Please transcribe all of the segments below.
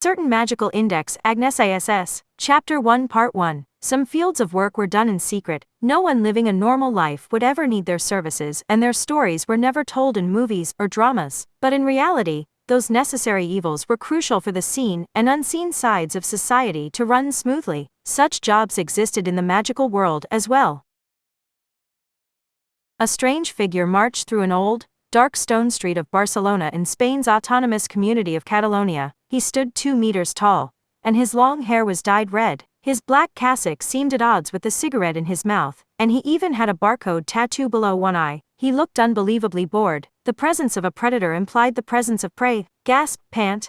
Certain Magical Index Agnese Chapter 1 Part 1. Some fields of work were done in secret. No one living a normal life would ever need their services, and their stories were never told in movies or dramas. But in reality, those necessary evils were crucial for the seen and unseen sides of society to run smoothly. Such jobs existed in the magical world as well. A strange figure marched through an old, dark stone street of Barcelona in Spain's autonomous community of Catalonia. He stood 2 meters tall, and his long hair was dyed red. His black cassock seemed at odds with the cigarette in his mouth, and he even had a barcode tattoo below one eye. He looked unbelievably bored. The presence of a predator implied the presence of prey. Gasp, pant.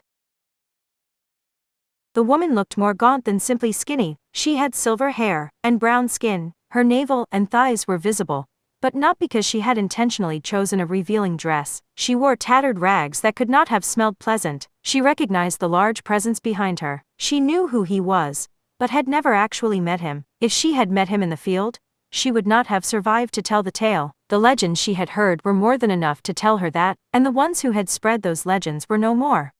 The woman looked more gaunt than simply skinny. She had silver hair and brown skin. Her navel and thighs were visible, but not because she had intentionally chosen a revealing dress. She wore tattered rags that could not have smelled pleasant. She recognized the large presence behind her. She knew who he was, but had never actually met him. If she had met him in the field, she would not have survived to tell the tale. The legends she had heard were more than enough to tell her that, and the ones who had spread those legends were no more.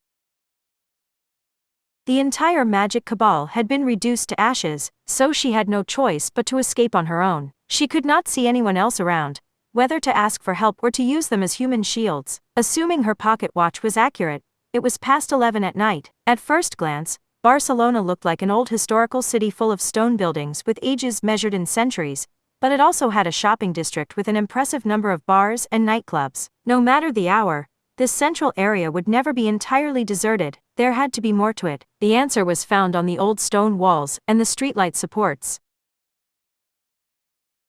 The entire magic cabal had been reduced to ashes, so she had no choice but to escape on her own. She could not see anyone else around, whether to ask for help or to use them as human shields. Assuming her pocket watch was accurate, it was past 11 at night. At first glance, Barcelona looked like an old historical city full of stone buildings with ages measured in centuries, but it also had a shopping district with an impressive number of bars and nightclubs. No matter the hour, this central area would never be entirely deserted. There had to be more to it. The answer was found on the old stone walls and the streetlight supports.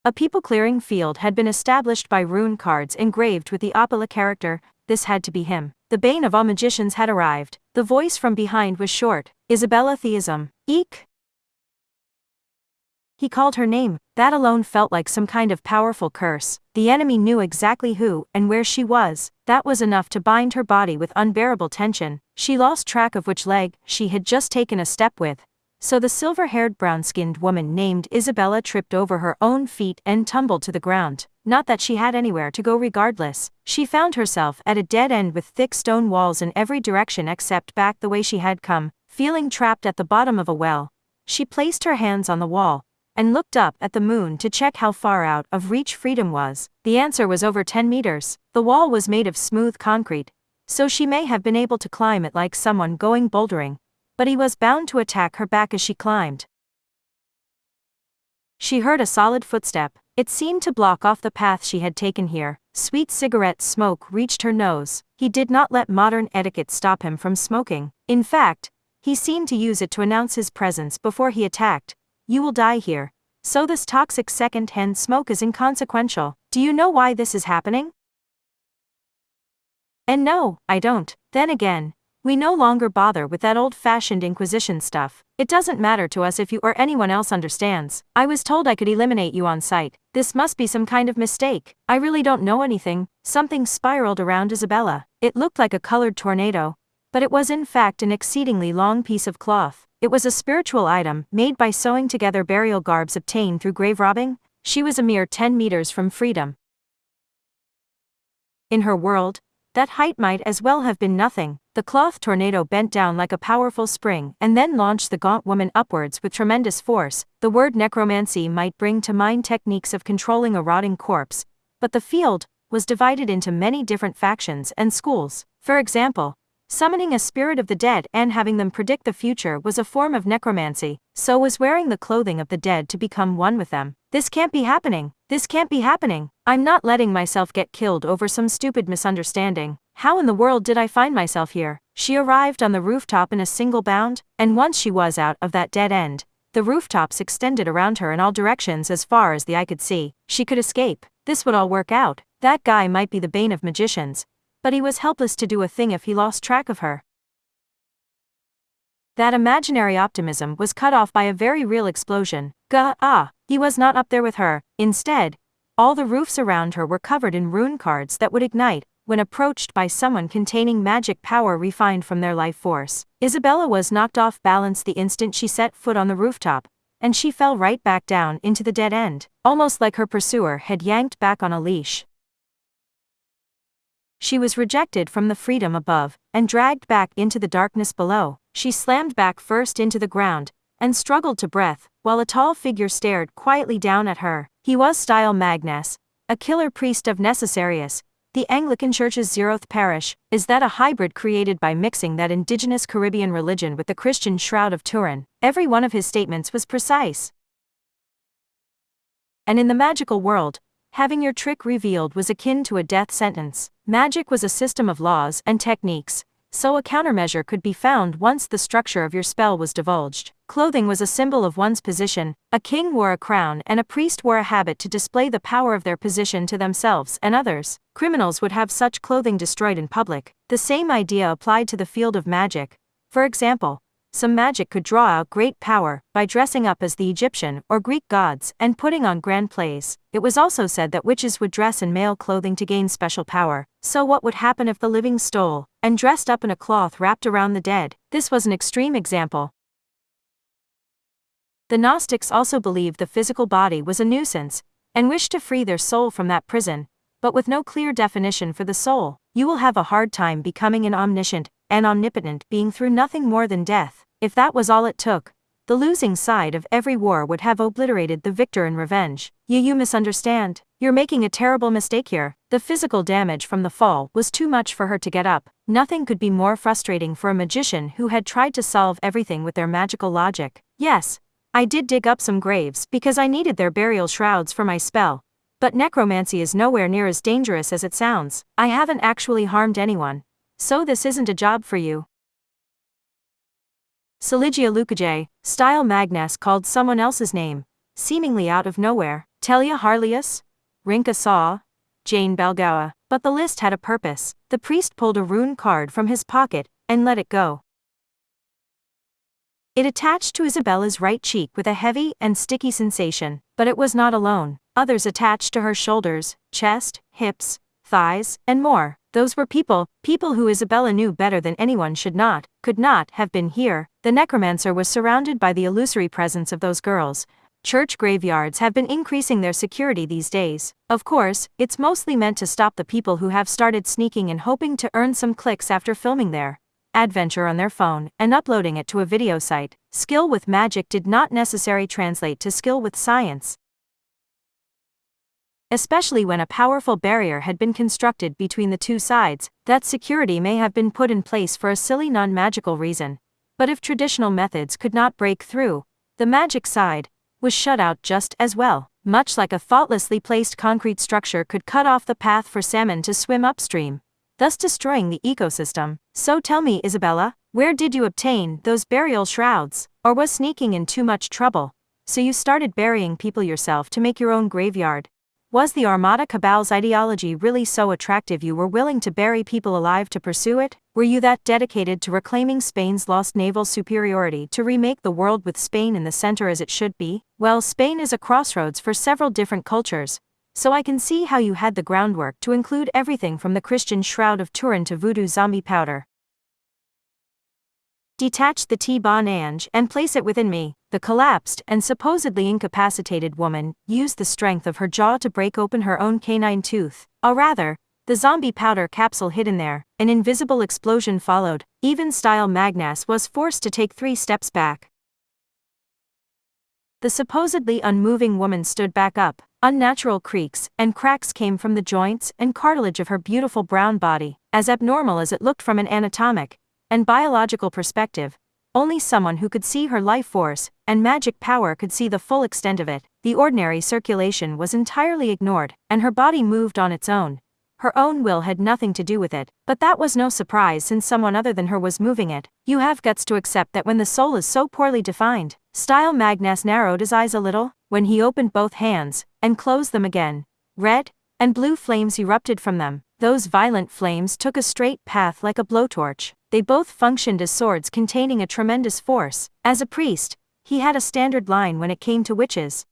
A people-clearing field had been established by rune cards engraved with the Apala character. This had to be him. The bane of all magicians had arrived. The voice from behind was short. Isabella Theism. Eek! He called her name. That alone felt like some kind of powerful curse. The enemy knew exactly who and where she was. That was enough to bind her body with unbearable tension. She lost track of which leg she had just taken a step with. So the silver-haired brown-skinned woman named Isabella tripped over her own feet and tumbled to the ground. Not that she had anywhere to go regardless. She found herself at a dead end with thick stone walls in every direction except back the way she had come. Feeling trapped at the bottom of a well, she placed her hands on the wall and looked up at the moon to check how far out of reach freedom was. The answer was over 10 meters. The wall was made of smooth concrete, so she may have been able to climb it like someone going bouldering, but he was bound to attack her back as she climbed. She heard a solid footstep. It seemed to block off the path she had taken here. Sweet cigarette smoke reached her nose. He did not let modern etiquette stop him from smoking. In fact, he seemed to use it to announce his presence before he attacked. You will die here. So this toxic second-hand smoke is inconsequential. Do you know why this is happening? And no, I don't. Then again, we no longer bother with that old-fashioned Inquisition stuff. It doesn't matter to us if you or anyone else understands. I was told I could eliminate you on sight. This must be some kind of mistake. I really don't know anything. Something spiraled around Isabella. It looked like a colored tornado, but it was in fact an exceedingly long piece of cloth. It was a spiritual item made by sewing together burial garbs obtained through grave robbing. She was a mere 10 meters from freedom. In her world, that height might as well have been nothing. The cloth tornado bent down like a powerful spring and then launched the gaunt woman upwards with tremendous force. The word necromancy might bring to mind techniques of controlling a rotting corpse, but the field was divided into many different factions and schools. For example, summoning a spirit of the dead and having them predict the future was a form of necromancy. So was wearing the clothing of the dead to become one with them. This can't be happening. This can't be happening. I'm not letting myself get killed over some stupid misunderstanding. How in the world did I find myself here? She arrived on the rooftop in a single bound, and once she was out of that dead end, the rooftops extended around her in all directions as far as the eye could see. She could escape. This would all work out. That guy might be the bane of magicians, but he was helpless to do a thing if he lost track of her. That imaginary optimism was cut off by a very real explosion. He was not up there with her. Instead, all the roofs around her were covered in rune cards that would ignite when approached by someone containing magic power refined from their life force. Isabella was knocked off balance the instant she set foot on the rooftop, and she fell right back down into the dead end, almost like her pursuer had yanked back on a leash. She was rejected from the freedom above, and dragged back into the darkness below. She slammed back first into the ground, and struggled to breath, while a tall figure stared quietly down at her. He was Style Magnus, a killer priest of Necessarius, the Anglican Church's 0th parish. Is that a hybrid created by mixing that indigenous Caribbean religion with the Christian Shroud of Turin? Every one of his statements was precise. And in the magical world, having your trick revealed was akin to a death sentence. Magic was a system of laws and techniques, so a countermeasure could be found once the structure of your spell was divulged. Clothing was a symbol of one's position. A king wore a crown and a priest wore a habit to display the power of their position to themselves and others. Criminals would have such clothing destroyed in public. The same idea applied to the field of magic. For example, some magic could draw out great power by dressing up as the Egyptian or Greek gods and putting on grand plays. It was also said that witches would dress in male clothing to gain special power. So what would happen if the living stole and dressed up in a cloth wrapped around the dead? This was an extreme example. The Gnostics also believed the physical body was a nuisance, and wished to free their soul from that prison, but with no clear definition for the soul. You will have a hard time becoming an omniscient and omnipotent being through nothing more than death. If that was all it took, the losing side of every war would have obliterated the victor in revenge. You misunderstand. You're making a terrible mistake here. The physical damage from the fall was too much for her to get up. Nothing could be more frustrating for a magician who had tried to solve everything with their magical logic. Yes, I did dig up some graves because I needed their burial shrouds for my spell, but necromancy is nowhere near as dangerous as it sounds. I haven't actually harmed anyone, so this isn't a job for you. Saligia Lucajae, Style Magnus called someone else's name, seemingly out of nowhere. Telia Harlius? Rinka Saw? Jane Belgawa. But the list had a purpose. The priest pulled a rune card from his pocket and let it go. It attached to Isabella's right cheek with a heavy and sticky sensation, but it was not alone. Others attached to her shoulders, chest, hips, thighs, and more. Those were people who Isabella knew better than anyone could not have been here. The necromancer was surrounded by the illusory presence of those girls. Church graveyards have been increasing their security these days. Of course, it's mostly meant to stop the people who have started sneaking and hoping to earn some clicks after filming their adventure on their phone and uploading it to a video site. Skill with magic did not necessarily translate to skill with science, especially when a powerful barrier had been constructed between the two sides. That security may have been put in place for a silly non-magical reason, but if traditional methods could not break through, the magic side was shut out just as well. Much like a thoughtlessly placed concrete structure could cut off the path for salmon to swim upstream, thus destroying the ecosystem. So tell me, Isabella, where did you obtain those burial shrouds? Or was sneaking in too much trouble, so you started burying people yourself to make your own graveyard? Was the Armada Cabal's ideology really so attractive you were willing to bury people alive to pursue it? Were you that dedicated to reclaiming Spain's lost naval superiority to remake the world with Spain in the center as it should be? Well, Spain is a crossroads for several different cultures, so I can see how you had the groundwork to include everything from the Christian Shroud of Turin to voodoo zombie powder. Detach the T-Bon Ange and place it within me. The collapsed and supposedly incapacitated woman used the strength of her jaw to break open her own canine tooth. Or rather, the zombie powder capsule hidden there. An invisible explosion followed. Even Style Magnus was forced to take 3 steps back. The supposedly unmoving woman stood back up. Unnatural creaks and cracks came from the joints and cartilage of her beautiful brown body. As abnormal as it looked from an anatomic and biological perspective, only someone who could see her life force and magic power could see the full extent of it. The ordinary circulation was entirely ignored, and her body moved on its own. Her own will had nothing to do with it, but that was no surprise since someone other than her was moving it. You have guts to accept that when the soul is so poorly defined. Style Magnus narrowed his eyes a little when he opened both hands and closed them again. Red and blue flames erupted from them. Those violent flames took a straight path like a blowtorch. They both functioned as swords containing a tremendous force. As a priest, he had a standard line when it came to witches.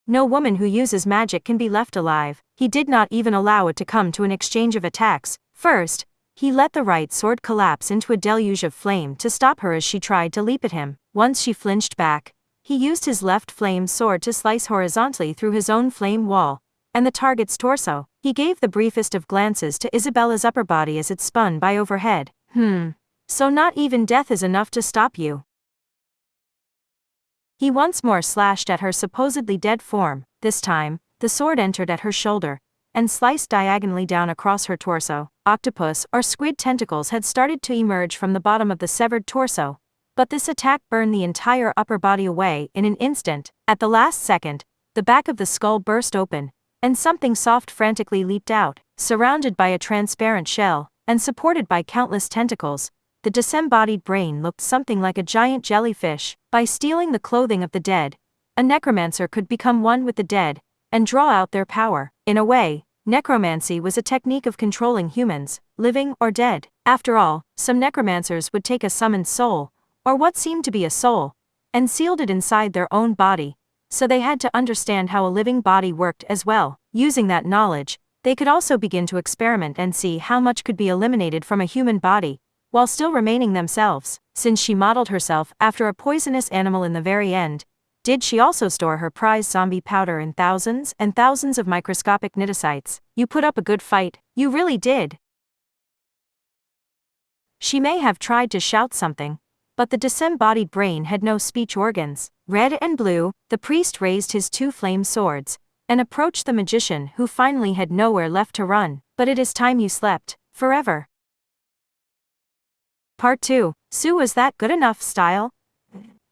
No woman who uses magic can be left alive. He did not even allow it to come to an exchange of attacks. First, he let the right sword collapse into a deluge of flame to stop her as she tried to leap at him. Once she flinched back, he used his left flame sword to slice horizontally through his own flame wall and the target's torso. He gave the briefest of glances to Isabella's upper body as it spun by overhead. So not even death is enough to stop you. He once more slashed at her supposedly dead form. This time, the sword entered at her shoulder and sliced diagonally down across her torso. Octopus or squid tentacles had started to emerge from the bottom of the severed torso, but this attack burned the entire upper body away in an instant. At the last second, the back of the skull burst open, and something soft frantically leaped out. Surrounded by a transparent shell, and supported by countless tentacles, the disembodied brain looked something like a giant jellyfish. By stealing the clothing of the dead, a necromancer could become one with the dead, and draw out their power. In a way, necromancy was a technique of controlling humans, living or dead. After all, some necromancers would take a summoned soul, or what seemed to be a soul, and sealed it inside their own body, so they had to understand how a living body worked as well. Using that knowledge, they could also begin to experiment and see how much could be eliminated from a human body, while still remaining themselves. Since she modeled herself after a poisonous animal in the very end, did she also store her prize zombie powder in thousands and thousands of microscopic cnidocytes? You put up a good fight, you really did. She may have tried to shout something, but the disembodied brain had no speech organs. Red and blue, the priest raised his two flame swords, and approached the magician who finally had nowhere left to run. But it is time you slept, forever. Part 2. Sue, was that good enough style?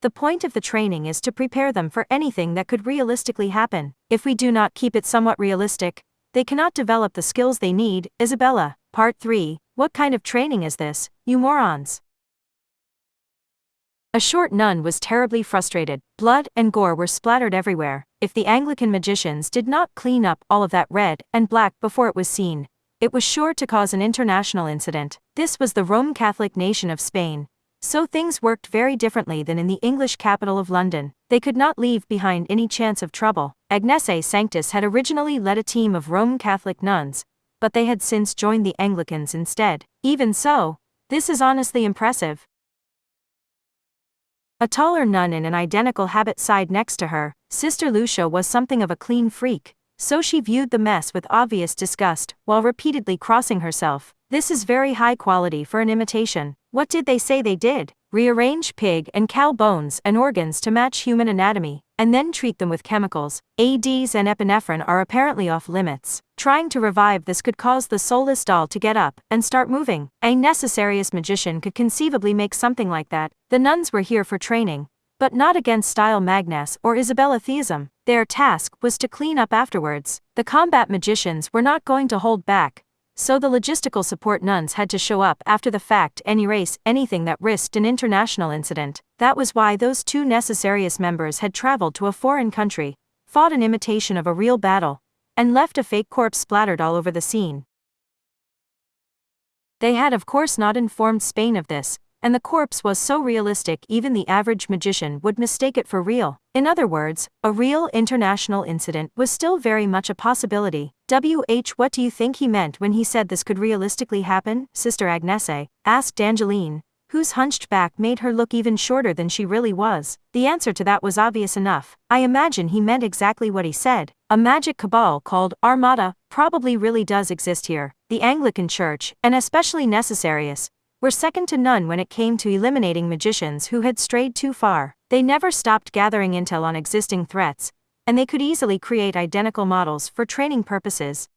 The point of the training is to prepare them for anything that could realistically happen. If we do not keep it somewhat realistic, they cannot develop the skills they need. Isabella. Part 3. What kind of training is this, you morons? A short nun was terribly frustrated. Blood and gore were splattered everywhere. If the Anglican magicians did not clean up all of that red and black before it was seen, it was sure to cause an international incident. This was the Roman Catholic nation of Spain, so things worked very differently than in the English capital of London. They could not leave behind any chance of trouble. Agnese Sanctus had originally led a team of Roman Catholic nuns, but they had since joined the Anglicans instead. Even so, this is honestly impressive. A taller nun in an identical habit side next to her, Sister Lucia was something of a clean freak, so she viewed the mess with obvious disgust, while repeatedly crossing herself. This is very high quality for an imitation. What did they say they did? Rearrange pig and cow bones and organs to match human anatomy, and then treat them with chemicals. ADs and epinephrine are apparently off limits. Trying to revive this could cause the soulless doll to get up and start moving. A necessarious magician could conceivably make something like that. The nuns were here for training, but not against style Magnus or Isabella theism. Their task was to clean up afterwards. The combat magicians were not going to hold back, so the logistical support nuns had to show up after the fact and erase anything that risked an international incident. That was why those two necessarious members had traveled to a foreign country, fought an imitation of a real battle, and left a fake corpse splattered all over the scene. They had of course not informed Spain of this, and the corpse was so realistic even the average magician would mistake it for real. In other words, a real international incident was still very much a possibility. What do you think he meant when he said this could realistically happen? Sister Agnese asked Angeline, whose hunched back made her look even shorter than she really was. The answer to that was obvious enough. I imagine he meant exactly what he said. A magic cabal called Armada probably really does exist here. The Anglican Church, and especially Necessarius, were second to none when it came to eliminating magicians who had strayed too far. They never stopped gathering intel on existing threats, and they could easily create identical models for training purposes.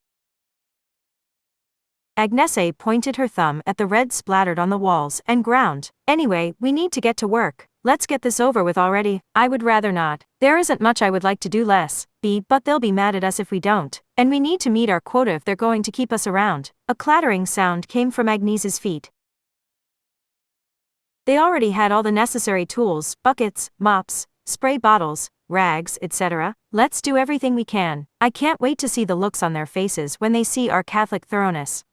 Agnese pointed her thumb at the red splattered on the walls and ground. Anyway, we need to get to work. Let's get this over with already. I would rather not. There isn't much I would like to do less, but they'll be mad at us if we don't. And we need to meet our quota if they're going to keep us around. A clattering sound came from Agnese's feet. They already had all the necessary tools, buckets, mops, spray bottles, rags, etc. Let's do everything we can. I can't wait to see the looks on their faces when they see our Catholic thoroughness.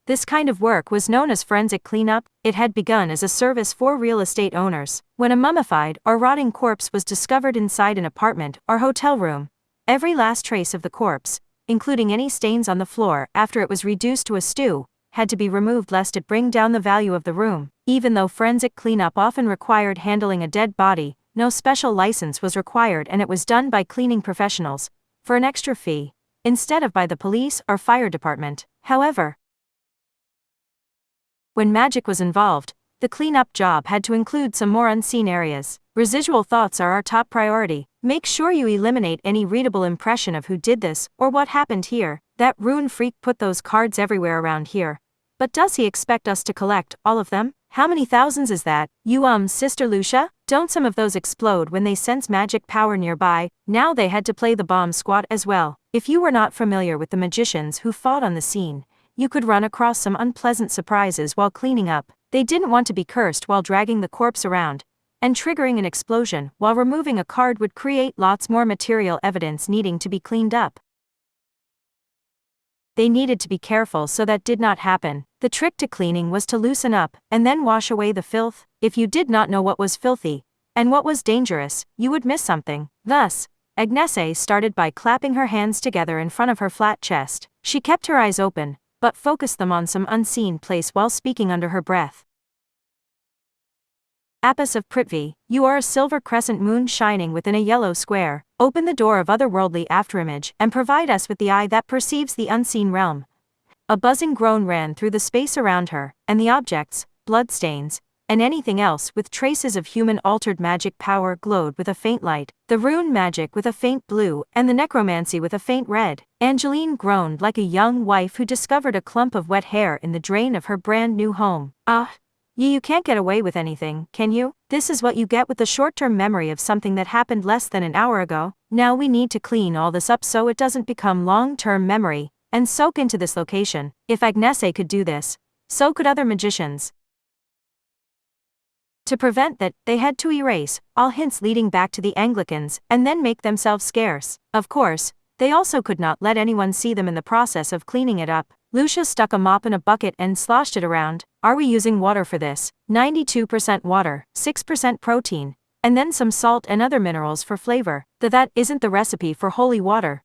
This kind of work was known as forensic cleanup. It had begun as a service for real estate owners. When a mummified or rotting corpse was discovered inside an apartment or hotel room, every last trace of the corpse, including any stains on the floor after it was reduced to a stew, had to be removed lest it bring down the value of the room. Even though forensic cleanup often required handling a dead body, no special license was required and it was done by cleaning professionals, for an extra fee. instead of by the police or fire department. However, when magic was involved, the cleanup job had to include some more unseen areas. Residual thoughts are our top priority. Make sure you eliminate any readable impression of who did this or what happened here. That rune freak put those cards everywhere around here. But does he expect us to collect all of them? How many thousands is that? Sister Lucia? Don't some of those explode when they sense magic power nearby? Now they had to play the bomb squad as well. If you were not familiar with the magicians who fought on the scene, you could run across some unpleasant surprises while cleaning up. They didn't want to be cursed while dragging the corpse around, and triggering an explosion while removing a card would create lots more material evidence needing to be cleaned up. They needed to be careful so that did not happen. The trick to cleaning was to loosen up and then wash away the filth. If you did not know what was filthy and what was dangerous, you would miss something. Thus, Agnese started by clapping her hands together in front of her flat chest. She kept her eyes open, but focused them on some unseen place while speaking under her breath. Apis of Prithvi, you are a silver crescent moon shining within a yellow square. Open the door of otherworldly afterimage and provide us with the eye that perceives the unseen realm. A buzzing groan ran through the space around her, and the objects, bloodstains, and anything else with traces of human altered magic power glowed with a faint light. The rune magic with a faint blue and the necromancy with a faint red. Angeline groaned like a young wife who discovered a clump of wet hair in the drain of her brand new home. You can't get away with anything, can you? This is what you get with the short-term memory of something that happened less than an hour ago. Now we need to clean all this up so it doesn't become long-term memory and soak into this location. If Agnese could do this, so could other magicians. To prevent that, they had to erase all hints leading back to the Anglicans and then make themselves scarce. Of course, they also could not let anyone see them in the process of cleaning it up. Lucia stuck a mop in a bucket and sloshed it around. Are we using water for this? 92% water, 6% protein, and then some salt and other minerals for flavor. That isn't the recipe for holy water.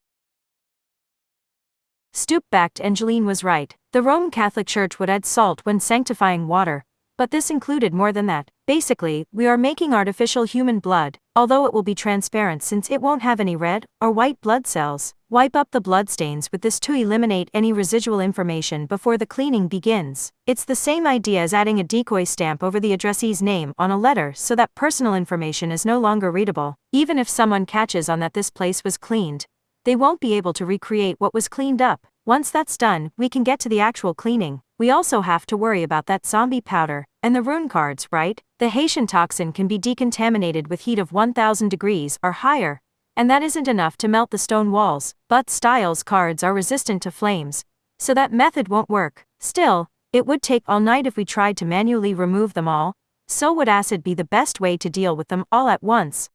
Stoop-backed Angeline was right. The Roman Catholic Church would add salt when sanctifying water, but this included more than that. Basically, we are making artificial human blood, although it will be transparent since it won't have any red or white blood cells. Wipe up the bloodstains with this to eliminate any residual information before the cleaning begins. It's the same idea as adding a decoy stamp over the addressee's name on a letter so that personal information is no longer readable. Even if someone catches on that this place was cleaned, they won't be able to recreate what was cleaned up. Once that's done, we can get to the actual cleaning. We also have to worry about that zombie powder and the rune cards, right? The Haitian toxin can be decontaminated with heat of 1000 degrees or higher, and that isn't enough to melt the stone walls. But Styles cards are resistant to flames, so that method won't work. Still, it would take all night if we tried to manually remove them all, so would acid be the best way to deal with them all at once?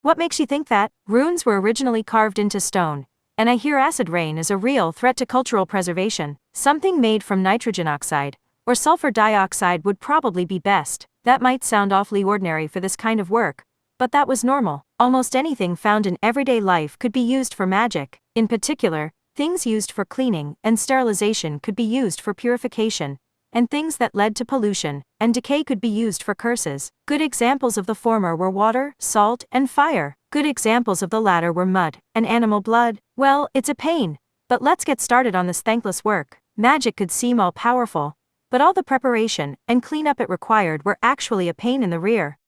What makes you think that? Runes were originally carved into stone, and I hear acid rain is a real threat to cultural preservation. Something made from nitrogen oxide or sulfur dioxide would probably be best. That might sound awfully ordinary for this kind of work, but that was normal. Almost anything found in everyday life could be used for magic. In particular, things used for cleaning and sterilization could be used for purification, and things that led to pollution and decay could be used for curses. Good examples of the former were water, salt, and fire. Good examples of the latter were mud and animal blood. Well, it's a pain, but let's get started on this thankless work. Magic could seem all-powerful, but all the preparation and cleanup it required were actually a pain in the rear.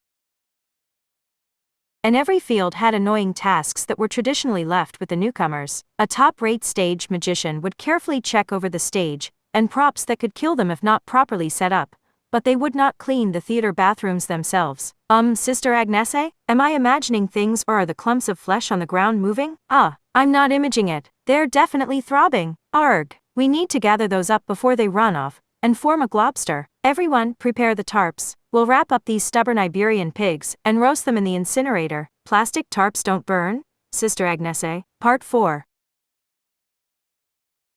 And every field had annoying tasks that were traditionally left with the newcomers. A top-rate stage magician would carefully check over the stage and props that could kill them if not properly set up, but they would not clean the theater bathrooms themselves. Sister Agnese? Am I imagining things or are the clumps of flesh on the ground moving? I'm not imaging it. They're definitely throbbing. Arg. We need to gather those up before they run off and form a globster. Everyone, prepare the tarps. We'll wrap up these stubborn Iberian pigs and roast them in the incinerator. Plastic tarps don't burn? Sister Agnese. Part 4.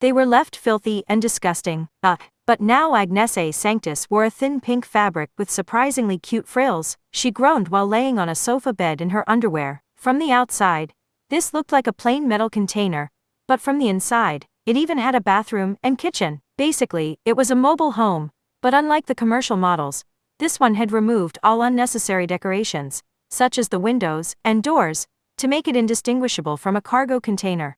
They were left filthy and disgusting. But now Agnese Sanctus wore a thin pink fabric with surprisingly cute frills. She groaned while laying on a sofa bed in her underwear. From the outside, this looked like a plain metal container, but from the inside, it even had a bathroom and kitchen. Basically, it was a mobile home, but unlike the commercial models, this one had removed all unnecessary decorations, such as the windows and doors, to make it indistinguishable from a cargo container.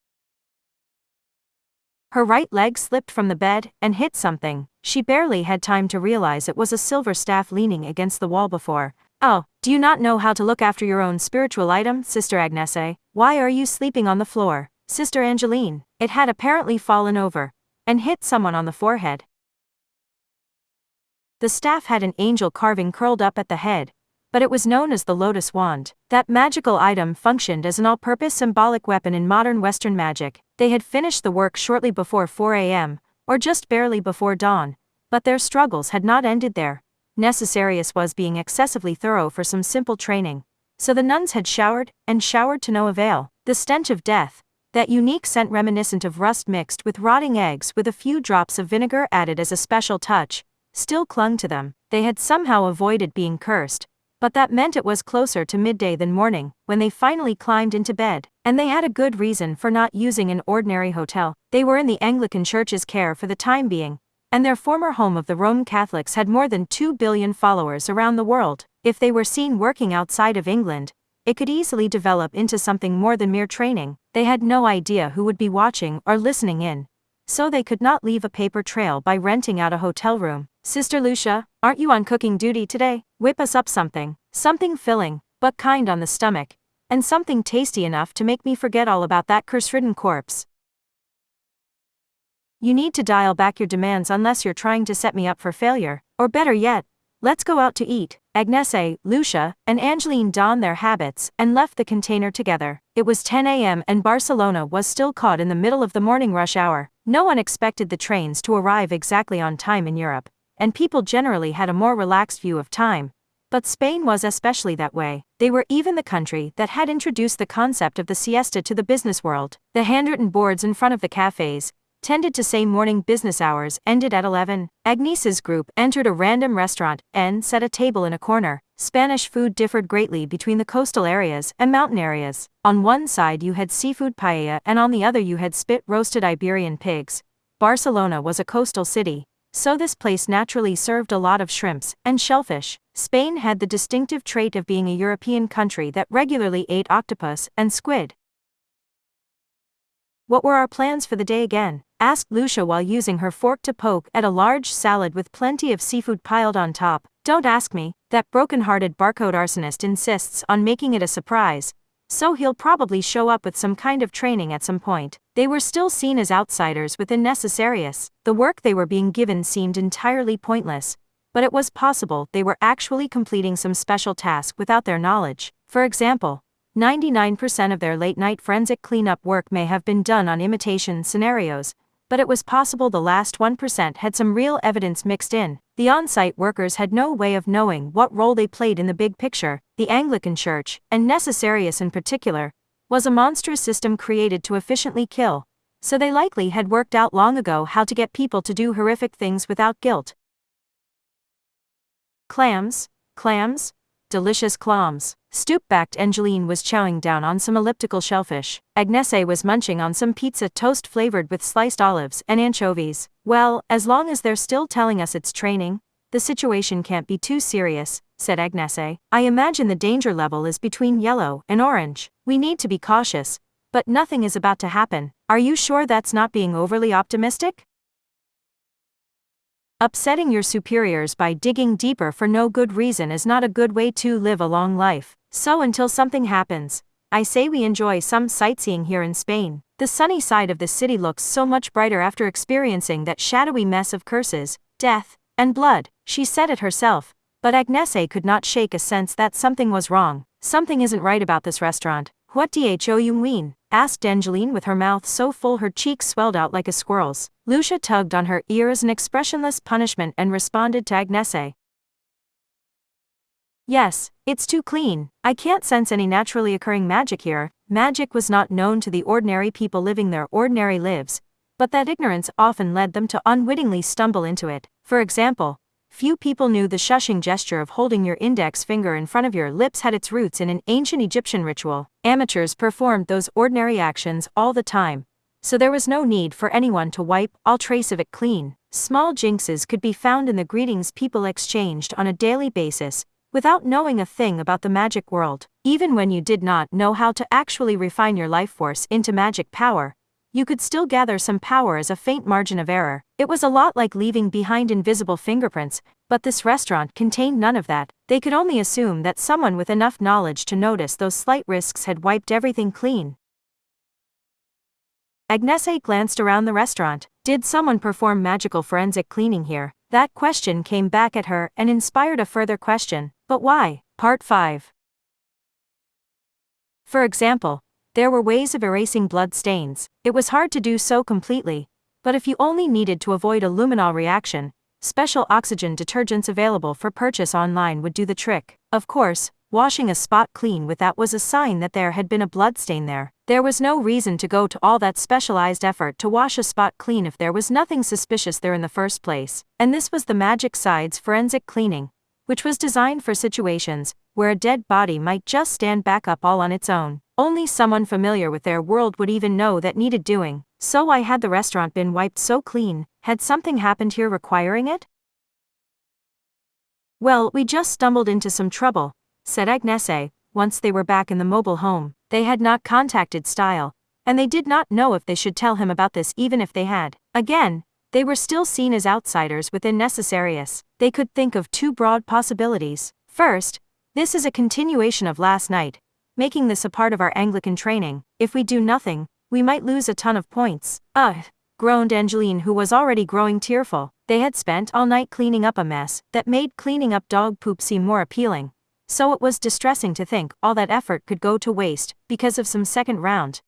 Her right leg slipped from the bed and hit something. She barely had time to realize it was a silver staff leaning against the wall before. "Oh, do you not know how to look after your own spiritual item, Sister Agnese? Why are you sleeping on the floor, Sister Angeline?" It had apparently fallen over and hit someone on the forehead. The staff had an angel carving curled up at the head, but it was known as the lotus wand. That magical item functioned as an all-purpose symbolic weapon in modern Western magic. They had finished the work shortly before 4 a.m., or just barely before dawn, but their struggles had not ended there. Necessarius was being excessively thorough for some simple training, so the nuns had showered and showered to no avail. The stench of death, that unique scent reminiscent of rust mixed with rotting eggs with a few drops of vinegar added as a special touch, still clung to them. They had somehow avoided being cursed, but that meant it was closer to midday than morning when they finally climbed into bed, and they had a good reason for not using an ordinary hotel. They were in the Anglican Church's care for the time being, and their former home of the Roman Catholics had more than 2 billion followers around the world. If they were seen working outside of England, it could easily develop into something more than mere training. They had no idea who would be watching or listening in, so they could not leave a paper trail by renting out a hotel room. "Sister Lucia, aren't you on cooking duty today? Whip us up something filling, but kind on the stomach, and something tasty enough to make me forget all about that curse-ridden corpse. You need to dial back your demands unless you're trying to set me up for failure, or better yet, let's go out to eat." Agnese, Lucia, and Angeline donned their habits and left the container together. It was 10 a.m. and Barcelona was still caught in the middle of the morning rush hour. No one expected the trains to arrive exactly on time in Europe, and people generally had a more relaxed view of time. But Spain was especially that way. They were even the country that had introduced the concept of the siesta to the business world. The handwritten boards in front of the cafes tended to say morning business hours ended at 11. Agnese's group entered a random restaurant and set a table in a corner. Spanish food differed greatly between the coastal areas and mountain areas. On one side you had seafood paella and on the other you had spit-roasted Iberian pigs. Barcelona was a coastal city, so this place naturally served a lot of shrimps and shellfish. Spain had the distinctive trait of being a European country that regularly ate octopus and squid. "What were our plans for the day again?" asked Lucia while using her fork to poke at a large salad with plenty of seafood piled on top. "Don't ask me, that broken-hearted barcode arsonist insists on making it a surprise, so he'll probably show up with some kind of training at some point." They were still seen as outsiders within Necessarius. The work they were being given seemed entirely pointless, but it was possible they were actually completing some special task without their knowledge. For example, 99% of their late-night forensic cleanup work may have been done on imitation scenarios, but it was possible the last 1% had some real evidence mixed in. The on-site workers had no way of knowing what role they played in the big picture. The Anglican Church, and Necessarius in particular, was a monstrous system created to efficiently kill, so they likely had worked out long ago how to get people to do horrific things without guilt. Clams? Delicious clams. Stoop-backed Angeline was chowing down on some elliptical shellfish. Agnese was munching on some pizza toast flavored with sliced olives and anchovies. "Well, as long as they're still telling us it's training, the situation can't be too serious," said Agnese. "I imagine the danger level is between yellow and orange. We need to be cautious, but nothing is about to happen." "Are you sure that's not being overly optimistic? Upsetting your superiors by digging deeper for no good reason is not a good way to live a long life. So until something happens, I say we enjoy some sightseeing here in Spain. The sunny side of the city looks so much brighter after experiencing that shadowy mess of curses, death, and blood." She said it herself, but Agnese could not shake a sense that something was wrong. "Something isn't right about this restaurant." "What do you mean?" asked Angeline with her mouth so full her cheeks swelled out like a squirrel's. Lucia tugged on her ear as an expressionless punishment and responded to Agnese. "Yes, it's too clean. I can't sense any naturally occurring magic here." Magic was not known to the ordinary people living their ordinary lives, but that ignorance often led them to unwittingly stumble into it. For example, few people knew the shushing gesture of holding your index finger in front of your lips had its roots in an ancient Egyptian ritual. Amateurs performed those ordinary actions all the time, so there was no need for anyone to wipe all trace of it clean. Small jinxes could be found in the greetings people exchanged on a daily basis, without knowing a thing about the magic world. Even when you did not know how to actually refine your life force into magic power, you could still gather some power as a faint margin of error. It was a lot like leaving behind invisible fingerprints, but this restaurant contained none of that. They could only assume that someone with enough knowledge to notice those slight risks had wiped everything clean. Agnese glanced around the restaurant. Did someone perform magical forensic cleaning here? That question came back at her and inspired a further question. But why? Part 5. For example, there were ways of erasing blood stains. It was hard to do so completely, but if you only needed to avoid a luminol reaction, special oxygen detergents available for purchase online would do the trick. Of course, washing a spot clean with that was a sign that there had been a bloodstain there. There was no reason to go to all that specialized effort to wash a spot clean if there was nothing suspicious there in the first place. And this was the Magic Side's forensic cleaning, which was designed for situations where a dead body might just stand back up all on its own. Only someone familiar with their world would even know that needed doing. So why had the restaurant been wiped so clean? Had something happened here requiring it? Well, we just stumbled into some trouble, said Agnese, once they were back in the mobile home. They had not contacted Style, and they did not know if they should tell him about this even if they had. Again, they were still seen as outsiders within Necessarius. They could think of two broad possibilities. First, this is a continuation of last night, making this a part of our Anglican training. If we do nothing, we might lose a ton of points. Groaned Angeline, who was already growing tearful. They had spent all night cleaning up a mess that made cleaning up dog poop seem more appealing. So it was distressing to think all that effort could go to waste because of some second round.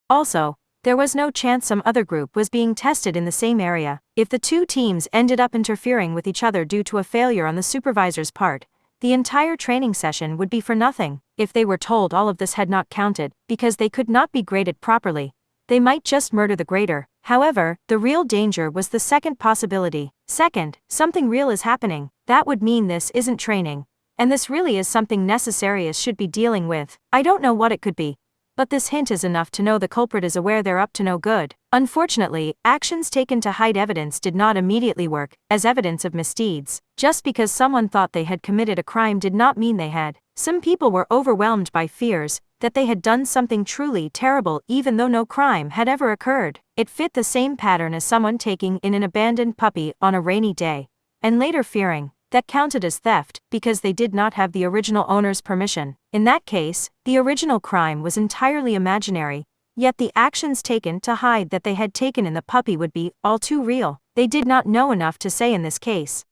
Also, there was no chance some other group was being tested in the same area. If the two teams ended up interfering with each other due to a failure on the supervisor's part, the entire training session would be for nothing. If they were told all of this had not counted because they could not be graded properly, they might just murder the grader. However, the real danger was the second possibility. Second, something real is happening. That would mean this isn't training, and this really is something Necessarius should be dealing with. I don't know what it could be, but this hint is enough to know the culprit is aware they're up to no good. Unfortunately, actions taken to hide evidence did not immediately work as evidence of misdeeds. Just because someone thought they had committed a crime did not mean they had. Some people were overwhelmed by fears that they had done something truly terrible even though no crime had ever occurred. It fit the same pattern as someone taking in an abandoned puppy on a rainy day, and later fearing that counted as theft because they did not have the original owner's permission. In that case, the original crime was entirely imaginary, yet the actions taken to hide that they had taken in the puppy would be all too real. They did not know enough to say in this case.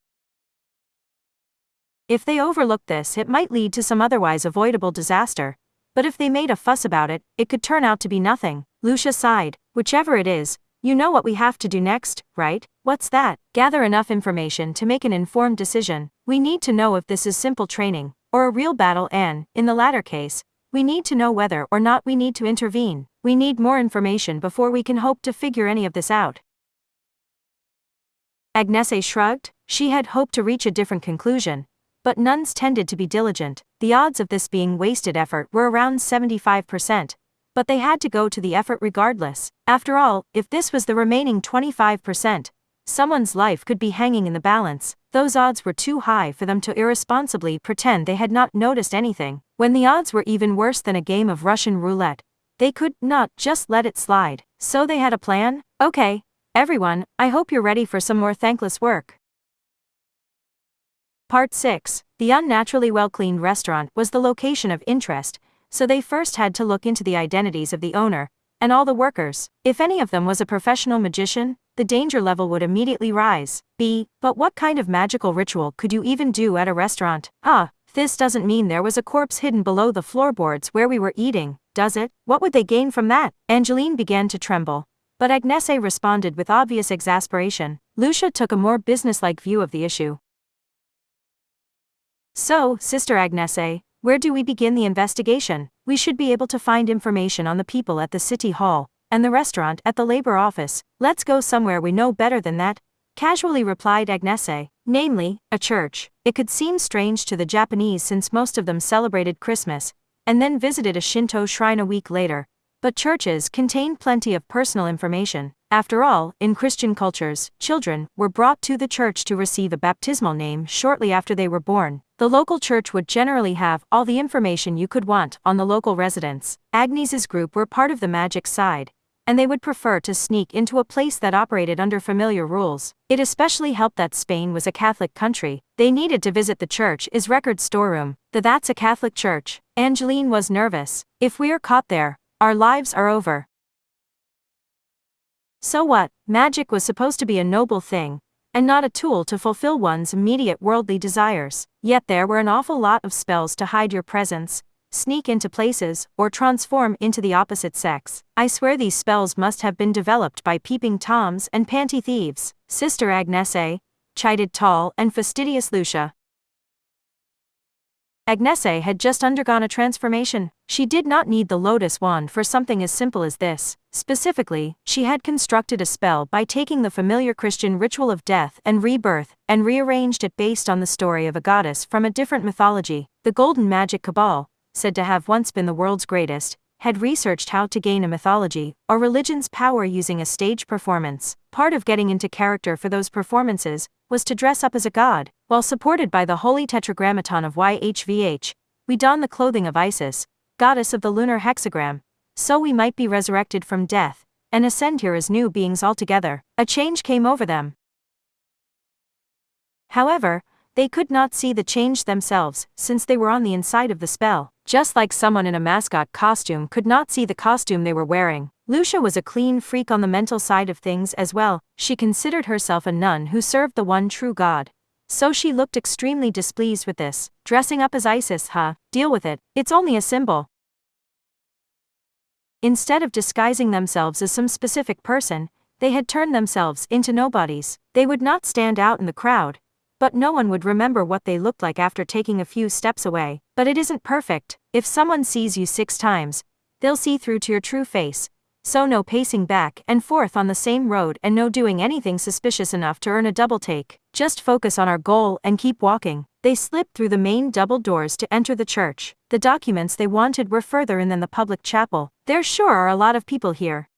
If they overlooked this, it might lead to some otherwise avoidable disaster. But if they made a fuss about it, it could turn out to be nothing. Lucia sighed. Whichever it is, you know what we have to do next, right? What's that? Gather enough information to make an informed decision. We need to know if this is simple training or a real battle, and, in the latter case, we need to know whether or not we need to intervene. We need more information before we can hope to figure any of this out. Agnese shrugged. She had hoped to reach a different conclusion, but nuns tended to be diligent. The odds of this being wasted effort were around 75%. But they had to go to the effort regardless. After all, if this was the remaining 25%, someone's life could be hanging in the balance. Those odds were too high for them to irresponsibly pretend they had not noticed anything. When the odds were even worse than a game of Russian roulette, they could not just let it slide. So they had a plan? Okay, everyone, I hope you're ready for some more thankless work. Part 6. The unnaturally well-cleaned restaurant was the location of interest, so they first had to look into the identities of the owner and all the workers. If any of them was a professional magician, the danger level would immediately rise. But what kind of magical ritual could you even do at a restaurant? This doesn't mean there was a corpse hidden below the floorboards where we were eating, does it? What would they gain from that? Angeline began to tremble, but Agnese responded with obvious exasperation. Lucia took a more businesslike view of the issue. So, Sister Agnese, where do we begin the investigation? We should be able to find information on the people at the city hall and the restaurant at the labor office. Let's go somewhere we know better than that, casually replied Agnese, namely, a church. It could seem strange to the Japanese since most of them celebrated Christmas and then visited a Shinto shrine a week later, but churches contain plenty of personal information. After all, in Christian cultures, children were brought to the church to receive a baptismal name shortly after they were born. The local church would generally have all the information you could want on the local residents. Agnese's group were part of the magic side, and they would prefer to sneak into a place that operated under familiar rules. It especially helped that Spain was a Catholic country. They needed to visit the church's record storeroom. That's a Catholic church. Angeline was nervous. If we are caught there, our lives are over. So what? Magic was supposed to be a noble thing, and not a tool to fulfill one's immediate worldly desires. Yet there were an awful lot of spells to hide your presence, sneak into places, or transform into the opposite sex. I swear these spells must have been developed by peeping toms and panty thieves. Sister Agnese, chided tall and fastidious Lucia. Agnese had just undergone a transformation. She did not need the lotus wand for something as simple as this. Specifically, she had constructed a spell by taking the familiar Christian ritual of death and rebirth, and rearranged it based on the story of a goddess from a different mythology. The Golden Magic Cabal, said to have once been the world's greatest, had researched how to gain a mythology or religion's power using a stage performance. Part of getting into character for those performances was to dress up as a god. While supported by the holy tetragrammaton of YHVH, we don the clothing of Isis, goddess of the lunar hexagram, so we might be resurrected from death, and ascend here as new beings altogether. A change came over them. However, they could not see the change themselves, since they were on the inside of the spell. Just like someone in a mascot costume could not see the costume they were wearing. Lucia was a clean freak on the mental side of things as well. She considered herself a nun who served the one true God. So she looked extremely displeased with this. Dressing up as Isis, deal with it, it's only a symbol. Instead of disguising themselves as some specific person, they had turned themselves into nobodies. They would not stand out in the crowd, but no one would remember what they looked like after taking a few steps away. But it isn't perfect. If someone sees you 6 times, they'll see through to your true face. So no pacing back and forth on the same road, and no doing anything suspicious enough to earn a double take. Just focus on our goal and keep walking. They slipped through the main double doors to enter the church. The documents they wanted were further in than the public chapel. There sure are a lot of people here.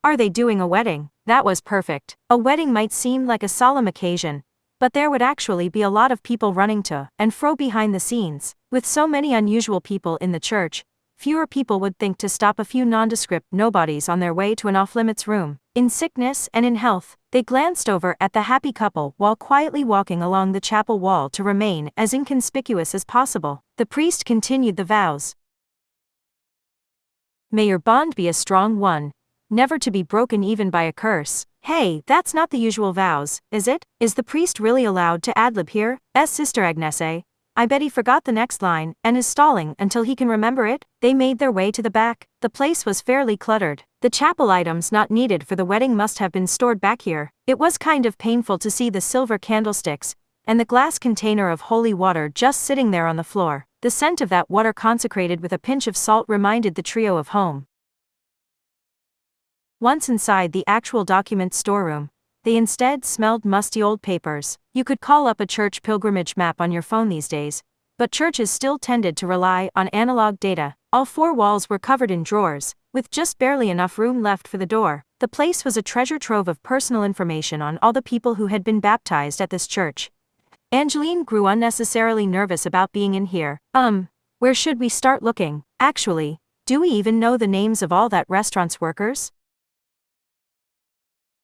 Are they doing a wedding? That was perfect. A wedding might seem like a solemn occasion, but there would actually be a lot of people running to and fro behind the scenes. With so many unusual people in the church, fewer people would think to stop a few nondescript nobodies on their way to an off-limits room. In sickness and in health, they glanced over at the happy couple while quietly walking along the chapel wall to remain as inconspicuous as possible. The priest continued the vows. May your bond be a strong one, never to be broken even by a curse. Hey, that's not the usual vows, is it? Is the priest really allowed to ad-lib here? Sister Agnese, I bet he forgot the next line and is stalling until he can remember it. They made their way to the back. The place was fairly cluttered. The chapel items not needed for the wedding must have been stored back here. It was kind of painful to see the silver candlesticks and the glass container of holy water just sitting there on the floor. The scent of that water consecrated with a pinch of salt reminded the trio of home. Once inside the actual document storeroom, they instead smelled musty old papers. You could call up a church pilgrimage map on your phone these days, but churches still tended to rely on analog data. All 4 walls were covered in drawers, with just barely enough room left for the door. The place was a treasure trove of personal information on all the people who had been baptized at this church. Angeline grew unnecessarily nervous about being in here. Where should we start looking? Actually, do we even know the names of all that restaurant's workers?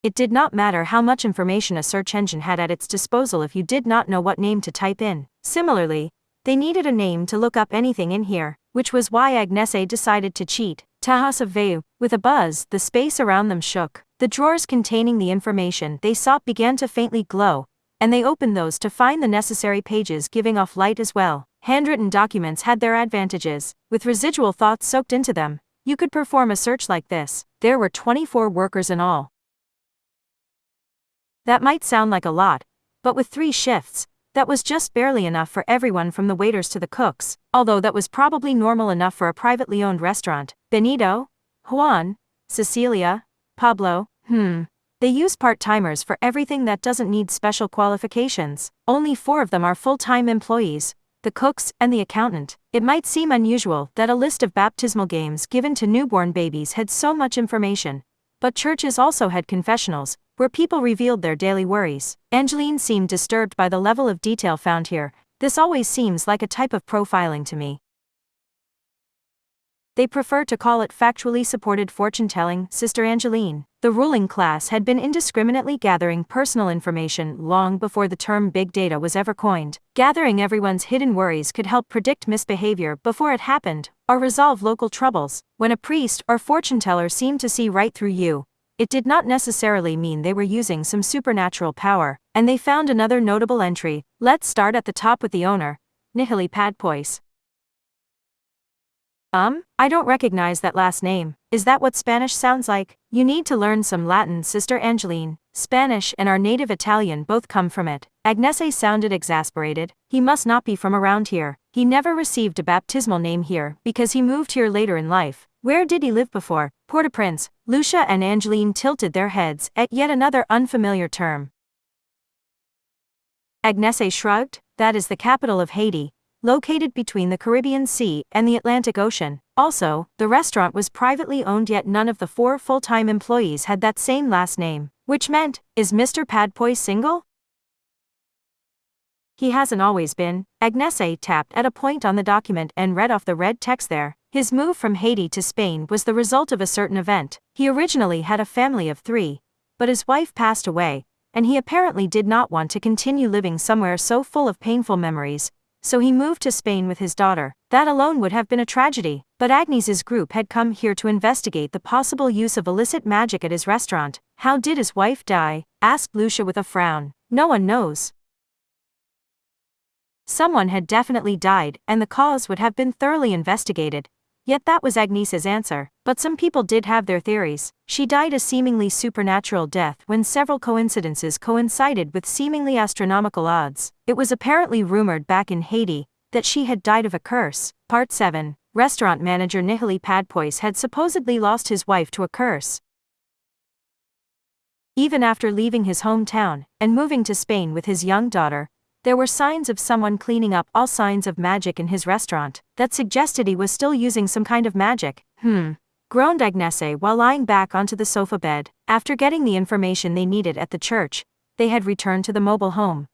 It did not matter how much information a search engine had at its disposal if you did not know what name to type in. Similarly, they needed a name to look up anything in here, which was why Agnese decided to cheat. Tajas of Veu. With a buzz, the space around them shook. The drawers containing the information they sought began to faintly glow, and they opened those to find the necessary pages giving off light as well. Handwritten documents had their advantages. With residual thoughts soaked into them, you could perform a search like this. There were 24 workers in all. That might sound like a lot, but with 3 shifts, that was just barely enough for everyone from the waiters to the cooks, although that was probably normal enough for a privately owned restaurant. Benito, Juan, Cecilia, Pablo, They use part-timers for everything that doesn't need special qualifications. Only 4 of them are full-time employees, the cooks, and the accountant. It might seem unusual that a list of baptismal games given to newborn babies had so much information. But churches also had confessionals, where people revealed their daily worries. Angeline seemed disturbed by the level of detail found here. This always seems like a type of profiling to me. They prefer to call it factually supported fortune-telling, Sister Angeline. The ruling class had been indiscriminately gathering personal information long before the term big data was ever coined. Gathering everyone's hidden worries could help predict misbehavior before it happened, or resolve local troubles. When a priest or fortune-teller seemed to see right through you, it did not necessarily mean they were using some supernatural power. And they found another notable entry. Let's start at the top with the owner, Nihili Padpois. I don't recognize that last name. Is that what Spanish sounds like? You need to learn some Latin, Sister Angeline. Spanish and our native Italian both come from it. Agnese sounded exasperated. He must not be from around here. He never received a baptismal name here because he moved here later in life. Where did he live before? Port-au-Prince. Lucia and Angeline tilted their heads at yet another unfamiliar term. Agnese shrugged. That is the capital of Haiti, located between the Caribbean Sea and the Atlantic Ocean. Also, the restaurant was privately owned, yet none of the 4 full-time employees had that same last name. Which meant, is Mr. Padpois single? He hasn't always been. Agnese tapped at a point on the document and read off the red text there. His move from Haiti to Spain was the result of a certain event. He originally had a family of 3, but his wife passed away, and he apparently did not want to continue living somewhere so full of painful memories. So he moved to Spain with his daughter. That alone would have been a tragedy, but Agnese's group had come here to investigate the possible use of illicit magic at his restaurant. How did his wife die? Asked Lucia with a frown. No one knows. Someone had definitely died, and the cause would have been thoroughly investigated. Yet that was Agnese's answer. But some people did have their theories. She died a seemingly supernatural death when several coincidences coincided with seemingly astronomical odds. It was apparently rumored back in Haiti that she had died of a curse. Part 7. Restaurant manager Nihili Padpois had supposedly lost his wife to a curse. Even after leaving his hometown and moving to Spain with his young daughter, there were signs of someone cleaning up all signs of magic in his restaurant that suggested he was still using some kind of magic. Groaned Agnese while lying back onto the sofa bed. After getting the information they needed at the church, they had returned to the mobile home.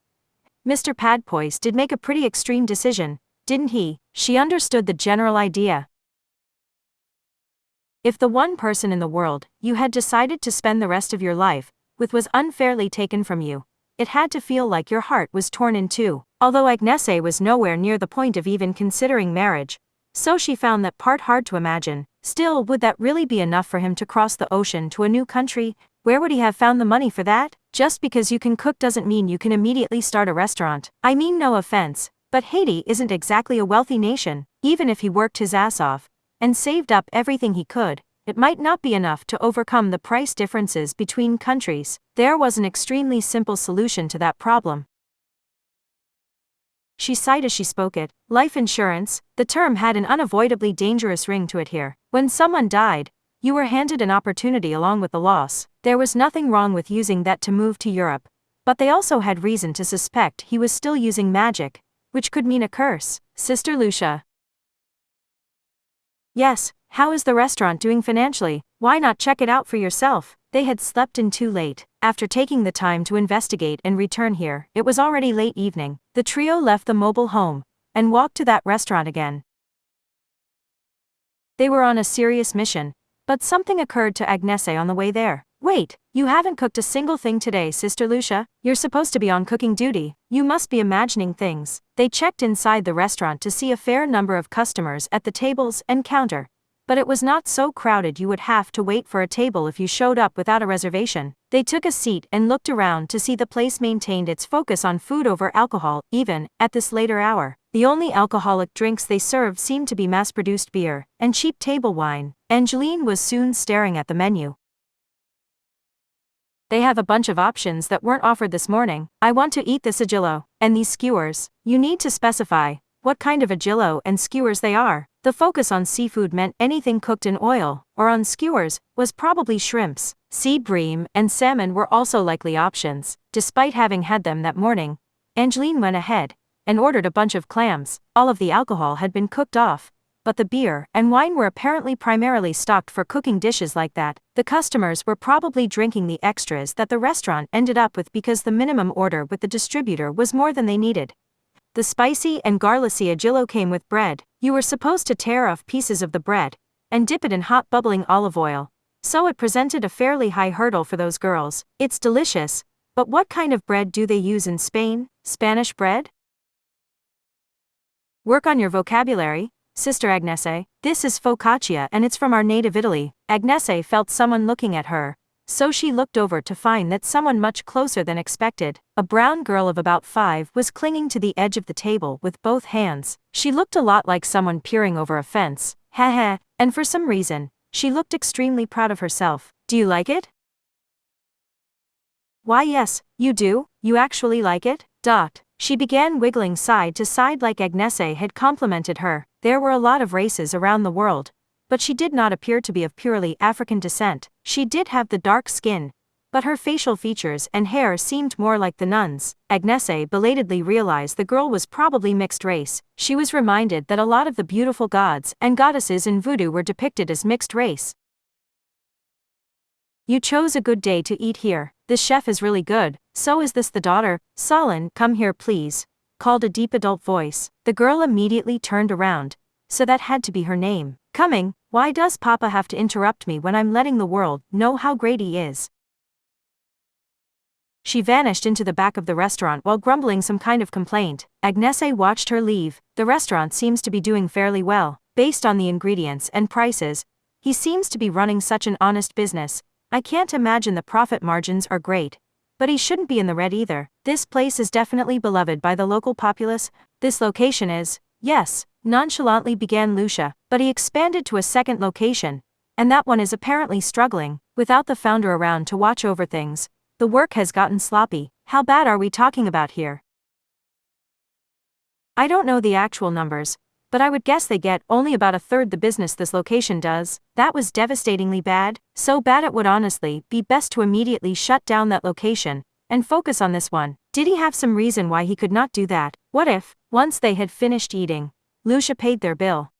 Mr. Padpois did make a pretty extreme decision, didn't he? She understood the general idea. If the one person in the world you had decided to spend the rest of your life with was unfairly taken from you, it had to feel like your heart was torn in two. Although Agnese was nowhere near the point of even considering marriage, so she found that part hard to imagine. Still, would that really be enough for him to cross the ocean to a new country? Where would he have found the money for that? Just because you can cook doesn't mean you can immediately start a restaurant. I mean, no offense, but Haiti isn't exactly a wealthy nation. Even if he worked his ass off and saved up everything he could, it might not be enough to overcome the price differences between countries. There was an extremely simple solution to that problem. She sighed as she spoke it. Life insurance. The term had an unavoidably dangerous ring to it here. When someone died, you were handed an opportunity along with the loss. There was nothing wrong with using that to move to Europe, but they also had reason to suspect he was still using magic, which could mean a curse. Sister Lucia. Yes, how is the restaurant doing financially? Why not check it out for yourself? They had slept in too late. After taking the time to investigate and return here, it was already late evening. The trio left the mobile home and walked to that restaurant again. They were on a serious mission, but something occurred to Agnese on the way there. Wait, you haven't cooked a single thing today, Sister Lucia? You're supposed to be on cooking duty. You must be imagining things. They checked inside the restaurant to see a fair number of customers at the tables and counter, but it was not so crowded you would have to wait for a table if you showed up without a reservation. They took a seat and looked around to see the place maintained its focus on food over alcohol, even at this later hour. The only alcoholic drinks they served seemed to be mass-produced beer and cheap table wine. Angeline was soon staring at the menu. They have a bunch of options that weren't offered this morning. I want to eat the sigillo and these skewers. You need to specify what kind of agillo and skewers they are. The focus on seafood meant anything cooked in oil, or on skewers, was probably shrimps. Sea bream and salmon were also likely options. Despite having had them that morning, Angeline went ahead and ordered a bunch of clams. All of the alcohol had been cooked off, but the beer and wine were apparently primarily stocked for cooking dishes like that. The customers were probably drinking the extras that the restaurant ended up with because the minimum order with the distributor was more than they needed. The spicy and garlicky agillo came with bread. You were supposed to tear off pieces of the bread and dip it in hot bubbling olive oil. So it presented a fairly high hurdle for those girls. It's delicious, but what kind of bread do they use in Spain? Spanish bread? Work on your vocabulary, Sister Agnese. This is focaccia and it's from our native Italy. Agnese felt someone looking at her, so she looked over to find that someone much closer than expected. A brown girl of about 5 was clinging to the edge of the table with both hands. She looked a lot like someone peering over a fence. Heh, and for some reason, she looked extremely proud of herself. Do you like it? Why yes, you do, you actually like it? She began wiggling side to side like Agnese had complimented her. There were a lot of races around the world, but she did not appear to be of purely African descent. She did have the dark skin, but her facial features and hair seemed more like the nuns. Agnese belatedly realized the girl was probably mixed race. She was reminded that a lot of the beautiful gods and goddesses in voodoo were depicted as mixed race. You chose a good day to eat here. This chef is really good. So is this the daughter? Solon, come here please, called a deep adult voice. The girl immediately turned around. So that had to be her name. Coming, why does Papa have to interrupt me when I'm letting the world know how great he is? She vanished into the back of the restaurant while grumbling some kind of complaint. Agnese watched her leave. The restaurant seems to be doing fairly well. Based on the ingredients and prices, he seems to be running such an honest business. I can't imagine the profit margins are great. But he shouldn't be in the red either. This place is definitely beloved by the local populace. This location is, yes, nonchalantly began Lucia, but he expanded to a second location, and that one is apparently struggling. Without the founder around to watch over things, the work has gotten sloppy. How bad are we talking about here? I don't know the actual numbers, but I would guess they get only about a third the business this location does. That was devastatingly bad. So bad it would honestly be best to immediately shut down that location and focus on this one. Did he have some reason why he could not do that? What if, once they had finished eating, Lucia paid their bill?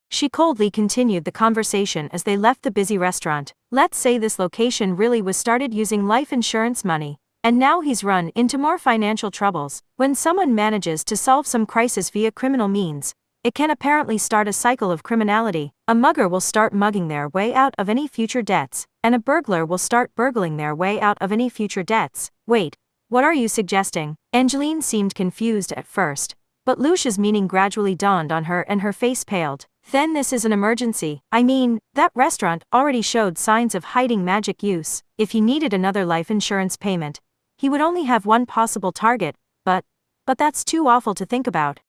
She coldly continued the conversation as they left the busy restaurant. Let's say this location really was started using life insurance money, and now he's run into more financial troubles. When someone manages to solve some crisis via criminal means, it can apparently start a cycle of criminality. A mugger will start mugging their way out of any future debts, and a burglar will start burgling their way out of any future debts. Wait, what are you suggesting? Angeline seemed confused at first, but Lucia's meaning gradually dawned on her and her face paled. Then this is an emergency. I mean, that restaurant already showed signs of hiding magic use. If he needed another life insurance payment, he would only have one possible target, but that's too awful to think about.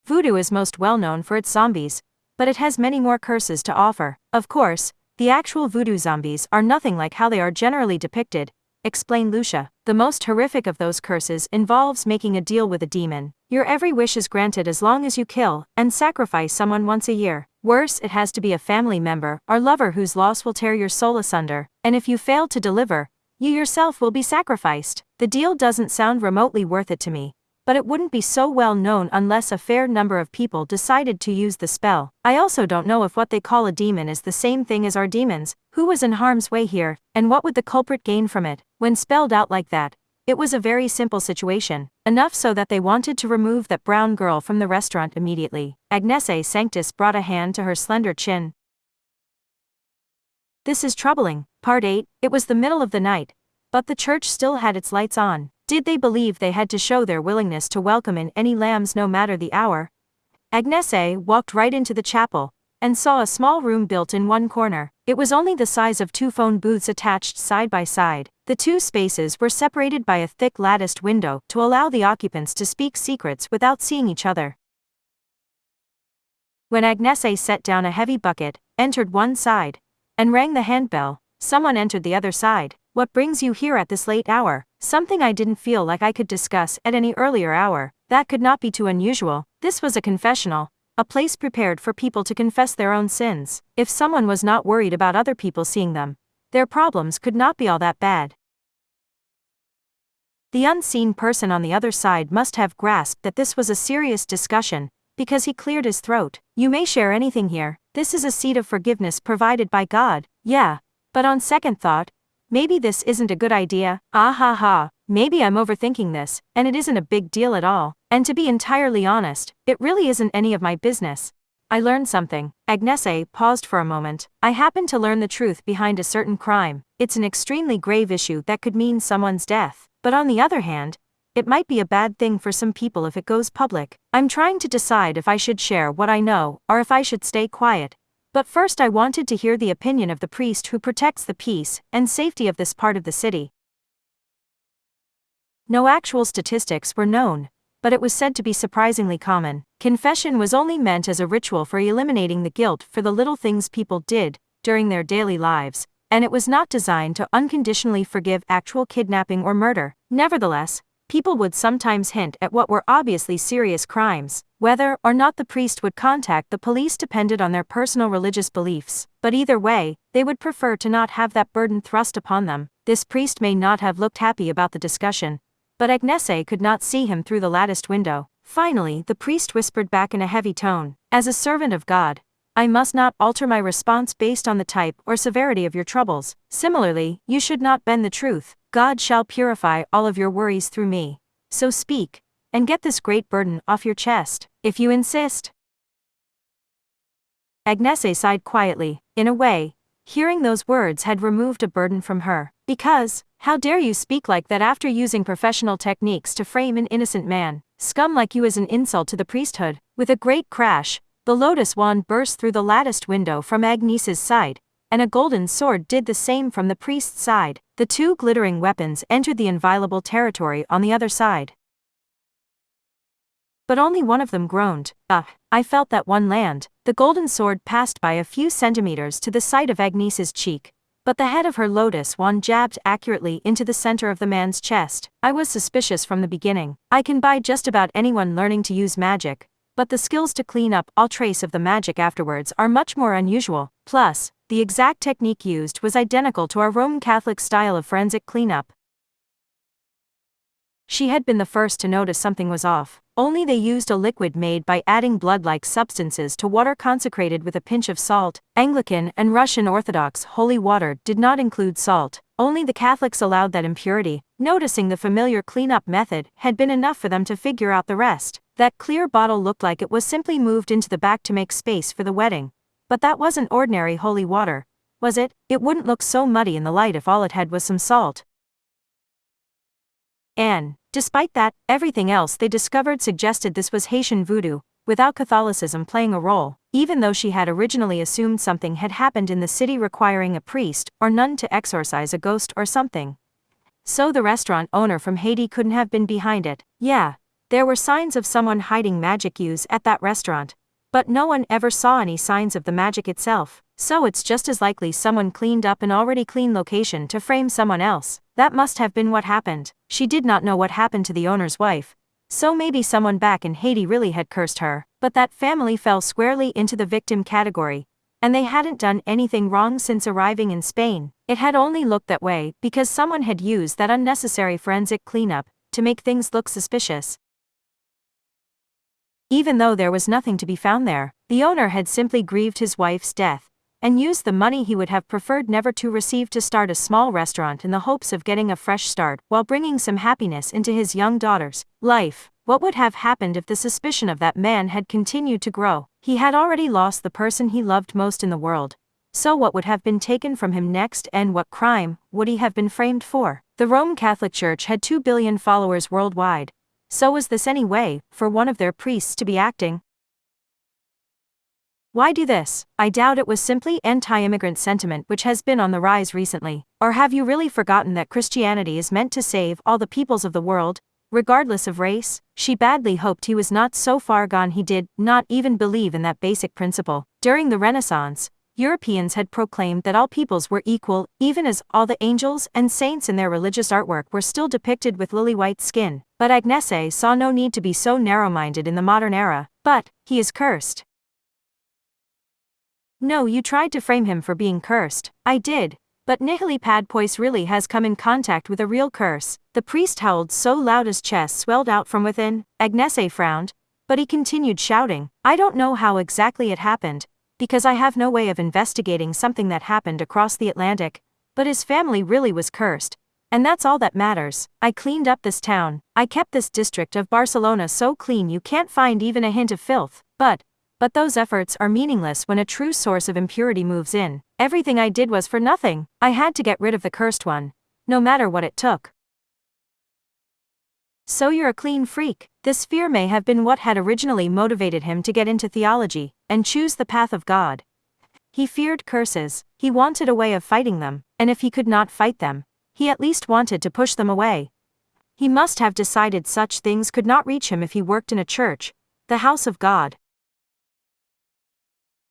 Voodoo is most well known for its zombies, but it has many more curses to offer. Of course, the actual voodoo zombies are nothing like how they are generally depicted, explained Lucia. The most horrific of those curses involves making a deal with a demon. Your every wish is granted as long as you kill and sacrifice someone once a year. Worse, it has to be a family member or lover whose loss will tear your soul asunder, and if you fail to deliver, you yourself will be sacrificed. The deal doesn't sound remotely worth it to me, but it wouldn't be so well known unless a fair number of people decided to use the spell. I also don't know if what they call a demon is the same thing as our demons. Who was in harm's way here, and what would the culprit gain from it? When spelled out like that, it was a very simple situation, enough so that they wanted to remove that brown girl from the restaurant immediately. Agnese Sanctus brought a hand to her slender chin. This is troubling. Part 8. It was the middle of the night, but the church still had its lights on. Did they believe they had to show their willingness to welcome in any lambs no matter the hour? Agnese walked right into the chapel, and saw a small room built in one corner. It was only the size of 2 phone booths attached side by side. The 2 spaces were separated by a thick latticed window to allow the occupants to speak secrets without seeing each other. When Agnese set down a heavy bucket, entered one side, and rang the handbell, someone entered the other side. What brings you here at this late hour? Something I didn't feel like I could discuss at any earlier hour. That could not be too unusual. This was a confessional, a place prepared for people to confess their own sins. If someone was not worried about other people seeing them, their problems could not be all that bad. The unseen person on the other side must have grasped that this was a serious discussion, because he cleared his throat. You may share anything here, this is a seat of forgiveness provided by God. Yeah. But on second thought, maybe this isn't a good idea. Ah ha ha, maybe I'm overthinking this, and it isn't a big deal at all. And to be entirely honest, it really isn't any of my business. I learned something. Agnese paused for a moment. I happened to learn the truth behind a certain crime. It's an extremely grave issue that could mean someone's death. But on the other hand, it might be a bad thing for some people if it goes public. I'm trying to decide if I should share what I know, or if I should stay quiet. But first I wanted to hear the opinion of the priest who protects the peace and safety of this part of the city. No actual statistics were known, but it was said to be surprisingly common. Confession was only meant as a ritual for eliminating the guilt for the little things people did during their daily lives, and it was not designed to unconditionally forgive actual kidnapping or murder. Nevertheless, people would sometimes hint at what were obviously serious crimes. Whether or not the priest would contact the police depended on their personal religious beliefs, but either way, they would prefer to not have that burden thrust upon them. This priest may not have looked happy about the discussion, but Agnese could not see him through the latticed window. Finally, the priest whispered back in a heavy tone, "As a servant of God, I must not alter my response based on the type or severity of your troubles. Similarly, you should not bend the truth. God shall purify all of your worries through me. So speak, and get this great burden off your chest, if you insist." Agnese sighed quietly. In a way, hearing those words had removed a burden from her. Because, how dare you speak like that after using professional techniques to frame an innocent man? Scum like you is an insult to the priesthood. With a great crash, the lotus wand burst through the latticed window from Agnese's side, and a golden sword did the same from the priest's side. The two glittering weapons entered the inviolable territory on the other side. But only one of them groaned. I felt that one land. The golden sword passed by a few centimeters to the side of Agnese's cheek, but the head of her lotus wand jabbed accurately into the center of the man's chest. I was suspicious from the beginning. I can buy just about anyone learning to use magic, but the skills to clean up all trace of the magic afterwards are much more unusual. Plus, the exact technique used was identical to our Roman Catholic style of forensic cleanup. She had been the first to notice something was off. Only they used a liquid made by adding blood-like substances to water consecrated with a pinch of salt. Anglican and Russian Orthodox holy water did not include salt. Only the Catholics allowed that impurity. Noticing the familiar cleanup method had been enough for them to figure out the rest. That clear bottle looked like it was simply moved into the back to make space for the wedding. But that wasn't ordinary holy water, was it? It wouldn't look so muddy in the light if all it had was some salt. And, despite that, everything else they discovered suggested this was Haitian voodoo, without Catholicism playing a role, even though she had originally assumed something had happened in the city requiring a priest or nun to exorcise a ghost or something. So the restaurant owner from Haiti couldn't have been behind it. Yeah, there were signs of someone hiding magic use at that restaurant, but no one ever saw any signs of the magic itself. So it's just as likely someone cleaned up an already clean location to frame someone else. That must have been what happened. She did not know what happened to the owner's wife, so maybe someone back in Haiti really had cursed her, but that family fell squarely into the victim category, and they hadn't done anything wrong since arriving in Spain. It had only looked that way because someone had used that unnecessary forensic cleanup to make things look suspicious. Even though there was nothing to be found there, the owner had simply grieved his wife's death, and used the money he would have preferred never to receive to start a small restaurant in the hopes of getting a fresh start while bringing some happiness into his young daughter's life. What would have happened if the suspicion of that man had continued to grow? He had already lost the person he loved most in the world. So what would have been taken from him next, and what crime would he have been framed for? The Roman Catholic Church had 2 billion followers worldwide. So was this any way for one of their priests to be acting? Why do this? I doubt it was simply anti-immigrant sentiment which has been on the rise recently. Or have you really forgotten that Christianity is meant to save all the peoples of the world, regardless of race? She badly hoped he was not so far gone he did not even believe in that basic principle. During the Renaissance, Europeans had proclaimed that all peoples were equal, even as all the angels and saints in their religious artwork were still depicted with lily-white skin. But Agnese saw no need to be so narrow-minded in the modern era. But he is cursed. No, you tried to frame him for being cursed. I did. But Nihili Padpois really has come in contact with a real curse. The priest howled so loud his chest swelled out from within. Agnese frowned, but he continued shouting, I don't know how exactly it happened, because I have no way of investigating something that happened across the Atlantic, but his family really was cursed. And that's all that matters. I cleaned up this town. I kept this district of Barcelona so clean you can't find even a hint of filth. But those efforts are meaningless when a true source of impurity moves in. Everything I did was for nothing. I had to get rid of the cursed one, no matter what it took. So you're a clean freak. This fear may have been what had originally motivated him to get into theology and choose the path of God. He feared curses. He wanted a way of fighting them, and if he could not fight them, he at least wanted to push them away. He must have decided such things could not reach him if he worked in a church, the house of God.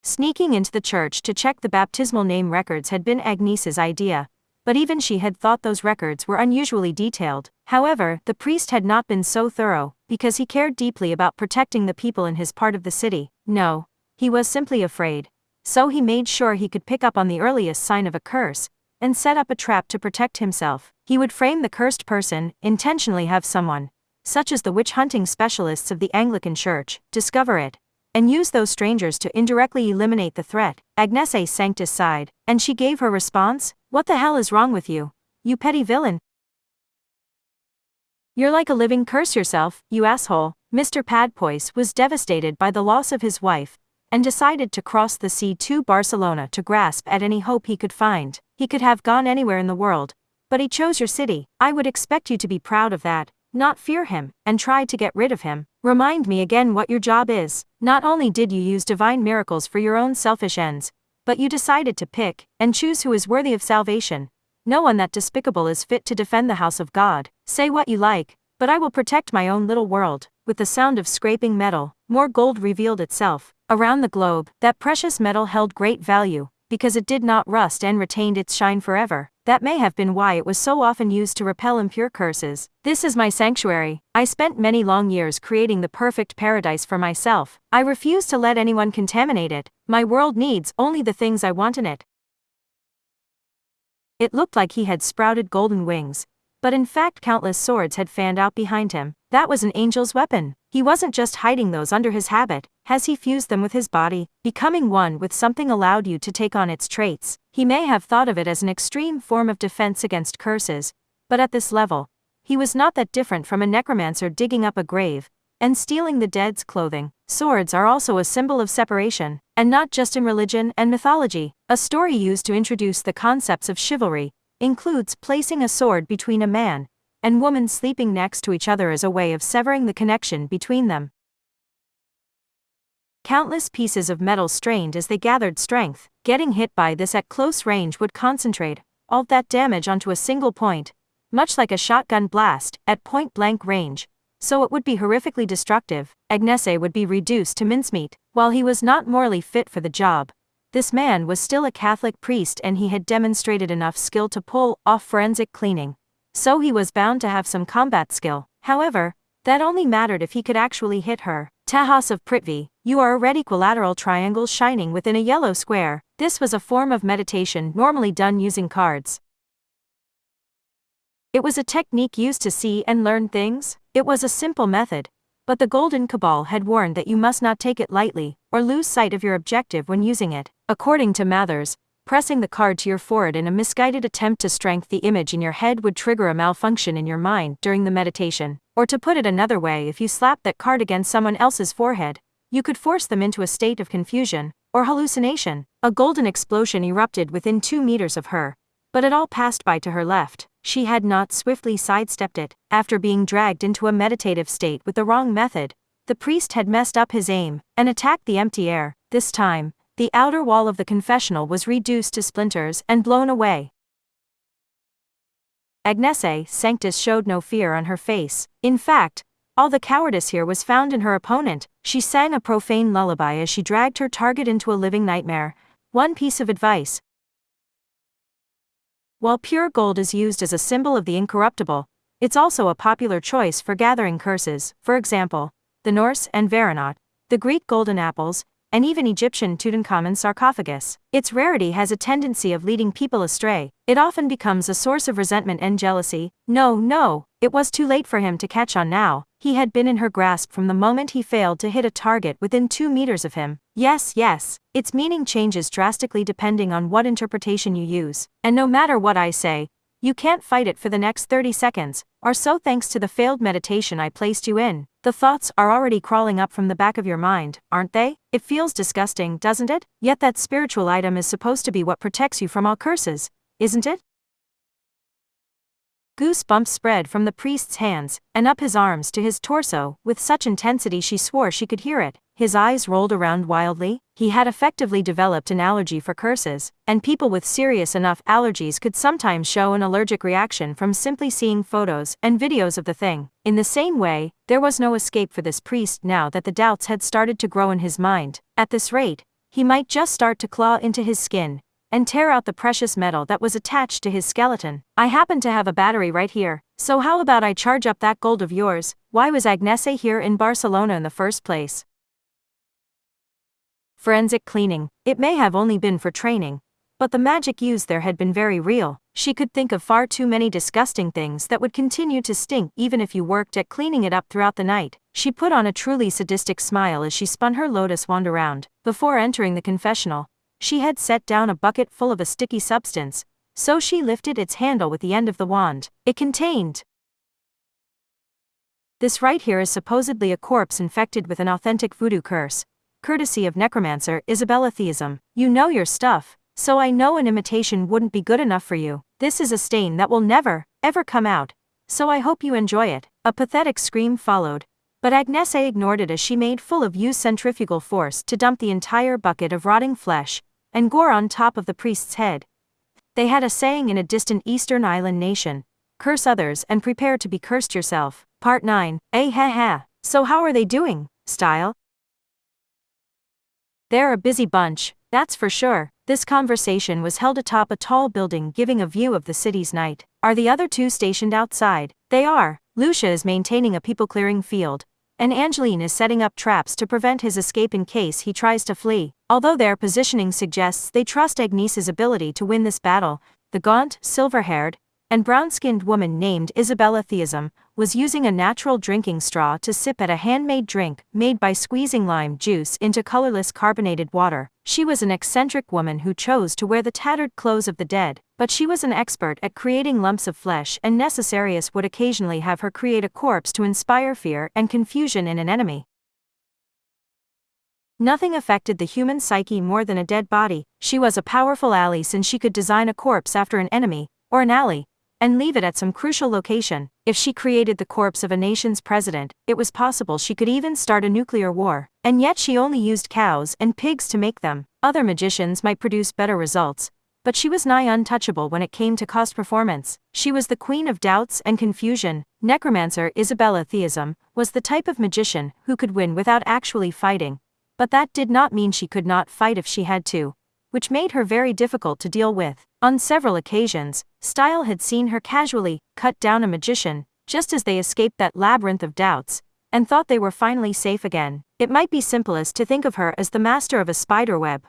Sneaking into the church to check the baptismal name records had been Agnese's idea, but even she had thought those records were unusually detailed. However, the priest had not been so thorough, because he cared deeply about protecting the people in his part of the city. No, he was simply afraid. So he made sure he could pick up on the earliest sign of a curse, and set up a trap to protect himself. He would frame the cursed person, intentionally have someone, such as the witch-hunting specialists of the Anglican Church, discover it, and use those strangers to indirectly eliminate the threat. Agnese sank aside, and she gave her response, What the hell is wrong with you, you petty villain? You're like a living curse yourself, you asshole. Mr. Padpois was devastated by the loss of his wife, and decided to cross the sea to Barcelona to grasp at any hope he could find. He could have gone anywhere in the world, but he chose your city. I would expect you to be proud of that, not fear him, and try to get rid of him. Remind me again what your job is. Not only did you use divine miracles for your own selfish ends, but you decided to pick and choose who is worthy of salvation. No one that despicable is fit to defend the house of God. Say what you like, but I will protect my own little world. With the sound of scraping metal, more gold revealed itself. Around the globe, that precious metal held great value, because it did not rust and retained its shine forever. That may have been why it was so often used to repel impure curses. This is my sanctuary. I spent many long years creating the perfect paradise for myself. I refuse to let anyone contaminate it. My world needs only the things I want in it. It looked like he had sprouted golden wings, but in fact countless swords had fanned out behind him. That was an angel's weapon. He wasn't just hiding those under his habit, as he fused them with his body. Becoming one with something allowed you to take on its traits. He may have thought of it as an extreme form of defense against curses, but at this level, he was not that different from a necromancer digging up a grave and stealing the dead's clothing. Swords are also a symbol of separation, and not just in religion and mythology. A story used to introduce the concepts of chivalry includes placing a sword between a man and woman sleeping next to each other as a way of severing the connection between them. Countless pieces of metal strained as they gathered strength. Getting hit by this at close range would concentrate all that damage onto a single point, much like a shotgun blast at point-blank range, so it would be horrifically destructive. Agnese would be reduced to mincemeat. While he was not morally fit for the job, this man was still a Catholic priest and he had demonstrated enough skill to pull off forensic cleaning. So he was bound to have some combat skill. However, that only mattered if he could actually hit her. Tejas of Prithvi, you are a red equilateral triangle shining within a yellow square. This was a form of meditation normally done using cards. It was a technique used to see and learn things. It was a simple method, but the Golden Cabal had warned that you must not take it lightly, or lose sight of your objective when using it. According to Mathers, pressing the card to your forehead in a misguided attempt to strengthen the image in your head would trigger a malfunction in your mind during the meditation. Or to put it another way, if you slapped that card against someone else's forehead, you could force them into a state of confusion or hallucination. A golden explosion erupted within 2 meters of her, but it all passed by to her left. She had not swiftly sidestepped it. After being dragged into a meditative state with the wrong method, the priest had messed up his aim and attacked the empty air. This time, the outer wall of the confessional was reduced to splinters and blown away. Agnese Sanctus showed no fear on her face. In fact, all the cowardice here was found in her opponent. She sang a profane lullaby as she dragged her target into a living nightmare. One piece of advice. While pure gold is used as a symbol of the incorruptible, it's also a popular choice for gathering curses. For example, the Norse and Varanot, the Greek golden apples, and even Egyptian Tutankhamun sarcophagus. Its rarity has a tendency of leading people astray. It often becomes a source of resentment and jealousy. No, it was too late for him to catch on now. He had been in her grasp from the moment he failed to hit a target within 2 meters of him. Yes, its meaning changes drastically depending on what interpretation you use. And no matter what I say, you can't fight it for the next 30 seconds, or so, thanks to the failed meditation I placed you in. The thoughts are already crawling up from the back of your mind, aren't they? It feels disgusting, doesn't it? Yet that spiritual item is supposed to be what protects you from all curses, isn't it? Goosebumps spread from the priest's hands, and up his arms to his torso, with such intensity she swore she could hear it. His eyes rolled around wildly. He had effectively developed an allergy for curses, and people with serious enough allergies could sometimes show an allergic reaction from simply seeing photos and videos of the thing. In the same way, there was no escape for this priest now that the doubts had started to grow in his mind. At this rate, he might just start to claw into his skin and tear out the precious metal that was attached to his skeleton. I happen to have a battery right here, so how about I charge up that gold of yours? Why was Agnese here in Barcelona in the first place? Forensic cleaning. It may have only been for training, but the magic used there had been very real. She could think of far too many disgusting things that would continue to stink even if you worked at cleaning it up throughout the night. She put on a truly sadistic smile as she spun her lotus wand around. Before entering the confessional, she had set down a bucket full of a sticky substance, so she lifted its handle with the end of the wand. It contained. This right here is supposedly a corpse infected with an authentic voodoo curse, courtesy of necromancer Isabella Theism. You know your stuff, so I know an imitation wouldn't be good enough for you. This is a stain that will never, ever come out, so I hope you enjoy it. A pathetic scream followed, but Agnese ignored it as she made full of used centrifugal force to dump the entire bucket of rotting flesh and gore on top of the priest's head. They had a saying in a distant Eastern island nation: curse others and prepare to be cursed yourself. Part 9. So how are they doing, Style? They're a busy bunch, that's for sure. This conversation was held atop a tall building giving a view of the city's night. Are the other two stationed outside? They are. Lucia is maintaining a people-clearing field, and Angeline is setting up traps to prevent his escape in case he tries to flee. Although their positioning suggests they trust Agnese's ability to win this battle, the gaunt, silver-haired, and brown-skinned woman named Isabella Theism was using a natural drinking straw to sip at a handmade drink made by squeezing lime juice into colorless carbonated water. She was an eccentric woman who chose to wear the tattered clothes of the dead, but she was an expert at creating lumps of flesh, and Necessarius would occasionally have her create a corpse to inspire fear and confusion in an enemy. Nothing affected the human psyche more than a dead body. She was a powerful ally since she could design a corpse after an enemy, or an ally, and leave it at some crucial location. If she created the corpse of a nation's president, it was possible she could even start a nuclear war. And yet she only used cows and pigs to make them. Other magicians might produce better results, but she was nigh untouchable when it came to cost performance. She was the queen of doubts and confusion. Necromancer Isabella Theism was the type of magician who could win without actually fighting, but that did not mean she could not fight if she had to, which made her very difficult to deal with. On several occasions, Style had seen her casually cut down a magician, just as they escaped that labyrinth of doubts, and thought they were finally safe again. It might be simplest to think of her as the master of a spider web.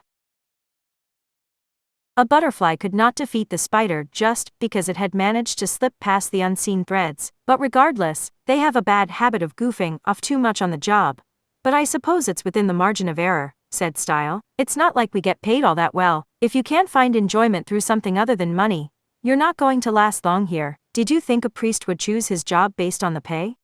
A butterfly could not defeat the spider just because it had managed to slip past the unseen threads. But regardless, they have a bad habit of goofing off too much on the job. But I suppose it's within the margin of error, said Style. It's not like we get paid all that well. If you can't find enjoyment through something other than money, you're not going to last long here. Did you think a priest would choose his job based on the pay?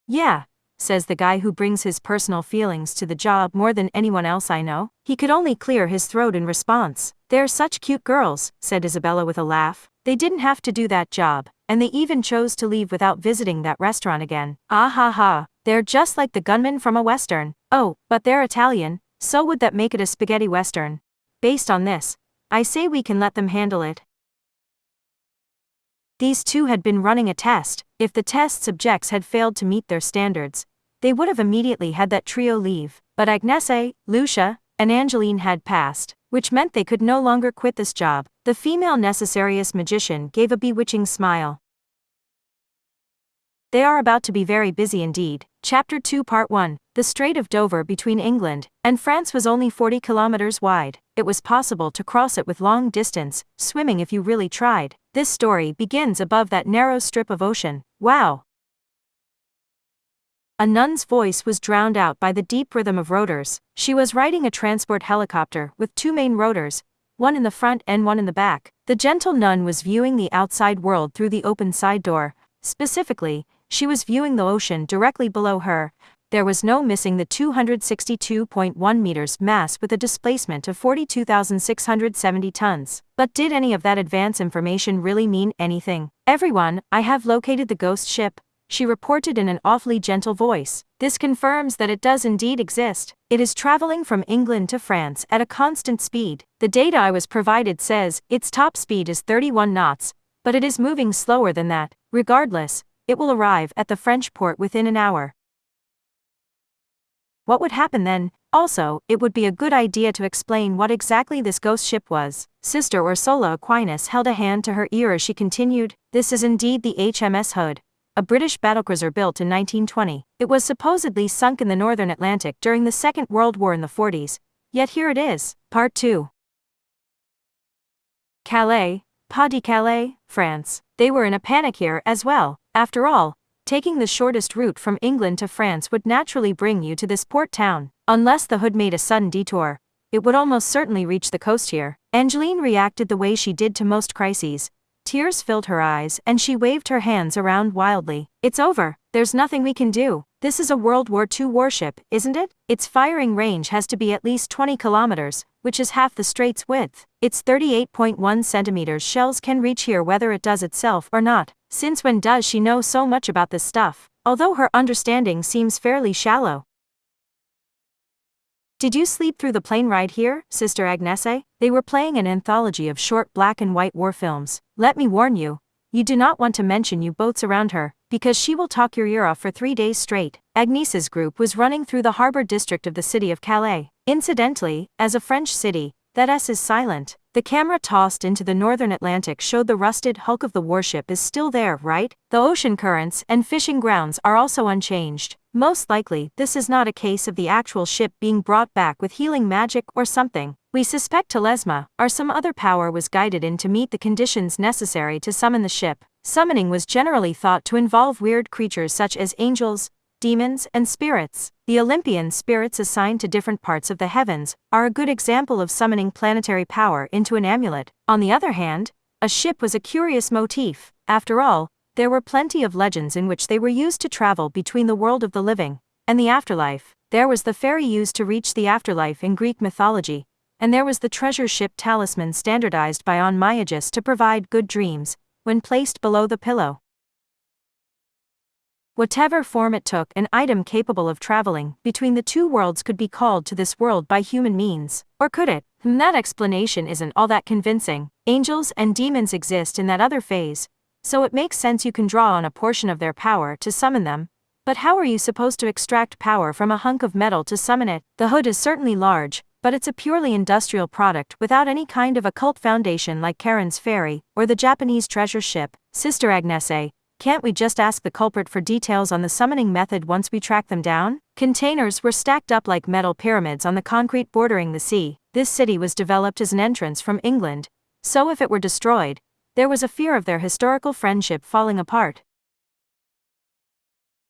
Yeah, says the guy who brings his personal feelings to the job more than anyone else I know. He could only clear his throat in response. They're such cute girls, said Isabella with a laugh. They didn't have to do that job, and they even chose to leave without visiting that restaurant again. Ah ha ha, they're just like the gunmen from a western. Oh, but they're Italian, so would that make it a spaghetti western? Based on this, I say we can let them handle it. These two had been running a test. If the test subjects had failed to meet their standards, they would have immediately had that trio leave. But Agnese, Lucia, and Angeline had passed, which meant they could no longer quit this job. The female Necessarius magician gave a bewitching smile. They are about to be very busy indeed. Chapter 2 Part 1. The Strait of Dover between England and France was only 40 kilometers wide. It was possible to cross it with long distance swimming if you really tried. This story begins above that narrow strip of ocean. Wow! A nun's voice was drowned out by the deep rhythm of rotors. She was riding a transport helicopter with two main rotors, one in the front and one in the back. The gentle nun was viewing the outside world through the open side door. Specifically, she was viewing the ocean directly below her. There was no missing the 262.1 meters mass with a displacement of 42,670 tons. But did any of that advance information really mean anything? "Everyone, I have located the ghost ship," she reported in an awfully gentle voice. "This confirms that it does indeed exist. It is traveling from England to France at a constant speed. The data I was provided says its top speed is 31 knots, but it is moving slower than that. Regardless, it will arrive at the French port within an hour." What would happen then? Also, it would be a good idea to explain what exactly this ghost ship was. Sister Ursula Aquinas held a hand to her ear as she continued, "This is indeed the HMS Hood, a British battlecruiser built in 1920. It was supposedly sunk in the northern Atlantic during the Second World War in the 40s, yet here it is." Part 2. Calais, Pas-de-Calais, France. They were in a panic here as well. After all, taking the shortest route from England to France would naturally bring you to this port town. Unless the Hood made a sudden detour, it would almost certainly reach the coast here. Angeline reacted the way she did to most crises. Tears filled her eyes and she waved her hands around wildly. "It's over. There's nothing we can do. This is a World War II warship, isn't it? Its firing range has to be at least 20 kilometers, which is half the strait's width. Its 38.1 centimeters shells can reach here whether it does itself or not. Since when does she know so much about this stuff? Although her understanding seems fairly shallow." "Did you sleep through the plane ride here, Sister Agnese?" They were playing an anthology of short black and white war films. "Let me warn you, you do not want to mention U-boats around her, because she will talk your ear off for 3 days straight." Agnese's group was running through the harbor district of the city of Calais. Incidentally, as a French city, that S is silent. The camera tossed into the northern Atlantic showed the rusted hulk of the warship is still there, right? The ocean currents and fishing grounds are also unchanged. Most likely, this is not a case of the actual ship being brought back with healing magic or something. We suspect Telesma, or some other power was guided in to meet the conditions necessary to summon the ship. Summoning was generally thought to involve weird creatures such as angels, demons, and spirits. The Olympian spirits assigned to different parts of the heavens are a good example of summoning planetary power into an amulet. On the other hand, a ship was a curious motif. After all, there were plenty of legends in which they were used to travel between the world of the living and the afterlife. There was the ferry used to reach the afterlife in Greek mythology, and there was the treasure ship talisman standardized by Onmyagus to provide good dreams when placed below the pillow. Whatever form it took, an item capable of traveling between the two worlds could be called to this world by human means. Or could it? That explanation isn't all that convincing. Angels and demons exist in that other phase, so it makes sense you can draw on a portion of their power to summon them. But how are you supposed to extract power from a hunk of metal to summon it? The Hood is certainly large, but it's a purely industrial product without any kind of occult foundation like Charon's ferry or the Japanese treasure ship. Sister Agnese, can't we just ask the culprit for details on the summoning method once we track them down? Containers were stacked up like metal pyramids on the concrete bordering the sea. This city was developed as an entrance from England, so if it were destroyed, there was a fear of their historical friendship falling apart.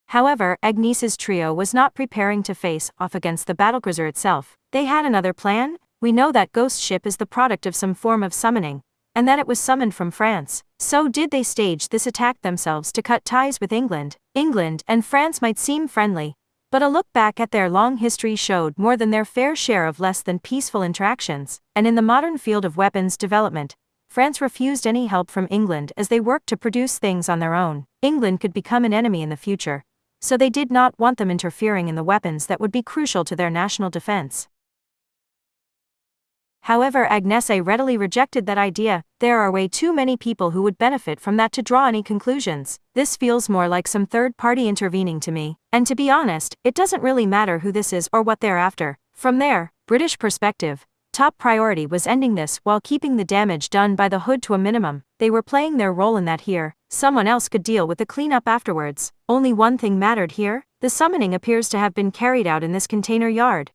However, Agnese's trio was not preparing to face off against the battlecruiser itself. They had another plan. "We know that ghost ship is the product of some form of summoning, and that it was summoned from France. So did they stage this attack themselves to cut ties with England? England and France might seem friendly, but a look back at their long history showed more than their fair share of less than peaceful interactions. And in the modern field of weapons development, France refused any help from England as they worked to produce things on their own. England could become an enemy in the future, so they did not want them interfering in the weapons that would be crucial to their national defense." However, Agnese readily rejected that idea. "There are way too many people who would benefit from that to draw any conclusions. This feels more like some third party intervening to me. And to be honest, it doesn't really matter who this is or what they're after. From their British perspective, top priority was ending this while keeping the damage done by the Hood to a minimum. They were playing their role in that here. Someone else could deal with the cleanup afterwards. Only one thing mattered here. The summoning appears to have been carried out in this container yard.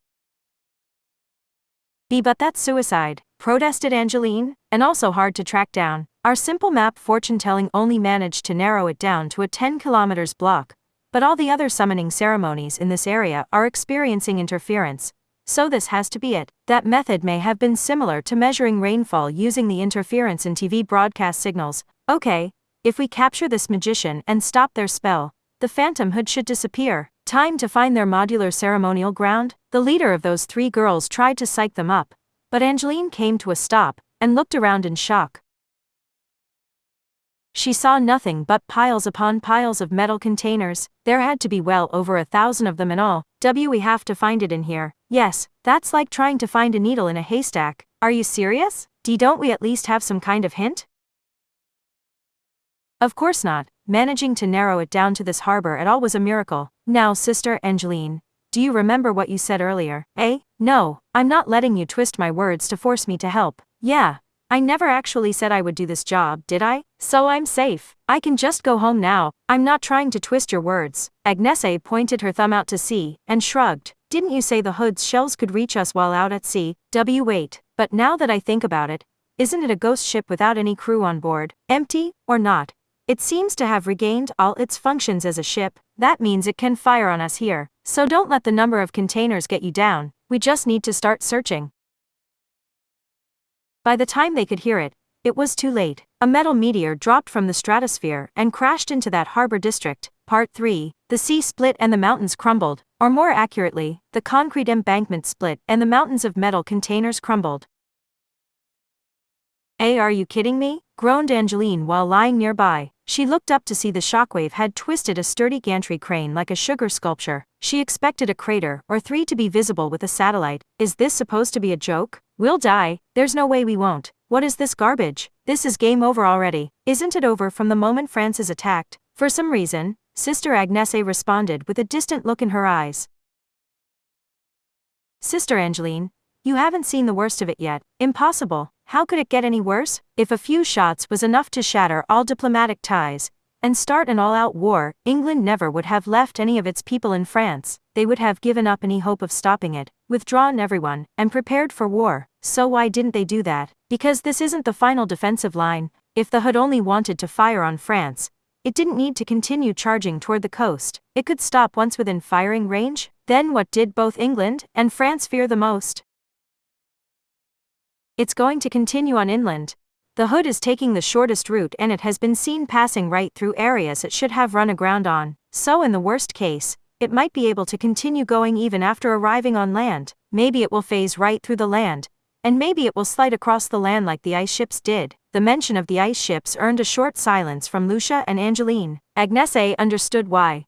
But that's suicide, protested Angeline, and also hard to track down. Our simple map fortune-telling only managed to narrow it down to a 10 kilometers block. But all the other summoning ceremonies in this area are experiencing interference. So this has to be it. That method may have been similar to measuring rainfall using the interference in TV broadcast signals. Okay, if we capture this magician and stop their spell, the phantom hood should disappear. Time to find their modular ceremonial ground. The leader of those 3 girls tried to psych them up, but Angeline came to a stop and looked around in shock. She saw nothing but piles upon piles of metal containers. There had to be well over 1,000 of them in all. We have to find it in here. Yes, that's like trying to find a needle in a haystack. Are you serious? Don't we at least have some kind of hint? Of course not. Managing to narrow it down to this harbor at all was a miracle. Now, Sister Angeline, do you remember what you said earlier? No, I'm not letting you twist my words to force me to help. Yeah, I never actually said I would do this job, did I? So I'm safe. I can just go home now. I'm not trying to twist your words. Agnese pointed her thumb out to sea and shrugged. Didn't you say the Hood's shells could reach us while out at sea? Wait, but now that I think about it, isn't it a ghost ship without any crew on board? Empty, or not? It seems to have regained all its functions as a ship. That means it can fire on us here. So don't let the number of containers get you down. We just need to start searching. By the time they could hear it, it was too late. A metal meteor dropped from the stratosphere and crashed into that harbor district. Part 3. The sea split and the mountains crumbled. Or more accurately, the concrete embankment split and the mountains of metal containers crumbled. Are you kidding me? Groaned Angeline while lying nearby. She looked up to see the shockwave had twisted a sturdy gantry crane like a sugar sculpture. She expected a crater or 3 to be visible with a satellite. Is this supposed to be a joke? We'll die. There's no way we won't. What is this garbage? This is game over already. Isn't it over from the moment France is attacked? For some reason, Sister Agnese responded with a distant look in her eyes. Sister Angeline, you haven't seen the worst of it yet. Impossible. How could it get any worse? If a few shots was enough to shatter all diplomatic ties and start an all-out war, England never would have left any of its people in France. They would have given up any hope of stopping it, withdrawn everyone, and prepared for war. So why didn't they do that? Because this isn't the final defensive line. If the Hood only wanted to fire on France, it didn't need to continue charging toward the coast. It could stop once within firing range. Then what did both England and France fear the most? It's going to continue on inland. The Hood is taking the shortest route and it has been seen passing right through areas it should have run aground on. So in the worst case, it might be able to continue going even after arriving on land. Maybe it will phase right through the land. And maybe it will slide across the land like the ice ships did. The mention of the ice ships earned a short silence from Lucia and Angeline. Agnese understood why.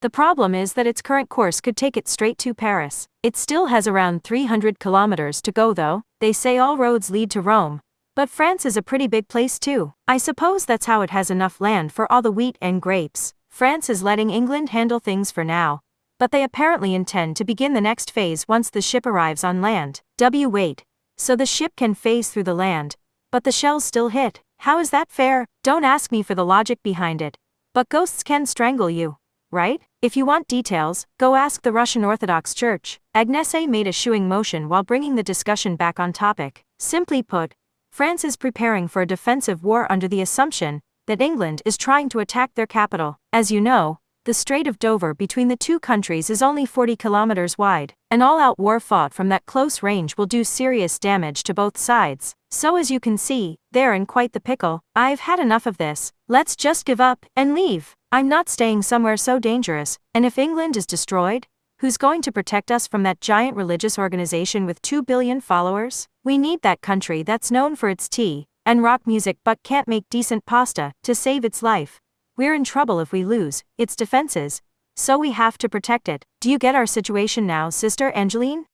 The problem is that its current course could take it straight to Paris. It still has around 300 kilometers to go though. They say all roads lead to Rome. But France is a pretty big place too. I suppose that's how it has enough land for all the wheat and grapes. France is letting England handle things for now. But they apparently intend to begin the next phase once the ship arrives on land. Wait. So the ship can phase through the land, but the shells still hit. How is that fair? Don't ask me for the logic behind it. But ghosts can strangle you. Right? If you want details, go ask the Russian Orthodox Church. Agnese made a shooing motion while bringing the discussion back on topic. Simply put, France is preparing for a defensive war under the assumption that England is trying to attack their capital. As you know, the Strait of Dover between the two countries is only 40 kilometers wide. An all-out war fought from that close range will do serious damage to both sides. So as you can see, they're in quite the pickle. I've had enough of this. Let's just give up and leave. I'm not staying somewhere so dangerous, and if England is destroyed, who's going to protect us from that giant religious organization with 2 billion followers? We need that country that's known for its tea and rock music but can't make decent pasta to save its life. We're in trouble if we lose its defenses, so we have to protect it. Do you get our situation now, Sister Angeline?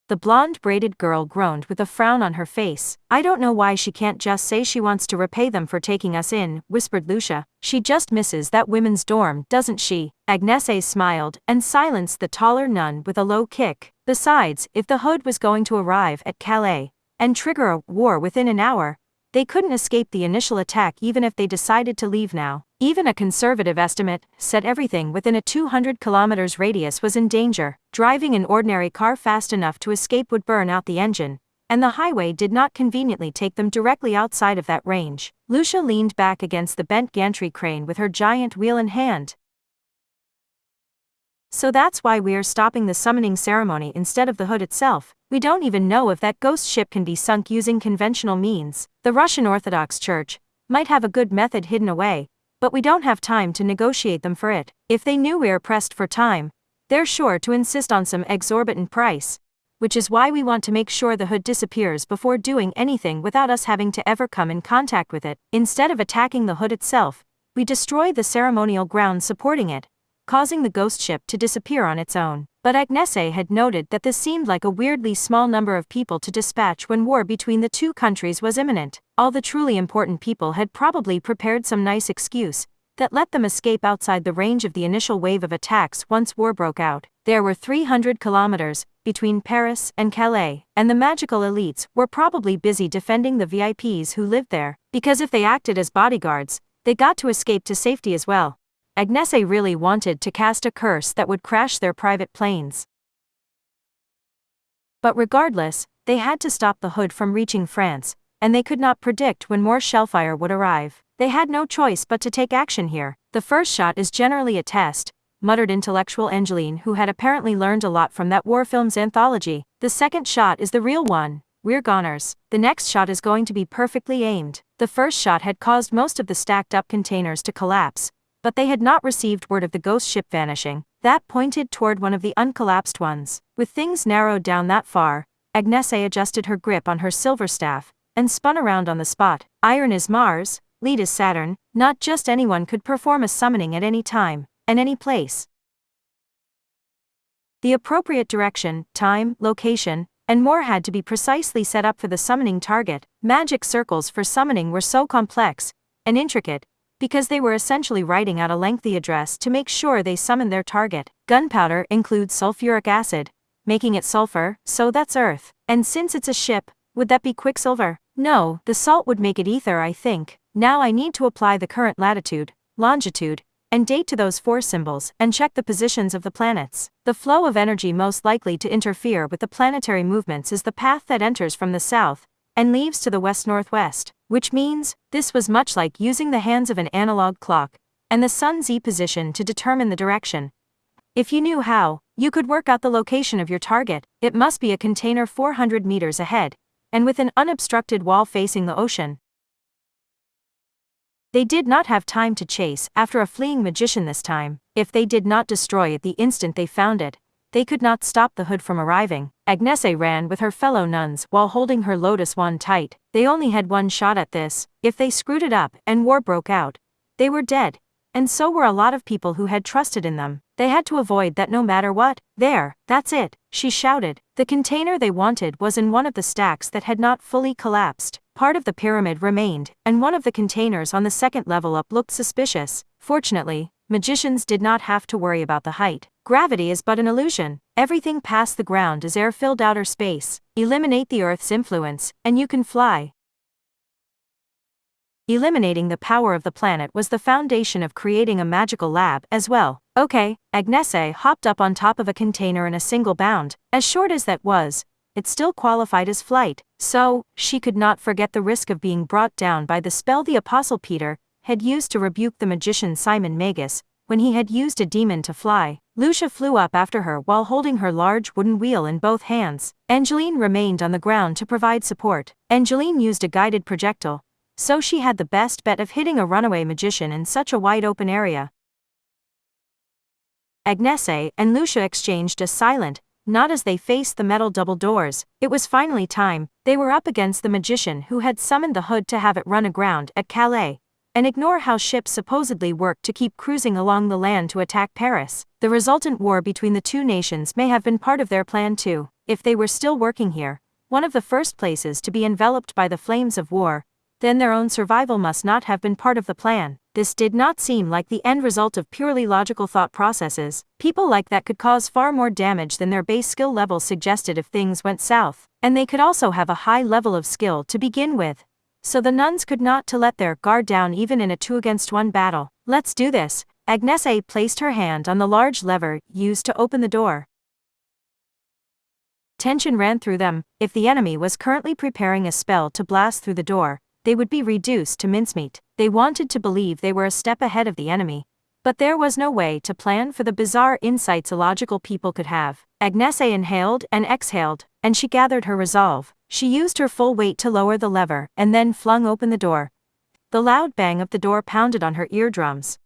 The blonde braided girl groaned with a frown on her face. I don't know why she can't just say she wants to repay them for taking us in, whispered Lucia. She just misses that women's dorm, doesn't she? Agnese smiled and silenced the taller nun with a low kick. Besides, if the Hood was going to arrive at Calais and trigger a war within an hour, they couldn't escape the initial attack even if they decided to leave now. Even a conservative estimate said everything within a 200 kilometers radius was in danger. Driving an ordinary car fast enough to escape would burn out the engine, and the highway did not conveniently take them directly outside of that range. Lucia leaned back against the bent gantry crane with her giant wheel in hand. So that's why we are stopping the summoning ceremony instead of the Hood itself. We don't even know if that ghost ship can be sunk using conventional means. The Russian Orthodox Church might have a good method hidden away, but we don't have time to negotiate them for it. If they knew we are pressed for time, they're sure to insist on some exorbitant price, which is why we want to make sure the Hood disappears before doing anything without us having to ever come in contact with it. Instead of attacking the Hood itself, we destroy the ceremonial ground supporting it, causing the ghost ship to disappear on its own. But Agnese had noted that this seemed like a weirdly small number of people to dispatch when war between the two countries was imminent. All the truly important people had probably prepared some nice excuse that let them escape outside the range of the initial wave of attacks once war broke out. There were 300 kilometers between Paris and Calais, and the magical elites were probably busy defending the VIPs who lived there, because if they acted as bodyguards, they got to escape to safety as well. Agnese really wanted to cast a curse that would crash their private planes. But regardless, they had to stop the Hood from reaching France, and they could not predict when more shellfire would arrive. They had no choice but to take action here. The first shot is generally a test, muttered intellectual Angeline, who had apparently learned a lot from that war film's anthology. The second shot is the real one. We're goners. The next shot is going to be perfectly aimed. The first shot had caused most of the stacked up containers to collapse, but they had not received word of the ghost ship vanishing. That pointed toward one of the uncollapsed ones. With things narrowed down that far, Agnese adjusted her grip on her silver staff and spun around on the spot. Iron is Mars, lead is Saturn. Not just anyone could perform a summoning at any time and any place. The appropriate direction, time, location, and more had to be precisely set up for the summoning target. Magic circles for summoning were so complex and intricate because they were essentially writing out a lengthy address to make sure they summoned their target. Gunpowder includes sulfuric acid, making it sulfur, so that's Earth. And since it's a ship, would that be Quicksilver? No, the salt would make it ether, I think. Now I need to apply the current latitude, longitude, and date to those four symbols and check the positions of the planets. The flow of energy most likely to interfere with the planetary movements is the path that enters from the south and leaves to the west-northwest, which means this was much like using the hands of an analog clock and the sun's Z position to determine the direction. If you knew how, you could work out the location of your target. It must be a container 400 meters ahead, and with an unobstructed wall facing the ocean. They did not have time to chase after a fleeing magician this time. If they did not destroy it the instant they found it, they could not stop the Hood from arriving. Agnese ran with her fellow nuns while holding her lotus wand tight. They only had one shot at this. If they screwed it up and war broke out, they were dead, and so were a lot of people who had trusted in them. They had to avoid that no matter what. There, that's it, she shouted. The container they wanted was in one of the stacks that had not fully collapsed. Part of the pyramid remained, and one of the containers on the second level up looked suspicious. Fortunately, magicians did not have to worry about the height. Gravity is but an illusion. Everything past the ground is air-filled outer space. Eliminate the Earth's influence, and you can fly. Eliminating the power of the planet was the foundation of creating a magical lab as well. Okay, Agnese hopped up on top of a container in a single bound. As short as that was, it still qualified as flight. So, she could not forget the risk of being brought down by the spell the Apostle Peter had used to rebuke the magician Simon Magus when he had used a demon to fly. Lucia flew up after her while holding her large wooden wheel in both hands. Angeline remained on the ground to provide support. Angeline used a guided projectile, so she had the best bet of hitting a runaway magician in such a wide open area. Agnese and Lucia exchanged a silent nod as they faced the metal double doors. It was finally time. They were up against the magician who had summoned the Hood to have it run aground at Calais and ignore how ships supposedly worked to keep cruising along the land to attack Paris. The resultant war between the two nations may have been part of their plan too. if they were still working here, one of the first places to be enveloped by the flames of war, then their own survival must not have been part of the plan. This did not seem like the end result of purely logical thought processes. People like that could cause far more damage than their base skill level suggested if things went south, and they could also have a high level of skill to begin with. So the nuns could not to let their guard down even in a 2-against-1 battle. Let's do this. Agnese placed her hand on the large lever used to open the door. Tension ran through them. If the enemy was currently preparing a spell to blast through the door, they would be reduced to mincemeat. They wanted to believe they were a step ahead of the enemy, but there was no way to plan for the bizarre insights illogical people could have. Agnese inhaled and exhaled, and she gathered her resolve. She used her full weight to lower the lever and then flung open the door. The loud bang of the door pounded on her eardrums.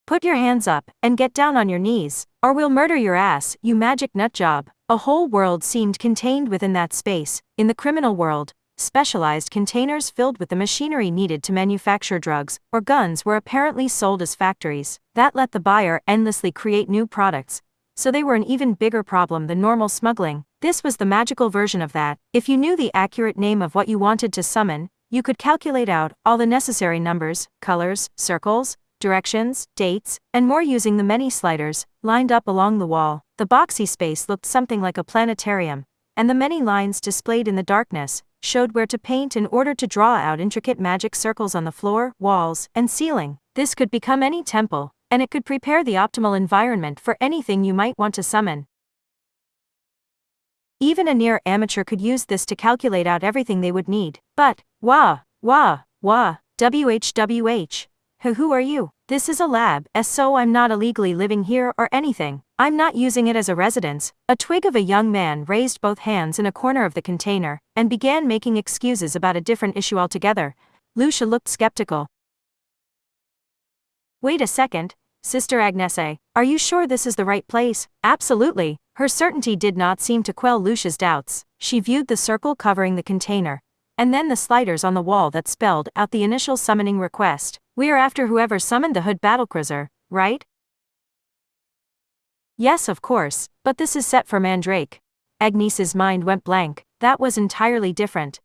Put your hands up and get down on your knees, or we'll murder your ass, you magic nutjob. A whole world seemed contained within that space. In the criminal world, specialized containers filled with the machinery needed to manufacture drugs or guns were apparently sold as factories. That let the buyer endlessly create new products, so they were an even bigger problem than normal smuggling. This was the magical version of that. If you knew the accurate name of what you wanted to summon, you could calculate out all the necessary numbers, colors, circles, directions, dates, and more using the many sliders lined up along the wall. The boxy space looked something like a planetarium, and the many lines displayed in the darkness showed where to paint in order to draw out intricate magic circles on the floor, walls, and ceiling. This could become any temple, and it could prepare the optimal environment for anything you might want to summon. Even a near amateur could use this to calculate out everything they would need. But, WHWH. Who are you? This is a lab, so I'm not illegally living here or anything. I'm not using it as a residence. A twig of a young man raised both hands in a corner of the container and began making excuses about a different issue altogether. Lucia looked skeptical. Wait a second, Sister Agnese, are you sure this is the right place? Absolutely. Her certainty did not seem to quell Lucia's doubts. She viewed the circle covering the container, and then the sliders on the wall that spelled out the initial summoning request. We are after whoever summoned the Hood battlecruiser, right? Yes, of course, but this is set for Mandrake. Agnese's mind went blank. That was entirely different.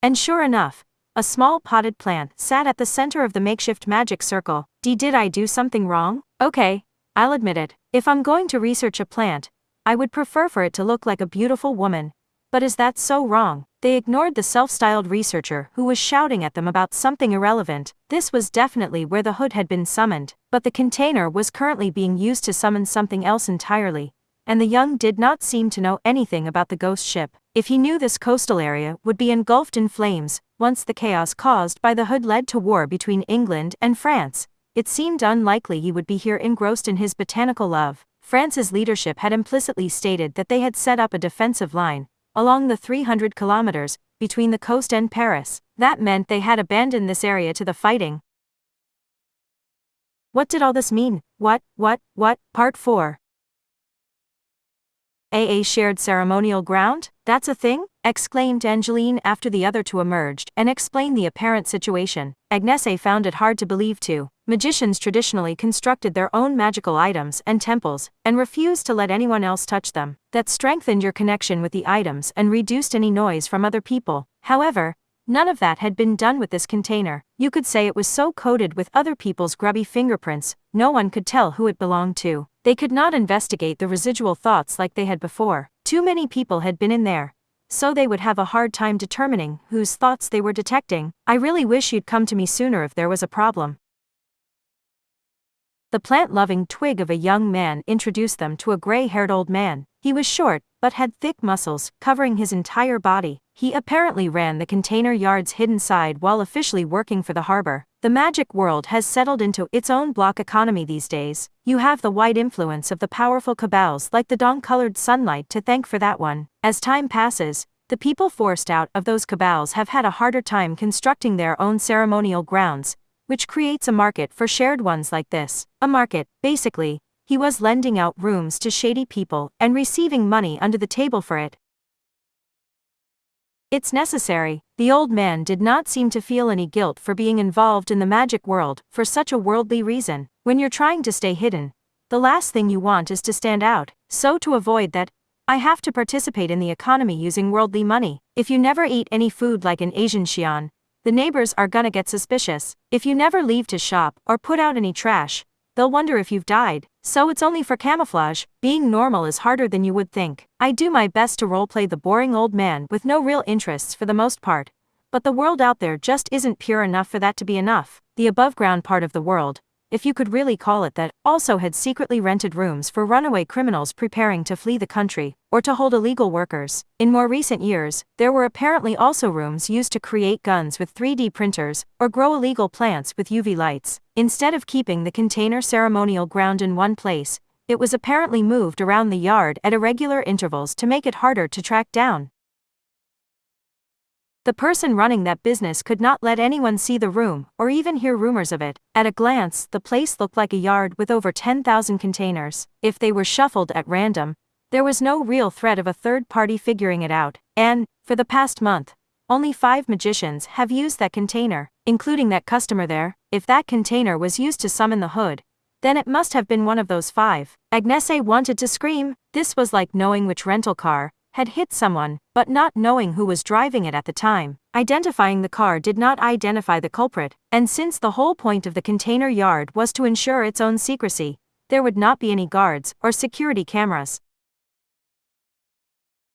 And sure enough, a small potted plant sat at the center of the makeshift magic circle. Did I do something wrong? Okay, I'll admit it. If I'm going to research a plant, I would prefer for it to look like a beautiful woman. But is that so wrong? They ignored the self-styled researcher who was shouting at them about something irrelevant. This was definitely where the Hood had been summoned, but the container was currently being used to summon something else entirely, and the young did not seem to know anything about the ghost ship. If he knew this coastal area would be engulfed in flames once the chaos caused by the Hood led to war between England and France, it seemed unlikely he would be here engrossed in his botanical love. France's leadership had implicitly stated that they had set up a defensive line along the 300 kilometers between the coast and Paris. That meant they had abandoned this area to the fighting. What did all this mean? What? Part 4. AA shared ceremonial ground? That's a thing? Exclaimed Angeline after the other two emerged and explained the apparent situation. Agnese found it hard to believe too. Magicians traditionally constructed their own magical items and temples, and refused to let anyone else touch them. That strengthened your connection with the items and reduced any noise from other people. However, none of that had been done with this container. You could say it was so coated with other people's grubby fingerprints, no one could tell who it belonged to. They could not investigate the residual thoughts like they had before. Too many people had been in there, so they would have a hard time determining whose thoughts they were detecting. I really wish you'd come to me sooner if there was a problem. The plant-loving twig of a young man introduced them to a gray-haired old man. He was short, but had thick muscles covering his entire body. He apparently ran the container yard's hidden side while officially working for the harbor. The magic world has settled into its own block economy these days. You have the wide influence of the powerful cabals like the dawn-colored sunlight to thank for that one. As time passes, the people forced out of those cabals have had a harder time constructing their own ceremonial grounds, which creates a market for shared ones like this. A market, basically. He was lending out rooms to shady people and receiving money under the table for it. It's necessary. The old man did not seem to feel any guilt for being involved in the magic world for such a worldly reason. When you're trying to stay hidden, The last thing you want is to stand out, so to avoid that, I have to participate in the economy using worldly money. If you never eat any food like an Asian Xian, the neighbors are gonna get suspicious. If you never leave to shop or put out any trash, they'll wonder if you've died. So it's only for camouflage. Being normal is harder than you would think. I do my best to roleplay the boring old man with no real interests for the most part. But the world out there just isn't pure enough for that to be enough. The above-ground part of the world, if you could really call it that, also had secretly rented rooms for runaway criminals preparing to flee the country, or to hold illegal workers. In more recent years, there were apparently also rooms used to create guns with 3D printers, or grow illegal plants with UV lights. Instead of keeping the container ceremonial ground in one place, it was apparently moved around the yard at irregular intervals to make it harder to track down. The person running that business could not let anyone see the room, or even hear rumors of it. At a glance, the place looked like a yard with over 10,000 containers. If they were shuffled at random, there was no real threat of a third party figuring it out. And, for the past month, only 5 magicians have used that container, including that customer there. If that container was used to summon the hood, then it must have been one of those 5. Agnese wanted to scream. This was like knowing which rental car had hit someone, but not knowing who was driving it at the time. Identifying the car did not identify the culprit, and since the whole point of the container yard was to ensure its own secrecy, there would not be any guards or security cameras.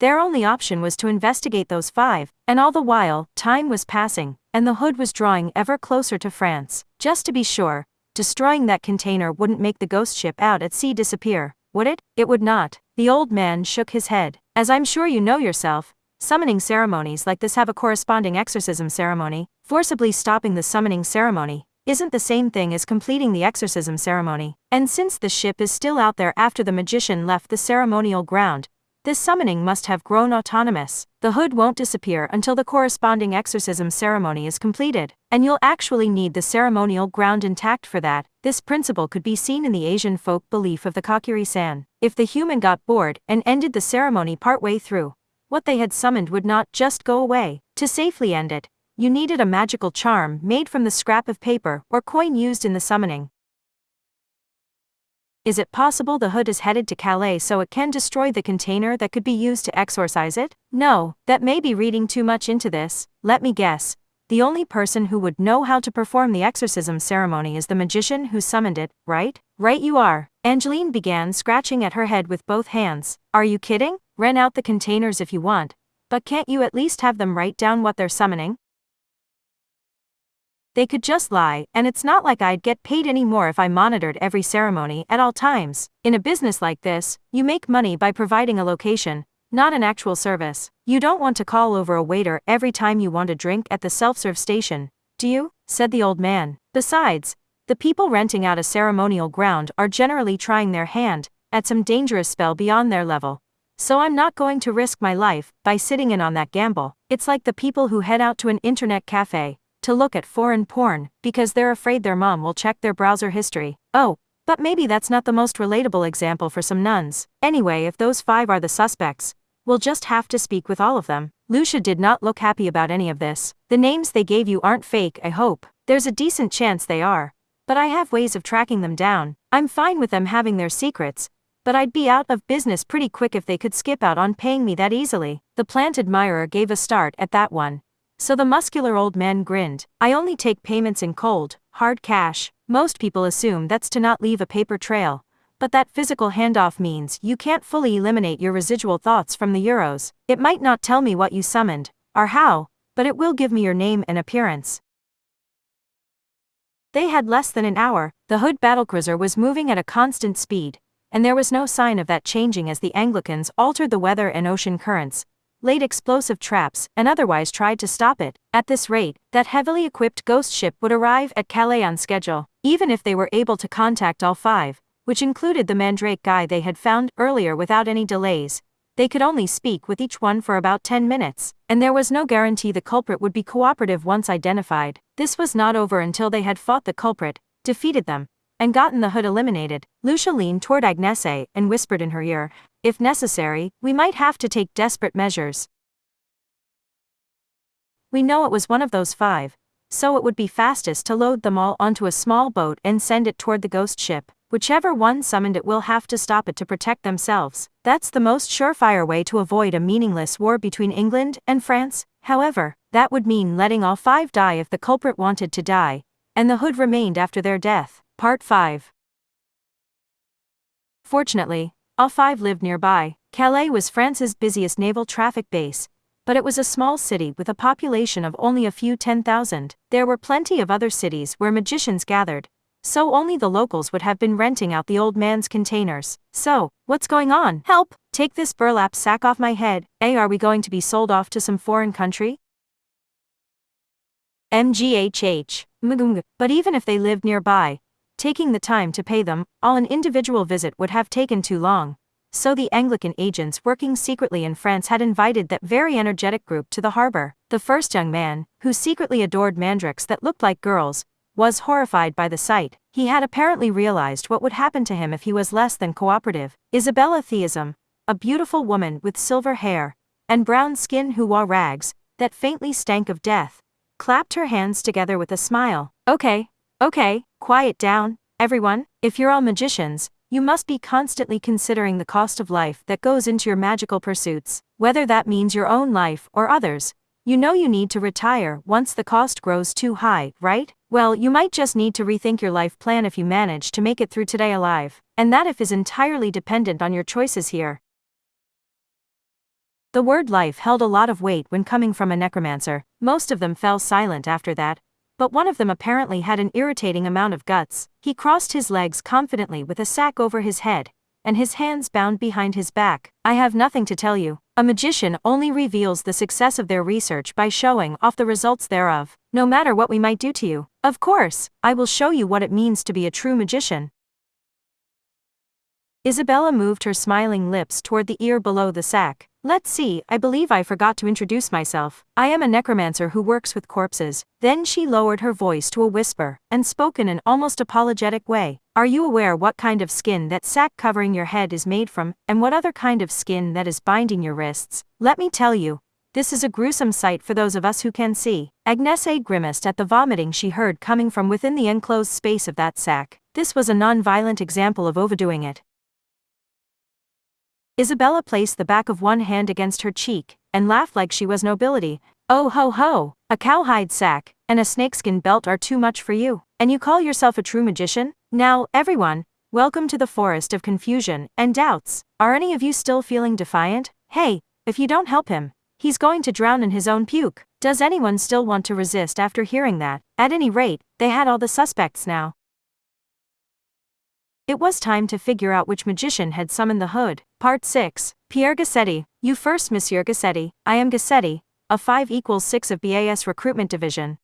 Their only option was to investigate those 5, and all the while, time was passing, and the hood was drawing ever closer to France. Just to be sure, destroying that container wouldn't make the ghost ship out at sea disappear, would it? It would not. The old man shook his head. As I'm sure you know yourself, summoning ceremonies like this have a corresponding exorcism ceremony. Forcibly stopping the summoning ceremony isn't the same thing as completing the exorcism ceremony. And since the ship is still out there after the magician left the ceremonial ground, this summoning must have grown autonomous. The hood won't disappear until the corresponding exorcism ceremony is completed, and you'll actually need the ceremonial ground intact for that. This principle could be seen in the Asian folk belief of the Kokiri-san. If the human got bored and ended the ceremony partway through, what they had summoned would not just go away. To safely end it, you needed a magical charm made from the scrap of paper or coin used in the summoning. Is it possible the hood is headed to Calais so it can destroy the container that could be used to exorcise it? No, that may be reading too much into this. Let me guess. The only person who would know how to perform the exorcism ceremony is the magician who summoned it, right? Right you are. Angeline began scratching at her head with both hands. Are you kidding? Rent out the containers if you want, but can't you at least have them write down what they're summoning? They could just lie, and it's not like I'd get paid any more if I monitored every ceremony at all times. In a business like this, you make money by providing a location, not an actual service. You don't want to call over a waiter every time you want a drink at the self-serve station, do you? Said the old man. Besides, the people renting out a ceremonial ground are generally trying their hand at some dangerous spell beyond their level. So I'm not going to risk my life by sitting in on that gamble. It's like the people who head out to an internet cafe to look at foreign porn because they're afraid their mom will check their browser history. Oh, but maybe that's not the most relatable example for some nuns. Anyway, if those 5 are the suspects, we'll just have to speak with all of them. Lucia did not look happy about any of this. The names they gave you aren't fake, I hope. There's a decent chance they are, but I have ways of tracking them down. I'm fine with them having their secrets, but I'd be out of business pretty quick if they could skip out on paying me that easily. The plant admirer gave a start at that one. So the muscular old man grinned. I only take payments in cold, hard cash. Most people assume that's to not leave a paper trail, but that physical handoff means you can't fully eliminate your residual thoughts from the euros. It might not tell me what you summoned, or how, but it will give me your name and appearance. They had less than an hour. The hood battlecruiser was moving at a constant speed, and there was no sign of that changing as the Anglicans altered the weather and ocean currents, laid explosive traps, and otherwise tried to stop it. At this rate, that heavily equipped ghost ship would arrive at Calais on schedule, even if they were able to contact all 5, which included the mandrake guy they had found earlier without any delays. They could only speak with each one for about 10 minutes, and there was no guarantee the culprit would be cooperative once identified. This was not over until they had fought the culprit, defeated them, and gotten the hood eliminated. Lucia leaned toward Agnese and whispered in her ear, if necessary, we might have to take desperate measures. We know it was one of those 5, so it would be fastest to load them all onto a small boat and send it toward the ghost ship. Whichever one summoned it will have to stop it to protect themselves. That's the most surefire way to avoid a meaningless war between England and France. However, that would mean letting all 5 die if the culprit wanted to die, and the hood remained after their death. Part 5. Fortunately, all 5 lived nearby. Calais was France's busiest naval traffic base, but it was a small city with a population of only a few 10,000. There were plenty of other cities where magicians gathered, so only the locals would have been renting out the old man's containers. So, what's going on? Help! Take this burlap sack off my head. Are we going to be sold off to some foreign country? MGHH. But even if they lived nearby, taking the time to pay them all an individual visit would have taken too long. So the Anglican agents working secretly in France had invited that very energetic group to the harbor. The first young man, who secretly adored mandrakes that looked like girls, was horrified by the sight. He had apparently realized what would happen to him if he was less than cooperative. Isabella Theism, a beautiful woman with silver hair and brown skin who wore rags that faintly stank of death, clapped her hands together with a smile. Okay, quiet down, everyone. If you're all magicians, you must be constantly considering the cost of life that goes into your magical pursuits, whether that means your own life or others. You know you need to retire once the cost grows too high, right? Well, you might just need to rethink your life plan if you manage to make it through today alive, and that if is entirely dependent on your choices here. The word life held a lot of weight when coming from a necromancer. Most of them fell silent after that, but one of them apparently had an irritating amount of guts. He crossed his legs confidently with a sack over his head, and his hands bound behind his back. I have nothing to tell you. A magician only reveals the success of their research by showing off the results thereof, no matter what we might do to you. Of course, I will show you what it means to be a true magician. Isabella moved her smiling lips toward the ear below the sack. Let's see, I believe I forgot to introduce myself. I am a necromancer who works with corpses. Then she lowered her voice to a whisper, and spoke in an almost apologetic way. Are you aware what kind of skin that sack covering your head is made from, and what other kind of skin that is binding your wrists? Let me tell you, this is a gruesome sight for those of us who can see. Agnese grimaced at the vomiting she heard coming from within the enclosed space of that sack. This was a non-violent example of overdoing it. Isabella placed the back of one hand against her cheek, and laughed like she was nobility. Oh ho ho, a cowhide sack, and a snakeskin belt are too much for you, and you call yourself a true magician? Now, everyone, welcome to the forest of confusion and doubts. Are any of you still feeling defiant? Hey, if you don't help him, he's going to drown in his own puke. Does anyone still want to resist after hearing that? At any rate, they had all the suspects now. It was time to figure out which magician had summoned the hood. Part 6. Pierre Gassetti. You first, Monsieur Gassetti. I am Gassetti, a 5=6 of BAS Recruitment Division.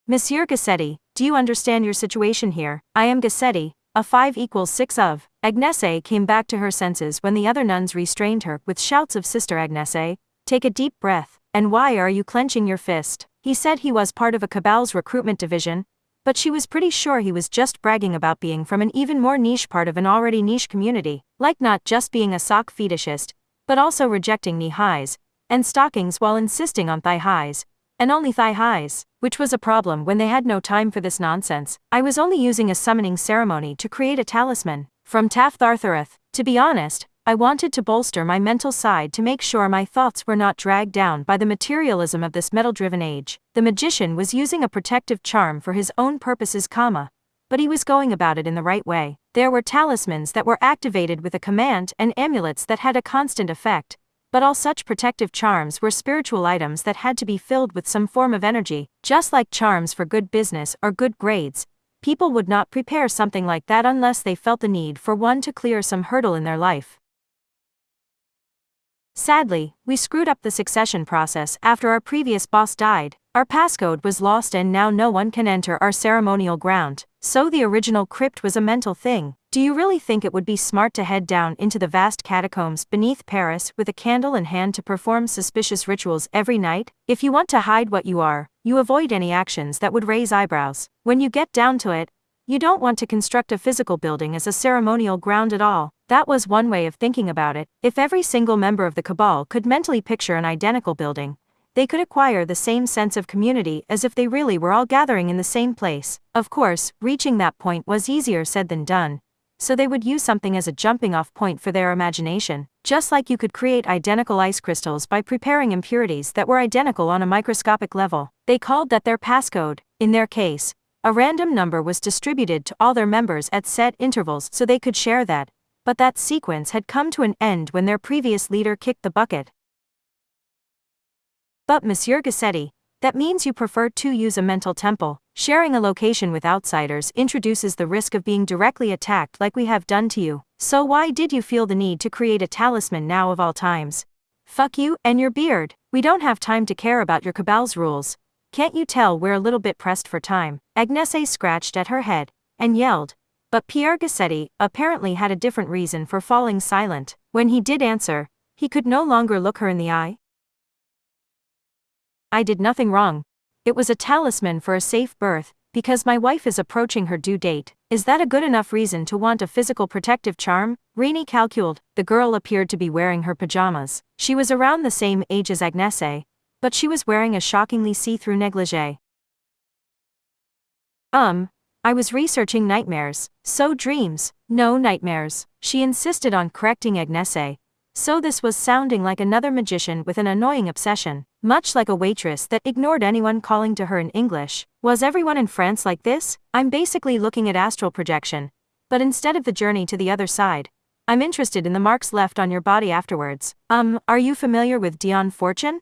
Monsieur Gassetti, do you understand your situation here? I am Gassetti, a 5=6 of. Agnese came back to her senses when the other nuns restrained her with shouts of Sister Agnese, take a deep breath. And why are you clenching your fist? He said he was part of a cabal's recruitment division, but she was pretty sure he was just bragging about being from an even more niche part of an already niche community, like not just being a sock fetishist, but also rejecting knee-highs and stockings while insisting on thigh-highs, and only thigh-highs, which was a problem when they had no time for this nonsense. I was only using a summoning ceremony to create a talisman from Taftharthareth. To be honest, I wanted to bolster my mental side to make sure my thoughts were not dragged down by the materialism of this metal-driven age. The magician was using a protective charm for his own purposes, but he was going about it in the right way. There were talismans that were activated with a command and amulets that had a constant effect, but all such protective charms were spiritual items that had to be filled with some form of energy. Just like charms for good business or good grades, people would not prepare something like that unless they felt the need for one to clear some hurdle in their life. Sadly, we screwed up the succession process after our previous boss died. Our passcode was lost and now no one can enter our ceremonial ground. So the original crypt was a mental thing. Do you really think it would be smart to head down into the vast catacombs beneath Paris with a candle in hand to perform suspicious rituals every night? If you want to hide what you are, you avoid any actions that would raise eyebrows. When you get down to it, you don't want to construct a physical building as a ceremonial ground at all. That was one way of thinking about it. If every single member of the cabal could mentally picture an identical building, they could acquire the same sense of community as if they really were all gathering in the same place. Of course, reaching that point was easier said than done, so they would use something as a jumping-off point for their imagination, just like you could create identical ice crystals by preparing impurities that were identical on a microscopic level. They called that their passcode. In their case, a random number was distributed to all their members at set intervals so they could share that, but that sequence had come to an end when their previous leader kicked the bucket. But Monsieur Gassetti, that means you prefer to use a mental temple. Sharing a location with outsiders introduces the risk of being directly attacked like we have done to you. So why did you feel the need to create a talisman now of all times? Fuck you and your beard. We don't have time to care about your cabal's rules. Can't you tell we're a little bit pressed for time? Agnese scratched at her head and yelled. But Pierre Gassetti apparently had a different reason for falling silent. When he did answer, he could no longer look her in the eye. I did nothing wrong. It was a talisman for a safe birth, because my wife is approaching her due date. Is that a good enough reason to want a physical protective charm? Rini calculated. The girl appeared to be wearing her pajamas. She was around the same age as Agnese, but she was wearing a shockingly see-through negligee. I was researching nightmares. So dreams, no nightmares. She insisted on correcting Agnese. So this was sounding like another magician with an annoying obsession, much like a waitress that ignored anyone calling to her in English. Was everyone in France like this? I'm basically looking at astral projection, but instead of the journey to the other side, I'm interested in the marks left on your body afterwards. Are you familiar with Dion Fortune?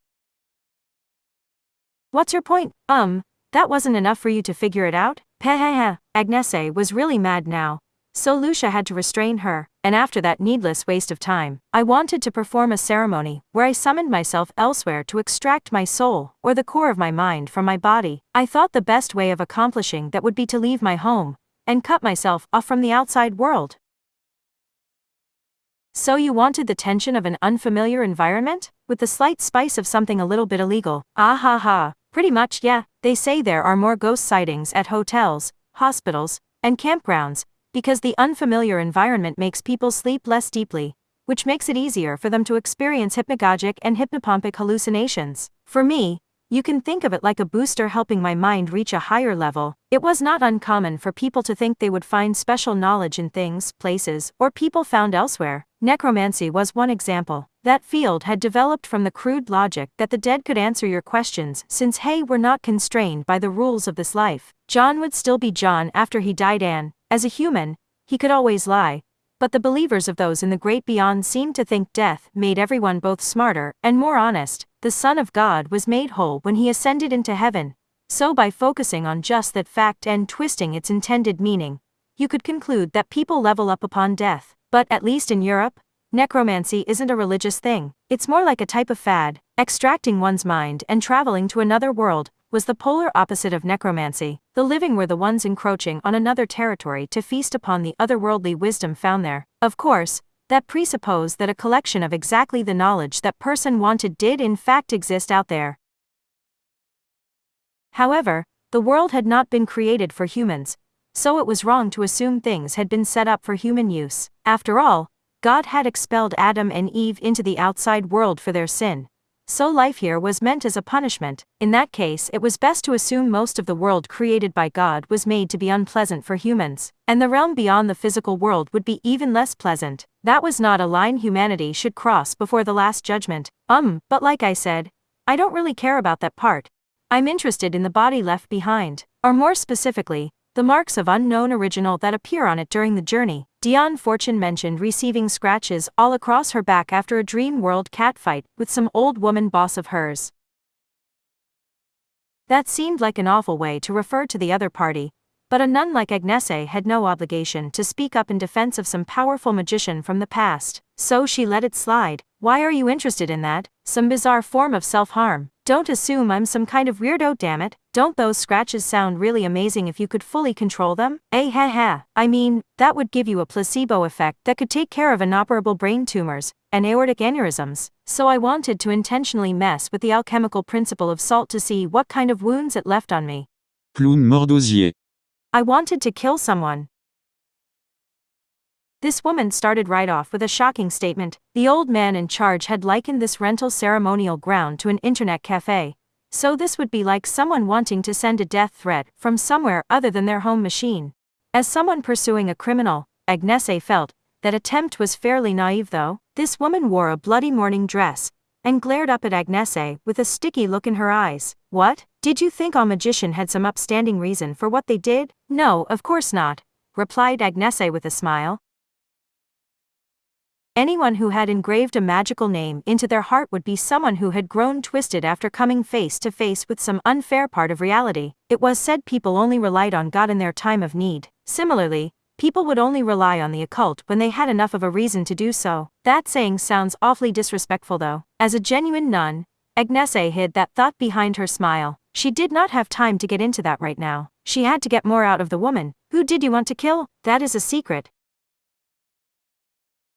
What's your point? That wasn't enough for you to figure it out? Pehehe. Agnese was really mad now, so Lucia had to restrain her, and after that needless waste of time, I wanted to perform a ceremony where I summoned myself elsewhere to extract my soul, or the core of my mind, from my body. I thought the best way of accomplishing that would be to leave my home and cut myself off from the outside world. So you wanted the tension of an unfamiliar environment, with the slight spice of something a little bit illegal? Ah ha ha. Pretty much, yeah. They say there are more ghost sightings at hotels, hospitals, and campgrounds, because the unfamiliar environment makes people sleep less deeply, which makes it easier for them to experience hypnagogic and hypnopompic hallucinations. For me, you can think of it like a booster helping my mind reach a higher level. It was not uncommon for people to think they would find special knowledge in things, places, or people found elsewhere. Necromancy was one example. That field had developed from the crude logic that the dead could answer your questions since we're not constrained by the rules of this life. John would still be John after he died, and, as a human, he could always lie. But the believers of those in the great beyond seemed to think death made everyone both smarter and more honest. The Son of God was made whole when he ascended into heaven. So by focusing on just that fact and twisting its intended meaning, you could conclude that people level up upon death. But at least in Europe, necromancy isn't a religious thing. It's more like a type of fad. Extracting one's mind and traveling to another world was the polar opposite of necromancy. The living were the ones encroaching on another territory to feast upon the otherworldly wisdom found there. Of course, that presupposed that a collection of exactly the knowledge that person wanted did in fact exist out there. However, the world had not been created for humans, so it was wrong to assume things had been set up for human use. After all, God had expelled Adam and Eve into the outside world for their sin. So life here was meant as a punishment. In that case, it was best to assume most of the world created by God was made to be unpleasant for humans, and the realm beyond the physical world would be even less pleasant. That was not a line humanity should cross before the last judgment. But like I said, I don't really care about that part. I'm interested in the body left behind, or more specifically, the marks of unknown original that appear on it during the journey. Dion Fortune mentioned receiving scratches all across her back after a dream world catfight with some old woman boss of hers. That seemed like an awful way to refer to the other party, but a nun like Agnese had no obligation to speak up in defense of some powerful magician from the past, so she let it slide. Why are you interested in that? Some bizarre form of self-harm. Don't assume I'm some kind of weirdo, damn it. Don't those scratches sound really amazing if you could fully control them? I mean, that would give you a placebo effect that could take care of inoperable brain tumors and aortic aneurysms. So I wanted to intentionally mess with the alchemical principle of salt to see what kind of wounds it left on me. Clown mordosier. I wanted to kill someone. This woman started right off with a shocking statement. The old man in charge had likened this rental ceremonial ground to an internet cafe. So this would be like someone wanting to send a death threat from somewhere other than their home machine. As someone pursuing a criminal, Agnese felt that attempt was fairly naive though. This woman wore a bloody morning dress and glared up at Agnese with a sticky look in her eyes. What? Did you think our magician had some upstanding reason for what they did? No, of course not, replied Agnese with a smile. Anyone who had engraved a magical name into their heart would be someone who had grown twisted after coming face to face with some unfair part of reality. It was said people only relied on God in their time of need. Similarly, people would only rely on the occult when they had enough of a reason to do so. That saying sounds awfully disrespectful though. As a genuine nun, Agnese hid that thought behind her smile. She did not have time to get into that right now. She had to get more out of the woman. Who did you want to kill? That is a secret.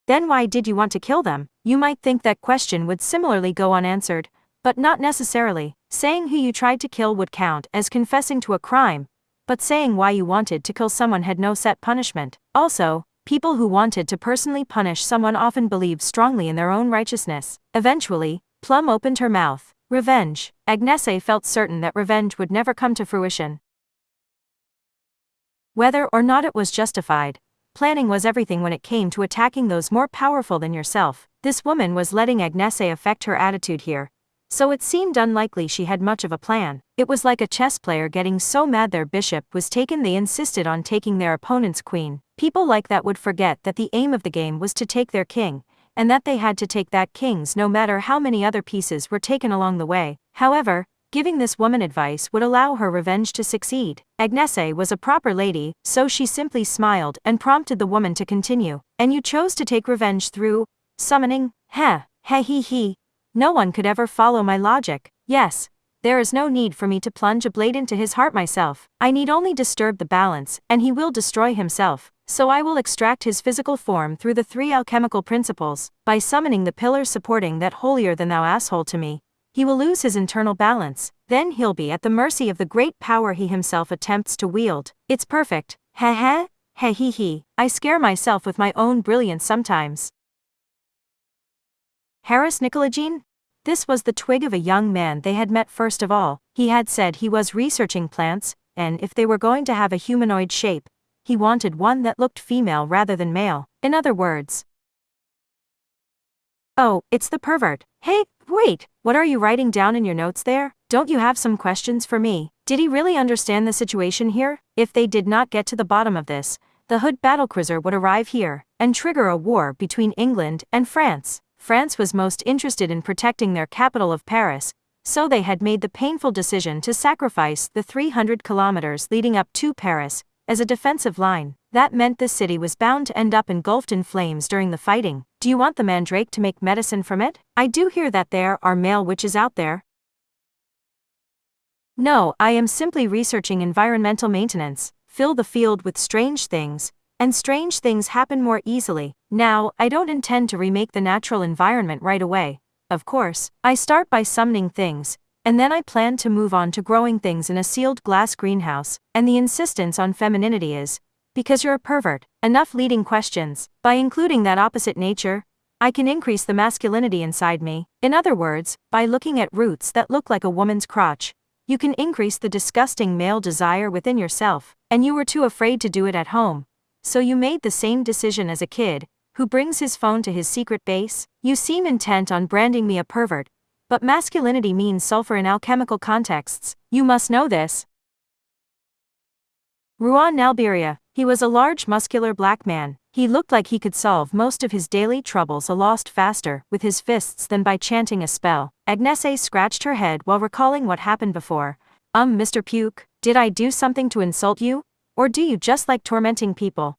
Then why did you want to kill them? You might think that question would similarly go unanswered, but not necessarily. Saying who you tried to kill would count as confessing to a crime, but saying why you wanted to kill someone had no set punishment. Also, people who wanted to personally punish someone often believed strongly in their own righteousness. Eventually, Plum opened her mouth. Revenge. Agnese felt certain that revenge would never come to fruition. Whether or not it was justified, planning was everything when it came to attacking those more powerful than yourself. This woman was letting Agnese affect her attitude here, so it seemed unlikely she had much of a plan. It was like a chess player getting so mad their bishop was taken they insisted on taking their opponent's queen. People like that would forget that the aim of the game was to take their king, and that they had to take that king's no matter how many other pieces were taken along the way. However, giving this woman advice would allow her revenge to succeed. Agnese was a proper lady, so she simply smiled and prompted the woman to continue. And you chose to take revenge through summoning? Heh, he. No one could ever follow my logic. Yes, there is no need for me to plunge a blade into his heart myself. I need only disturb the balance, and he will destroy himself. So I will extract his physical form through the 3 alchemical principles. By summoning the pillar supporting that holier-than-thou asshole to me, he will lose his internal balance. Then he'll be at the mercy of the great power he himself attempts to wield. It's perfect. Heh. I scare myself with my own brilliance sometimes. Harris Nicolagene? This was the twig of a young man they had met first of all. He had said he was researching plants, and if they were going to have a humanoid shape, he wanted one that looked female rather than male. In other words, oh, it's the pervert. Hey, wait, what are you writing down in your notes there? Don't you have some questions for me? Did he really understand the situation here? If they did not get to the bottom of this, the Hood battlecruiser would arrive here and trigger a war between England and France. France was most interested in protecting their capital of Paris, so they had made the painful decision to sacrifice the 300 kilometers leading up to Paris as a defensive line. That meant the city was bound to end up engulfed in flames during the fighting. Do you want the mandrake to make medicine from it? I do hear that there are male witches out there. No, I am simply researching environmental maintenance. Fill the field with strange things, and strange things happen more easily. Now, I don't intend to remake the natural environment right away. Of course, I start by summoning things, and then I plan to move on to growing things in a sealed glass greenhouse. And the insistence on femininity is because you're a pervert. Enough leading questions. By including that opposite nature, I can increase the masculinity inside me. In other words, by looking at roots that look like a woman's crotch, you can increase the disgusting male desire within yourself. And you were too afraid to do it at home, so you made the same decision as a kid who brings his phone to his secret base. You seem intent on branding me a pervert, but masculinity means sulfur in alchemical contexts. You must know this. Ruan Nalberia. He was a large muscular black man. He looked like he could solve most of his daily troubles a lot faster with his fists than by chanting a spell. Agnese scratched her head while recalling what happened before. Mr. Puke, did I do something to insult you? Or do you just like tormenting people?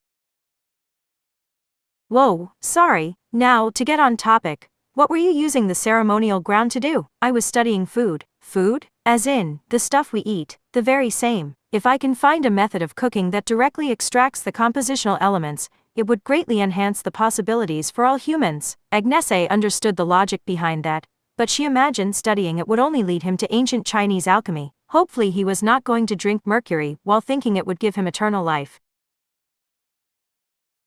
Whoa, sorry. Now, to get on topic, what were you using the ceremonial ground to do? I was studying food. Food? As in, the stuff we eat. The very same. If I can find a method of cooking that directly extracts the compositional elements, it would greatly enhance the possibilities for all humans. Agnese understood the logic behind that, but she imagined studying it would only lead him to ancient Chinese alchemy. Hopefully he was not going to drink mercury while thinking it would give him eternal life.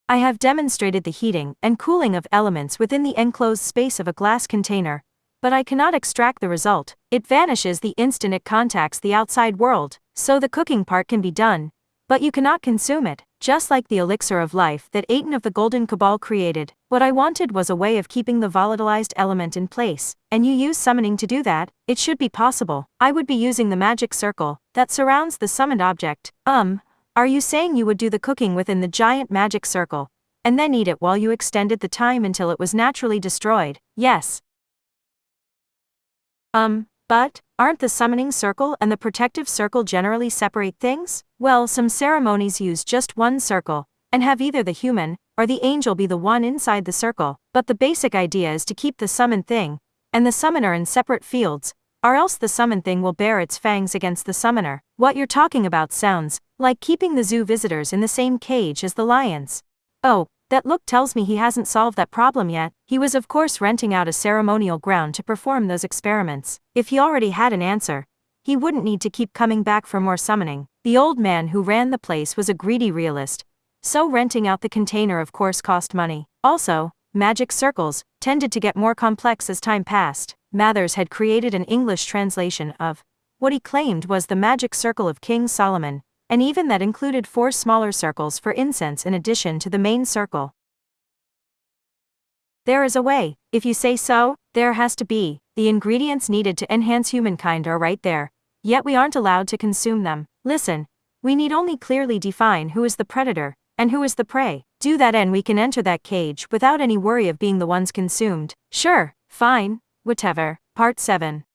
I have demonstrated the heating and cooling of elements within the enclosed space of a glass container, but I cannot extract the result. It vanishes the instant it contacts the outside world, so the cooking part can be done, but you cannot consume it, just like the elixir of life that Aten of the Golden Cabal created. What I wanted was a way of keeping the volatilized element in place, and you use summoning to do that. It should be possible. I would be using the magic circle that surrounds the summoned object. Are you saying you would do the cooking within the giant magic circle, and then eat it while you extended the time until it was naturally destroyed? Yes. But aren't the summoning circle and the protective circle generally separate things? Well, some ceremonies use just one circle, and have either the human or the angel be the one inside the circle, but the basic idea is to keep the summoned thing and the summoner in separate fields, or else the summoned thing will bare its fangs against the summoner. What you're talking about sounds like keeping the zoo visitors in the same cage as the lions. Oh, that look tells me he hasn't solved that problem yet. He was of course renting out a ceremonial ground to perform those experiments. If he already had an answer, he wouldn't need to keep coming back for more summoning. The old man who ran the place was a greedy realist, so renting out the container of course cost money. Also, magic circles tended to get more complex as time passed. Mathers had created an English translation of what he claimed was the magic circle of King Solomon, and even that included 4 smaller circles for incense in addition to the main circle. There is a way, if you say so. There has to be. The ingredients needed to enhance humankind are right there, yet we aren't allowed to consume them. Listen, we need only clearly define who is the predator and who is the prey. Do that and we can enter that cage without any worry of being the ones consumed. Sure, fine, whatever. Part 7.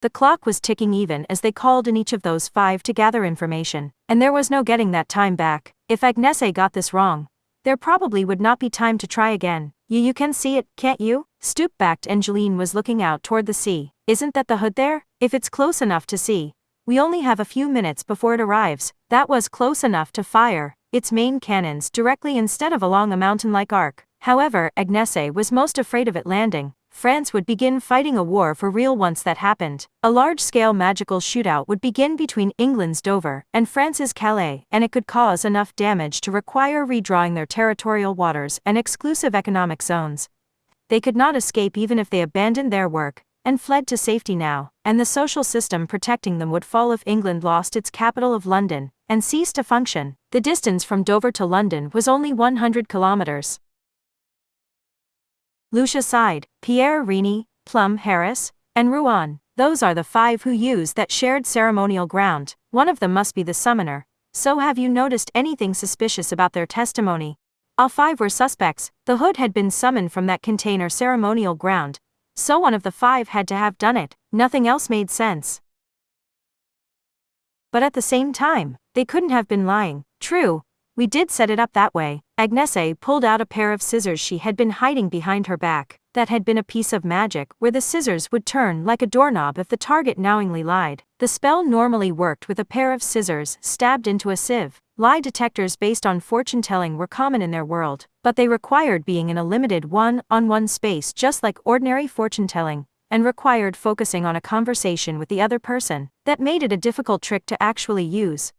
The clock was ticking even as they called in each of those 5 to gather information, and there was no getting that time back. If Agnese got this wrong, there probably would not be time to try again. You can see it, can't you? Stoop-backed Angeline was looking out toward the sea. Isn't that the hood there? If it's close enough to see, we only have a few minutes before it arrives. That was close enough to fire its main cannons directly instead of along a mountain-like arc. However, Agnese was most afraid of it landing. France would begin fighting a war for real once that happened. A large-scale magical shootout would begin between England's Dover and France's Calais, and it could cause enough damage to require redrawing their territorial waters and exclusive economic zones. They could not escape even if they abandoned their work and fled to safety now, and the social system protecting them would fall if England lost its capital of London and ceased to function. The distance from Dover to London was only 100 kilometers. Lucia sighed. Pierre Rini, Plum Harris, and Rouen. Those are the 5 who use that shared ceremonial ground. One of them must be the summoner. So have you noticed anything suspicious about their testimony? All 5 were suspects. The hood had been summoned from that container ceremonial ground, so one of the 5 had to have done it. Nothing else made sense. But at the same time, they couldn't have been lying. True, we did set it up that way. Agnese pulled out a pair of scissors she had been hiding behind her back. That had been a piece of magic where the scissors would turn like a doorknob if the target knowingly lied. The spell normally worked with a pair of scissors stabbed into a sieve. Lie detectors based on fortune-telling were common in their world, but they required being in a limited one-on-one space just like ordinary fortune-telling, and required focusing on a conversation with the other person. That made it a difficult trick to actually use.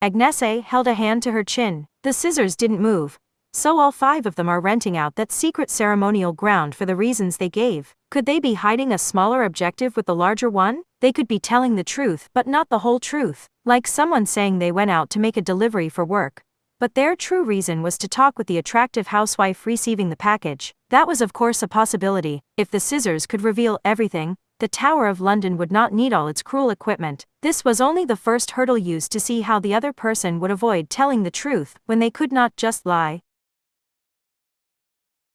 Agnese held a hand to her chin. The scissors didn't move, so all 5 of them are renting out that secret ceremonial ground for the reasons they gave. Could they be hiding a smaller objective with the larger one? They could be telling the truth but not the whole truth, like someone saying they went out to make a delivery for work, but their true reason was to talk with the attractive housewife receiving the package. That was of course a possibility. If the scissors could reveal everything, the Tower of London would not need all its cruel equipment. This was only the first hurdle used to see how the other person would avoid telling the truth when they could not just lie.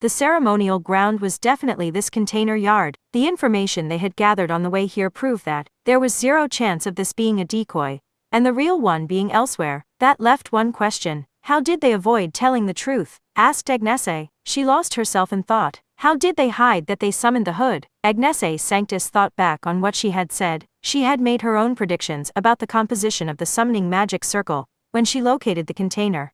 The ceremonial ground was definitely this container yard. The information they had gathered on the way here proved that there was 0 chance of this being a decoy, and the real one being elsewhere. That left one question. How did they avoid telling the truth? Asked Agnese. She lost herself in thought. How did they hide that they summoned the hood? Agnese Sanctus thought back on what she had said. She had made her own predictions about the composition of the summoning magic circle when she located the container.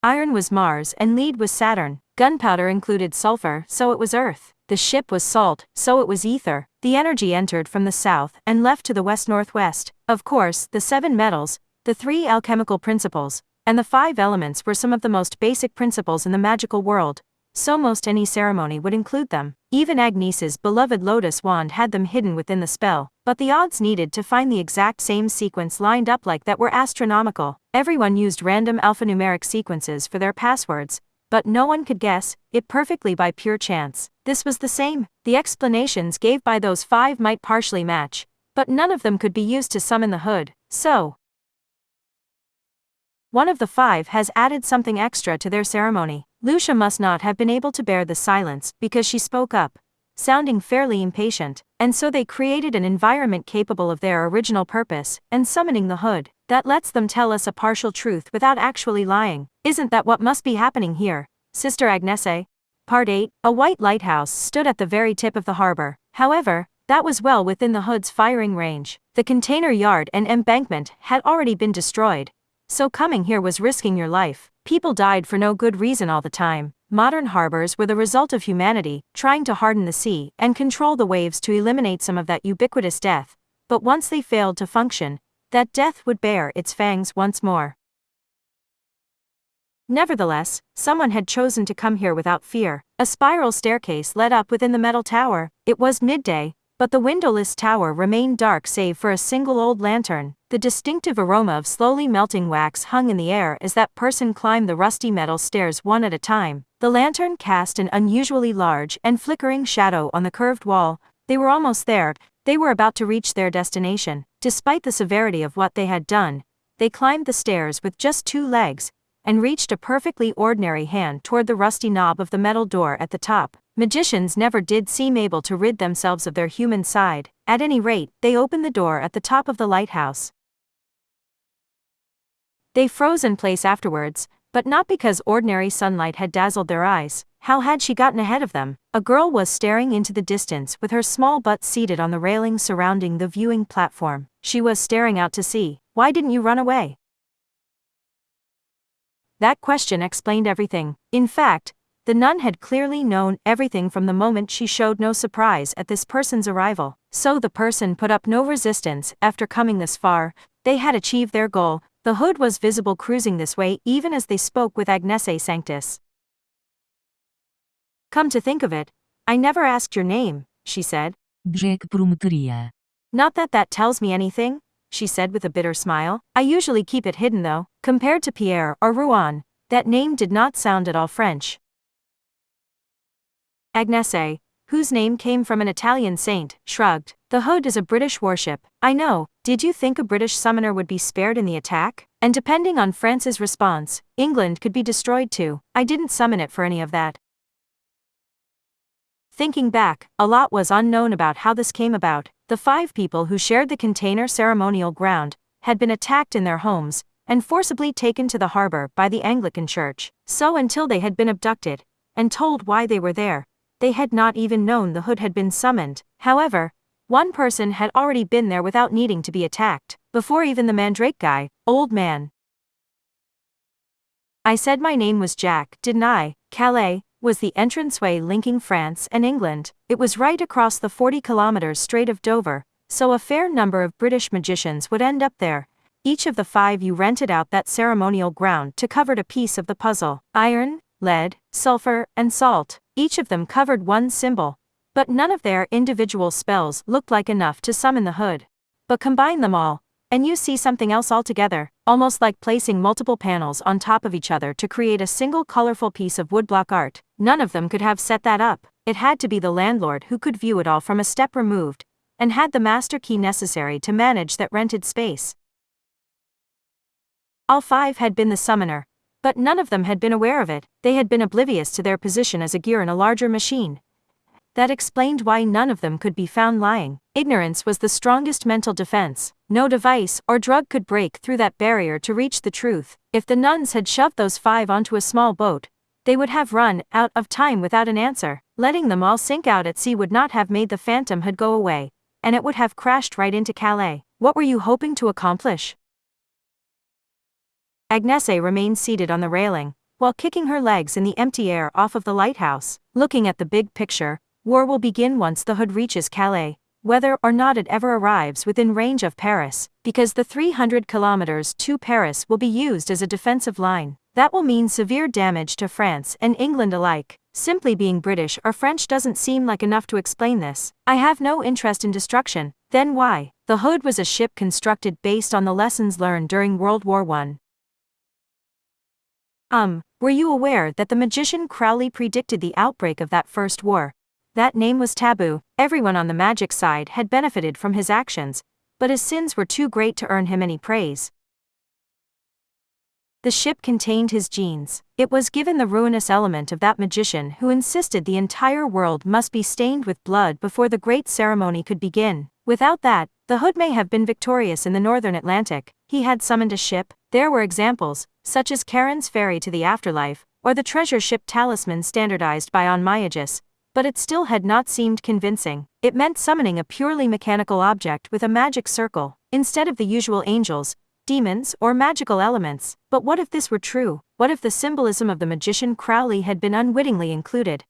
Iron was Mars and lead was Saturn. Gunpowder included sulfur, so it was Earth. The ship was salt, so it was ether. The energy entered from the south and left to the west-northwest. Of course, the 7 metals, the 3 alchemical principles, and the 5 elements were some of the most basic principles in the magical world, so most any ceremony would include them. Even Agnese's beloved lotus wand had them hidden within the spell, but the odds needed to find the exact same sequence lined up like that were astronomical. Everyone used random alphanumeric sequences for their passwords, but no one could guess it perfectly by pure chance. This was the same. The explanations gave by those 5 might partially match, but none of them could be used to summon the hood, so one of the 5 has added something extra to their ceremony. Lucia must not have been able to bear the silence because she spoke up, sounding fairly impatient, and so they created an environment capable of their original purpose, and summoning the hood, that lets them tell us a partial truth without actually lying. Isn't that what must be happening here, Sister Agnese? Part 8. A white lighthouse stood at the very tip of the harbor. However, that was well within the hood's firing range. The container yard and embankment had already been destroyed, so coming here was risking your life. People died for no good reason all the time. Modern harbors were the result of humanity trying to harden the sea and control the waves to eliminate some of that ubiquitous death, but once they failed to function, that death would bare its fangs once more. Nevertheless, someone had chosen to come here without fear. A spiral staircase led up within the metal tower. It was midday, but the windowless tower remained dark save for a single old lantern. The distinctive aroma of slowly melting wax hung in the air as that person climbed the rusty metal stairs one at a time. The lantern cast an unusually large and flickering shadow on the curved wall. They were almost there. They were about to reach their destination. Despite the severity of what they had done, they climbed the stairs with just 2 legs, and reached a perfectly ordinary hand toward the rusty knob of the metal door at the top. Magicians never did seem able to rid themselves of their human side. At any rate, they opened the door at the top of the lighthouse. They froze in place afterwards, but not because ordinary sunlight had dazzled their eyes. How had she gotten ahead of them? A girl was staring into the distance with her small butt seated on the railing surrounding the viewing platform. She was staring out to sea. Why didn't you run away? That question explained everything. In fact, the nun had clearly known everything from the moment she showed no surprise at this person's arrival. So the person put up no resistance. After coming this far, they had achieved their goal. The hood was visible cruising this way even as they spoke with Agnese Sanctus. Come to think of it, I never asked your name, she said. Jack prometeria. Not that that tells me anything, she said with a bitter smile. I usually keep it hidden though. Compared to Pierre or Rouen, that name did not sound at all French. Agnese, whose name came from an Italian saint, shrugged. The hood is a British warship. I know. Did you think a British summoner would be spared in the attack? And depending on France's response, England could be destroyed too. I didn't summon it for any of that. Thinking back, a lot was unknown about how this came about. The 5 people who shared the container ceremonial ground had been attacked in their homes and forcibly taken to the harbor by the Anglican Church. So until they had been abducted and told why they were there, they had not even known the hood had been summoned. However, one person had already been there without needing to be attacked, before even the mandrake guy. Old man. I said my name was Jack, didn't I? Calais was the entranceway linking France and England. It was right across the 40 kilometers Strait of Dover, so a fair number of British magicians would end up there. Each of the 5 you rented out that ceremonial ground to covered a piece of the puzzle. Iron, lead, sulfur, and salt. Each of them covered one symbol, but none of their individual spells looked like enough to summon the hood. But combine them all, and you see something else altogether, almost like placing multiple panels on top of each other to create a single colorful piece of woodblock art. None of them could have set that up. It had to be the landlord who could view it all from a step removed, and had the master key necessary to manage that rented space. All 5 had been the summoner, but none of them had been aware of it. They had been oblivious to their position as a gear in a larger machine. That explained why none of them could be found lying. Ignorance was the strongest mental defense. No device or drug could break through that barrier to reach the truth. If the nuns had shoved those 5 onto a small boat, they would have run out of time without an answer. Letting them all sink out at sea would not have made the phantom hood go away, and it would have crashed right into Calais. What were you hoping to accomplish? Agnese remained seated on the railing, while kicking her legs in the empty air off of the lighthouse. Looking at the big picture, war will begin once the hood reaches Calais. whether or not it ever arrives within range of Paris, because the 300 kilometers to Paris will be used as a defensive line. That will mean severe damage to France and England alike. Simply being British or French doesn't seem like enough to explain this. I have no interest in destruction. Then why? The Hood was a ship constructed based on the lessons learned during World War I. Were you aware that the magician Crowley predicted the outbreak of that first war? That name was taboo. Everyone on the magic side had benefited from his actions, but his sins were too great to earn him any praise. The ship contained his genes. It was given the ruinous element of that magician who insisted the entire world must be stained with blood before the great ceremony could begin. Without that, the Hood may have been victorious in the northern Atlantic. He had summoned a ship. There were examples, such as Charon's ferry to the afterlife, or the treasure ship talisman standardized by Agnese, but it still had not seemed convincing. It meant summoning a purely mechanical object with a magic circle, instead of the usual angels, demons, or magical elements. But what if this were true? What if the symbolism of the magician Crowley had been unwittingly included?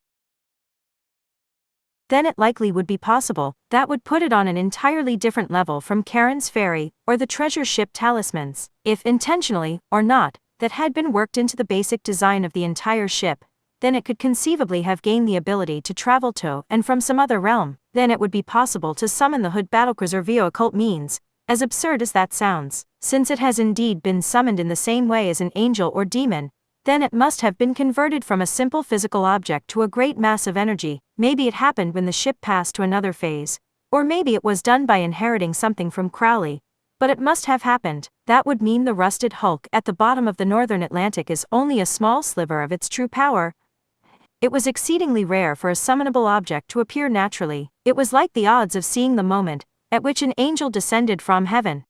Then it likely would be possible. That would put it on an entirely different level from Charon's ferry, or the treasure ship talismans. If intentionally, or not, that had been worked into the basic design of the entire ship, then it could conceivably have gained the ability to travel to and from some other realm. Then it would be possible to summon the Hood battlecruiser via occult means, as absurd as that sounds. Since it has indeed been summoned in the same way as an angel or demon, then it must have been converted from a simple physical object to a great mass of energy. Maybe it happened when the ship passed to another phase, or maybe it was done by inheriting something from Crowley, but it must have happened. That would mean the rusted hulk at the bottom of the northern Atlantic is only a small sliver of its true power. It was exceedingly rare for a summonable object to appear naturally. It was like the odds of seeing the moment at which an angel descended from heaven.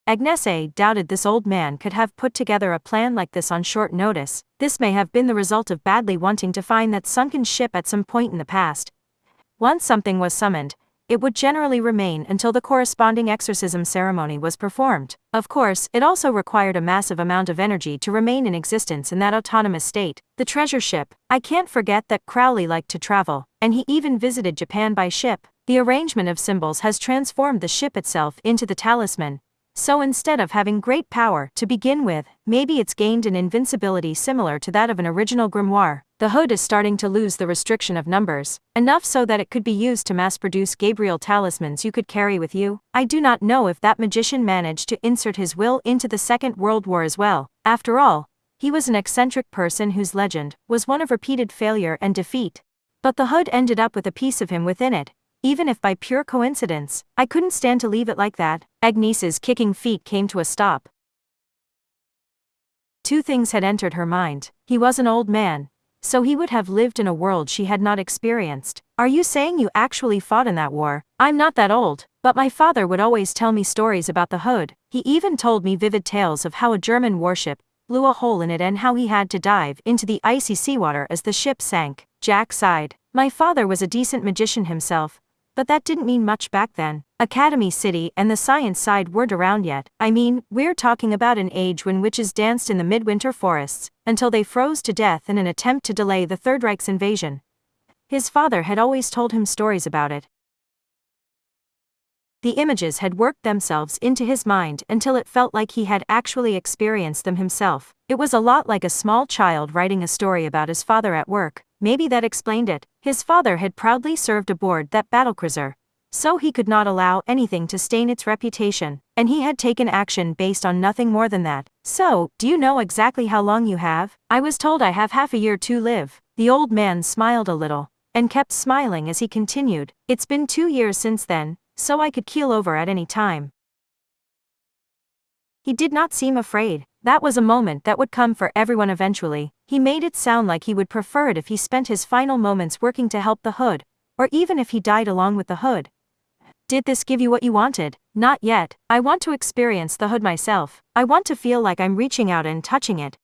Agnese doubted this old man could have put together a plan like this on short notice. This may have been the result of badly wanting to find that sunken ship at some point in the past. Once something was summoned, it would generally remain until the corresponding exorcism ceremony was performed. Of course, it also required a massive amount of energy to remain in existence in that autonomous state. The treasure ship. I can't forget that Crowley liked to travel, and he even visited Japan by ship. The arrangement of symbols has transformed the ship itself into the talisman. So instead of having great power to begin with, maybe it's gained an invincibility similar to that of an original grimoire. The Hood is starting to lose the restriction of numbers, enough so that it could be used to mass-produce Gabriel talismans you could carry with you. I do not know if that magician managed to insert his will into the Second World War as well. After all, he was an eccentric person whose legend was one of repeated failure and defeat. But the Hood ended up with a piece of him within it. Even if by pure coincidence. I couldn't stand to leave it like that. Agnese's kicking feet came to a stop. Two things had entered her mind. He was an old man, so he would have lived in a world she had not experienced. Are you saying you actually fought in that war? I'm not that old, but my father would always tell me stories about the Hood. He even told me vivid tales of how a German warship blew a hole in it and how he had to dive into the icy seawater as the ship sank. Jack sighed. My father was a decent magician himself, but that didn't mean much back then. Academy City and the science side weren't around yet. I mean, we're talking about an age when witches danced in the midwinter forests, until they froze to death in an attempt to delay the Third Reich's invasion. His father had always told him stories about it. The images had worked themselves into his mind until it felt like he had actually experienced them himself. It was a lot like a small child writing a story about his father at work. Maybe that explained it. His father had proudly served aboard that battlecruiser, so he could not allow anything to stain its reputation, and he had taken action based on nothing more than that. So, do you know exactly how long you have? I was told I have half a year to live. The old man smiled a little, and kept smiling as he continued. It's been 2 years since then, so I could keel over at any time. He did not seem afraid. That was a moment that would come for everyone eventually. He made it sound like he would prefer it if he spent his final moments working to help the Hood, or even if he died along with the Hood. Did this give you what you wanted? Not yet. I want to experience the Hood myself. I want to feel like I'm reaching out and touching it.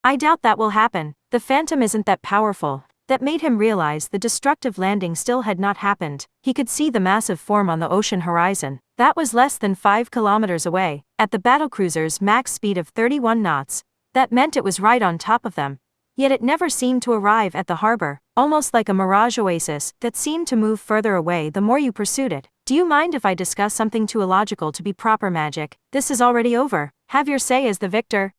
I doubt that will happen. The Phantom isn't that powerful. That made him realize the destructive landing still had not happened. He could see the massive form on the ocean horizon. That was less than 5 kilometers away, at the battlecruiser's max speed of 31 knots. That meant it was right on top of them. yet it never seemed to arrive at the harbor, almost like a mirage oasis that seemed to move further away the more you pursued it. Do you mind if I discuss something too illogical to be proper magic? This is already over. Have your say as the victor.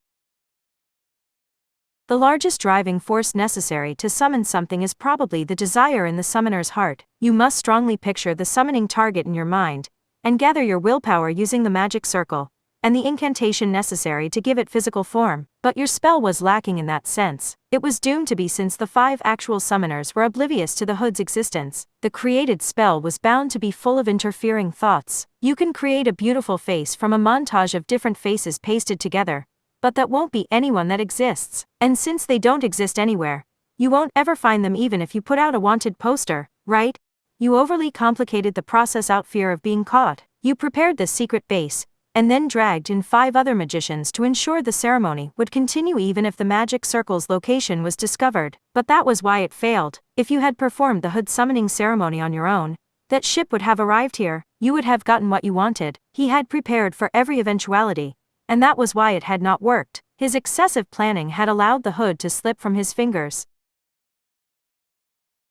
The largest driving force necessary to summon something is probably the desire in the summoner's heart. You must strongly picture the summoning target in your mind, and gather your willpower using the magic circle, and the incantation necessary to give it physical form. But your spell was lacking in that sense. It was doomed to be, since the 5 actual summoners were oblivious to the hood's existence. The created spell was bound to be full of interfering thoughts. You can create a beautiful face from a montage of different faces pasted together, but that won't be anyone that exists. And since they don't exist anywhere, you won't ever find them even if you put out a wanted poster, right? You overly complicated the process out fear of being caught. You prepared this secret base, and then dragged in 5 other magicians to ensure the ceremony would continue even if the magic circle's location was discovered. But that was why it failed. If you had performed the hood summoning ceremony on your own, that ship would have arrived here, you would have gotten what you wanted. He had prepared for every eventuality, and that was why it had not worked. His excessive planning had allowed the hood to slip from his fingers.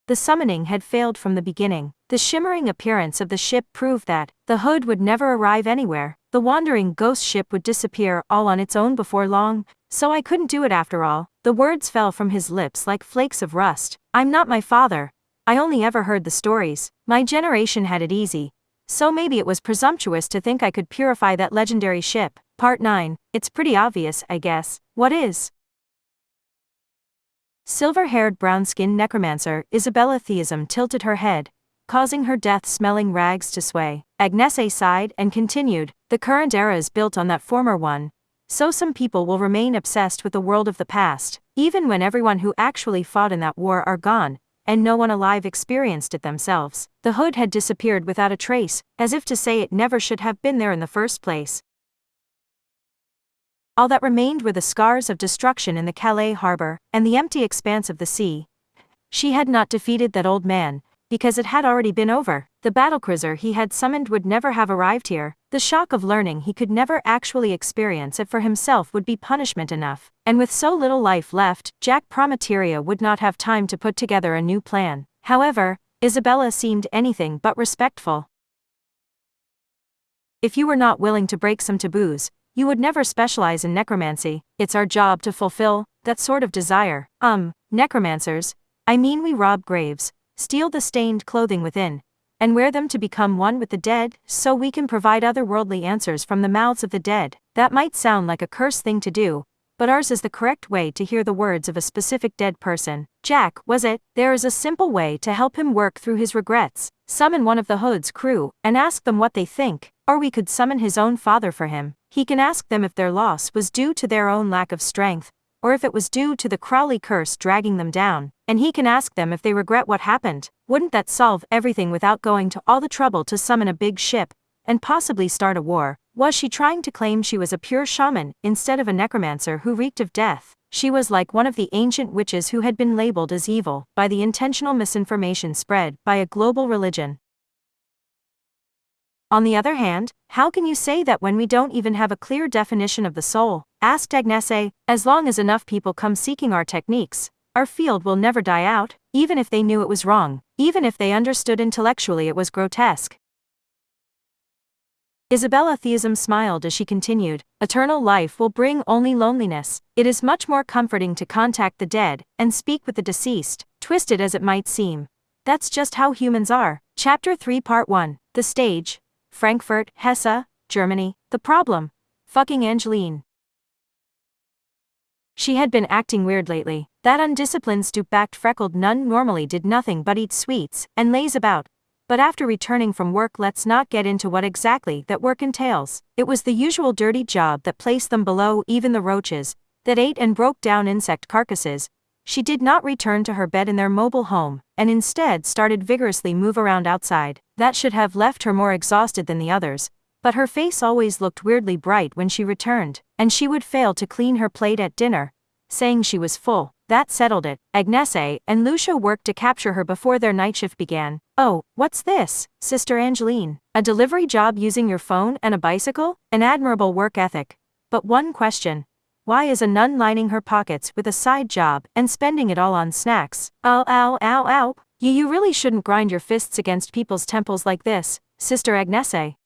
The summoning had failed from the beginning. The shimmering appearance of the ship proved that the hood would never arrive anywhere. The wandering ghost ship would disappear all on its own before long. So I couldn't do it after all. The words fell from his lips like flakes of rust. I'm not my father. I only ever heard the stories. My generation had it easy. So maybe it was presumptuous to think I could purify that legendary ship. Part 9. It's pretty obvious, I guess. What is? Silver-haired brown-skinned necromancer Isabella Theism tilted her head, causing her death-smelling rags to sway. Agnese sighed and continued, the current era is built on that former one, so some people will remain obsessed with the world of the past, even when everyone who actually fought in that war are gone, and no one alive experienced it themselves. The hood had disappeared without a trace, as if to say it never should have been there in the first place. All that remained were the scars of destruction in the Calais harbor, and the empty expanse of the sea. She had not defeated that old man, because it had already been over. The battlecruiser he had summoned would never have arrived here. The shock of learning he could never actually experience it for himself would be punishment enough. And with so little life left, Jack Prometeria would not have time to put together a new plan. However, Isabella seemed anything but respectful. If you were not willing to break some taboos, you would never specialize in necromancy. It's our job to fulfill that sort of desire. Necromancers, I mean, we rob graves, steal the stained clothing within, and wear them to become one with the dead, so we can provide otherworldly answers from the mouths of the dead. That might sound like a cursed thing to do, but ours is the correct way to hear the words of a specific dead person. Jack, was it? There is a simple way to help him work through his regrets. Summon one of the hood's crew, and ask them what they think, or we could summon his own father for him. He can ask them if their loss was due to their own lack of strength, or if it was due to the Crowley curse dragging them down, and he can ask them if they regret what happened. Wouldn't that solve everything without going to all the trouble to summon a big ship, and possibly start a war? Was she trying to claim she was a pure shaman, instead of a necromancer who reeked of death? She was like one of the ancient witches who had been labeled as evil by the intentional misinformation spread by a global religion. On the other hand, how can you say that when we don't even have a clear definition of the soul? Asked Agnese. As long as enough people come seeking our techniques, our field will never die out, even if they knew it was wrong, even if they understood intellectually it was grotesque. Isabella Theism smiled as she continued, eternal life will bring only loneliness. It is much more comforting to contact the dead and speak with the deceased, twisted as it might seem. That's just how humans are. Chapter 3 Part 1. The stage. Frankfurt, Hesse, Germany. The problem. Fucking Angeline. She had been acting weird lately. That undisciplined stoop-backed freckled nun normally did nothing but eat sweets and laze about. But after returning from work, let's not get into what exactly that work entails. It was the usual dirty job that placed them below even the roaches that ate and broke down insect carcasses. She did not return to her bed in their mobile home, and instead started vigorously move around outside. That should have left her more exhausted than the others, but her face always looked weirdly bright when she returned, and she would fail to clean her plate at dinner, saying she was full. That settled it. Agnese and Lucia worked to capture her before their night shift began. Oh, what's this, Sister Angeline? A delivery job using your phone and a bicycle? An admirable work ethic. But one question. Why is a nun lining her pockets with a side job and spending it all on snacks? Ow, ow, ow, ow. You really shouldn't grind your fists against people's temples like this, Sister Agnese.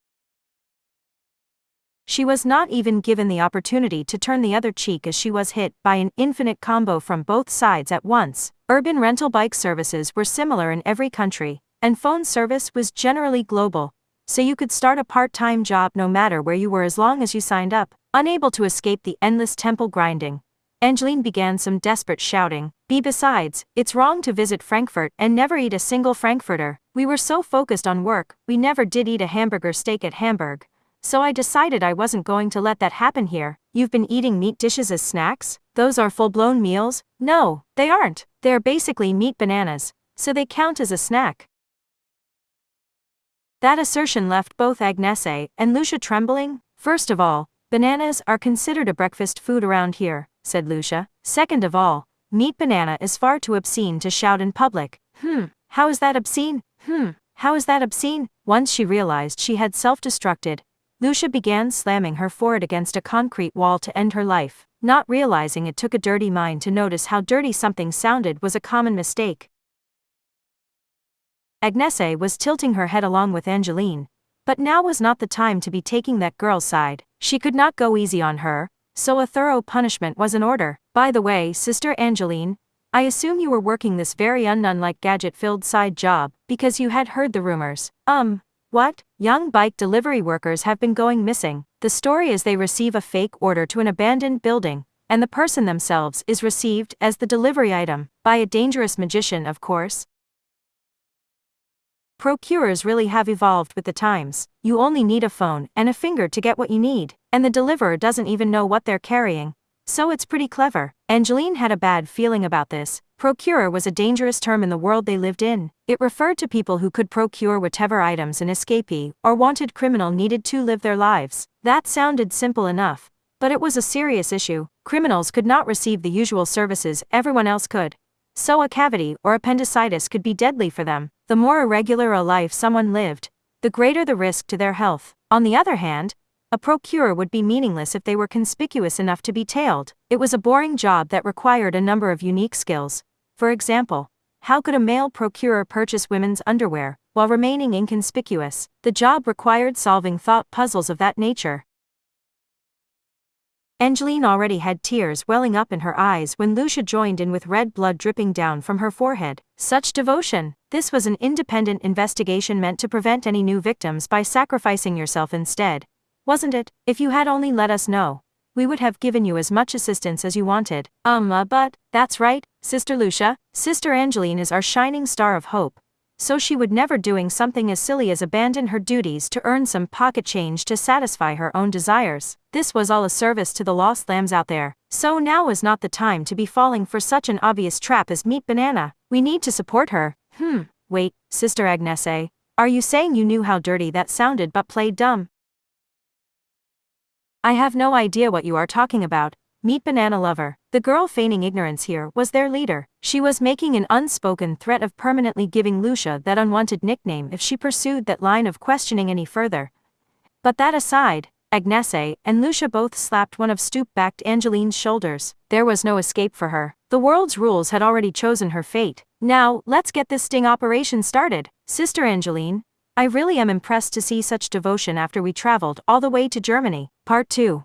She was not even given the opportunity to turn the other cheek as she was hit by an infinite combo from both sides at once. Urban rental bike services were similar in every country, and phone service was generally global, so you could start a part-time job no matter where you were as long as you signed up. Unable to escape the endless temple grinding, Angeline began some desperate shouting. Besides, it's wrong to visit Frankfurt and never eat a single Frankfurter. We were so focused on work, we never did eat a hamburger steak at Hamburg. So I decided I wasn't going to let that happen here. You've been eating meat dishes as snacks? Those are full-blown meals? No, they aren't. They're basically meat bananas, so they count as a snack. That assertion left both Agnese and Lucia trembling. First of all, bananas are considered a breakfast food around here, said Lucia. Second of all, meat banana is far too obscene to shout in public. How is that obscene? How is that obscene? Once she realized she had self-destructed, Lucia began slamming her forehead against a concrete wall to end her life. Not realizing it took a dirty mind to notice how dirty something sounded was a common mistake. Agnese was tilting her head along with Angeline, but now was not the time to be taking that girl's side. She could not go easy on her, so a thorough punishment was in order. By the way, Sister Angeline, I assume you were working this very unnun-like gadget-filled side job because you had heard the rumors. What? Young bike delivery workers have been going missing. The story is they receive a fake order to an abandoned building, and the person themselves is received as the delivery item, by a dangerous magician, of course. Procurers really have evolved with the times. You only need a phone and a finger to get what you need, and the deliverer doesn't even know what they're carrying. So it's pretty clever. Angeline had a bad feeling about this. Procurer was a dangerous term in the world they lived in. It referred to people who could procure whatever items an escapee or wanted criminal needed to live their lives. That sounded simple enough, but it was a serious issue. Criminals could not receive the usual services everyone else could. So a cavity or appendicitis could be deadly for them. The more irregular a life someone lived, the greater the risk to their health. On the other hand, a procurer would be meaningless if they were conspicuous enough to be tailed. It was a boring job that required a number of unique skills. For example, how could a male procurer purchase women's underwear while remaining inconspicuous? The job required solving thought puzzles of that nature. Angeline already had tears welling up in her eyes when Lucia joined in with red blood dripping down from her forehead. Such devotion! This was an independent investigation meant to prevent any new victims by sacrificing yourself instead. Wasn't it? If you had only let us know, we would have given you as much assistance as you wanted. But, that's right, Sister Lucia, Sister Angeline is our shining star of hope. So she would never doing something as silly as abandon her duties to earn some pocket change to satisfy her own desires. This was all a service to the lost lambs out there. So now is not the time to be falling for such an obvious trap as meat banana. We need to support her. Wait, Sister Agnese, are you saying you knew how dirty that sounded but played dumb? I have no idea what you are talking about, meat banana lover. The girl feigning ignorance here was their leader. She was making an unspoken threat of permanently giving Lucia that unwanted nickname if she pursued that line of questioning any further. But that aside, Agnese and Lucia both slapped one of stoop-backed Angeline's shoulders. There was no escape for her. The world's rules had already chosen her fate. Now, let's get this sting operation started. Sister Angeline, I really am impressed to see such devotion after we traveled all the way to Germany. Part 2.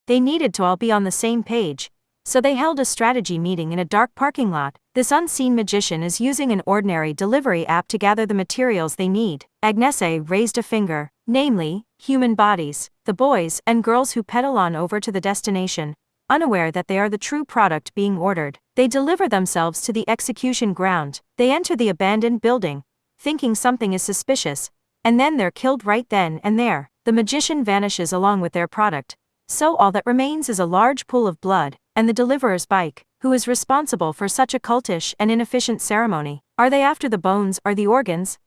They needed to all be on the same page, so they held a strategy meeting in a dark parking lot. This unseen magician is using an ordinary delivery app to gather the materials they need. Agnese raised a finger, namely, human bodies, the boys and girls who pedal on over to the destination, unaware that they are the true product being ordered. They deliver themselves to the execution ground. They enter the abandoned building, thinking something is suspicious, and then they're killed right then and there. The magician vanishes along with their product, so all that remains is a large pool of blood, and the deliverer's bike. Who is responsible for such a cultish and inefficient ceremony? Are they after the bones or the organs?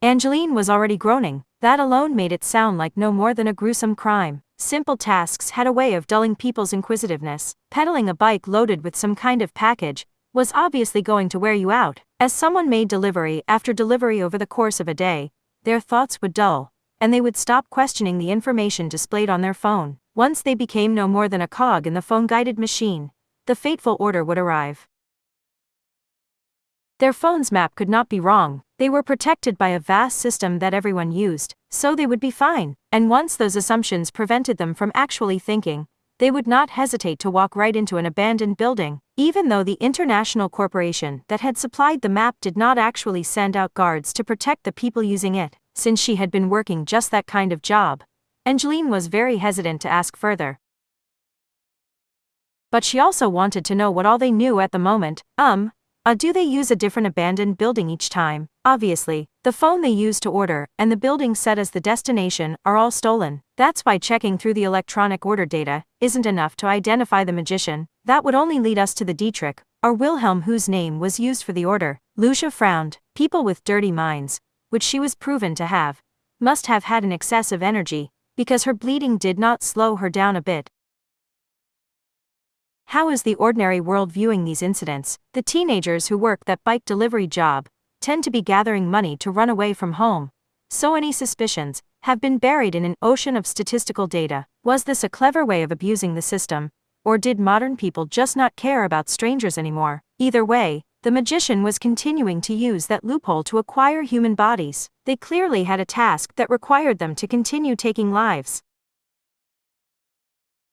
Angeline was already groaning. That alone made it sound like no more than a gruesome crime. Simple tasks had a way of dulling people's inquisitiveness. Pedaling a bike loaded with some kind of package was obviously going to wear you out. As someone made delivery after delivery over the course of a day, their thoughts would dull, and they would stop questioning the information displayed on their phone. Once they became no more than a cog in the phone-guided machine, the fateful order would arrive. Their phone's map could not be wrong, they were protected by a vast system that everyone used, so they would be fine, and once those assumptions prevented them from actually thinking, they would not hesitate to walk right into an abandoned building, even though the international corporation that had supplied the map did not actually send out guards to protect the people using it. Since she had been working just that kind of job, Angeline was very hesitant to ask further. But she also wanted to know what all they knew at the moment. Do they use a different abandoned building each time? Obviously, the phone they use to order and the building set as the destination are all stolen. That's why checking through the electronic order data isn't enough to identify the magician. That would only lead us to the Dietrich, or Wilhelm, whose name was used for the order. Lucia frowned. People with dirty minds, which she was proven to have, must have had an excess of energy, because her bleeding did not slow her down a bit. How is the ordinary world viewing these incidents? The teenagers who work that bike delivery job tend to be gathering money to run away from home. So any suspicions have been buried in an ocean of statistical data. Was this a clever way of abusing the system? Or did modern people just not care about strangers anymore? Either way, the magician was continuing to use that loophole to acquire human bodies. They clearly had a task that required them to continue taking lives.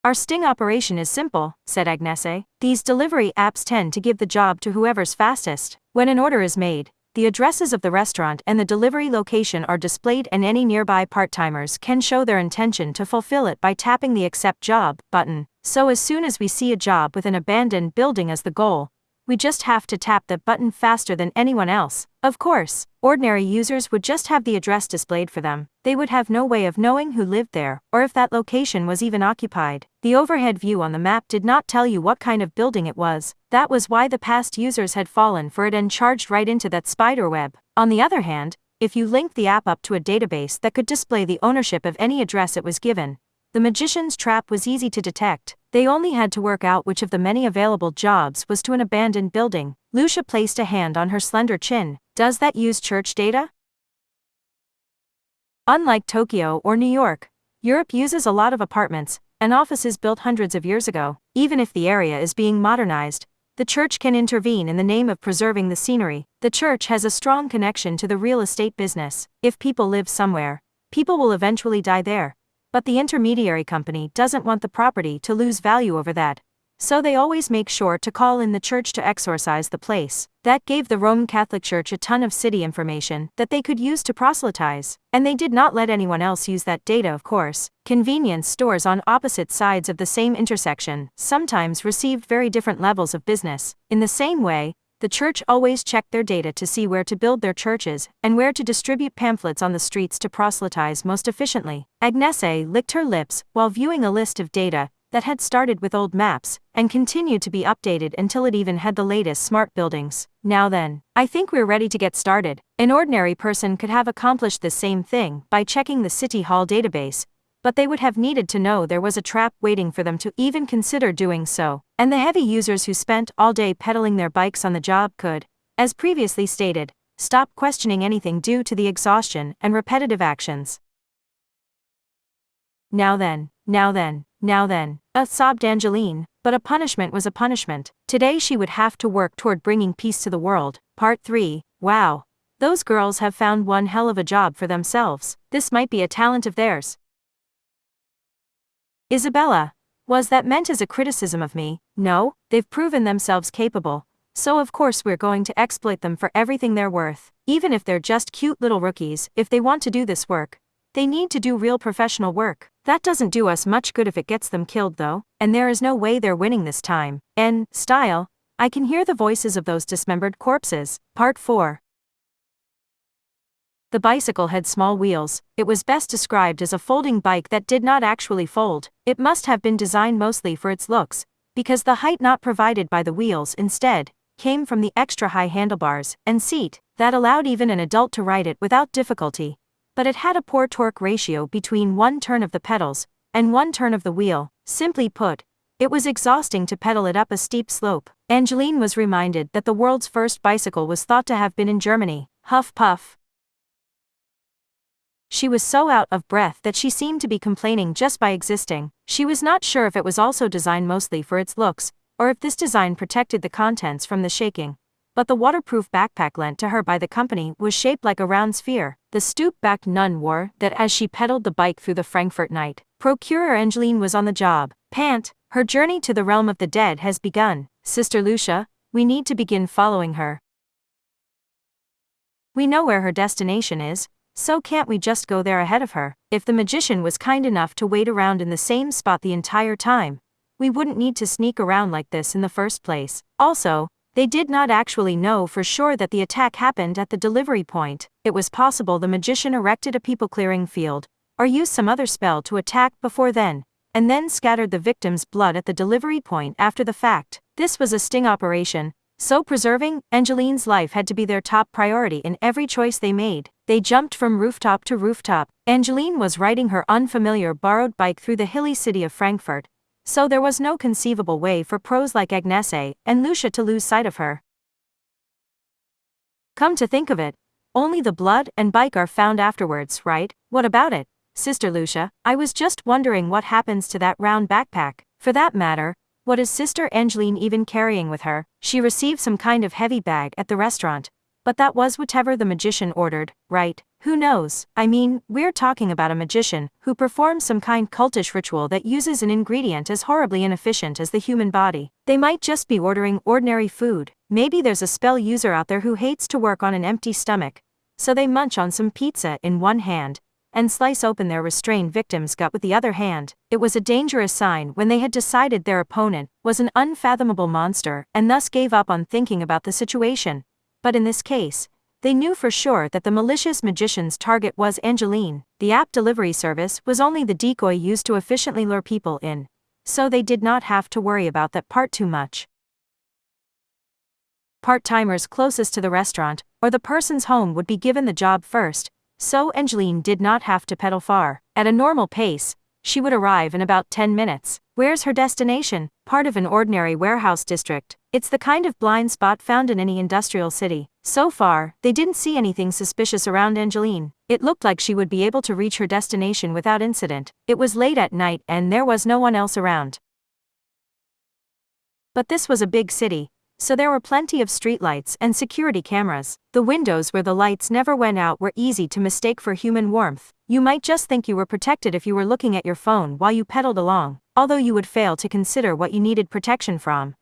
Our sting operation is simple, said Agnese. These delivery apps tend to give the job to whoever's fastest. When an order is made, the addresses of the restaurant and the delivery location are displayed, and any nearby part-timers can show their intention to fulfill it by tapping the Accept Job button. So as soon as we see a job with an abandoned building as the goal, we just have to tap that button faster than anyone else. Of course, ordinary users would just have the address displayed for them. They would have no way of knowing who lived there, or if that location was even occupied. The overhead view on the map did not tell you what kind of building it was. That was why the past users had fallen for it and charged right into that spider web. On the other hand, if you linked the app up to a database that could display the ownership of any address it was given, the magician's trap was easy to detect. They only had to work out which of the many available jobs was to an abandoned building. Lucia placed a hand on her slender chin. Does that use church data? Unlike Tokyo or New York, Europe uses a lot of apartments and offices built hundreds of years ago. Even if the area is being modernized, the church can intervene in the name of preserving the scenery. The church has a strong connection to the real estate business. If people live somewhere, people will eventually die there. But the intermediary company doesn't want the property to lose value over that, so they always make sure to call in the church to exorcise the place. That gave the Roman Catholic Church a ton of city information that they could use to proselytize, and they did not let anyone else use that data, of course. Convenience stores on opposite sides of the same intersection sometimes received very different levels of business. In the same way, the church always checked their data to see where to build their churches and where to distribute pamphlets on the streets to proselytize most efficiently. Agnese licked her lips while viewing a list of data that had started with old maps and continued to be updated until it even had the latest smart buildings. Now then, I think we're ready to get started. An ordinary person could have accomplished the same thing by checking the City Hall database, but they would have needed to know there was a trap waiting for them to even consider doing so. And the heavy users who spent all day pedaling their bikes on the job could, as previously stated, stop questioning anything due to the exhaustion and repetitive actions. Now then, sobbed Angeline, but a punishment was a punishment. Today she would have to work toward bringing peace to the world. Part 3. Wow. Those girls have found one hell of a job for themselves. This might be a talent of theirs. Isabella, was that meant as a criticism of me? No, they've proven themselves capable, so of course we're going to exploit them for everything they're worth. Even if they're just cute little rookies, if they want to do this work, they need to do real professional work. That doesn't do us much good if it gets them killed though, and there is no way they're winning this time. And, style, I can hear the voices of those dismembered corpses. Part 4. The bicycle had small wheels. It was best described as a folding bike that did not actually fold. It must have been designed mostly for its looks, because the height not provided by the wheels instead came from the extra high handlebars and seat that allowed even an adult to ride it without difficulty. But it had a poor torque ratio between one turn of the pedals and one turn of the wheel. Simply put, it was exhausting to pedal it up a steep slope. Angeline was reminded that the world's first bicycle was thought to have been in Germany. Huff puff. She was so out of breath that she seemed to be complaining just by existing. She was not sure if it was also designed mostly for its looks, or if this design protected the contents from the shaking. But the waterproof backpack lent to her by the company was shaped like a round sphere. The stoop-backed nun wore that as she pedaled the bike through the Frankfurt night. Procureur Angeline was on the job. Pant, her journey to the realm of the dead has begun. Sister Lucia, we need to begin following her. We know where her destination is, so can't we just go there ahead of her? If the magician was kind enough to wait around in the same spot the entire time, we wouldn't need to sneak around like this in the first place. Also, they did not actually know for sure that the attack happened at the delivery point. It was possible the magician erected a people-clearing field, or used some other spell to attack before then, and then scattered the victim's blood at the delivery point after the fact. This was a sting operation, so preserving Angeline's life had to be their top priority in every choice they made. They jumped from rooftop to rooftop. Angeline was riding her unfamiliar borrowed bike through the hilly city of Frankfurt, so there was no conceivable way for pros like Agnese and Lucia to lose sight of her. Come to think of it, only the blood and bike are found afterwards, right? What about it, Sister Lucia? I was just wondering what happens to that round backpack. For that matter, what is Sister Angeline even carrying with her? She received some kind of heavy bag at the restaurant, but that was whatever the magician ordered, right? Who knows? I mean, we're talking about a magician who performs some kind cultish ritual that uses an ingredient as horribly inefficient as the human body. They might just be ordering ordinary food. Maybe there's a spell user out there who hates to work on an empty stomach, so they munch on some pizza in one hand and slice open their restrained victim's gut with the other hand. It was a dangerous sign when they had decided their opponent was an unfathomable monster and thus gave up on thinking about the situation. But in this case, they knew for sure that the malicious magician's target was Angeline. The app delivery service was only the decoy used to efficiently lure people in, so they did not have to worry about that part too much. Part-timers closest to the restaurant or the person's home would be given the job first, so Angeline did not have to pedal far. At a normal pace, she would arrive in about 10 minutes. Where's her destination? Part of an ordinary warehouse district. It's the kind of blind spot found in any industrial city. So far, they didn't see anything suspicious around Angeline. It looked like she would be able to reach her destination without incident. It was late at night and there was no one else around. But this was a big city, so there were plenty of streetlights and security cameras. The windows where the lights never went out were easy to mistake for human warmth. You might just think you were protected if you were looking at your phone while you pedaled along, although you would fail to consider what you needed protection from.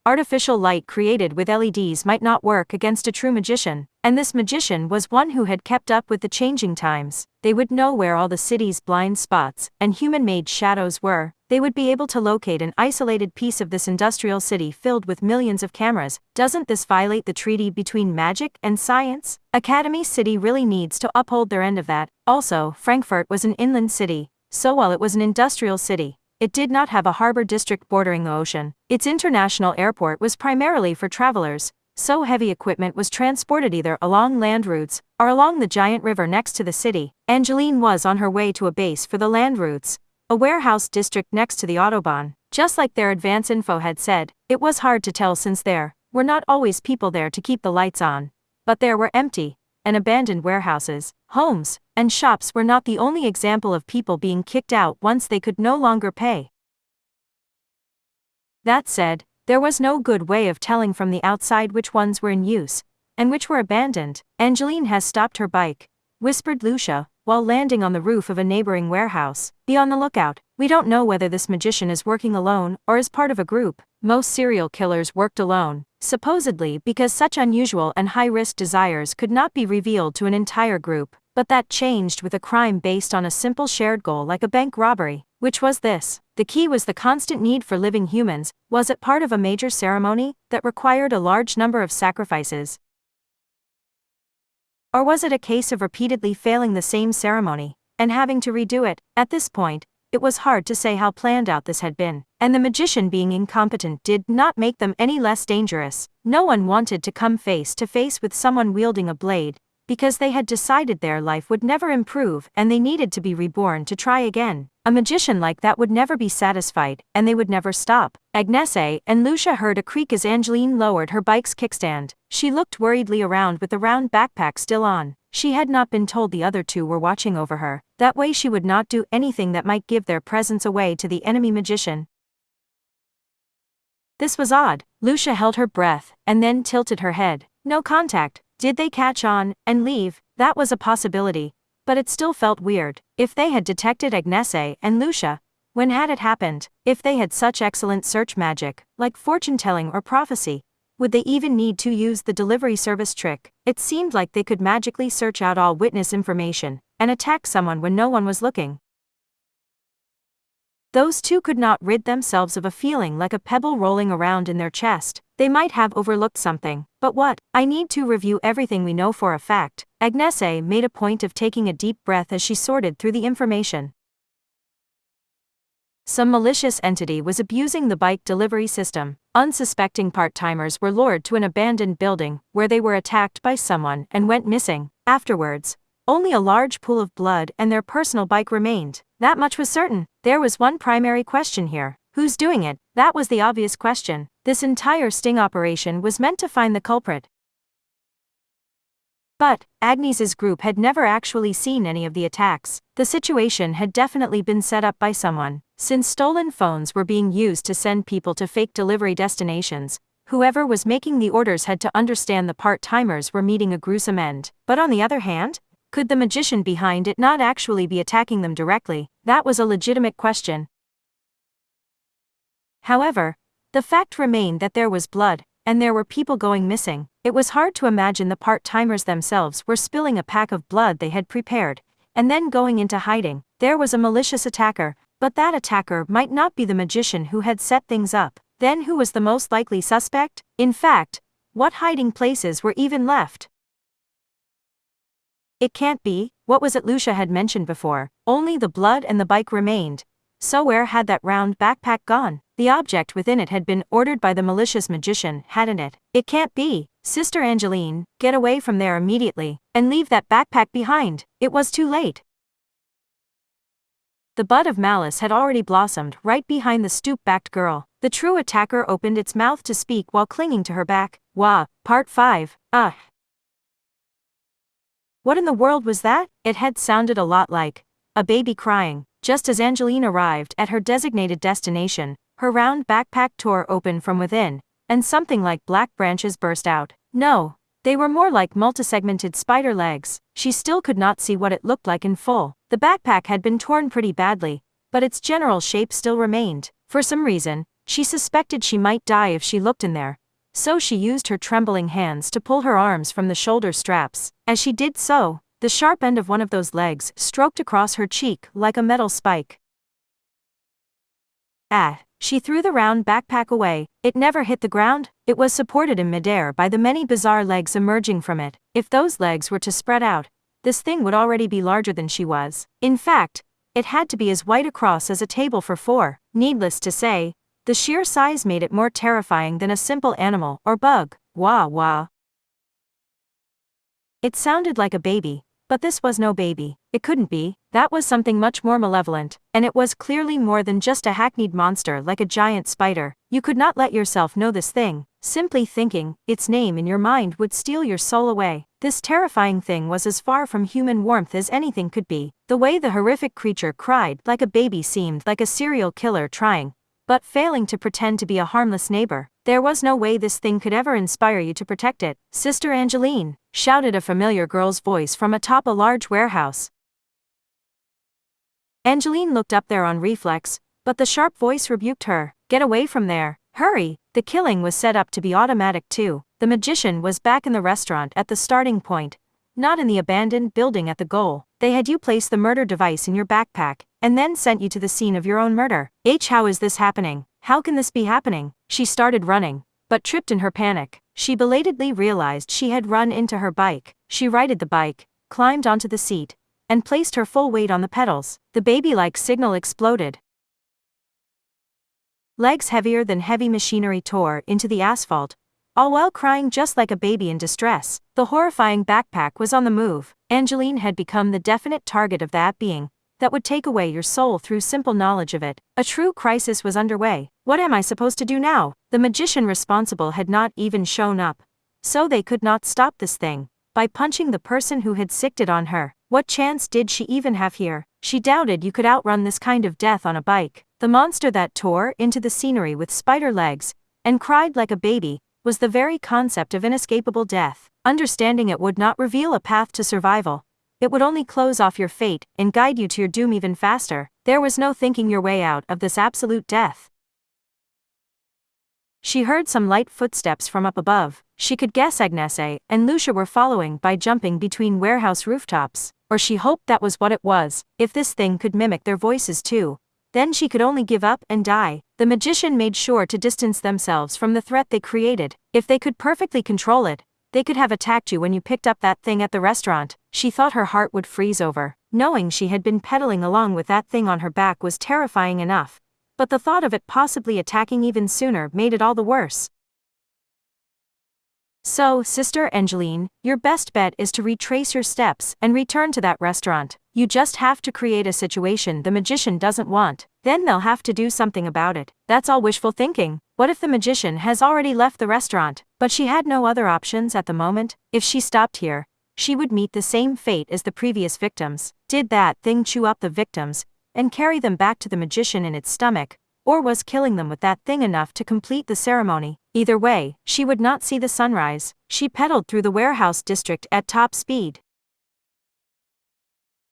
Artificial light created with LEDs might not work against a true magician, and this magician was one who had kept up with the changing times. They would know where all the city's blind spots and human-made shadows were. They would be able to locate an isolated piece of this industrial city filled with millions of cameras. Doesn't this violate the treaty between magic and science? Academy City really needs to uphold their end of that. Also, Frankfurt was an inland city, so while it was an industrial city, it did not have a harbor district bordering the ocean. Its international airport was primarily for travelers, so heavy equipment was transported either along land routes or along the giant river next to the city. Angeline was on her way to a base for the land routes, a warehouse district next to the Autobahn. Just like their advance info had said, it was hard to tell since there were not always people there to keep the lights on. But there were empty and abandoned warehouses, homes, and shops were not the only example of people being kicked out once they could no longer pay. That said, there was no good way of telling from the outside which ones were in use, and which were abandoned. Angeline has stopped her bike, whispered Lucia, while landing on the roof of a neighboring warehouse. Be on the lookout. We don't know whether this magician is working alone or as part of a group. Most serial killers worked alone, supposedly because such unusual and high-risk desires could not be revealed to an entire group. But that changed with a crime based on a simple shared goal like a bank robbery. Which was this? The key was the constant need for living humans. Was it part of a major ceremony that required a large number of sacrifices? Or was it a case of repeatedly failing the same ceremony and having to redo it? At this point, it was hard to say how planned out this had been, and the magician being incompetent did not make them any less dangerous. No one wanted to come face to face with someone wielding a blade, because they had decided their life would never improve and they needed to be reborn to try again. A magician like that would never be satisfied, and they would never stop. Agnese and Lucia heard a creak as Angeline lowered her bike's kickstand. She looked worriedly around with the round backpack still on. she had not been told the other two were watching over her. That way she would not do anything that might give their presence away to the enemy magician. This was odd. Lucia held her breath, and then tilted her head. No contact. Did they catch on, and leave? That was a possibility. But it still felt weird. If they had detected Agnese and Lucia, when had it happened? If they had such excellent search magic, like fortune-telling or prophecy, would they even need to use the delivery service trick? It seemed like they could magically search out all witness information, and attack someone when no one was looking. Those two could not rid themselves of a feeling like a pebble rolling around in their chest. They might have overlooked something, but what? I need to review everything we know for a fact. Agnese made a point of taking a deep breath as she sorted through the information. Some malicious entity was abusing the bike delivery system. Unsuspecting part-timers were lured to an abandoned building, where they were attacked by someone and went missing. Afterwards, only a large pool of blood and their personal bike remained. That much was certain. There was one primary question here. Who's doing it? That was the obvious question. This entire sting operation was meant to find the culprit. But Agnese's group had never actually seen any of the attacks. The situation had definitely been set up by someone. Since stolen phones were being used to send people to fake delivery destinations, whoever was making the orders had to understand the part-timers were meeting a gruesome end. But on the other hand, could the magician behind it not actually be attacking them directly? That was a legitimate question. However, the fact remained that there was blood, and there were people going missing. It was hard to imagine the part-timers themselves were spilling a pack of blood they had prepared, and then going into hiding. There was a malicious attacker, but that attacker might not be the magician who had set things up. Then who was the most likely suspect? In fact, what hiding places were even left? It can't be. What was it Lucia had mentioned before? Only the blood and the bike remained. So where had that round backpack gone? The object within it had been ordered by the malicious magician, hadn't it? It can't be. Sister Angeline, get away from there immediately, and leave that backpack behind. It was too late. The bud of malice had already blossomed right behind the stoop-backed girl. The true attacker opened its mouth to speak while clinging to her back. Wah, Part 5. What in the world was that? It had sounded a lot like a baby crying. Just as Angeline arrived at her designated destination, her round backpack tore open from within, and something like black branches burst out. No, they were more like multisegmented spider legs. She still could not see what it looked like in full. The backpack had been torn pretty badly, but its general shape still remained. For some reason, she suspected she might die if she looked in there. So she used her trembling hands to pull her arms from the shoulder straps. As she did so, the sharp end of one of those legs stroked across her cheek like a metal spike. She threw the round backpack away. It never hit the ground. It was supported in midair by the many bizarre legs emerging from it. If those legs were to spread out, this thing would already be larger than she was. In fact, it had to be as wide across as a table for four. Needless to say, the sheer size made it more terrifying than a simple animal or bug. Wah wah. It sounded like a baby, but this was no baby. It couldn't be. That was something much more malevolent, and it was clearly more than just a hackneyed monster like a giant spider. You could not let yourself know this thing. Simply thinking its name in your mind would steal your soul away. This terrifying thing was as far from human warmth as anything could be. The way the horrific creature cried like a baby seemed like a serial killer trying, but failing to pretend to be a harmless neighbor. There was no way this thing could ever inspire you to protect it. Sister Angeline, shouted a familiar girl's voice from atop a large warehouse. Angeline looked up there on reflex, but the sharp voice rebuked her. Get away from there. Hurry. The killing was set up to be automatic too. The magician was back in the restaurant at the starting point, not in the abandoned building at the goal. They had you place the murder device in your backpack, and then sent you to the scene of your own murder. How is this happening? How can this be happening? She started running, but tripped in her panic. She belatedly realized she had run into her bike. She righted the bike, climbed onto the seat, and placed her full weight on the pedals. The baby-like signal exploded. Legs heavier than heavy machinery tore into the asphalt, all while crying just like a baby in distress. The horrifying backpack was on the move. Angeline had become the definite target of that being that would take away your soul through simple knowledge of it. A true crisis was underway. What am I supposed to do now? The magician responsible had not even shown up, so they could not stop this thing. by punching the person who had sicked it on her. What chance did she even have here? She doubted you could outrun this kind of death on a bike. The monster that tore into the scenery with spider legs and cried like a baby was the very concept of inescapable death. Understanding it would not reveal a path to survival. It would only close off your fate and guide you to your doom even faster. There was no thinking your way out of this absolute death. She heard some light footsteps from up above. She could guess Agnese and Lucia were following by jumping between warehouse rooftops. Or she hoped that was what it was. If this thing could mimic their voices too, then she could only give up and die. The magician made sure to distance themselves from the threat they created. If they could perfectly control it, they could have attacked you when you picked up that thing at the restaurant. She thought her heart would freeze over. Knowing she had been pedaling along with that thing on her back was terrifying enough. But the thought of it possibly attacking even sooner made it all the worse. So, Sister Angeline, your best bet is to retrace your steps and return to that restaurant. You just have to create a situation the magician doesn't want. Then they'll have to do something about it. That's all wishful thinking. What if the magician has already left the restaurant? But she had no other options at the moment. If she stopped here, she would meet the same fate as the previous victims. Did that thing chew up the victims and carry them back to the magician in its stomach? Or was killing them with that thing enough to complete the ceremony? Either way, she would not see the sunrise. She pedaled through the warehouse district at top speed.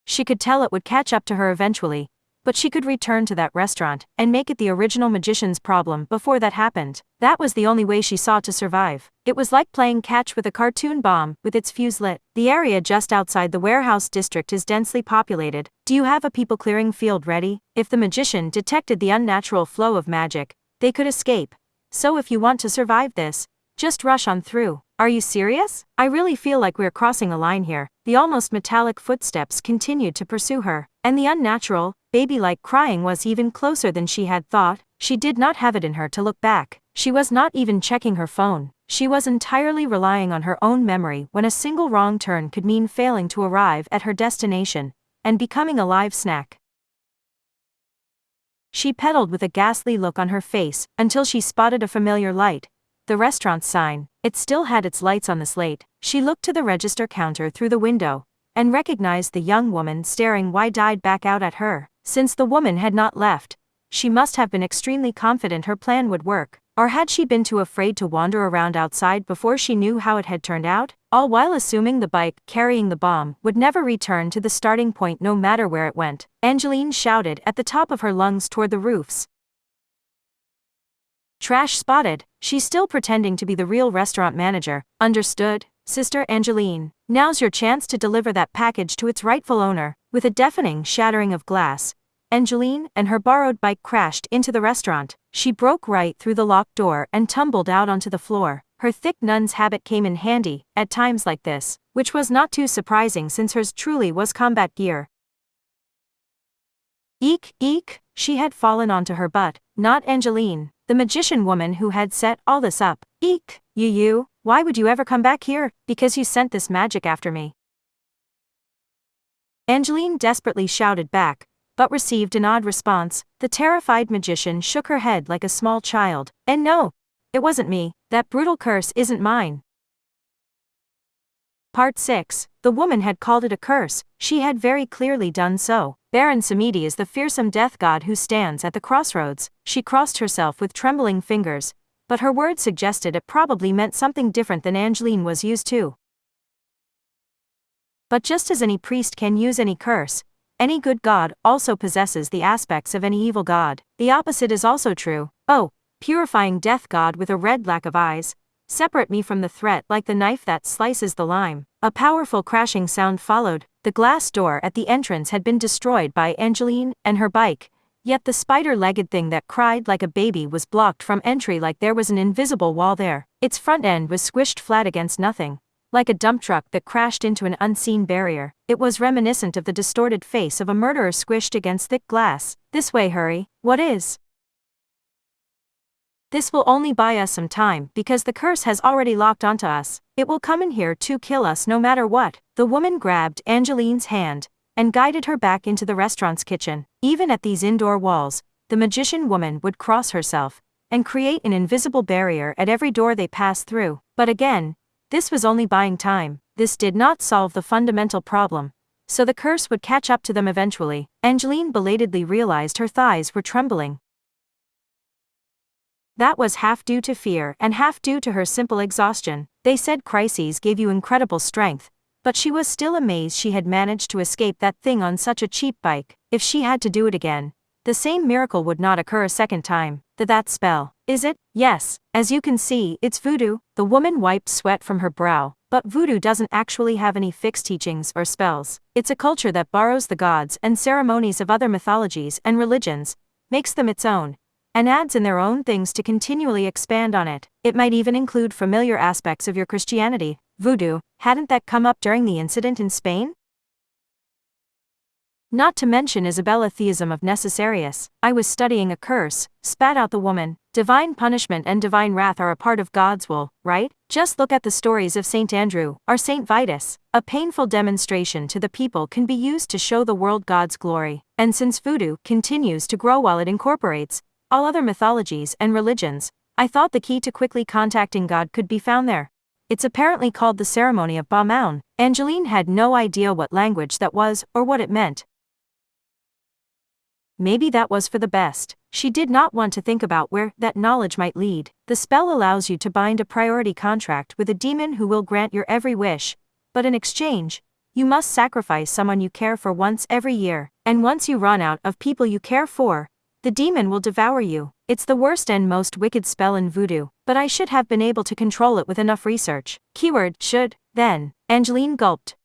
She could tell it would catch up to her eventually, but she could return to that restaurant and make it the original magician's problem before that happened. That was the only way she saw to survive. It was like playing catch with a cartoon bomb with its fuse lit. The area just outside the warehouse district is densely populated. Do you have a people-clearing field ready? If the magician detected the unnatural flow of magic, they could escape. So if you want to survive this, just rush on through. Are you serious? I really feel like we're crossing a line here. The almost metallic footsteps continued to pursue her, and the unnatural, baby-like crying was even closer than she had thought. She did not have it in her to look back. She was not even checking her phone. She was entirely relying on her own memory when a single wrong turn could mean failing to arrive at her destination and becoming a live snack. She pedaled with a ghastly look on her face until she spotted a familiar light. The restaurant's sign. It still had its lights on the slate. She looked to the register counter through the window and recognized the young woman staring wide-eyed back out at her. Since the woman had not left, she must have been extremely confident her plan would work. Or had she been too afraid to wander around outside before she knew how it had turned out? All while assuming the bike carrying the bomb would never return to the starting point no matter where it went. Angeline shouted at the top of her lungs toward the roofs. Trash spotted. She's still pretending to be the real restaurant manager. Understood, Sister Angeline? Now's your chance to deliver that package to its rightful owner. With a deafening shattering of glass, Angeline and her borrowed bike crashed into the restaurant. She broke right through the locked door and tumbled out onto the floor. Her thick nun's habit came in handy at times like this, which was not too surprising since hers truly was combat gear. Eek, eek, she had fallen onto her butt, not Angeline, the magician woman who had set all this up. Eek, you, why would you ever come back here? Because you sent this magic after me. Angeline desperately shouted back, but received an odd response. The terrified magician shook her head like a small child. And no, it wasn't me. That brutal curse isn't mine. Part 6. The woman had called it a curse. She had very clearly done so. Baron Samedi is the fearsome death god who stands at the crossroads. She crossed herself with trembling fingers, but her words suggested it probably meant something different than Angeline was used to. But just as any priest can use any curse, any good god also possesses the aspects of any evil god. The opposite is also true. Oh, purifying death god with a red lack of eyes, separate me from the threat like the knife that slices the lime. A powerful crashing sound followed. The glass door at the entrance had been destroyed by Angeline and her bike, yet the spider-legged thing that cried like a baby was blocked from entry like there was an invisible wall there. Its front end was squished flat against nothing, like a dump truck that crashed into an unseen barrier. It was reminiscent of the distorted face of a murderer squished against thick glass. This way, hurry. What is? This will only buy us some time because the curse has already locked onto us. It will come in here to kill us no matter what. The woman grabbed Angeline's hand and guided her back into the restaurant's kitchen. Even at these indoor walls, the magician woman would cross herself and create an invisible barrier at every door they passed through. But again, this was only buying time. this did not solve the fundamental problem. So the curse would catch up to them eventually. Angeline belatedly realized her thighs were trembling. That was half due to fear and half due to her simple exhaustion. They said crises gave you incredible strength, but she was still amazed she had managed to escape that thing on such a cheap bike. If she had to do it again, the same miracle would not occur a second time. That spell, is it? Yes, as you can see, it's voodoo. The woman wiped sweat from her brow. But voodoo doesn't actually have any fixed teachings or spells. It's a culture that borrows the gods and ceremonies of other mythologies and religions, makes them its own, and adds in their own things to continually expand on it. It might even include familiar aspects of your Christianity. Voodoo, hadn't that come up during the incident in Spain? Not to mention Isabella theism of Necessarius. I was studying a curse, spat out the woman. Divine punishment and divine wrath are a part of God's will, right? Just look at the stories of Saint Andrew or Saint Vitus. A painful demonstration to the people can be used to show the world God's glory. And since voodoo continues to grow while it incorporates all other mythologies and religions, I thought the key to quickly contacting God could be found there. It's apparently called the ceremony of Ba Maun. Angeline had no idea what language that was or what it meant. Maybe that was for the best. She did not want to think about where that knowledge might lead. The spell allows you to bind a priority contract with a demon who will grant your every wish, but in exchange, you must sacrifice someone you care for once every year, and once you run out of people you care for, the demon will devour you. It's the worst and most wicked spell in voodoo, but I should have been able to control it with enough research. Keyword, should, then. Angeline gulped.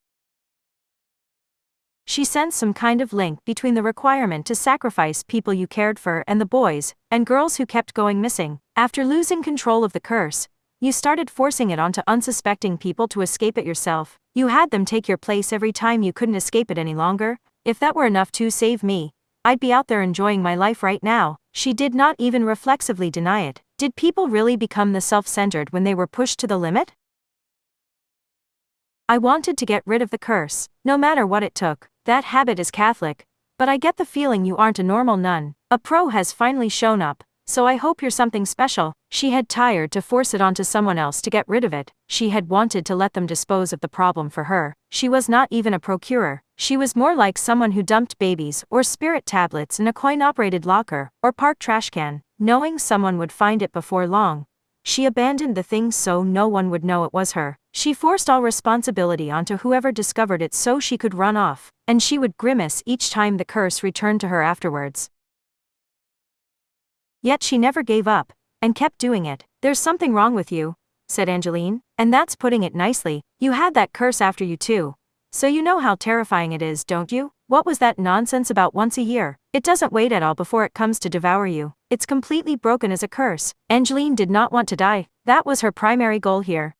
She sensed some kind of link between the requirement to sacrifice people you cared for and the boys and girls who kept going missing. After losing control of the curse, you started forcing it onto unsuspecting people to escape it yourself. You had them take your place every time you couldn't escape it any longer. If that were enough to save me, I'd be out there enjoying my life right now. She did not even reflexively deny it. Did people really become the self-centered when they were pushed to the limit? I wanted to get rid of the curse, no matter what it took. That habit is Catholic, but I get the feeling you aren't a normal nun. A pro has finally shown up, so I hope you're something special. She had tired to force it onto someone else to get rid of it. She had wanted to let them dispose of the problem for her. She was not even a procurer. She was more like someone who dumped babies or spirit tablets in a coin-operated locker or park trash can, knowing someone would find it before long. She abandoned the thing so no one would know it was her. She forced all responsibility onto whoever discovered it so she could run off, and she would grimace each time the curse returned to her afterwards. Yet she never gave up, and kept doing it. There's something wrong with you, said Angeline, and that's putting it nicely. You had that curse after you too. So you know how terrifying it is, don't you? What was that nonsense about once a year? It doesn't wait at all before it comes to devour you. It's completely broken as a curse. Angeline did not want to die. That was her primary goal here.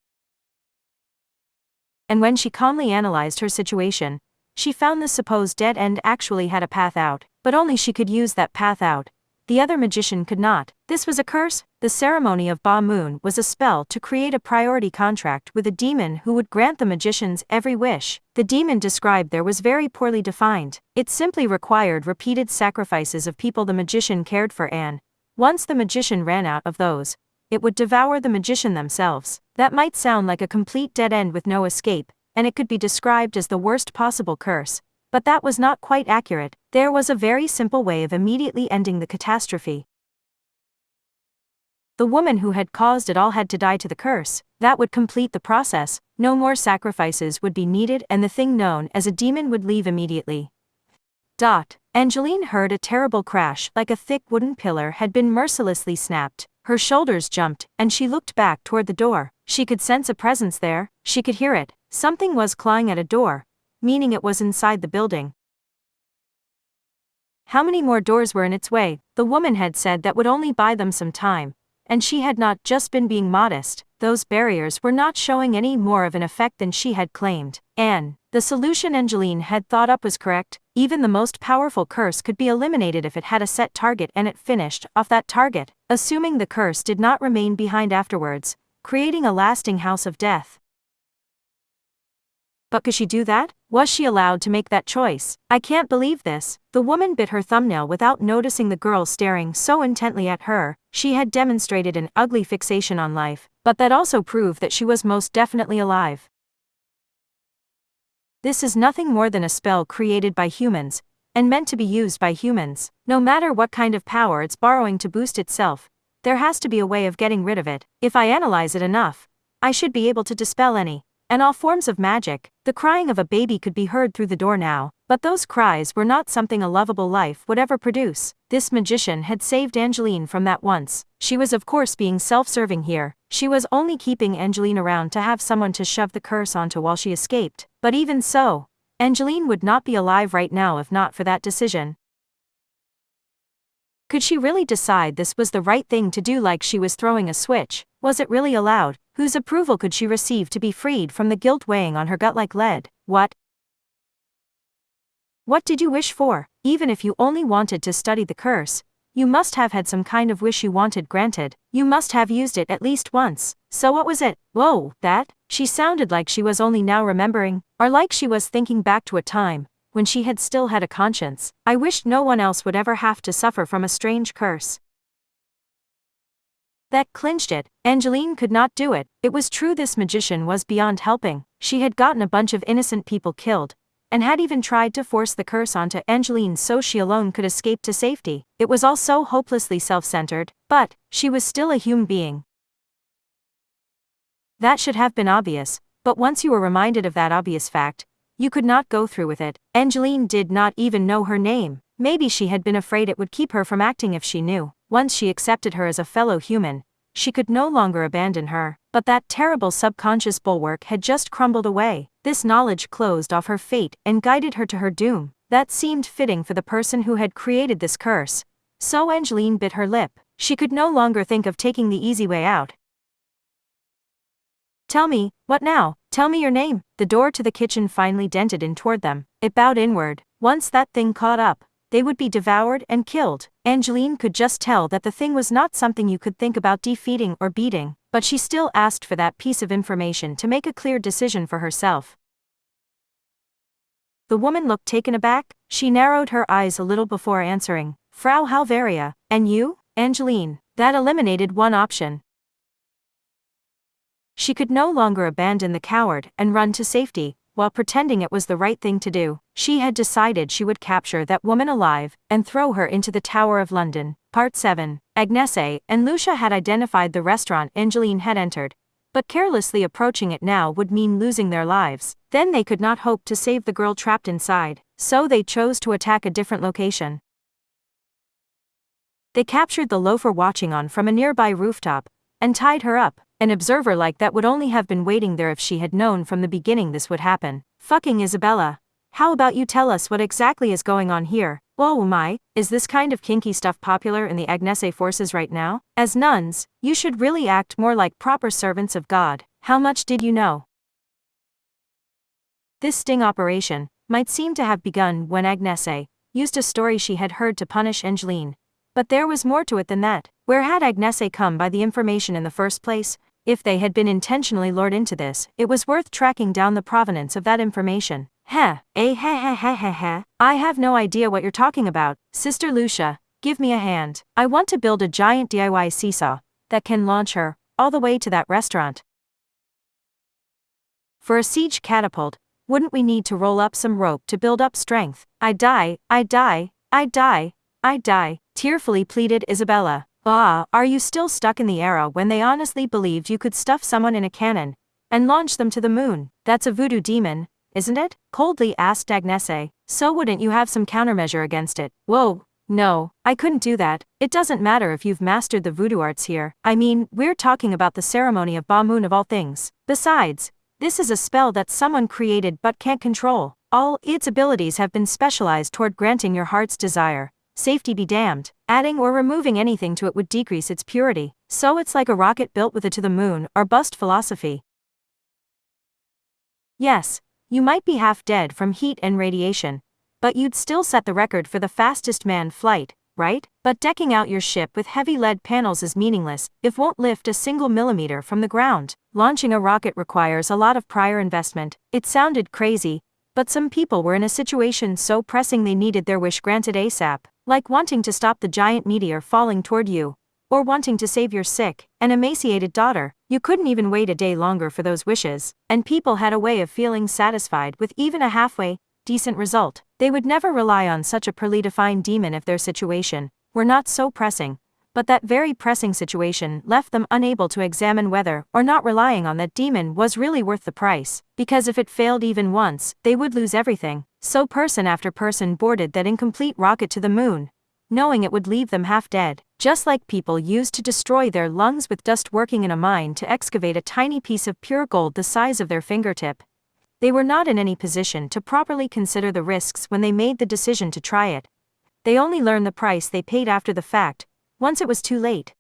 And when she calmly analyzed her situation, she found the supposed dead end actually had a path out, but only she could use that path out. The other magician could not. This was a curse. The ceremony of Ba Maun was a spell to create a priority contract with a demon who would grant the magician's every wish. The demon described there was very poorly defined. It simply required repeated sacrifices of people the magician cared for, and once the magician ran out of those, it would devour the magician themselves. That might sound like a complete dead end with no escape, and it could be described as the worst possible curse. But that was not quite accurate. There was a very simple way of immediately ending the catastrophe. The woman who had caused it all had to die to the curse. That would complete the process. No more sacrifices would be needed, and the thing known as a demon would leave immediately. Angeline heard a terrible crash, like a thick wooden pillar had been mercilessly snapped. Her shoulders jumped, and she looked back toward the door. She could sense a presence there. She could hear it. Something was clawing at a door, meaning it was inside the building. How many more doors were in its way? The woman had said that would only buy them some time, and she had not just been being modest. Those barriers were not showing any more of an effect than she had claimed. And the solution Angeline had thought up was correct. Even the most powerful curse could be eliminated if it had a set target and it finished off that target, assuming the curse did not remain behind afterwards, creating a lasting house of death. But could she do that? Was she allowed to make that choice? I can't believe this. The woman bit her thumbnail without noticing the girl staring so intently at her. She had demonstrated an ugly fixation on life, but that also proved that she was most definitely alive. This is nothing more than a spell created by humans, and meant to be used by humans. No matter what kind of power it's borrowing to boost itself, there has to be a way of getting rid of it. If I analyze it enough, I should be able to dispel any and all forms of magic. The crying of a baby could be heard through the door now, but those cries were not something a lovable life would ever produce. This magician had saved Angeline from that once. She was of course being self-serving here. She was only keeping Angeline around to have someone to shove the curse onto while she escaped. But even so, Angeline would not be alive right now if not for that decision. Could she really decide this was the right thing to do, like she was throwing a switch? Was it really allowed? Whose approval could she receive to be freed from the guilt weighing on her gut like lead? What did you wish for? Even if you only wanted to study the curse, you must have had some kind of wish you wanted granted. You must have used it at least once. So what was it? Whoa, that? She sounded like she was only now remembering, or like she was thinking back to a time when she had still had a conscience. I wished no one else would ever have to suffer from a strange curse. That clinched it. Angeline could not do it. It was true, this magician was beyond helping. She had gotten a bunch of innocent people killed, and had even tried to force the curse onto Angeline so she alone could escape to safety. It was all so hopelessly self-centered, but she was still a human being. That should have been obvious, but once you were reminded of that obvious fact, you could not go through with it. Angeline did not even know her name. Maybe she had been afraid it would keep her from acting if she knew. Once she accepted her as a fellow human, she could no longer abandon her. But that terrible subconscious bulwark had just crumbled away. This knowledge closed off her fate and guided her to her doom. That seemed fitting for the person who had created this curse. So Angeline bit her lip. She could no longer think of taking the easy way out. Tell me, what now? Tell me your name. The door to the kitchen finally dented in toward them. It bowed inward. Once that thing caught up, they would be devoured and killed. Angeline could just tell that the thing was not something you could think about defeating or beating, but she still asked for that piece of information to make a clear decision for herself. The woman looked taken aback. She narrowed her eyes a little before answering. Frau Halvaria, and you? Angeline. That eliminated one option. She could no longer abandon the coward and run to safety, while pretending it was the right thing to do. She had decided she would capture that woman alive and throw her into the Tower of London. Part 7. Agnese and Lucia had identified the restaurant Angeline had entered, but carelessly approaching it now would mean losing their lives. Then they could not hope to save the girl trapped inside, so they chose to attack a different location. They captured the loafer watching on from a nearby rooftop, and tied her up. An observer like that would only have been waiting there if she had known from the beginning this would happen. Fucking Isabella. How about you tell us what exactly is going on here? Oh my, is this kind of kinky stuff popular in the Agnese forces right now? As nuns, you should really act more like proper servants of God. How much did you know? This sting operation might seem to have begun when Agnese used a story she had heard to punish Angeline. But there was more to it than that. Where had Agnese come by the information in the first place? If they had been intentionally lured into this, it was worth tracking down the provenance of that information. I have no idea what you're talking about. Sister Lucia, give me a hand. I want to build a giant DIY seesaw that can launch her all the way to that restaurant. For a siege catapult, wouldn't we need to roll up some rope to build up strength? I die, tearfully pleaded Isabella. Are you still stuck in the era when they honestly believed you could stuff someone in a cannon and launch them to the moon? That's a voodoo demon, isn't it? Coldly asked Agnese. So wouldn't you have some countermeasure against it? Whoa, no, I couldn't do that. It doesn't matter if you've mastered the voodoo arts here. I mean, we're talking about the ceremony of Ba-Moon of all things. Besides, this is a spell that someone created but can't control. All its abilities have been specialized toward granting your heart's desire. Safety be damned. Adding or removing anything to it would decrease its purity. So it's like a rocket built with a to the moon or bust philosophy. Yes, you might be half dead from heat and radiation, but you'd still set the record for the fastest manned flight, right? But decking out your ship with heavy lead panels is meaningless if won't lift a single millimeter from the ground. Launching a rocket requires a lot of prior investment. It sounded crazy, but some people were in a situation so pressing they needed their wish granted ASAP. Like wanting to stop the giant meteor falling toward you, or wanting to save your sick and emaciated daughter. You couldn't even wait a day longer for those wishes, and people had a way of feeling satisfied with even a halfway decent result. They would never rely on such a poorly defined demon if their situation were not so pressing, but that very pressing situation left them unable to examine whether or not relying on that demon was really worth the price, because if it failed even once, they would lose everything. So person after person boarded that incomplete rocket to the moon, knowing it would leave them half dead, just like people used to destroy their lungs with dust working in a mine to excavate a tiny piece of pure gold the size of their fingertip. They were not in any position to properly consider the risks when they made the decision to try it. They only learned the price they paid after the fact, once it was too late.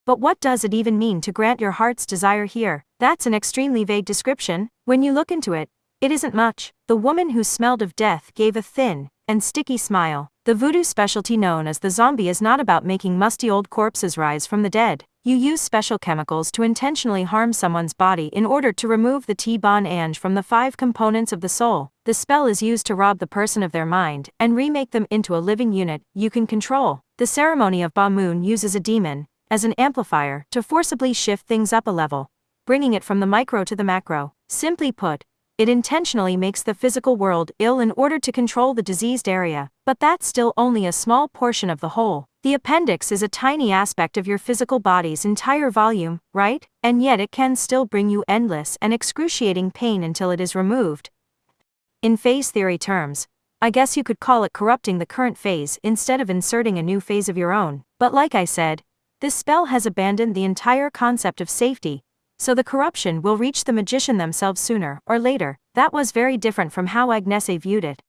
But what does it even mean to grant your heart's desire here? That's an extremely vague description. When you look into it, it isn't much. The woman who smelled of death gave a thin and sticky smile. The voodoo specialty known as the zombie is not about making musty old corpses rise from the dead. You use special chemicals to intentionally harm someone's body in order to remove the T-bon ange from the 5 components of the soul. The spell is used to rob the person of their mind and remake them into a living unit you can control. The ceremony of Ba Moon uses a demon as an amplifier to forcibly shift things up a level, bringing it from the micro to the macro. Simply put, it intentionally makes the physical world ill in order to control the diseased area, but that's still only a small portion of the whole. The appendix is a tiny aspect of your physical body's entire volume, right? And yet it can still bring you endless and excruciating pain until it is removed. In phase theory terms, I guess you could call it corrupting the current phase instead of inserting a new phase of your own. But like I said, this spell has abandoned the entire concept of safety, so the corruption will reach the magician themselves sooner or later. That was very different from how Agnese viewed it.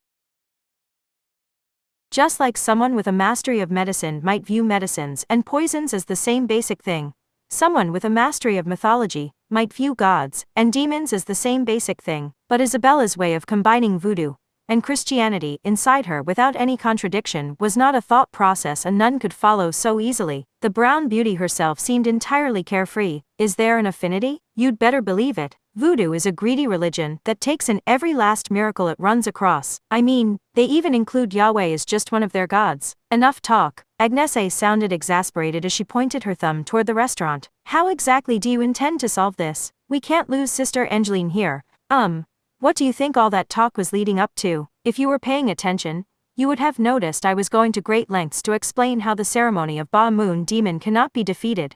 Just like someone with a mastery of medicine might view medicines and poisons as the same basic thing, someone with a mastery of mythology might view gods and demons as the same basic thing. But Isabella's way of combining voodoo and Christianity inside her without any contradiction was not a thought process a nun could follow so easily. The brown beauty herself seemed entirely carefree. Is there an affinity? You'd better believe it. Voodoo is a greedy religion that takes in every last miracle it runs across. I mean, they even include Yahweh as just one of their gods. Enough talk. Agnese sounded exasperated as she pointed her thumb toward the restaurant. How exactly do you intend to solve this? We can't lose Sister Angeline here. What do you think all that talk was leading up to? If you were paying attention, you would have noticed I was going to great lengths to explain how the ceremony of Ba Moon demon cannot be defeated.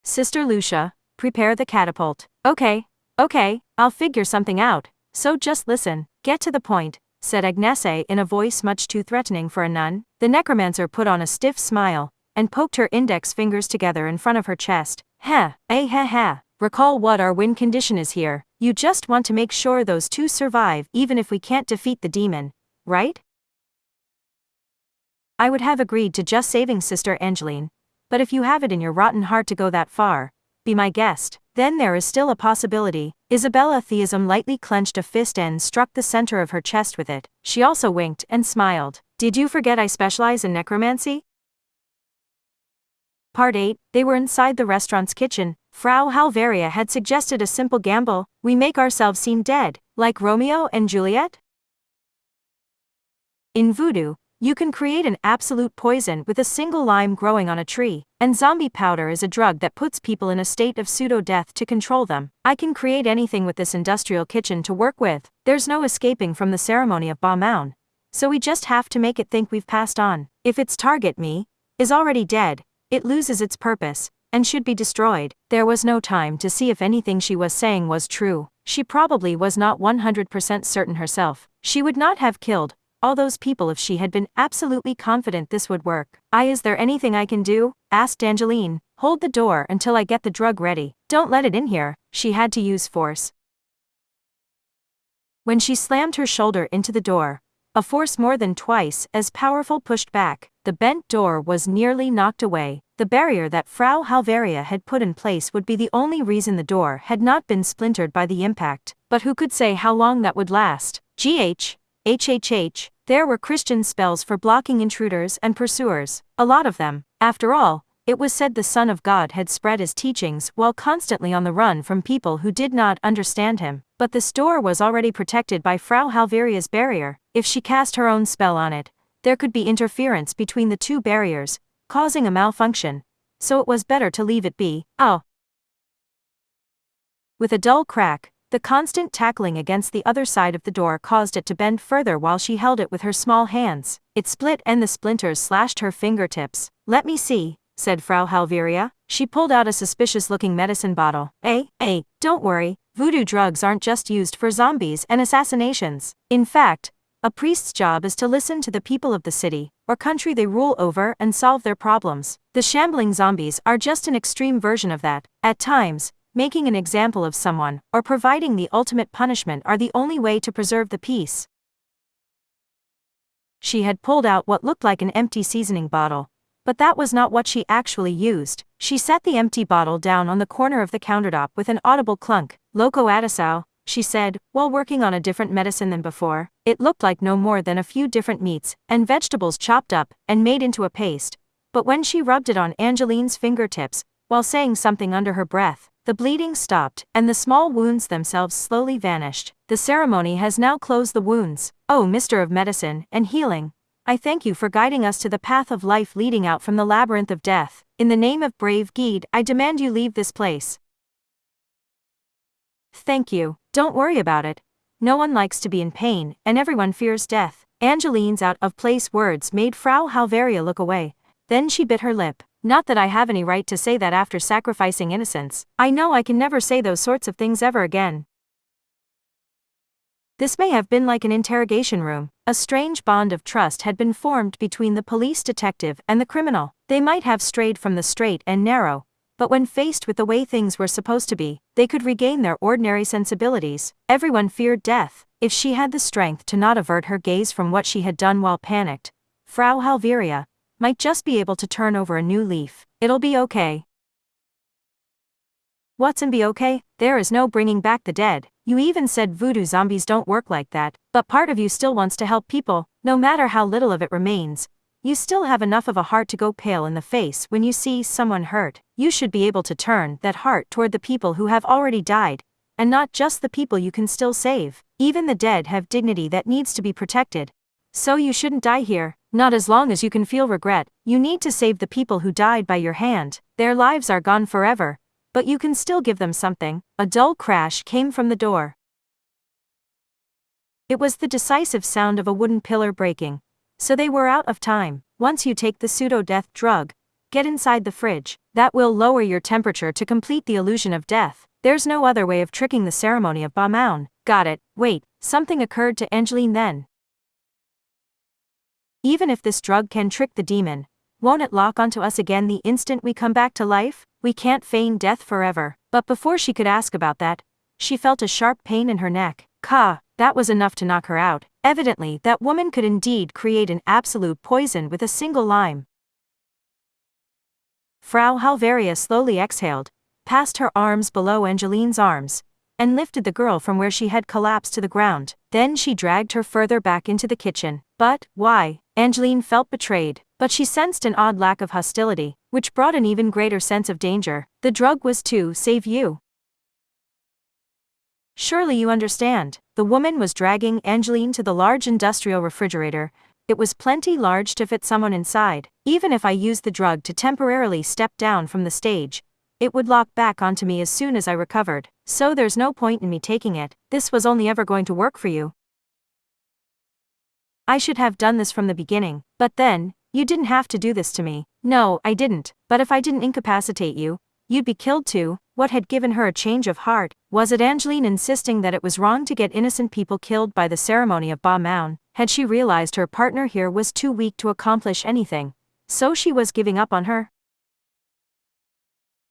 Sister Lucia, prepare the catapult. Okay, I'll figure something out, so just listen. Get to the point, said Agnese in a voice much too threatening for a nun. The necromancer put on a stiff smile, and poked her index fingers together in front of her chest. Recall what our win condition is here. You just want to make sure those two survive even if we can't defeat the demon, right? I would have agreed to just saving Sister Angeline, but if you have it in your rotten heart to go that far, be my guest. Then there is still a possibility. Isabella Theism lightly clenched a fist and struck the center of her chest with it. She also winked and smiled. Did you forget I specialize in necromancy? Part 8. They were inside the restaurant's kitchen. Frau Halveria had suggested a simple gamble. We make ourselves seem dead, like Romeo and Juliet? In voodoo, you can create an absolute poison with a single lime growing on a tree, and zombie powder is a drug that puts people in a state of pseudo-death to control them. I can create anything with this industrial kitchen to work with. There's no escaping from the ceremony of Ba Moon, so we just have to make it think we've passed on. If its target, me, is already dead, it loses its purpose, and should be destroyed. There was no time to see if anything she was saying was true. She probably was not 100% certain herself. She would not have killed all those people if she had been absolutely confident this would work. Is there anything I can do? Asked Angeline. Hold the door until I get the drug ready. Don't let it in here. She had to use force. When she slammed her shoulder into the door, a force more than twice as powerful pushed back. The bent door was nearly knocked away. The barrier that Frau Halveria had put in place would be the only reason the door had not been splintered by the impact. But who could say how long that would last? HHH. There were Christian spells for blocking intruders and pursuers. A lot of them. After all, it was said the Son of God had spread his teachings while constantly on the run from people who did not understand him. But this door was already protected by Frau Halveria's barrier. If she cast her own spell on it, there could be interference between the two barriers, causing a malfunction, so it was better to leave it be. Oh! With a dull crack, the constant tackling against the other side of the door caused it to bend further while she held it with her small hands. It split and the splinters slashed her fingertips. "Let me see," said Frau Halveria. She pulled out a suspicious-looking medicine bottle. Don't worry, voodoo drugs aren't just used for zombies and assassinations. In fact, a priest's job is to listen to the people of the city or country they rule over and solve their problems. The shambling zombies are just an extreme version of that. At times, making an example of someone or providing the ultimate punishment are the only way to preserve the peace. She had pulled out what looked like an empty seasoning bottle, but that was not what she actually used. She set the empty bottle down on the corner of the countertop with an audible clunk. "Loco Addisau," she said, while working on a different medicine than before. It looked like no more than a few different meats and vegetables chopped up and made into a paste, but when she rubbed it on Angeline's fingertips, while saying something under her breath, the bleeding stopped, and the small wounds themselves slowly vanished. "The ceremony has now closed the wounds. Oh, Mister of Medicine and Healing, I thank you for guiding us to the path of life leading out from the labyrinth of death. In the name of brave Guide, I demand you leave this place." "Thank you. Don't worry about it. No one likes to be in pain, and everyone fears death." Angeline's out-of-place words made Frau Halveria look away. Then she bit her lip. "Not that I have any right to say that after sacrificing innocence. I know I can never say those sorts of things ever again." This may have been like an interrogation room. A strange bond of trust had been formed between the police detective and the criminal. They might have strayed from the straight and narrow, but when faced with the way things were supposed to be, they could regain their ordinary sensibilities. Everyone feared death. If she had the strength to not avert her gaze from what she had done while panicked, Frau Halveria might just be able to turn over a new leaf. "It'll be okay." "What's be okay? There is no bringing back the dead. You even said voodoo zombies don't work like that, but part of you still wants to help people, no matter how little of it remains. You still have enough of a heart to go pale in the face when you see someone hurt. You should be able to turn that heart toward the people who have already died, and not just the people you can still save. Even the dead have dignity that needs to be protected. So you shouldn't die here, not as long as you can feel regret. You need to save the people who died by your hand. Their lives are gone forever, but you can still give them something." A dull crash came from the door. It was the decisive sound of a wooden pillar breaking. So they were out of time. "Once you take the pseudo-death drug, get inside the fridge. That will lower your temperature to complete the illusion of death. There's no other way of tricking the ceremony of Bamaun." "Got it." Wait, something occurred to Angeline then. "Even if this drug can trick the demon, won't it lock onto us again the instant we come back to life? We can't feign death forever." But before she could ask about that, she felt a sharp pain in her neck. That was enough to knock her out. Evidently, that woman could indeed create an absolute poison with a single lime. Frau Halveria slowly exhaled, passed her arms below Angeline's arms, and lifted the girl from where she had collapsed to the ground. Then she dragged her further back into the kitchen. "But, why?" Angeline felt betrayed, but she sensed an odd lack of hostility, which brought an even greater sense of danger. "The drug was to save you. Surely you understand." The woman was dragging Angeline to the large industrial refrigerator. It was plenty large to fit someone inside. "Even if I used the drug to temporarily step down from the stage, it would lock back onto me as soon as I recovered. So there's no point in me taking it. This was only ever going to work for you. I should have done this from the beginning. But then, you didn't have to do this to me." "No, I didn't. But if I didn't incapacitate you, you'd be killed too." What had given her a change of heart? Was it Angeline insisting that it was wrong to get innocent people killed by the ceremony of Bamaun? Had she realized her partner here was too weak to accomplish anything, so she was giving up on her?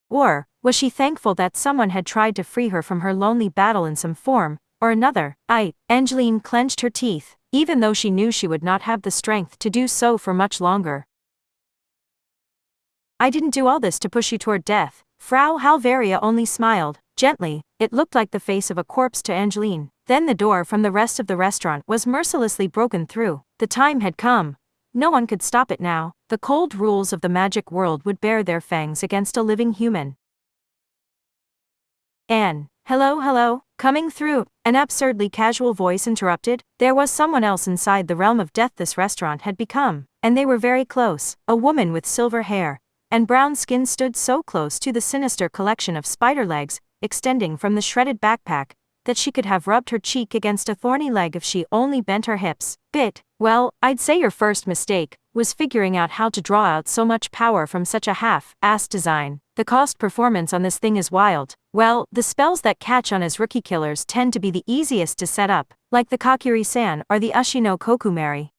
Or was she thankful that someone had tried to free her from her lonely battle in some form or another? Angeline clenched her teeth, even though she knew she would not have the strength to do so for much longer. "I didn't do all this to push you toward death." Frau Halveria only smiled, gently. It looked like the face of a corpse to Angeline. Then the door from the rest of the restaurant was mercilessly broken through. The time had come. No one could stop it now. The cold rules of the magic world would bear their fangs against a living human. "Anne, hello." Coming through, an absurdly casual voice interrupted. There was someone else inside the realm of death this restaurant had become, and they were very close. A woman with silver hair and brown skin stood so close to the sinister collection of spider legs, extending from the shredded backpack, that she could have rubbed her cheek against a thorny leg if she only bent her hips. Well, I'd say your first mistake was figuring out how to draw out so much power from such a half-assed design. The cost performance on this thing is wild. Well, the spells that catch on as rookie killers tend to be the easiest to set up, like the Kakiri-san or the Ashino Kokumari.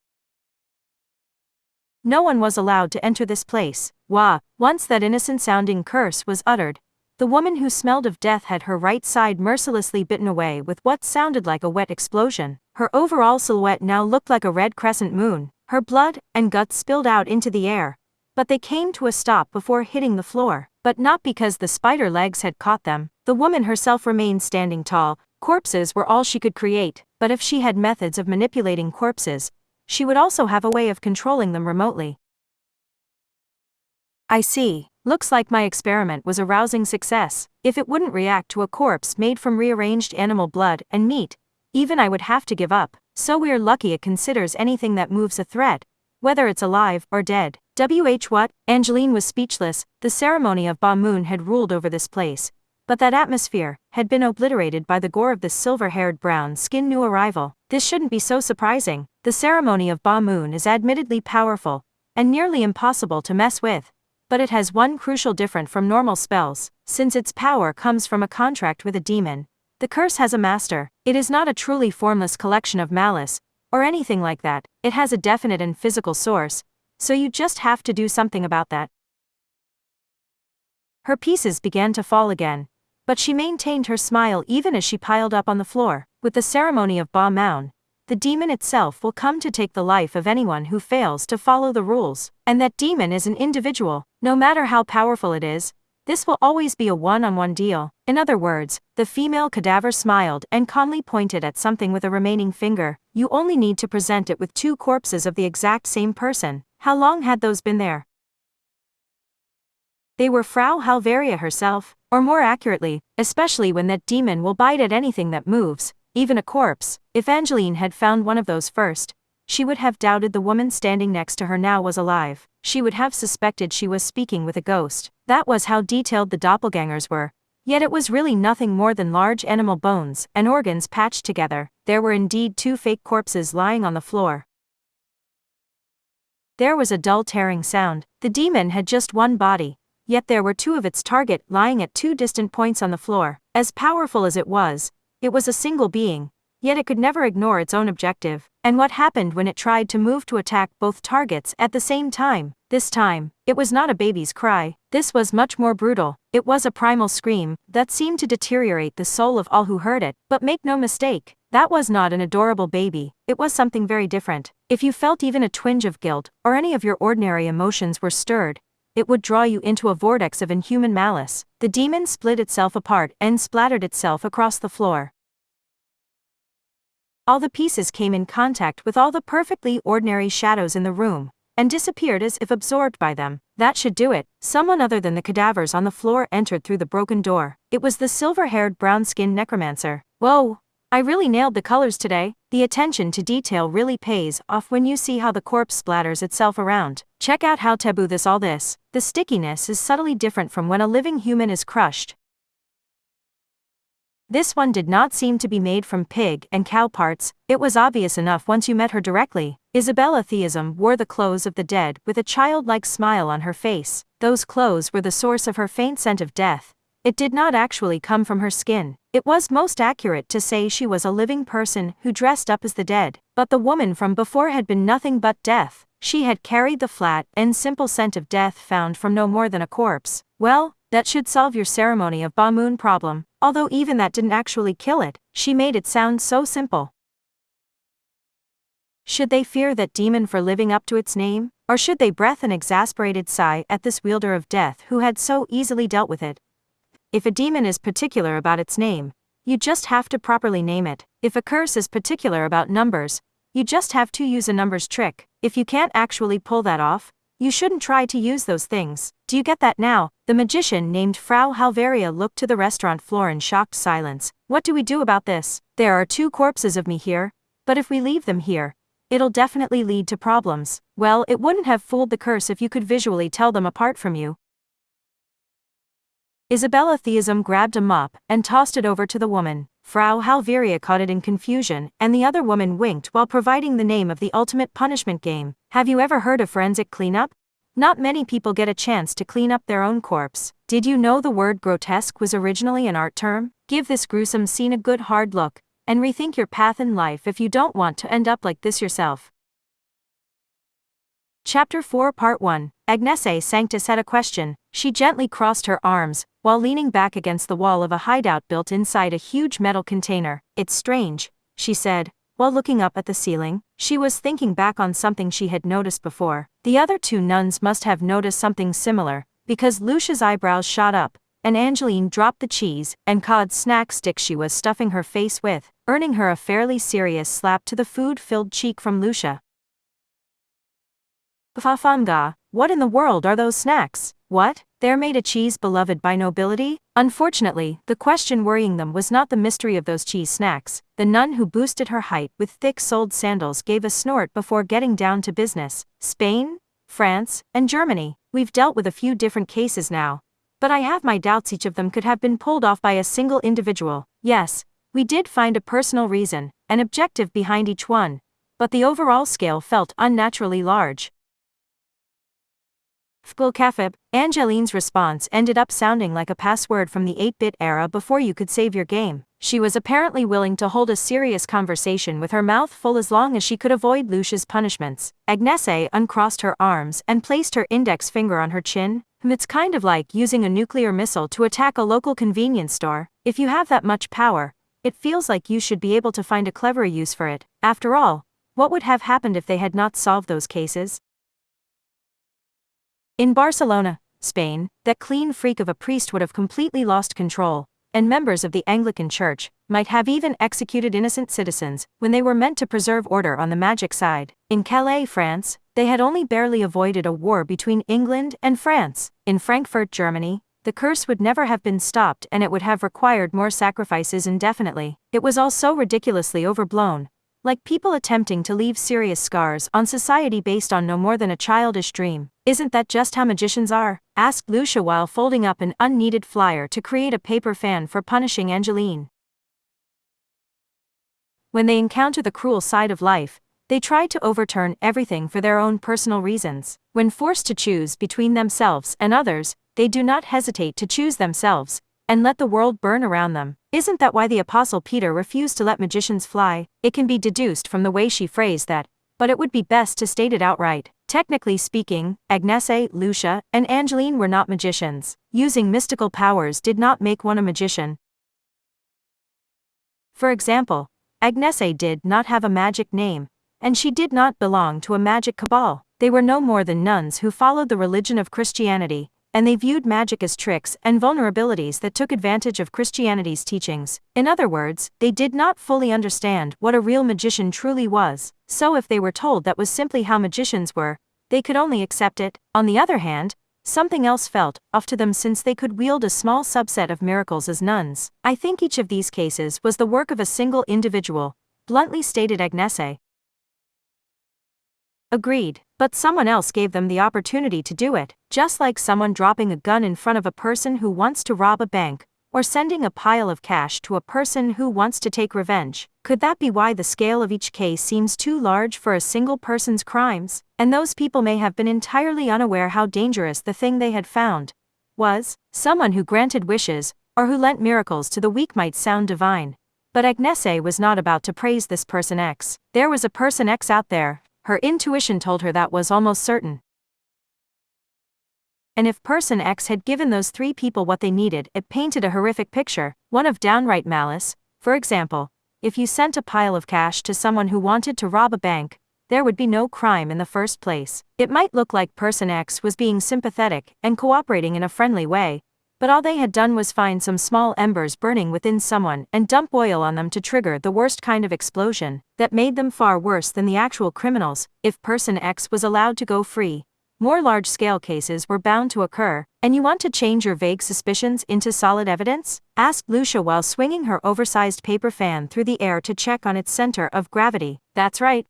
No one was allowed to enter this place. Once that innocent-sounding curse was uttered, the woman who smelled of death had her right side mercilessly bitten away with what sounded like a wet explosion. Her overall silhouette now looked like a red crescent moon. Her blood and guts spilled out into the air, but they came to a stop before hitting the floor. But not because the spider legs had caught them. The woman herself remained standing tall. Corpses were all she could create, but if she had methods of manipulating corpses, she would also have a way of controlling them remotely. I see. Looks like my experiment was a rousing success. If it wouldn't react to a corpse made from rearranged animal blood and meat, even I would have to give up. So we're lucky it considers anything that moves a threat, whether it's alive or dead. What? Angeline was speechless. The ceremony of Ba Moon had ruled over this place, but that atmosphere had been obliterated by the gore of this silver-haired brown-skinned new arrival. This shouldn't be so surprising. The ceremony of Ba Moon is admittedly powerful and nearly impossible to mess with, but it has one crucial difference from normal spells. Since its power comes from a contract with a demon, the curse has a master. It is not a truly formless collection of malice or anything like that. It has a definite and physical source, so you just have to do something about that. Her pieces began to fall again, but she maintained her smile even as she piled up on the floor. With the ceremony of Ba Moon, the demon itself will come to take the life of anyone who fails to follow the rules. And that demon is an individual. No matter how powerful it is, this will always be a one-on-one deal. In other words, the female cadaver smiled and calmly pointed at something with a remaining finger. You only need to present it with 2 corpses of the exact same person. How long had those been there? They were Frau Halvaria herself, or more accurately, especially when that demon will bite at anything that moves, even a corpse. If Angeline had found one of those first, she would have doubted the woman standing next to her now was alive. She would have suspected she was speaking with a ghost. That was how detailed the doppelgangers were. Yet it was really nothing more than large animal bones and organs patched together. There were indeed 2 fake corpses lying on the floor. There was a dull tearing sound. The demon had just one body, yet there were 2 of its target lying at 2 distant points on the floor. As powerful as it was a single being, yet it could never ignore its own objective. And what happened when it tried to move to attack both targets at the same time? This time, it was not a baby's cry. This was much more brutal. It was a primal scream that seemed to deteriorate the soul of all who heard it. But make no mistake, that was not an adorable baby. It was something very different. If you felt even a twinge of guilt, or any of your ordinary emotions were stirred, it would draw you into a vortex of inhuman malice. The demon split itself apart and splattered itself across the floor. All the pieces came in contact with all the perfectly ordinary shadows in the room, and disappeared as if absorbed by them. That should do it. Someone other than the cadavers on the floor entered through the broken door. It was the silver-haired brown-skinned necromancer. Whoa! I really nailed the colors today. The attention to detail really pays off when you see how the corpse splatters itself around. Check out how taboo all this. The stickiness is subtly different from when a living human is crushed. This one did not seem to be made from pig and cow parts. It was obvious enough once you met her directly. Isabella Theism wore the clothes of the dead with a childlike smile on her face. Those clothes were the source of her faint scent of death. It did not actually come from her skin. It was most accurate to say she was a living person who dressed up as the dead. But the woman from before had been nothing but death. She had carried the flat and simple scent of death found from no more than a corpse. Well, that should solve your ceremony of Ba Moon problem. Although even that didn't actually kill it, she made it sound so simple. Should they fear that demon for living up to its name? Or should they breath an exasperated sigh at this wielder of death who had so easily dealt with it? If a demon is particular about its name, you just have to properly name it. If a curse is particular about numbers, you just have to use a numbers trick. If you can't actually pull that off, You shouldn't try to use those things. Do you get that now? The magician named Frau Halveria looked to the restaurant floor in shocked silence. What do we do about this? There are 2 corpses of me here, but if we leave them here, it'll definitely lead to problems. Well, it wouldn't have fooled the curse if you could visually tell them apart from you. Isabella Theism grabbed a mop and tossed it over to the woman. Frau Halveria caught it in confusion, and the other woman winked while providing the name of the ultimate punishment game. Have you ever heard of forensic cleanup? Not many people get a chance to clean up their own corpse. Did you know the word grotesque was originally an art term? Give this gruesome scene a good hard look, and rethink your path in life if you don't want to end up like this yourself. Chapter 4 Part 1 Agnese Sanctus had a question. She gently crossed her arms, while leaning back against the wall of a hideout built inside a huge metal container. It's strange, she said, while looking up at the ceiling. She was thinking back on something she had noticed before. The other 2 nuns must have noticed something similar, because Lucia's eyebrows shot up, and Angeline dropped the cheese and cod snack stick she was stuffing her face with, earning her a fairly serious slap to the food-filled cheek from Lucia. Fafanga, what in the world are those snacks? What? They're made of cheese beloved by nobility? Unfortunately, the question worrying them was not the mystery of those cheese snacks. The nun who boosted her height with thick-soled sandals gave a snort before getting down to business. Spain, France, and Germany. We've dealt with a few different cases now, but I have my doubts each of them could have been pulled off by a single individual. Yes, we did find a personal reason, an objective behind each one, but the overall scale felt unnaturally large. Fgulkafib, Angeline's response ended up sounding like a password from the 8-bit era before you could save your game. She was apparently willing to hold a serious conversation with her mouth full as long as she could avoid Lucia's punishments. Agnese uncrossed her arms and placed her index finger on her chin. It's kind of like using a nuclear missile to attack a local convenience store. If you have that much power, it feels like you should be able to find a cleverer use for it. After all, what would have happened if they had not solved those cases? In Barcelona, Spain, that clean freak of a priest would have completely lost control, and members of the Anglican Church might have even executed innocent citizens when they were meant to preserve order on the magic side. In Calais, France, they had only barely avoided a war between England and France. In Frankfurt, Germany, the curse would never have been stopped and it would have required more sacrifices indefinitely. It was all so ridiculously overblown, like people attempting to leave serious scars on society based on no more than a childish dream. Isn't that just how magicians are? Asked Lucia while folding up an unneeded flyer to create a paper fan for punishing Angeline. When they encounter the cruel side of life, they try to overturn everything for their own personal reasons. When forced to choose between themselves and others, they do not hesitate to choose themselves, and let the world burn around them. Isn't that why the Apostle Peter refused to let magicians fly? It can be deduced from the way she phrased that, but it would be best to state it outright. Technically speaking, Agnese, Lucia, and Angeline were not magicians. Using mystical powers did not make one a magician. For example, Agnese did not have a magic name, and she did not belong to a magic cabal. They were no more than nuns who followed the religion of Christianity, and they viewed magic as tricks and vulnerabilities that took advantage of Christianity's teachings. In other words, they did not fully understand what a real magician truly was, so if they were told that was simply how magicians were, they could only accept it. On the other hand, something else felt off to them since they could wield a small subset of miracles as nuns. I think each of these cases was the work of a single individual, bluntly stated Agnese. Agreed, but someone else gave them the opportunity to do it, just like someone dropping a gun in front of a person who wants to rob a bank, or sending a pile of cash to a person who wants to take revenge. Could that be why the scale of each case seems too large for a single person's crimes? And those people may have been entirely unaware how dangerous the thing they had found was. Someone who granted wishes, or who lent miracles to the weak might sound divine. But Agnese was not about to praise this person X. There was a person X out there. Her intuition told her that was almost certain. And if person X had given those 3 people what they needed, it painted a horrific picture, one of downright malice. For example, if you sent a pile of cash to someone who wanted to rob a bank, there would be no crime in the first place. It might look like person X was being sympathetic and cooperating in a friendly way, but all they had done was find some small embers burning within someone and dump oil on them to trigger the worst kind of explosion that made them far worse than the actual criminals. If person X was allowed to go free, More large-scale cases were bound to occur, and you want to change your vague suspicions into solid evidence? Asked Lucia while swinging her oversized paper fan through the air to check on its center of gravity. That's right.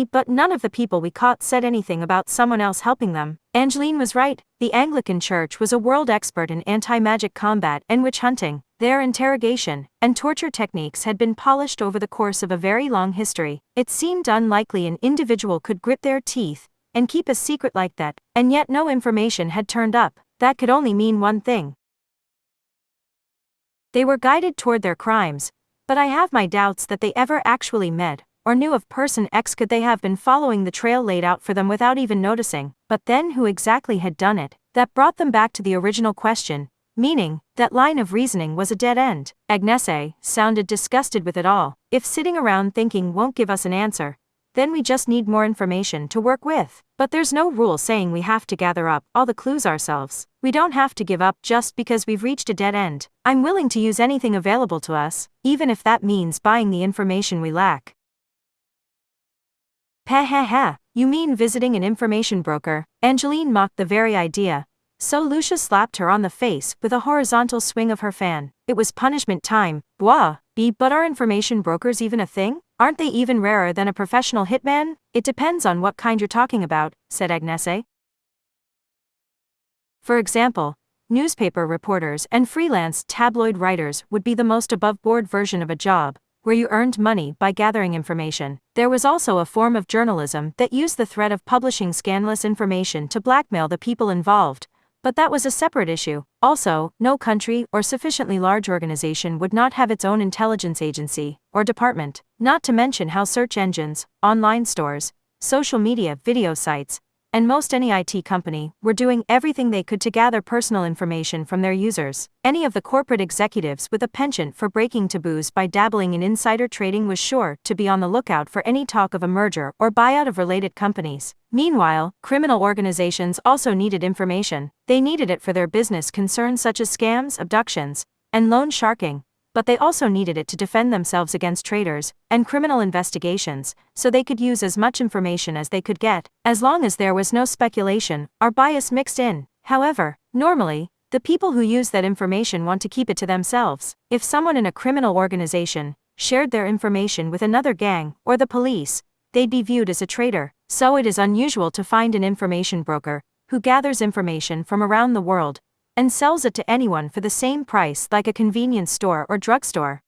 But none of the people we caught said anything about someone else helping them. Angeline was right. The Anglican Church was a world expert in anti-magic combat and witch hunting. Their interrogation and torture techniques had been polished over the course of a very long history. It seemed unlikely an individual could grit their teeth and keep a secret like that, and yet no information had turned up. That could only mean one thing. They were guided toward their crimes, but I have my doubts that they ever actually met or knew of person X. Could they have been following the trail laid out for them without even noticing? But then who exactly had done it? That brought them back to the original question, meaning that line of reasoning was a dead end. Agnese sounded disgusted with it all. If sitting around thinking won't give us an answer, then we just need more information to work with. But there's no rule saying we have to gather up all the clues ourselves. We don't have to give up just because we've reached a dead end. I'm willing to use anything available to us, even if that means buying the information we lack. Heh, you mean visiting an information broker? Angeline mocked the very idea, so Lucia slapped her on the face with a horizontal swing of her fan. It was punishment time. But are information brokers even a thing? Aren't they even rarer than a professional hitman? It depends on what kind you're talking about, said Agnese. For example, newspaper reporters and freelance tabloid writers would be the most above-board version of a job, where you earned money by gathering information. There was also a form of journalism that used the threat of publishing scandalous information to blackmail the people involved, but that was a separate issue. Also, no country or sufficiently large organization would not have its own intelligence agency or department, not to mention how search engines, online stores, social media, video sites, and most any IT company were doing everything they could to gather personal information from their users. Any of the corporate executives with a penchant for breaking taboos by dabbling in insider trading was sure to be on the lookout for any talk of a merger or buyout of related companies. Meanwhile, criminal organizations also needed information. They needed it for their business concerns such as scams, abductions, and loan sharking. But they also needed it to defend themselves against traitors and criminal investigations, so they could use as much information as they could get, as long as there was no speculation or bias mixed in. However, normally, the people who use that information want to keep it to themselves. If someone in a criminal organization shared their information with another gang or the police, they'd be viewed as a traitor. So it is unusual to find an information broker who gathers information from around the world and sells it to anyone for the same price, like a convenience store or drugstore.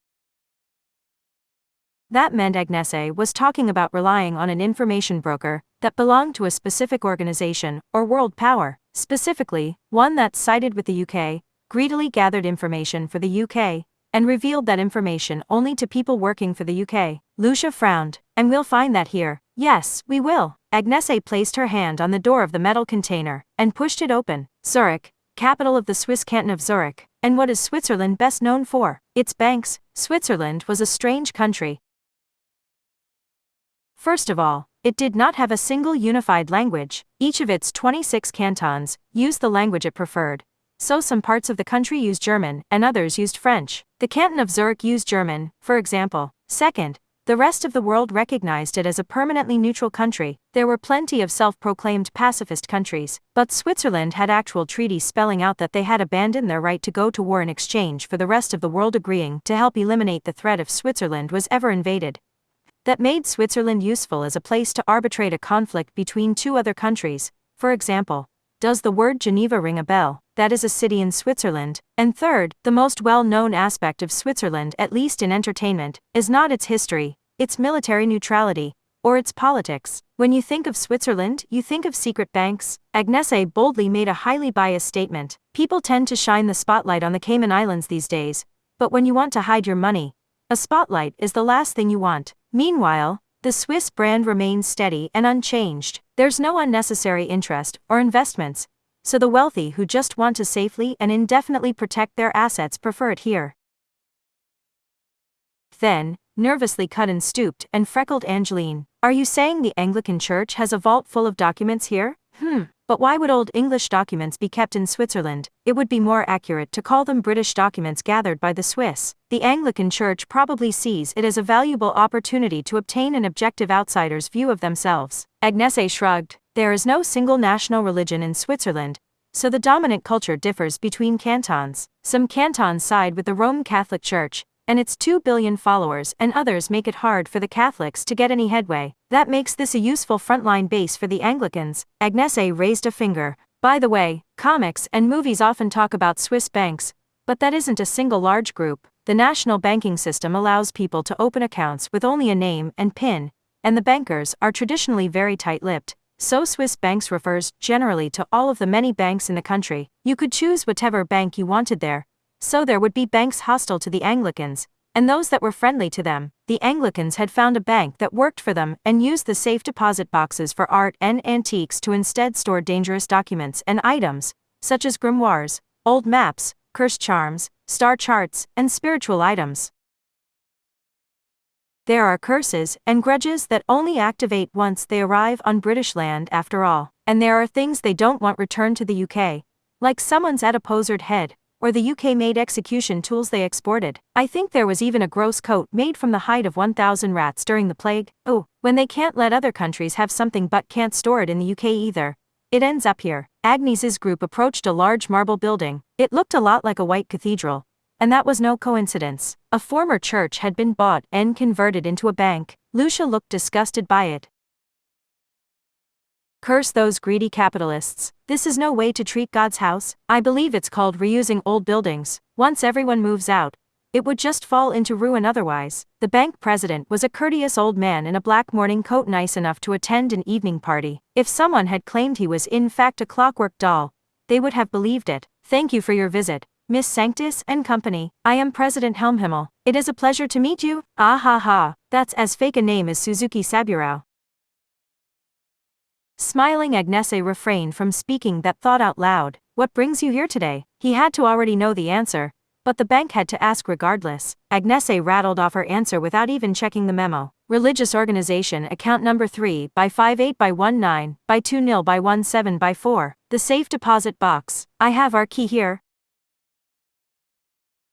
That meant Agnese was talking about relying on an information broker that belonged to a specific organization or world power, specifically, one that sided with the UK, greedily gathered information for the UK, and revealed that information only to people working for the UK. Lucia frowned. And we'll find that here. Yes, we will. Agnese placed her hand on the door of the metal container and pushed it open. Zurich, capital of the Swiss canton of Zurich, and what is Switzerland best known for? Its banks. Switzerland was a strange country. First of all, it did not have a single unified language. Each of its 26 cantons used the language it preferred, so some parts of the country used German and others used French. The canton of Zurich used German, for example. Second, the rest of the world recognized it as a permanently neutral country. There were plenty of self-proclaimed pacifist countries, but Switzerland had actual treaties spelling out that they had abandoned their right to go to war in exchange for the rest of the world agreeing to help eliminate the threat if Switzerland was ever invaded. That made Switzerland useful as a place to arbitrate a conflict between two other countries. For example, does the word Geneva ring a bell? That is a city in Switzerland. And third, the most well-known aspect of Switzerland, at least in entertainment, is not its history, its military neutrality, or its politics. When you think of Switzerland, you think of secret banks. Agnese boldly made a highly biased statement. People tend to shine the spotlight on the Cayman Islands these days, but when you want to hide your money, a spotlight is the last thing you want. Meanwhile, the Swiss brand remains steady and unchanged. There's no unnecessary interest or investments, so the wealthy who just want to safely and indefinitely protect their assets prefer it here. Then, nervously cut and stooped and freckled Angeline. Are you saying the Anglican Church has a vault full of documents here? But But why would Old English documents be kept in Switzerland? It would be more accurate to call them British documents gathered by the Swiss. The Anglican Church probably sees it as a valuable opportunity to obtain an objective outsider's view of themselves. Agnese shrugged. There is no single national religion in Switzerland, so the dominant culture differs between cantons. Some cantons side with the Roman Catholic Church and its 2 billion followers, and others make it hard for the Catholics to get any headway. That makes this a useful frontline base for the Anglicans. Agnese raised a finger. By the way, comics and movies often talk about Swiss banks, but that isn't a single large group. The national banking system allows people to open accounts with only a name and PIN, and the bankers are traditionally very tight-lipped. So Swiss banks refers generally to all of the many banks in the country. You could choose whatever bank you wanted there. So there would be banks hostile to the Anglicans, and those that were friendly to them. The Anglicans had found a bank that worked for them and used the safe deposit boxes for art and antiques to instead store dangerous documents and items, such as grimoires, old maps, cursed charms, star charts, and spiritual items. There are curses and grudges that only activate once they arrive on British land after all. And there are things they don't want returned to the UK, like someone's adiposed head, or the UK-made execution tools they exported. I think there was even a gross coat made from the hide of 1,000 rats during the plague. Oh, when they can't let other countries have something but can't store it in the UK either, it ends up here. Agnese's group approached a large marble building. It looked a lot like a white cathedral, and that was no coincidence. A former church had been bought and converted into a bank. Lucia looked disgusted by it. Curse those greedy capitalists. This is no way to treat God's house. I believe it's called reusing old buildings. Once everyone moves out, it would just fall into ruin otherwise. The bank president was a courteous old man in a black morning coat, nice enough to attend an evening party. If someone had claimed he was in fact a clockwork doll, they would have believed it. Thank you for your visit, Miss Sanctus and company. I am President Helmhimmel. It is a pleasure to meet you. Ah ha ha, that's as fake a name as Suzuki Saburao. Smiling, Agnese refrained from speaking that thought out loud. What brings you here today? He had to already know the answer, but the bank had to ask regardless. Agnese rattled off her answer without even checking the memo. Religious organization, account number 3 by 58 by 19 by 20 by 17 by 4. The safe deposit box. I have our key here.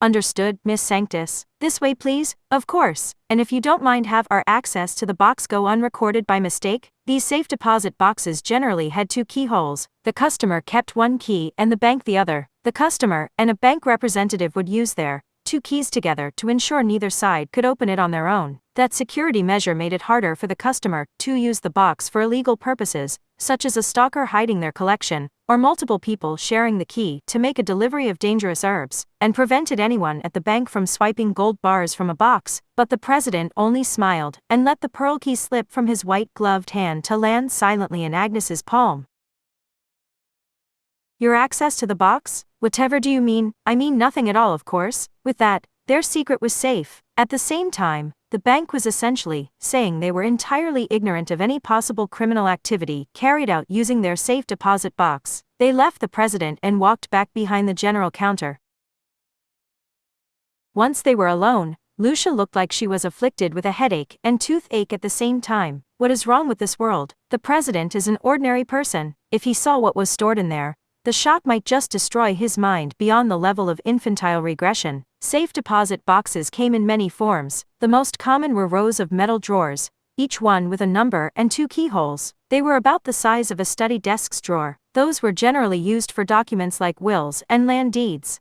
Understood, Miss Sanctus. This way please. Of course. And if you don't mind, have our access to the box go unrecorded by mistake? These safe deposit boxes generally had 2 keyholes. The customer kept one key and the bank the other. The customer and a bank representative would use their 2 keys together to ensure neither side could open it on their own. That security measure made it harder for the customer to use the box for illegal purposes, such as a stalker hiding their collection, or multiple people sharing the key to make a delivery of dangerous herbs, and prevented anyone at the bank from swiping gold bars from a box. But the president only smiled and let the pearl key slip from his white-gloved hand to land silently in Agnes's palm. Your access to the box? Whatever do you mean? I mean nothing at all, of course. With that, their secret was safe. At the same time, the bank was essentially saying they were entirely ignorant of any possible criminal activity carried out using their safe deposit box. They left the president and walked back behind the general counter. Once they were alone, Lucia looked like she was afflicted with a headache and toothache at the same time. What is wrong with this world? The president is an ordinary person. If he saw what was stored in there, the shock might just destroy his mind beyond the level of infantile regression. Safe deposit boxes came in many forms. The most common were rows of metal drawers, each one with a number and 2 keyholes. They were about the size of a study desk's drawer. Those were generally used for documents like wills and land deeds.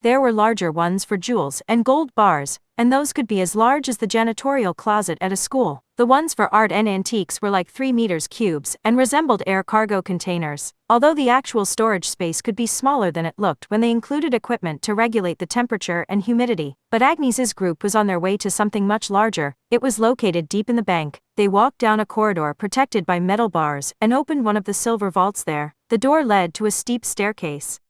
There were larger ones for jewels and gold bars, and those could be as large as the janitorial closet at a school. The ones for art and antiques were like 3 meters cubes and resembled air cargo containers, although the actual storage space could be smaller than it looked when they included equipment to regulate the temperature and humidity. But Agnes's group was on their way to something much larger. It was located deep in the bank. They walked down a corridor protected by metal bars and opened one of the silver vaults there. The door led to a steep staircase.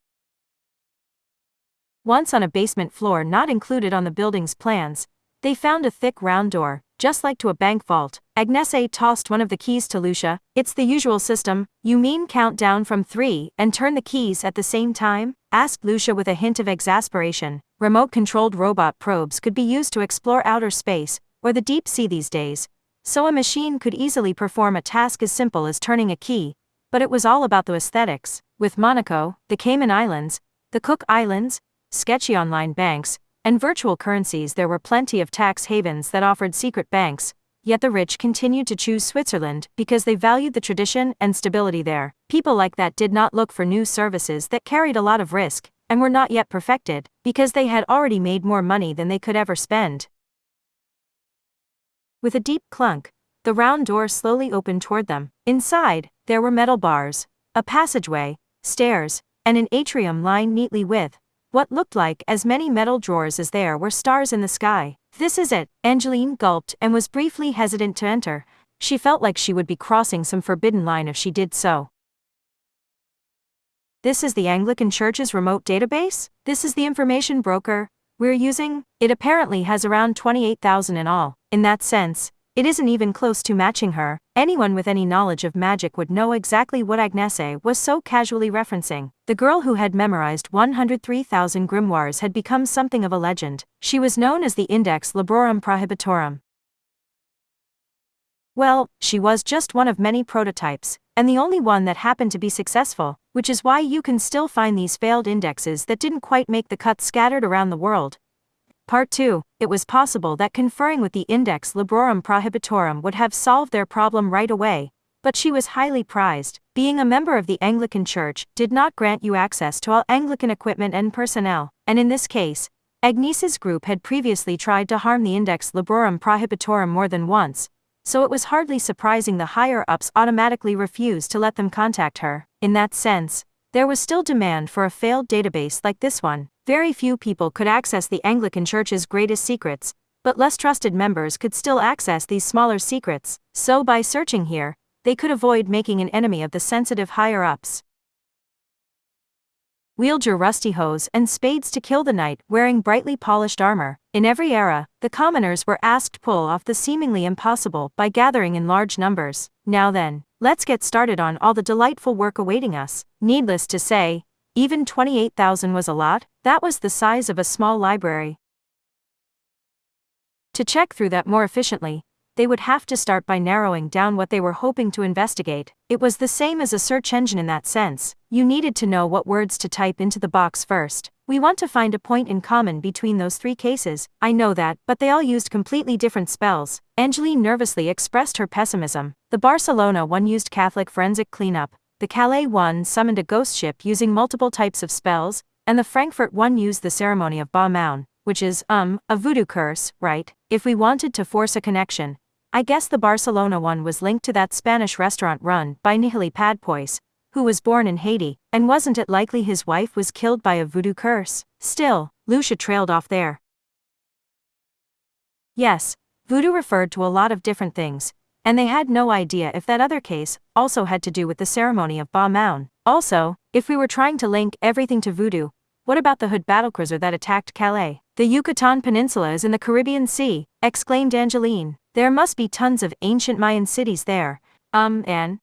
Once on a basement floor not included on the building's plans, they found a thick round door, just like to a bank vault. Agnese tossed one of the keys to Lucia. It's the usual system. You mean count down from 3 and turn the keys at the same time? Asked Lucia with a hint of exasperation. Remote-controlled robot probes could be used to explore outer space, or the deep sea these days, so a machine could easily perform a task as simple as turning a key, but it was all about the aesthetics. With Monaco, the Cayman Islands, the Cook Islands, sketchy online banks, and virtual currencies, there were plenty of tax havens that offered secret banks, yet the rich continued to choose Switzerland because they valued the tradition and stability there. People like that did not look for new services that carried a lot of risk, and were not yet perfected, because they had already made more money than they could ever spend. With a deep clunk, the round door slowly opened toward them. Inside, there were metal bars, a passageway, stairs, and an atrium lined neatly with what looked like as many metal drawers as there were stars in the sky. This is it, Angeline gulped and was briefly hesitant to enter. She felt like she would be crossing some forbidden line if she did so. This is the Anglican Church's remote database? This is the information broker we're using? It apparently has around 28,000 in all. In that sense, it isn't even close to matching her. Anyone with any knowledge of magic would know exactly what Agnese was so casually referencing. The girl who had memorized 103,000 grimoires had become something of a legend. She was known as the Index Librorum Prohibitorum. Well, she was just one of many prototypes, and the only one that happened to be successful, which is why you can still find these failed indexes that didn't quite make the cut scattered around the world. Part 2. It was possible that conferring with the Index Librorum Prohibitorum would have solved their problem right away, but she was highly prized. Being a member of the Anglican Church did not grant you access to all Anglican equipment and personnel, and in this case, Agnese's group had previously tried to harm the Index Librorum Prohibitorum more than once, so it was hardly surprising the higher-ups automatically refused to let them contact her. In that sense, there was still demand for a failed database like this one. Very few people could access the Anglican Church's greatest secrets, but less trusted members could still access these smaller secrets, so by searching here, they could avoid making an enemy of the sensitive higher-ups. Wield your rusty hoes and spades to kill the knight wearing brightly polished armor. In every era, the commoners were asked to pull off the seemingly impossible by gathering in large numbers. Now then, let's get started on all the delightful work awaiting us. Needless to say, even 28,000 was a lot. That was the size of a small library. To check through that more efficiently, they would have to start by narrowing down what they were hoping to investigate. It was the same as a search engine in that sense. You needed to know what words to type into the box first. We want to find a point in common between those three cases. I know that, but they all used completely different spells. Angeline nervously expressed her pessimism. The Barcelona one used Catholic forensic cleanup, the Calais one summoned a ghost ship using multiple types of spells, and the Frankfurt one used the ceremony of Ba Maun, which is, a voodoo curse, right? If we wanted to force a connection, I guess the Barcelona one was linked to that Spanish restaurant run by Nihili Padpois, who was born in Haiti, and wasn't it likely his wife was killed by a voodoo curse? Still, Lucia trailed off there. Yes, voodoo referred to a lot of different things, and they had no idea if that other case also had to do with the ceremony of Ba Maun. Also, if we were trying to link everything to voodoo, what about the Hood battlecruiser that attacked Calais? The Yucatan Peninsula is in the Caribbean Sea, exclaimed Angeline. There must be tons of ancient Mayan cities there, and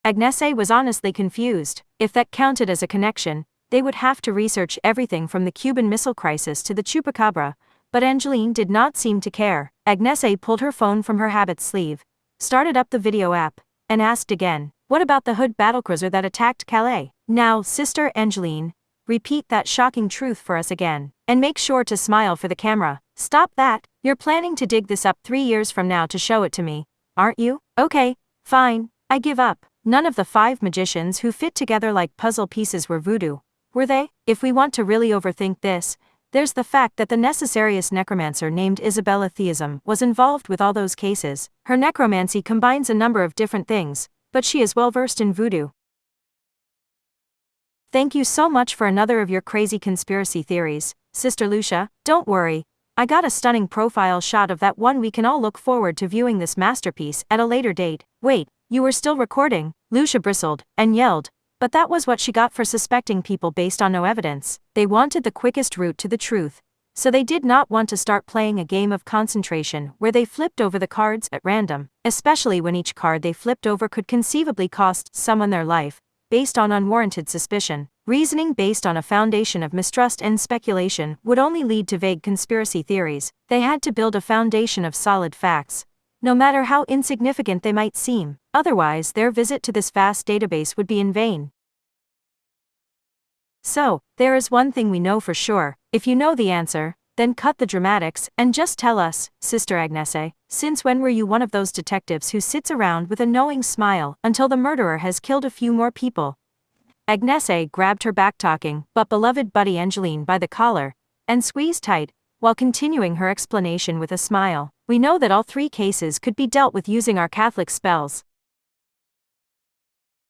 Agnese was honestly confused. If that counted as a connection, they would have to research everything from the Cuban Missile Crisis to the Chupacabra, but Angeline did not seem to care. Agnese pulled her phone from her habit sleeve, started up the video app, and asked again, what about the Hood battlecruiser that attacked Calais? Now, Sister Angeline, repeat that shocking truth for us again, and make sure to smile for the camera. Stop that. You're planning to dig this up 3 years from now to show it to me, aren't you? Okay, fine, I give up. None of the 5 magicians who fit together like puzzle pieces were voodoo, were they? If we want to really overthink this, there's the fact that the necessarious necromancer named Isabella Theism was involved with all those cases. Her necromancy combines a number of different things, but she is well versed in voodoo. Thank you so much for another of your crazy conspiracy theories, Sister Lucia. Don't worry, I got a stunning profile shot of that one. We can all look forward to viewing this masterpiece at a later date. Wait, you were still recording? Lucia bristled and yelled, but that was what she got for suspecting people based on no evidence. They wanted the quickest route to the truth, so they did not want to start playing a game of concentration where they flipped over the cards at random, especially when each card they flipped over could conceivably cost someone their life, based on unwarranted suspicion. Reasoning based on a foundation of mistrust and speculation would only lead to vague conspiracy theories. They had to build a foundation of solid facts, no matter how insignificant they might seem. Otherwise, their visit to this vast database would be in vain. So, there is one thing we know for sure. If you know the answer, then cut the dramatics and just tell us, Sister Agnese. Since when were you one of those detectives who sits around with a knowing smile until the murderer has killed a few more people? Agnese grabbed her back-talking but beloved buddy Angeline by the collar and squeezed tight, while continuing her explanation with a smile. We know that all three cases could be dealt with using our Catholic spells.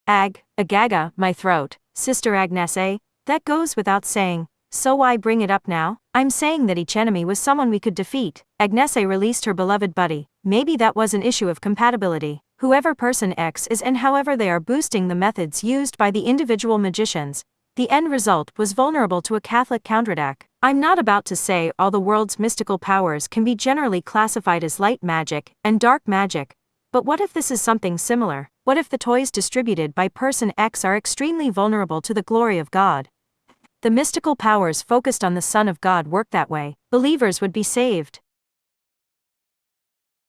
Agaga, my throat, Sister Agnese, that goes without saying, so why bring it up now? I'm saying that each enemy was someone we could defeat. Agnese released her beloved buddy. Maybe that was an issue of compatibility. Whoever person X is and however they are boosting the methods used by the individual magicians, the end result was vulnerable to a Catholic counterattack. I'm not about to say all the world's mystical powers can be generally classified as light magic and dark magic, but what if this is something similar? What if the toys distributed by person X are extremely vulnerable to the glory of God? The mystical powers focused on the Son of God work that way. Believers would be saved.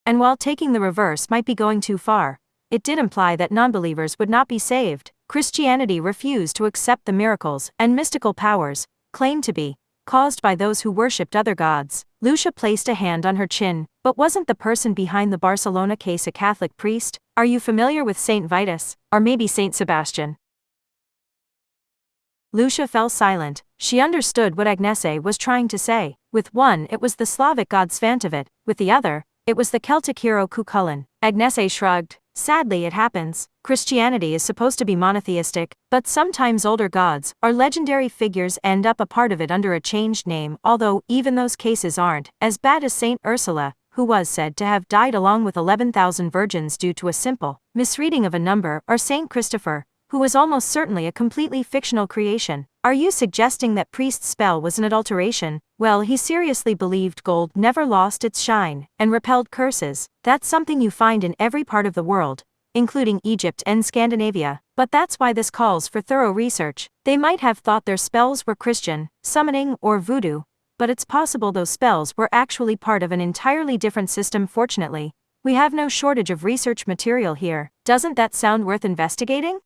And while taking the reverse might be going too far, it did imply that non-believers would not be saved. Christianity refused to accept the miracles and mystical powers, claimed to be caused by those who worshipped other gods. Lucia placed a hand on her chin. But wasn't the person behind the Barcelona case a Catholic priest? Are you familiar with Saint Vitus? Or maybe Saint Sebastian? Lucia fell silent. She understood what Agnese was trying to say. With one it was the Slavic god Svantovit, with the other, it was the Celtic hero Cuchulainn. Agnese shrugged. Sadly it happens. Christianity is supposed to be monotheistic, but sometimes older gods or legendary figures end up a part of it under a changed name, although even those cases aren't as bad as Saint Ursula, who was said to have died along with 11,000 virgins due to a simple misreading of a number, or Saint Christopher, who was almost certainly a completely fictional creation. Are you suggesting that priest's spell was an adulteration? Well, he seriously believed gold never lost its shine and repelled curses. That's something you find in every part of the world, including Egypt and Scandinavia. But that's why this calls for thorough research. They might have thought their spells were Christian, summoning, or voodoo, but it's possible those spells were actually part of an entirely different system. Fortunately, we have no shortage of research material here. Doesn't that sound worth investigating?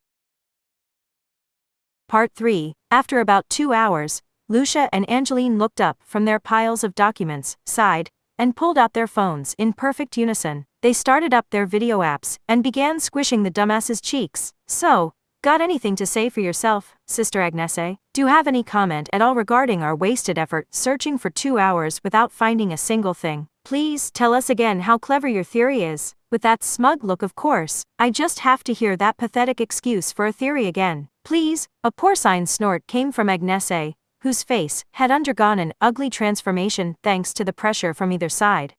Part 3. After about 2 hours, Lucia and Angeline looked up from their piles of documents, sighed, and pulled out their phones in perfect unison. They started up their video apps and began squishing the dumbass's cheeks. So, got anything to say for yourself, Sister Agnese? Do you have any comment at all regarding our wasted effort searching for 2 hours without finding a single thing? Please tell us again how clever your theory is. With that smug look, of course. I just have to hear that pathetic excuse for a theory again. Please. A porcine snort came from Agnese, whose face had undergone an ugly transformation thanks to the pressure from either side.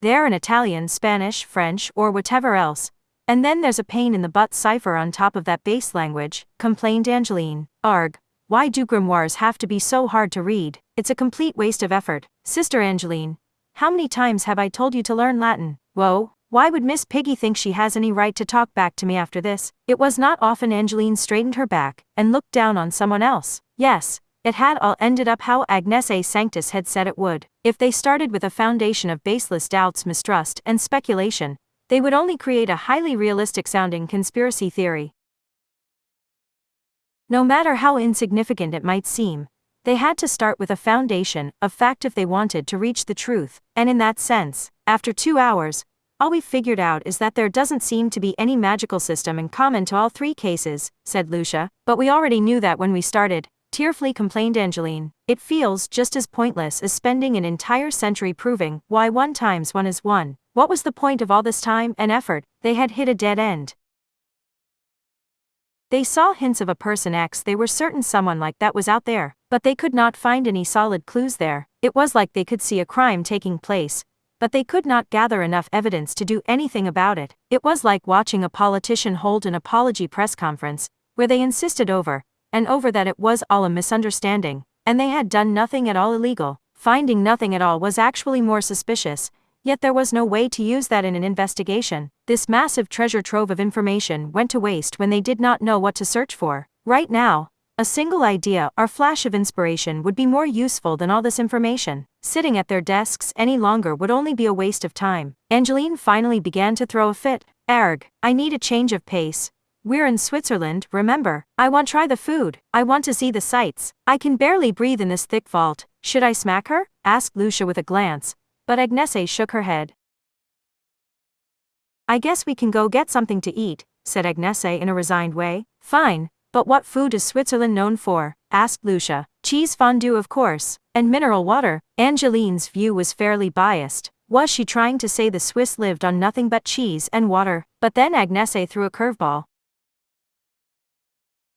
They're in Italian, Spanish, French, or whatever else. And then there's a pain in the butt cipher on top of that base language, complained Angeline. Arg. Why do grimoires have to be so hard to read? It's a complete waste of effort. Sister Angeline, how many times have I told you to learn Latin? Whoa, why would Miss Piggy think she has any right to talk back to me after this? It was not often Angeline straightened her back and looked down on someone else. Yes, it had all ended up how Agnese Sanctus had said it would. If they started with a foundation of baseless doubts, mistrust, and speculation, they would only create a highly realistic-sounding conspiracy theory. No matter how insignificant it might seem, they had to start with a foundation of fact if they wanted to reach the truth, and in that sense, after 2 hours, all we've figured out is that there doesn't seem to be any magical system in common to all three cases, said Lucia. But we already knew that when we started, tearfully complained Angeline. It feels just as pointless as spending an entire century proving why 1 times 1 is 1. What was the point of all this time and effort? They had hit a dead end. They saw hints of a person X. They were certain someone like that was out there, but they could not find any solid clues there. It was like they could see a crime taking place, but they could not gather enough evidence to do anything about it. It was like watching a politician hold an apology press conference, where they insisted over and over that it was all a misunderstanding, and they had done nothing at all illegal. Finding nothing at all was actually more suspicious, yet there was no way to use that in an investigation. This massive treasure trove of information went to waste when they did not know what to search for. Right now, a single idea or flash of inspiration would be more useful than all this information. Sitting at their desks any longer would only be a waste of time. Angeline finally began to throw a fit. Arg, I need a change of pace. We're in Switzerland, remember? I want to try the food. I want to see the sights. I can barely breathe in this thick vault. Should I smack her? Asked Lucia with a glance. But Agnese shook her head. I guess we can go get something to eat, said Agnese in a resigned way. Fine, but what food is Switzerland known for? Asked Lucia. Cheese fondue, of course, and mineral water. Angeline's view was fairly biased. Was she trying to say the Swiss lived on nothing but cheese and water? But then Agnese threw a curveball.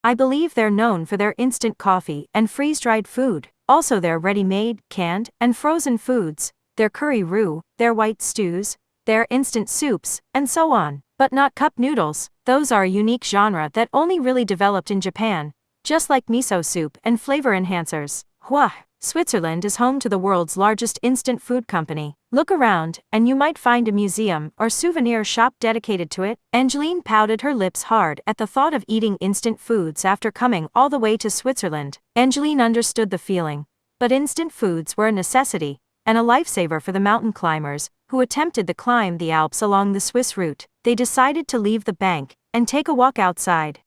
I believe they're known for their instant coffee and freeze-dried food, also their ready-made, canned, and frozen foods, their curry roux, their white stews, their instant soups, and so on. But not cup noodles. Those are a unique genre that only really developed in Japan, just like miso soup and flavor enhancers. Wah! Switzerland is home to the world's largest instant food company. Look around, and you might find a museum or souvenir shop dedicated to it. Angeline pouted her lips hard at the thought of eating instant foods after coming all the way to Switzerland. Angeline understood the feeling, but instant foods were a necessity, and a lifesaver for the mountain climbers who attempted to climb the Alps along the Swiss route. They decided to leave the bank and take a walk outside.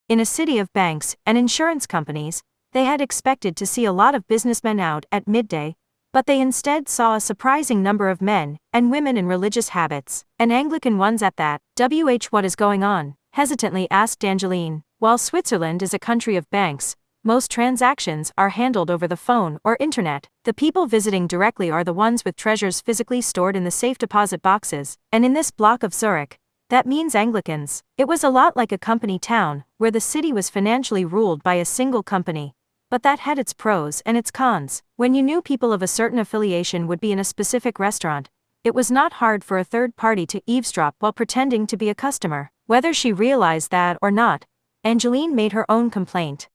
In a city of banks and insurance companies, they had expected to see a lot of businessmen out at midday, but they instead saw a surprising number of men and women in religious habits, and Anglican ones at that. What is going on? Hesitantly asked Angeline. While Switzerland is a country of banks, most transactions are handled over the phone or internet. The people visiting directly are the ones with treasures physically stored in the safe deposit boxes, and in this block of Zurich, that means Anglicans. It was a lot like a company town, where the city was financially ruled by a single company. But that had its pros and its cons. When you knew people of a certain affiliation would be in a specific restaurant, it was not hard for a third party to eavesdrop while pretending to be a customer. Whether she realized that or not, Angeline made her own complaint.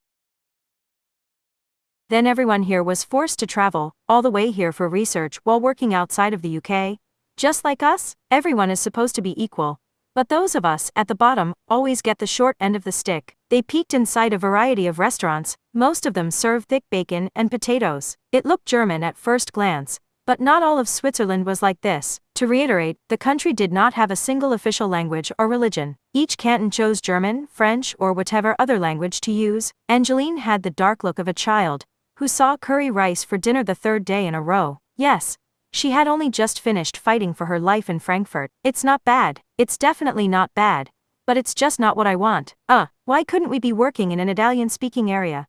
Then everyone here was forced to travel all the way here for research while working outside of the UK. Just like us, everyone is supposed to be equal. But those of us at the bottom always get the short end of the stick. They peeked inside a variety of restaurants, most of them served thick bacon and potatoes. It looked German at first glance, but not all of Switzerland was like this. To reiterate, the country did not have a single official language or religion. Each canton chose German, French, or whatever other language to use. Angeline had the dark look of a child who saw curry rice for dinner the third day in a row. Yes, she had only just finished fighting for her life in Frankfurt. It's not bad. It's definitely not bad. But it's just not what I want. Why couldn't we be working in an Italian-speaking area?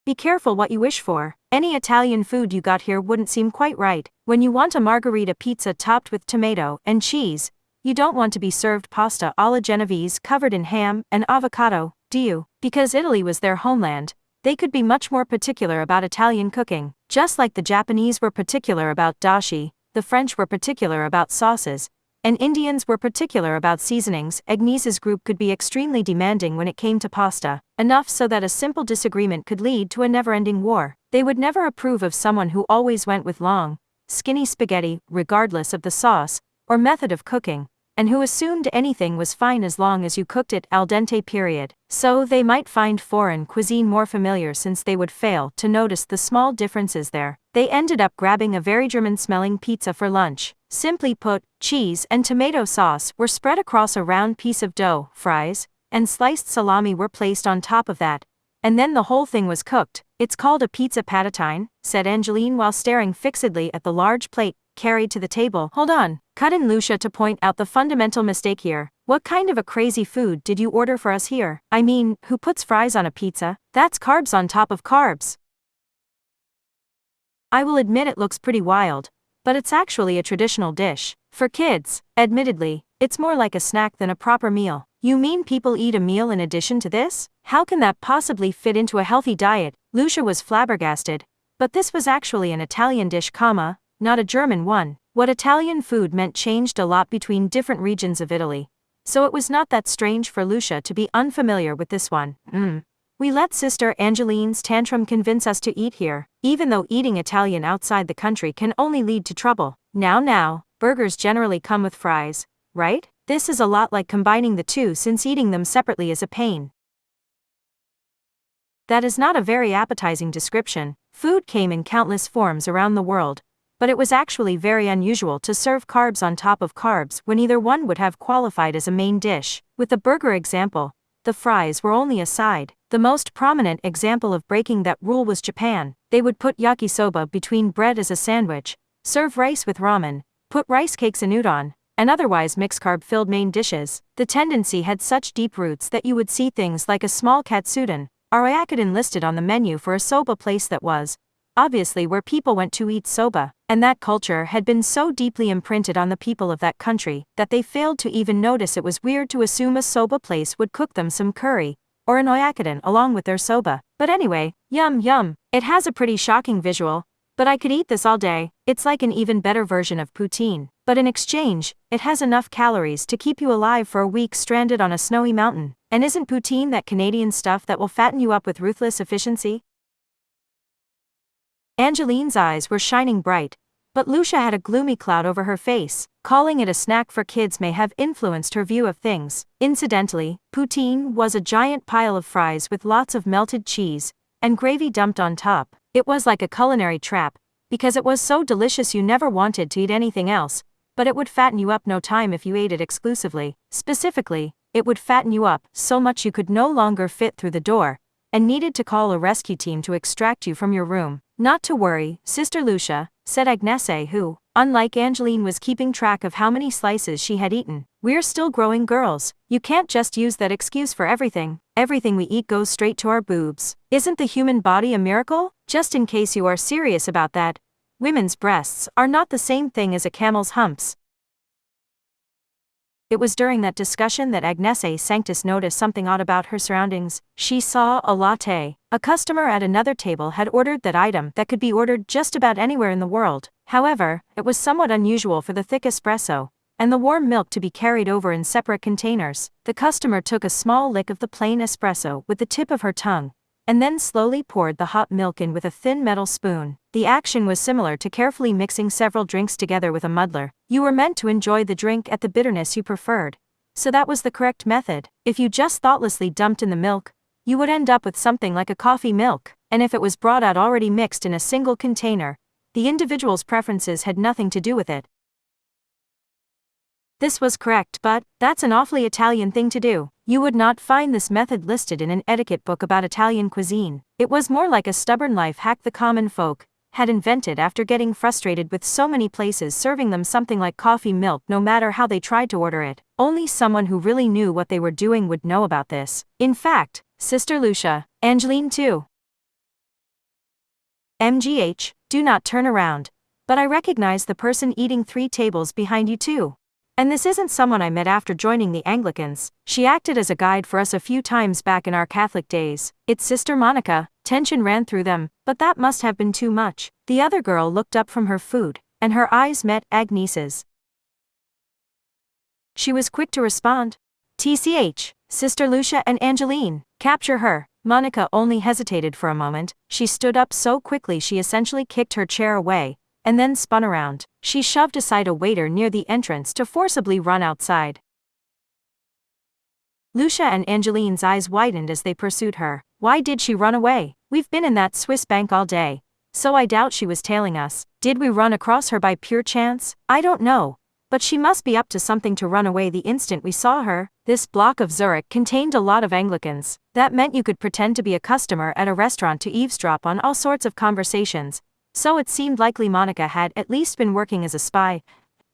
Be careful what you wish for. Any Italian food you got here wouldn't seem quite right. When you want a margherita pizza topped with tomato and cheese, you don't want to be served pasta alla Genovese covered in ham and avocado, do you? Because Italy was their homeland, they could be much more particular about Italian cooking. Just like the Japanese were particular about dashi, the French were particular about sauces, and Indians were particular about seasonings. Agnese's group could be extremely demanding when it came to pasta, enough so that a simple disagreement could lead to a never-ending war. They would never approve of someone who always went with long, skinny spaghetti, regardless of the sauce or method of cooking, and who assumed anything was fine as long as you cooked it al dente. So they might find foreign cuisine more familiar since they would fail to notice the small differences there. They ended up grabbing a very German-smelling pizza for lunch. Simply put, cheese and tomato sauce were spread across a round piece of dough, fries, and sliced salami were placed on top of that, and then the whole thing was cooked. It's called a pizza patatine, said Angeline while staring fixedly at the large plate carried to the table. Hold on, cut in Lucia to point out the fundamental mistake here. What kind of a crazy food did you order for us here? I mean, who puts fries on a pizza? That's carbs on top of carbs. I will admit it looks pretty wild, but it's actually a traditional dish. For kids, admittedly, it's more like a snack than a proper meal. You mean people eat a meal in addition to this? How can that possibly fit into a healthy diet? Lucia was flabbergasted, but this was actually an Italian dish, not a German one. What Italian food meant changed a lot between different regions of Italy, so it was not that strange for Lucia to be unfamiliar with this one. We let Sister Angeline's tantrum convince us to eat here, even though eating Italian outside the country can only lead to trouble. Now, burgers generally come with fries, right? This is a lot like combining the two since eating them separately is a pain. That is not a very appetizing description. Food came in countless forms around the world, but it was actually very unusual to serve carbs on top of carbs when either one would have qualified as a main dish. With the burger example, the fries were only a side. The most prominent example of breaking that rule was Japan. They would put yakisoba between bread as a sandwich, serve rice with ramen, put rice cakes in udon, and otherwise mix carb-filled main dishes. The tendency had such deep roots that you would see things like a small katsudon or oyakudon listed on the menu for a soba place that was, obviously, where people went to eat soba, and that culture had been so deeply imprinted on the people of that country that they failed to even notice it was weird to assume a soba place would cook them some curry or an oyakudon along with their soba. But anyway, yum yum, it has a pretty shocking visual, but I could eat this all day. It's like an even better version of poutine, but in exchange, it has enough calories to keep you alive for a week stranded on a snowy mountain. And isn't poutine that Canadian stuff that will fatten you up with ruthless efficiency? Angeline's eyes were shining bright, but Lucia had a gloomy cloud over her face. Calling it a snack for kids may have influenced her view of things. Incidentally, poutine was a giant pile of fries with lots of melted cheese and gravy dumped on top. It was like a culinary trap, because it was so delicious you never wanted to eat anything else, but it would fatten you up no time if you ate it exclusively. Specifically, it would fatten you up so much you could no longer fit through the door, and needed to call a rescue team to extract you from your room. Not to worry, Sister Lucia, said Agnese, who, unlike Angeline, was keeping track of how many slices she had eaten. We're still growing girls. You can't just use that excuse for everything. Everything we eat goes straight to our boobs. Isn't the human body a miracle? Just in case you are serious about that, women's breasts are not the same thing as a camel's humps. It was during that discussion that Agnese Sanctus noticed something odd about her surroundings. She saw a latte. A customer at another table had ordered that item that could be ordered just about anywhere in the world. However, it was somewhat unusual for the thick espresso and the warm milk to be carried over in separate containers. The customer took a small lick of the plain espresso with the tip of her tongue, and then slowly poured the hot milk in with a thin metal spoon. The action was similar to carefully mixing several drinks together with a muddler. You were meant to enjoy the drink at the bitterness you preferred, so that was the correct method. If you just thoughtlessly dumped in the milk, you would end up with something like a coffee milk, and if it was brought out already mixed in a single container, the individual's preferences had nothing to do with it. This was correct, but that's an awfully Italian thing to do. You would not find this method listed in an etiquette book about Italian cuisine. It was more like a stubborn life hack the common folk had invented after getting frustrated with so many places serving them something like coffee milk no matter how they tried to order it. Only someone who really knew what they were doing would know about this. In fact, Sister Lucia, Angeline too. MGH, do not turn around. But I recognize the person eating 3 tables behind you too. And this isn't someone I met after joining the Anglicans. She acted as a guide for us a few times back in our Catholic days. It's Sister Monica. Tension ran through them, but that must have been too much. The other girl looked up from her food, and her eyes met Agnese's. She was quick to respond. TCH, Sister Lucia and Angeline, capture her. Monica only hesitated for a moment. She stood up so quickly she essentially kicked her chair away, and then spun around. She shoved aside a waiter near the entrance to forcibly run outside. Lucia and Angeline's eyes widened as they pursued her. Why did she run away? We've been in that Swiss bank all day, so I doubt she was tailing us. Did we run across her by pure chance? I don't know, but she must be up to something to run away the instant we saw her. This block of Zurich contained a lot of Anglicans. That meant you could pretend to be a customer at a restaurant to eavesdrop on all sorts of conversations. So it seemed likely Monica had at least been working as a spy,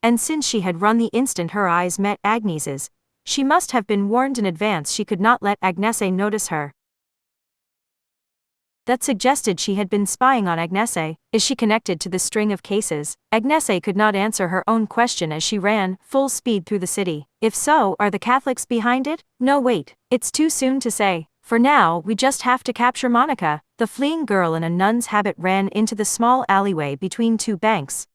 and since she had run the instant her eyes met Agnese's, she must have been warned in advance she could not let Agnese notice her. That suggested she had been spying on Agnese. Is she connected to the string of cases? Agnese could not answer her own question as she ran full speed through the city. If so, are the Catholics behind it? No, wait, it's too soon to say. For now, we just have to capture Monica. The fleeing girl in a nun's habit ran into the small alleyway between 2 banks.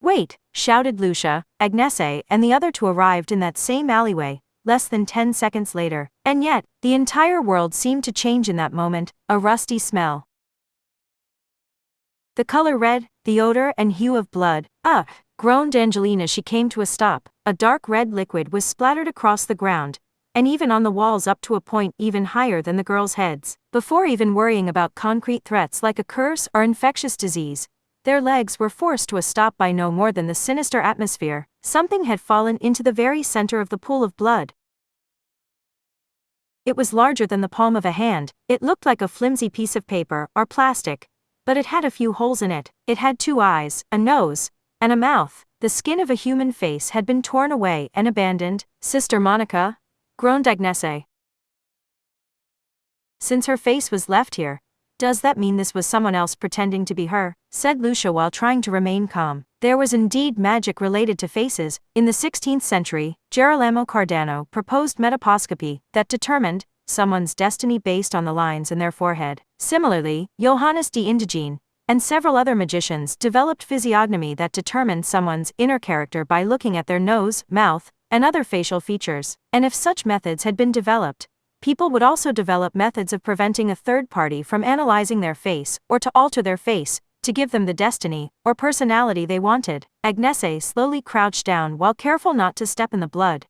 Wait, shouted Lucia. Agnese and the other 2 arrived in that same alleyway, less than 10 seconds later. And yet, the entire world seemed to change in that moment. A rusty smell. The color red, the odor and hue of blood. Ugh, groaned Angeline as she came to a stop. a dark red liquid was splattered across the ground, and even on the walls up to a point even higher than the girls' heads. Before even worrying about concrete threats like a curse or infectious disease, their legs were forced to a stop by no more than the sinister atmosphere. Something had fallen into the very center of the pool of blood. It was larger than the palm of a hand. It looked like a flimsy piece of paper or plastic, but it had a few holes in it. It had 2 eyes, a nose, and a mouth. The skin of a human face had been torn away and abandoned. Sister Monica? Groaned Agnese. Since her face was left here, does that mean this was someone else pretending to be her? Said Lucia while trying to remain calm. There was indeed magic related to faces. In the 16th century, Girolamo Cardano proposed metaposcopy that determined someone's destiny based on the lines in their forehead. Similarly, Johannes de Indigene and several other magicians developed physiognomy that determined someone's inner character by looking at their nose, mouth, and other facial features. And if such methods had been developed, people would also develop methods of preventing a third party from analyzing their face or to alter their face to give them the destiny or personality they wanted. Agnese slowly crouched down while careful not to step in the blood.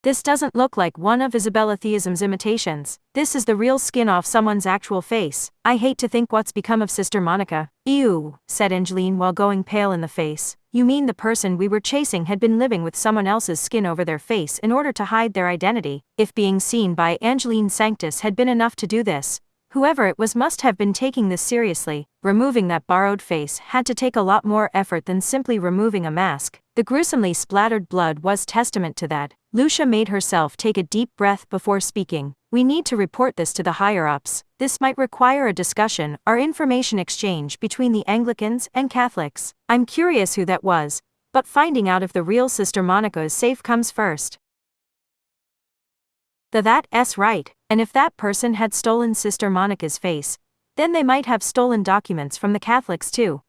This doesn't look like one of Isabella Theism's imitations. This is the real skin off someone's actual face. I hate to think what's become of Sister Monica. Ew, said Angeline while going pale in the face. You mean the person we were chasing had been living with someone else's skin over their face in order to hide their identity? If being seen by Angeline Sanctus had been enough to do this, whoever it was must have been taking this seriously. Removing that borrowed face had to take a lot more effort than simply removing a mask. The gruesomely splattered blood was testament to that. Lucia made herself take a deep breath before speaking. We need to report this to the higher-ups. This might require a discussion or information exchange between the Anglicans and Catholics. I'm curious who that was, but finding out if the real Sister Monica is safe comes first. That's right, and if that person had stolen Sister Monica's face, then they might have stolen documents from the Catholics too.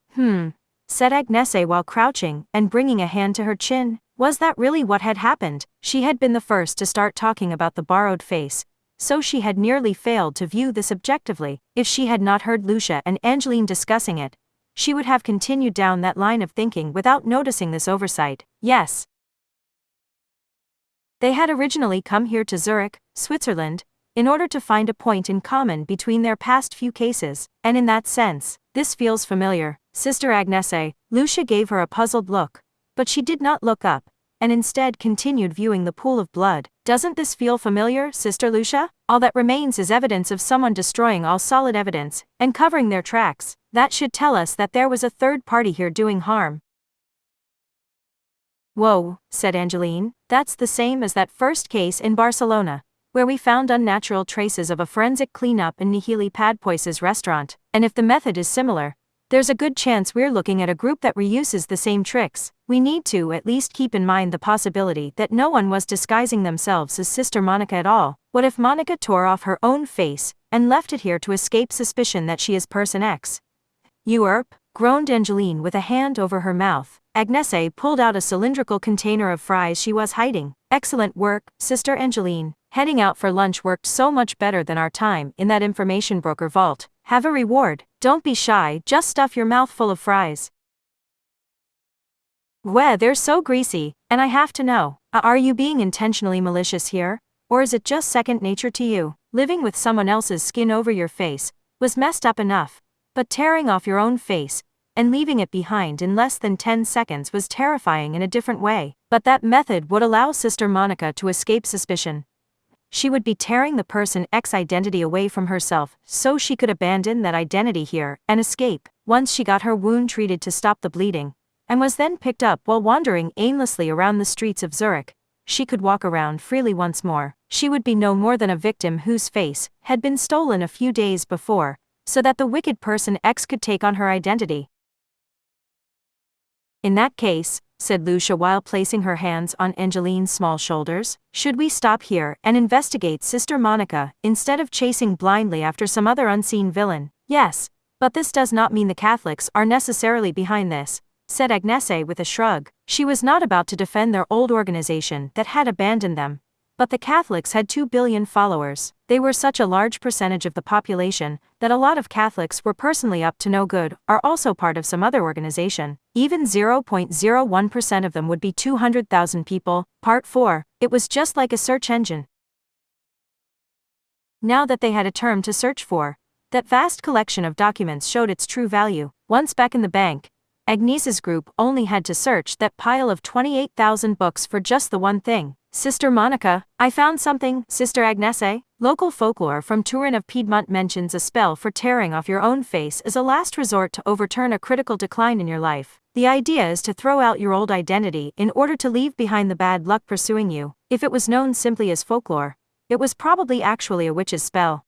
Said Agnese while crouching and bringing a hand to her chin. Was that really what had happened? She had been the first to start talking about the borrowed face, so she had nearly failed to view this objectively. If she had not heard Lucia and Angeline discussing it, she would have continued down that line of thinking without noticing this oversight. Yes. They had originally come here to Zurich, Switzerland, in order to find a point in common between their past few cases, and in that sense, this feels familiar. Sister Agnese. Lucia gave her a puzzled look, but she did not look up, and instead continued viewing the pool of blood. Doesn't this feel familiar, Sister Lucia? All that remains is evidence of someone destroying all solid evidence and covering their tracks. That should tell us that there was a third party here doing harm. Whoa, said Angeline, that's the same as that first case in Barcelona, where we found unnatural traces of a forensic cleanup in Nihili Padpois's restaurant. And if the method is similar, there's a good chance we're looking at a group that reuses the same tricks. We need to at least keep in mind the possibility that no one was disguising themselves as Sister Monica at all. What if Monica tore off her own face and left it here to escape suspicion that she is Person X? Groaned Angeline with a hand over her mouth. Agnese pulled out a cylindrical container of fries she was hiding. Excellent work, Sister Angeline. Heading out for lunch worked so much better than our time in that information broker vault. Have a reward. Don't be shy, just stuff your mouth full of fries. They're so greasy, and I have to know, are you being intentionally malicious here? Or is it just second nature to you? Living with someone else's skin over your face was messed up enough, but tearing off your own face and leaving it behind in less than 10 seconds was terrifying in a different way. But that method would allow Sister Monica to escape suspicion. She would be tearing the Person X identity away from herself so she could abandon that identity here and escape. Once she got her wound treated to stop the bleeding, and was then picked up while wandering aimlessly around the streets of Zurich, she could walk around freely once more. She would be no more than a victim whose face had been stolen a few days before, so that the wicked Person X could take on her identity. In that case, said Lucia while placing her hands on Angeline's small shoulders, should we stop here and investigate Sister Monica instead of chasing blindly after some other unseen villain? Yes, but this does not mean the Catholics are necessarily behind this, said Agnese with a shrug. She was not about to defend their old organization that had abandoned them, But the Catholics had 2 billion followers. They were such a large percentage of the population that a lot of Catholics were personally up to no good, are also part of some other organization. Even 0.01% of them would be 200,000 people. Part 4. It was just like a search engine. Now that they had a term to search for, that vast collection of documents showed its true value. Once back in the bank, Agnese's group only had to search that pile of 28,000 books for just the one thing. Sister Monica, I found something. Sister Agnese, local folklore from Turin of Piedmont mentions a spell for tearing off your own face as a last resort to overturn a critical decline in your life. The idea is to throw out your old identity in order to leave behind the bad luck pursuing you. If it was known simply as folklore, it was probably actually a witch's spell.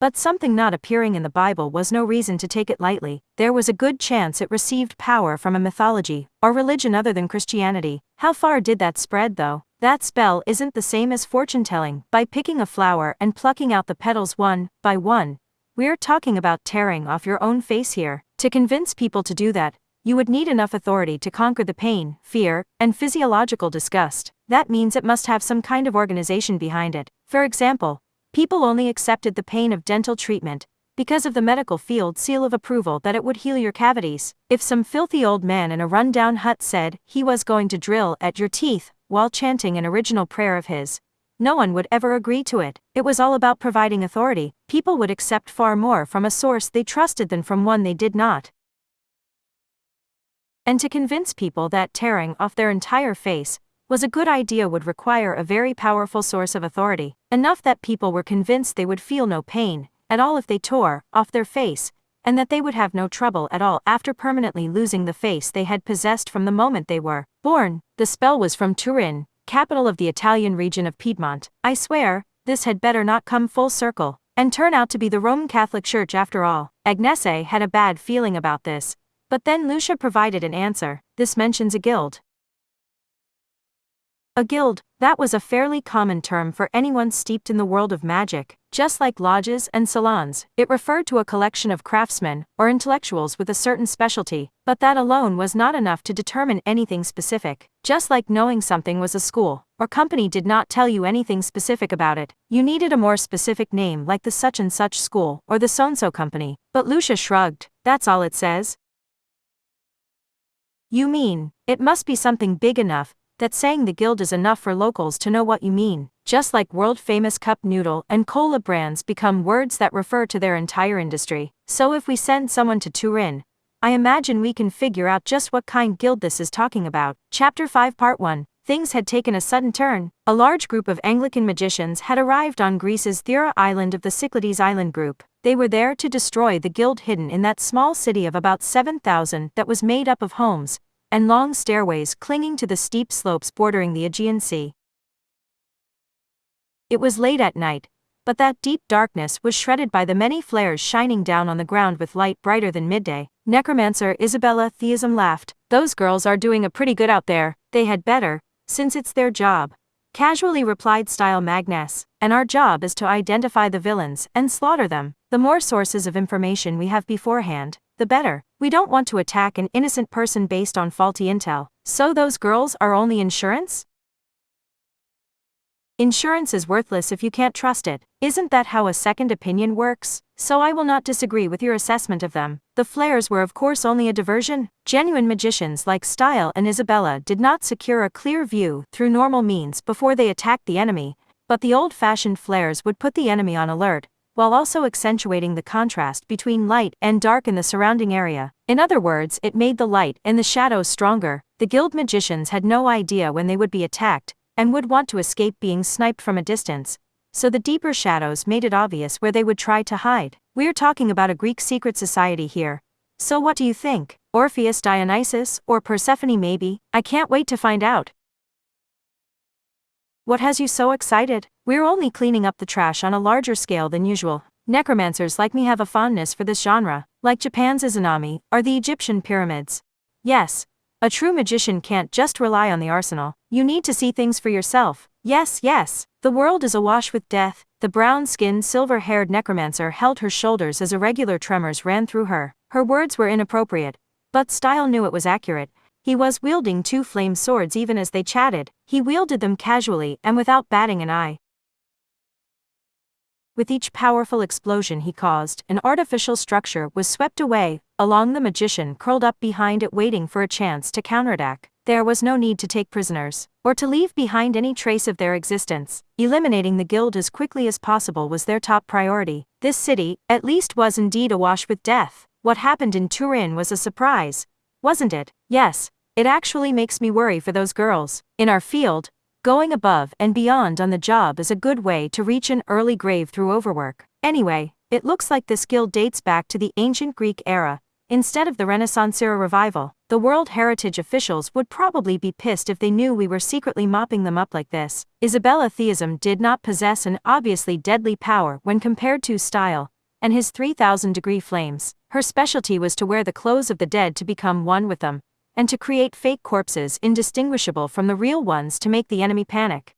But something not appearing in the Bible was no reason to take it lightly. There was a good chance it received power from a mythology or religion other than Christianity. How far did that spread though? That spell isn't the same as fortune-telling, by picking a flower and plucking out the petals one by one. We're talking about tearing off your own face here. To convince people to do that, you would need enough authority to conquer the pain, fear, and physiological disgust. That means it must have some kind of organization behind it. For example, people only accepted the pain of dental treatment because of the medical field seal of approval that it would heal your cavities. If some filthy old man in a run-down hut said he was going to drill at your teeth while chanting an original prayer of his, no one would ever agree to it. It was all about providing authority. People would accept far more from a source they trusted than from one they did not. And to convince people that tearing off their entire face was a good idea would require a very powerful source of authority, enough that people were convinced they would feel no pain at all if they tore off their face, and that they would have no trouble at all after permanently losing the face they had possessed from the moment they were born. The spell was from Turin, capital of the Italian region of Piedmont. I swear, this had better not come full circle and turn out to be the Roman Catholic Church after all. Agnese had a bad feeling about this, but then Lucia provided an answer. This mentions a guild. A guild, that was a fairly common term for anyone steeped in the world of magic. Just like lodges and salons, it referred to a collection of craftsmen or intellectuals with a certain specialty, but that alone was not enough to determine anything specific. Just like knowing something was a school or company did not tell you anything specific about it, you needed a more specific name like the such and such school or the so-and-so company. But Lucia shrugged. That's all it says? You mean, it must be something big enough that saying the guild is enough for locals to know what you mean. Just like world-famous cup noodle and cola brands become words that refer to their entire industry. So if we send someone to Turin, I imagine we can figure out just what kind guild this is talking about. Chapter 5 Part 1. Things had taken a sudden turn. A large group of Anglican magicians had arrived on Greece's Thera island of the Cyclades island group. They were there to destroy the guild hidden in that small city of about 7,000 that was made up of homes and long stairways clinging to the steep slopes bordering the Aegean Sea. It was late at night, but that deep darkness was shredded by the many flares shining down on the ground with light brighter than midday. Necromancer Isabella Theism laughed. Those girls are doing a pretty good out there. They had better, since it's their job. Casually replied Style Magnus, and our job is to identify the villains and slaughter them. The more sources of information we have beforehand, the better. We don't want to attack an innocent person based on faulty intel. So those girls are only insurance? Insurance is worthless if you can't trust it. Isn't that how a second opinion works? So I will not disagree with your assessment of them. The flares were of course only a diversion. Genuine magicians like Style and Isabella did not secure a clear view through normal means before they attacked the enemy, but the old-fashioned flares would put the enemy on alert, while also accentuating the contrast between light and dark in the surrounding area. In other words, it made the light and the shadows stronger. The guild magicians had no idea when they would be attacked, and would want to escape being sniped from a distance, so the deeper shadows made it obvious where they would try to hide. We're talking about a Greek secret society here. So what do you think? Orpheus, Dionysus, or Persephone maybe? I can't wait to find out. What has you so excited? We're only cleaning up the trash on a larger scale than usual. Necromancers like me have a fondness for this genre, like Japan's Izanami, or the Egyptian pyramids. Yes, a true magician can't just rely on the arsenal. You need to see things for yourself. Yes, the world is awash with death. The brown-skinned, silver-haired necromancer held her shoulders as irregular tremors ran through her. Her words were inappropriate, but Style knew it was accurate. He was wielding 2 flame swords even as they chatted. He wielded them casually and without batting an eye. With each powerful explosion he caused, an artificial structure was swept away, along the magician curled up behind it waiting for a chance to counterattack. There was no need to take prisoners, or to leave behind any trace of their existence. Eliminating the guild as quickly as possible was their top priority. This city, at least, was indeed awash with death. What happened in Turin was a surprise, wasn't it? Yes, it actually makes me worry for those girls. In our field, going above and beyond on the job is a good way to reach an early grave through overwork. Anyway, it looks like this guild dates back to the ancient Greek era, instead of the Renaissance era revival. The World Heritage officials would probably be pissed if they knew we were secretly mopping them up like this. Isabella Theism did not possess an obviously deadly power when compared to Style and his 3,000-degree flames. Her specialty was to wear the clothes of the dead to become one with them, and to create fake corpses indistinguishable from the real ones to make the enemy panic.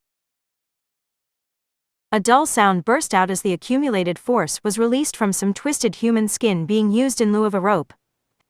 A dull sound burst out as the accumulated force was released from some twisted human skin being used in lieu of a rope.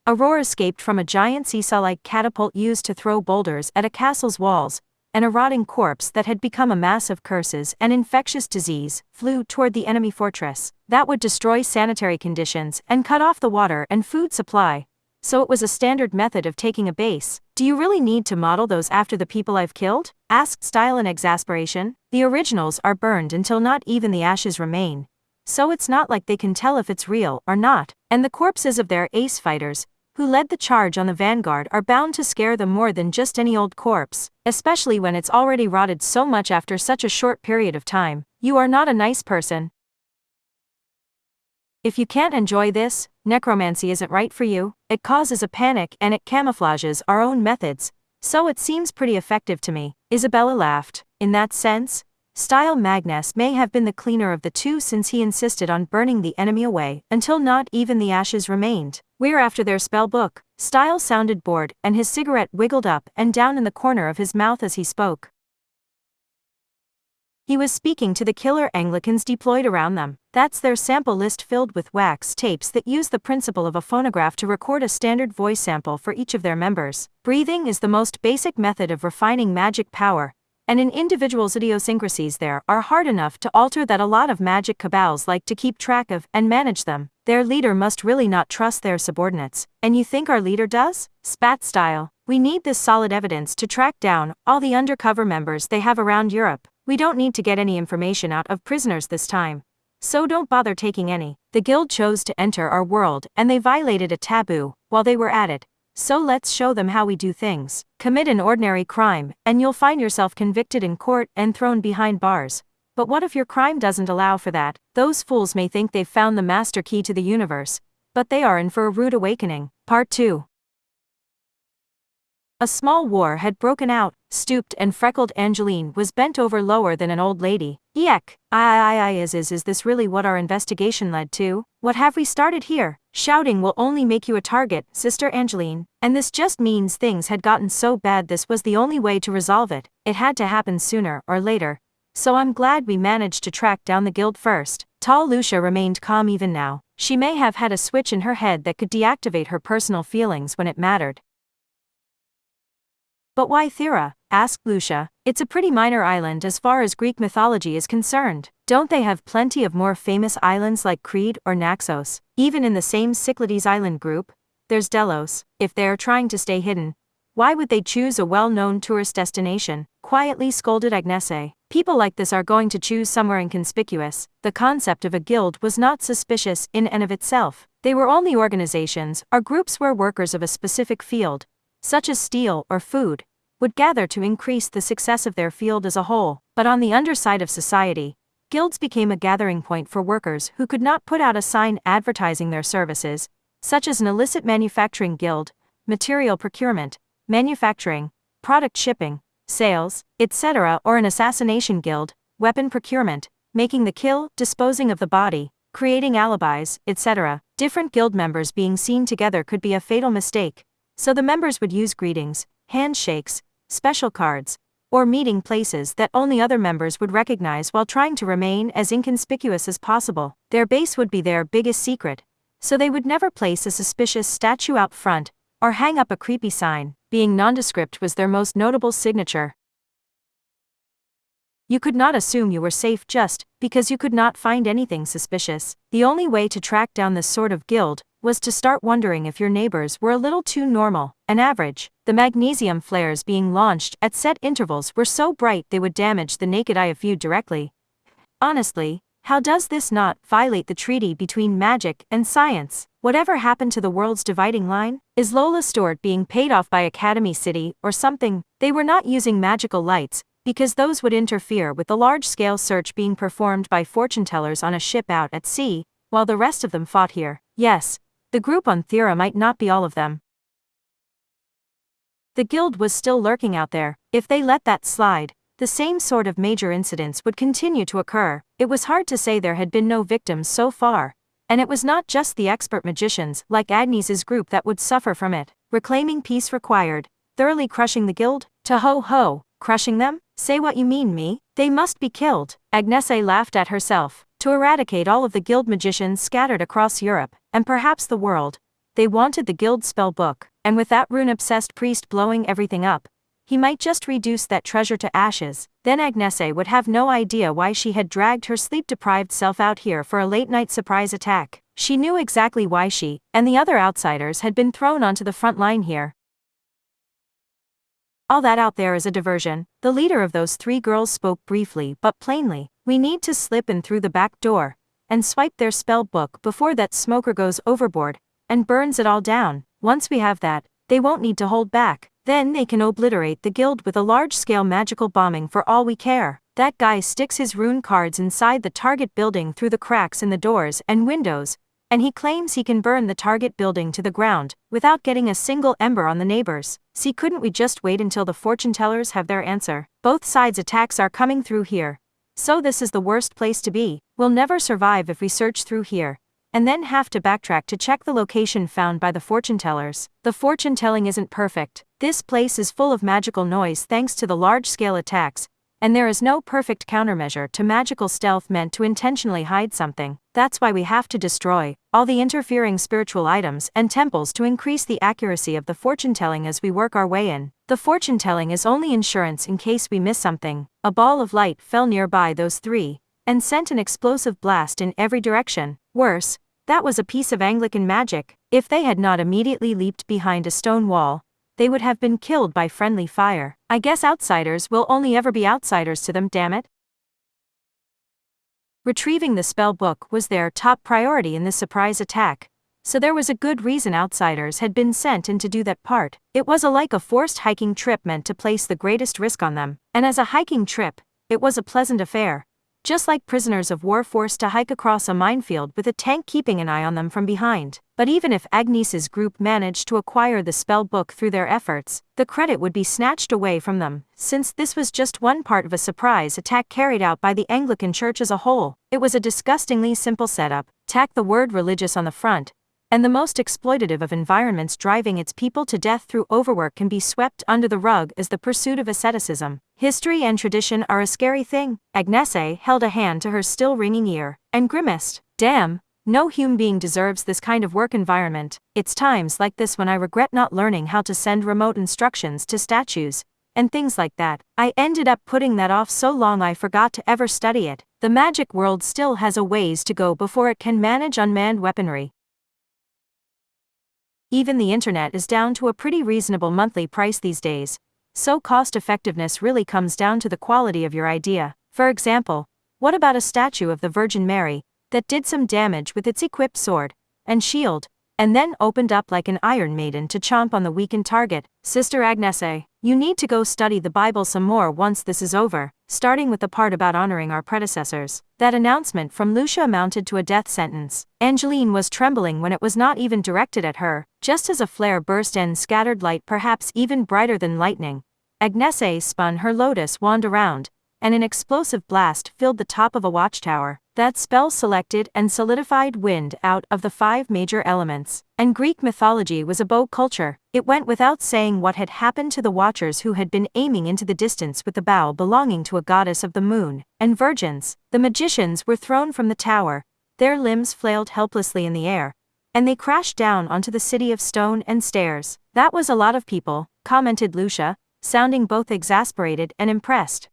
A roar escaped from a giant seesaw-like catapult used to throw boulders at a castle's walls, and a rotting corpse that had become a mass of curses and infectious disease flew toward the enemy fortress. That would destroy sanitary conditions and cut off the water and food supply. So it was a standard method of taking a base. Do you really need to model those after the people I've killed? Asked Style in exasperation. The originals are burned until not even the ashes remain. So it's not like they can tell if it's real or not. And the corpses of their ace fighters, who led the charge on the vanguard, are bound to scare them more than just any old corpse, especially when it's already rotted so much after such a short period of time. You are not a nice person. If you can't enjoy this, necromancy isn't right for you. It causes a panic and it camouflages our own methods, so it seems pretty effective to me. Isabella laughed. In that sense, Style Magnus may have been the cleaner of the two, since he insisted on burning the enemy away until not even the ashes remained. We're after their spell book. Style sounded bored, and his cigarette wiggled up and down in the corner of his mouth as he spoke. He was speaking to the killer Anglicans deployed around them. That's their sample list filled with wax tapes that use the principle of a phonograph to record a standard voice sample for each of their members. Breathing is the most basic method of refining magic power, and an individual's idiosyncrasies there are hard enough to alter that a lot of magic cabals like to keep track of and manage them. Their leader must really not trust their subordinates. And you think our leader does? Spat Style. We need this solid evidence to track down all the undercover members they have around Europe. We don't need to get any information out of prisoners this time, so don't bother taking any. The guild chose to enter our world and they violated a taboo while they were at it, so let's show them how we do things. Commit an ordinary crime and you'll find yourself convicted in court and thrown behind bars. But what if your crime doesn't allow for that? Those fools may think they've found the master key to the universe, but they are in for a rude awakening. Part 2. A small war had broken out. Stooped and freckled Angeline was bent over lower than an old lady. Eek! Is this really what our investigation led to? What have we started here? Shouting will only make you a target, Sister Angeline. And this just means things had gotten so bad this was the only way to resolve it. It had to happen sooner or later. So I'm glad we managed to track down the guild first. Tall Lucia remained calm even now. She may have had a switch in her head that could deactivate her personal feelings when it mattered. But why Thera? Asked Lucia. It's a pretty minor island as far as Greek mythology is concerned. Don't they have plenty of more famous islands like Crete or Naxos? Even in the same Cyclades island group, there's Delos. If they're trying to stay hidden, why would they choose a well-known tourist destination? Quietly scolded Agnese. People like this are going to choose somewhere inconspicuous. The concept of a guild was not suspicious in and of itself. They were only organizations or groups where workers of a specific field, such as steel or food, would gather to increase the success of their field as a whole. But on the underside of society, guilds became a gathering point for workers who could not put out a sign advertising their services, such as an illicit manufacturing guild, material procurement, manufacturing, product shipping, sales, etc., or an assassination guild, weapon procurement, making the kill, disposing of the body, creating alibis, etc. Different guild members being seen together could be a fatal mistake. So the members would use greetings, handshakes, special cards, or meeting places that only other members would recognize while trying to remain as inconspicuous as possible. Their base would be their biggest secret, so they would never place a suspicious statue out front, or hang up a creepy sign. Being nondescript was their most notable signature. You could not assume you were safe just because you could not find anything suspicious. The only way to track down this sort of guild was to start wondering if your neighbors were a little too normal and average. The magnesium flares being launched at set intervals were so bright they would damage the naked eye if viewed directly. Honestly, how does this not violate the treaty between magic and science? Whatever happened to the world's dividing line? Is Lola Stewart being paid off by Academy City or something? They were not using magical lights, because those would interfere with the large-scale search being performed by fortune-tellers on a ship out at sea, while the rest of them fought here. Yes, the group on Thera might not be all of them. The guild was still lurking out there. If they let that slide, the same sort of major incidents would continue to occur. It was hard to say there had been no victims so far, and it was not just the expert magicians like Agnese's group that would suffer from it. Reclaiming peace required, thoroughly crushing the guild? To-ho-ho, crushing them? Say what you mean, me? They must be killed. Agnese laughed at herself. To eradicate all of the guild magicians scattered across Europe, and perhaps the world, they wanted the guild spell book, and with that rune-obsessed priest blowing everything up, he might just reduce that treasure to ashes. Then Agnese would have no idea why she had dragged her sleep-deprived self out here for a late-night surprise attack. She knew exactly why she and the other outsiders had been thrown onto the front line here. All that out there is a diversion. The leader of those three girls spoke briefly but plainly. We need to slip in through the back door and swipe their spell book before that smoker goes overboard and burns it all down. Once we have that, they won't need to hold back. Then they can obliterate the guild with a large-scale magical bombing for all we care. That guy sticks his rune cards inside the target building through the cracks in the doors and windows, and he claims he can burn the target building to the ground without getting a single ember on the neighbors. See, couldn't we just wait until the fortune-tellers have their answer? Both sides' attacks are coming through here. So this is the worst place to be. We'll never survive if we search through here, and then have to backtrack to check the location found by the fortune-tellers. The fortune-telling isn't perfect. This place is full of magical noise thanks to the large-scale attacks, and there is no perfect countermeasure to magical stealth meant to intentionally hide something. That's why we have to destroy all the interfering spiritual items and temples to increase the accuracy of the fortune-telling as we work our way in. The fortune-telling is only insurance in case we miss something. A ball of light fell nearby those three, and sent an explosive blast in every direction. Worse, that was a piece of Anglican magic. If they had not immediately leaped behind a stone wall, they would have been killed by friendly fire. I guess outsiders will only ever be outsiders to them, damn it. Retrieving the spell book was their top priority in this surprise attack, so there was a good reason outsiders had been sent in to do that part. It was like a forced hiking trip meant to place the greatest risk on them, and as a hiking trip, it was a pleasant affair. Just like prisoners of war forced to hike across a minefield with a tank keeping an eye on them from behind. But even if Agnese's group managed to acquire the spell book through their efforts, the credit would be snatched away from them, since this was just one part of a surprise attack carried out by the Anglican Church as a whole. It was a disgustingly simple setup. Tack the word religious on the front, and the most exploitative of environments driving its people to death through overwork can be swept under the rug as the pursuit of asceticism. History and tradition are a scary thing. Agnese held a hand to her still ringing ear, and grimaced. Damn, no human being deserves this kind of work environment. It's times like this when I regret not learning how to send remote instructions to statues, and things like that. I ended up putting that off so long I forgot to ever study it. The magic world still has a ways to go before it can manage unmanned weaponry. Even the internet is down to a pretty reasonable monthly price these days, so cost-effectiveness really comes down to the quality of your idea. For example, what about a statue of the Virgin Mary that did some damage with its equipped sword and shield, and then opened up like an Iron Maiden to chomp on the weakened target? Sister Agnese, you need to go study the Bible some more once this is over, starting with the part about honoring our predecessors. That announcement from Lucia amounted to a death sentence. Angeline was trembling when it was not even directed at her, just as a flare burst and scattered light perhaps even brighter than lightning. Agnese spun her lotus wand around, and an explosive blast filled the top of a watchtower. That spell selected and solidified wind out of the 5 major elements. And Greek mythology was a bow culture. It went without saying what had happened to the watchers who had been aiming into the distance with the bow belonging to a goddess of the moon and virgins. The magicians were thrown from the tower, their limbs flailed helplessly in the air, and they crashed down onto the city of stone and stairs. That was a lot of people, commented Lucia, sounding both exasperated and impressed.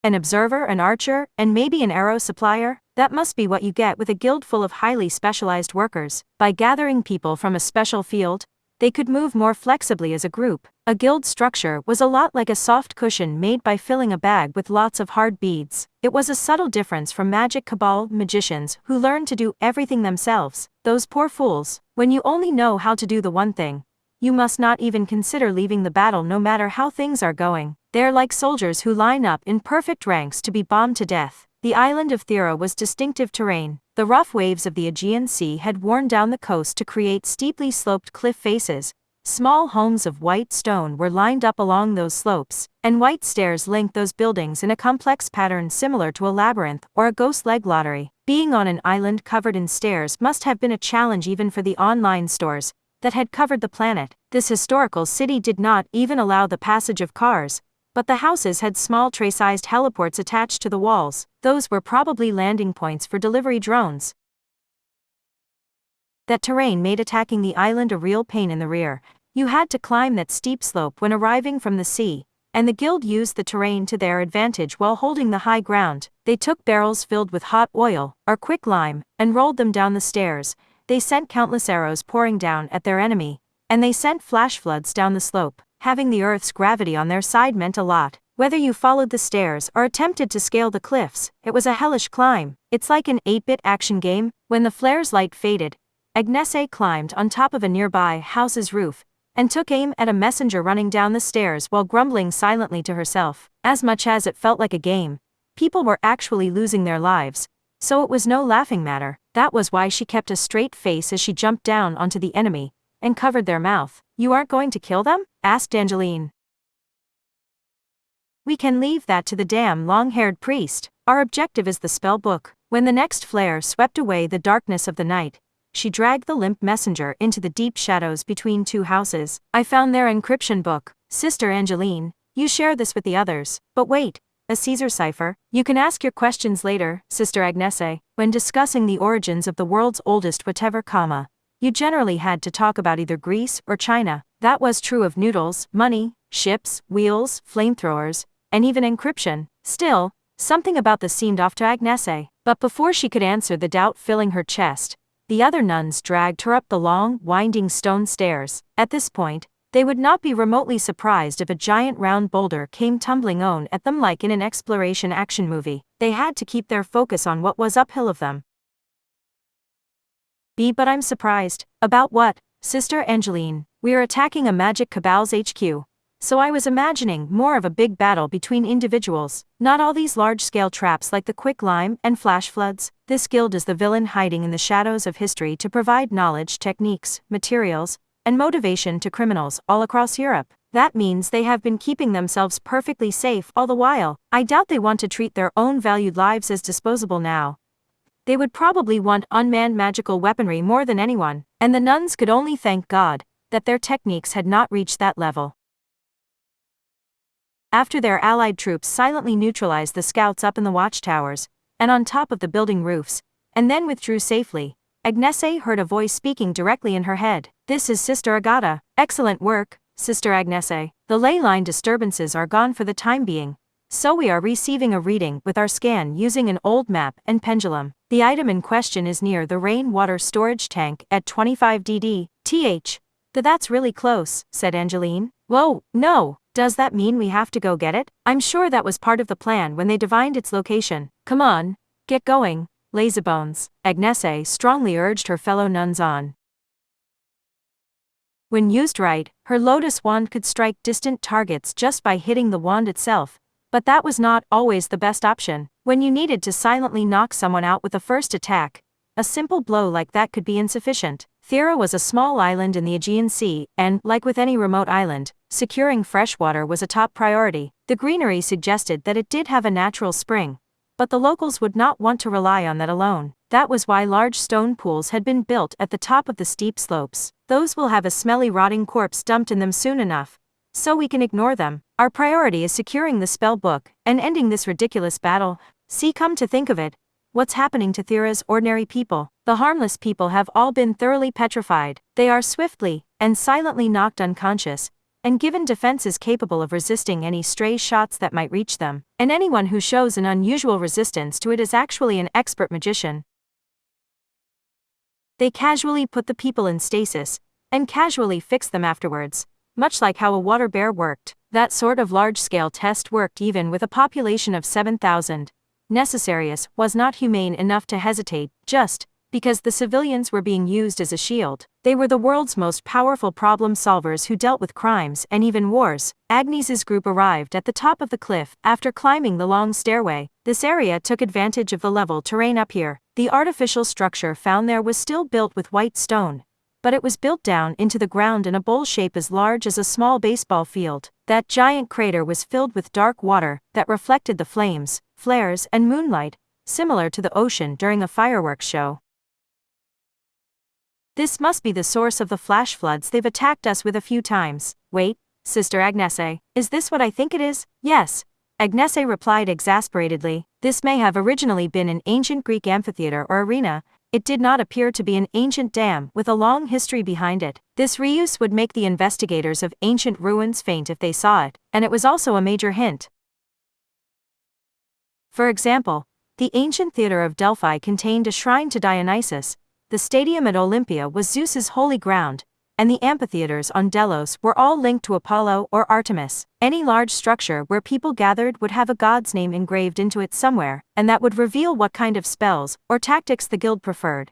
An observer, an archer, and maybe an arrow supplier? That must be what you get with a guild full of highly specialized workers. By gathering people from a special field, they could move more flexibly as a group. A guild structure was a lot like a soft cushion made by filling a bag with lots of hard beads. It was a subtle difference from magic cabal magicians who learned to do everything themselves. Those poor fools. When you only know how to do the one thing, you must not even consider leaving the battle no matter how things are going. They're like soldiers who line up in perfect ranks to be bombed to death. The island of Thera was distinctive terrain. The rough waves of the Aegean Sea had worn down the coast to create steeply sloped cliff faces. Small homes of white stone were lined up along those slopes, and white stairs linked those buildings in a complex pattern similar to a labyrinth or a ghost leg lottery. Being on an island covered in stairs must have been a challenge even for the online stores that had covered the planet. This historical city did not even allow the passage of cars, but the houses had small tray-sized heliports attached to the walls. Those were probably landing points for delivery drones. That terrain made attacking the island a real pain in the rear. You had to climb that steep slope when arriving from the sea, and the guild used the terrain to their advantage while holding the high ground. They took barrels filled with hot oil, or quicklime, and rolled them down the stairs. They sent countless arrows pouring down at their enemy, and they sent flash floods down the slope. Having the Earth's gravity on their side meant a lot. Whether you followed the stairs or attempted to scale the cliffs, it was a hellish climb. It's like an 8-bit action game. When the flare's light faded, Agnese climbed on top of a nearby house's roof and took aim at a messenger running down the stairs while grumbling silently to herself. As much as it felt like a game, people were actually losing their lives, so it was no laughing matter. That was why she kept a straight face as she jumped down onto the enemy and covered their mouth. "You aren't going to kill them?" asked Angeline. "We can leave that to the damn long-haired priest. Our objective is the spell book." When the next flare swept away the darkness of the night, she dragged the limp messenger into the deep shadows between two houses. "I found their encryption book. Sister Angeline, you share this with the others." "But wait, a Caesar cipher? You can ask your questions later, Sister Agnese." When discussing the origins of the world's oldest whatever, you generally had to talk about either Greece or China. That was true of noodles, money, ships, wheels, flamethrowers, and even encryption. Still, something about this seemed off to Agnese. But before she could answer the doubt filling her chest, the other nuns dragged her up the long, winding stone stairs. At this point, they would not be remotely surprised if a giant round boulder came tumbling on at them like in an exploration action movie. They had to keep their focus on what was uphill of them. But I'm surprised." "About what, Sister Angeline?" "We're attacking a magic cabal's HQ. So I was imagining more of a big battle between individuals, not all these large-scale traps like the quicklime and flash floods. This guild is the villain hiding in the shadows of history to provide knowledge, techniques, materials, and motivation to criminals all across Europe. That means they have been keeping themselves perfectly safe all the while. I doubt they want to treat their own valued lives as disposable now. They would probably want unmanned magical weaponry more than anyone, and the nuns could only thank God that their techniques had not reached that level." After their allied troops silently neutralized the scouts up in the watchtowers and on top of the building roofs, and then withdrew safely, Agnese heard a voice speaking directly in her head. "This is Sister Agata. Excellent work, Sister Agnese. The ley line disturbances are gone for the time being, so we are receiving a reading with our scan using an old map and pendulum. The item in question is near the rainwater storage tank at 25 DD/TH. That's really close," said Angeline. "Whoa, no! Does that mean we have to go get it?" "I'm sure that was part of the plan when they divined its location. Come on, get going, lazybones." Agnese strongly urged her fellow nuns on. When used right, her lotus wand could strike distant targets just by hitting the wand itself, but that was not always the best option. When you needed to silently knock someone out with a first attack, a simple blow like that could be insufficient. Thera was a small island in the Aegean Sea, and, like with any remote island, securing fresh water was a top priority. The greenery suggested that it did have a natural spring, but the locals would not want to rely on that alone. That was why large stone pools had been built at the top of the steep slopes. "Those will have a smelly rotting corpse dumped in them soon enough, so we can ignore them. Our priority is securing the spell book and ending this ridiculous battle." See, come to think of it, what's happening to Thera's ordinary people? The harmless people have all been thoroughly petrified. They are swiftly and silently knocked unconscious, and given defenses capable of resisting any stray shots that might reach them. And anyone who shows an unusual resistance to it is actually an expert magician. They casually put the people in stasis, and casually fix them afterwards, much like how a water bear worked. That sort of large-scale test worked even with a population of 7,000. Necessarius was not humane enough to hesitate, just because the civilians were being used as a shield. They were the world's most powerful problem solvers who dealt with crimes and even wars. Agnese's group arrived at the top of the cliff after climbing the long stairway. This area took advantage of the level terrain up here. The artificial structure found there was still built with white stone, but it was built down into the ground in a bowl shape as large as a small baseball field. That giant crater was filled with dark water that reflected the flames, flares, and moonlight, similar to the ocean during a fireworks show. This must be the source of the flash floods they've attacked us with a few times. Wait, Sister Agnese, is this what I think it is? Yes, Agnese replied exasperatedly. This may have originally been an ancient Greek amphitheater or arena. It did not appear to be an ancient dam with a long history behind it. This reuse would make the investigators of ancient ruins faint if they saw it, and it was also a major hint. For example, the ancient theater of Delphi contained a shrine to Dionysus, the stadium at Olympia was Zeus's holy ground, and the amphitheaters on Delos were all linked to Apollo or Artemis. Any large structure where people gathered would have a god's name engraved into it somewhere, and that would reveal what kind of spells or tactics the guild preferred.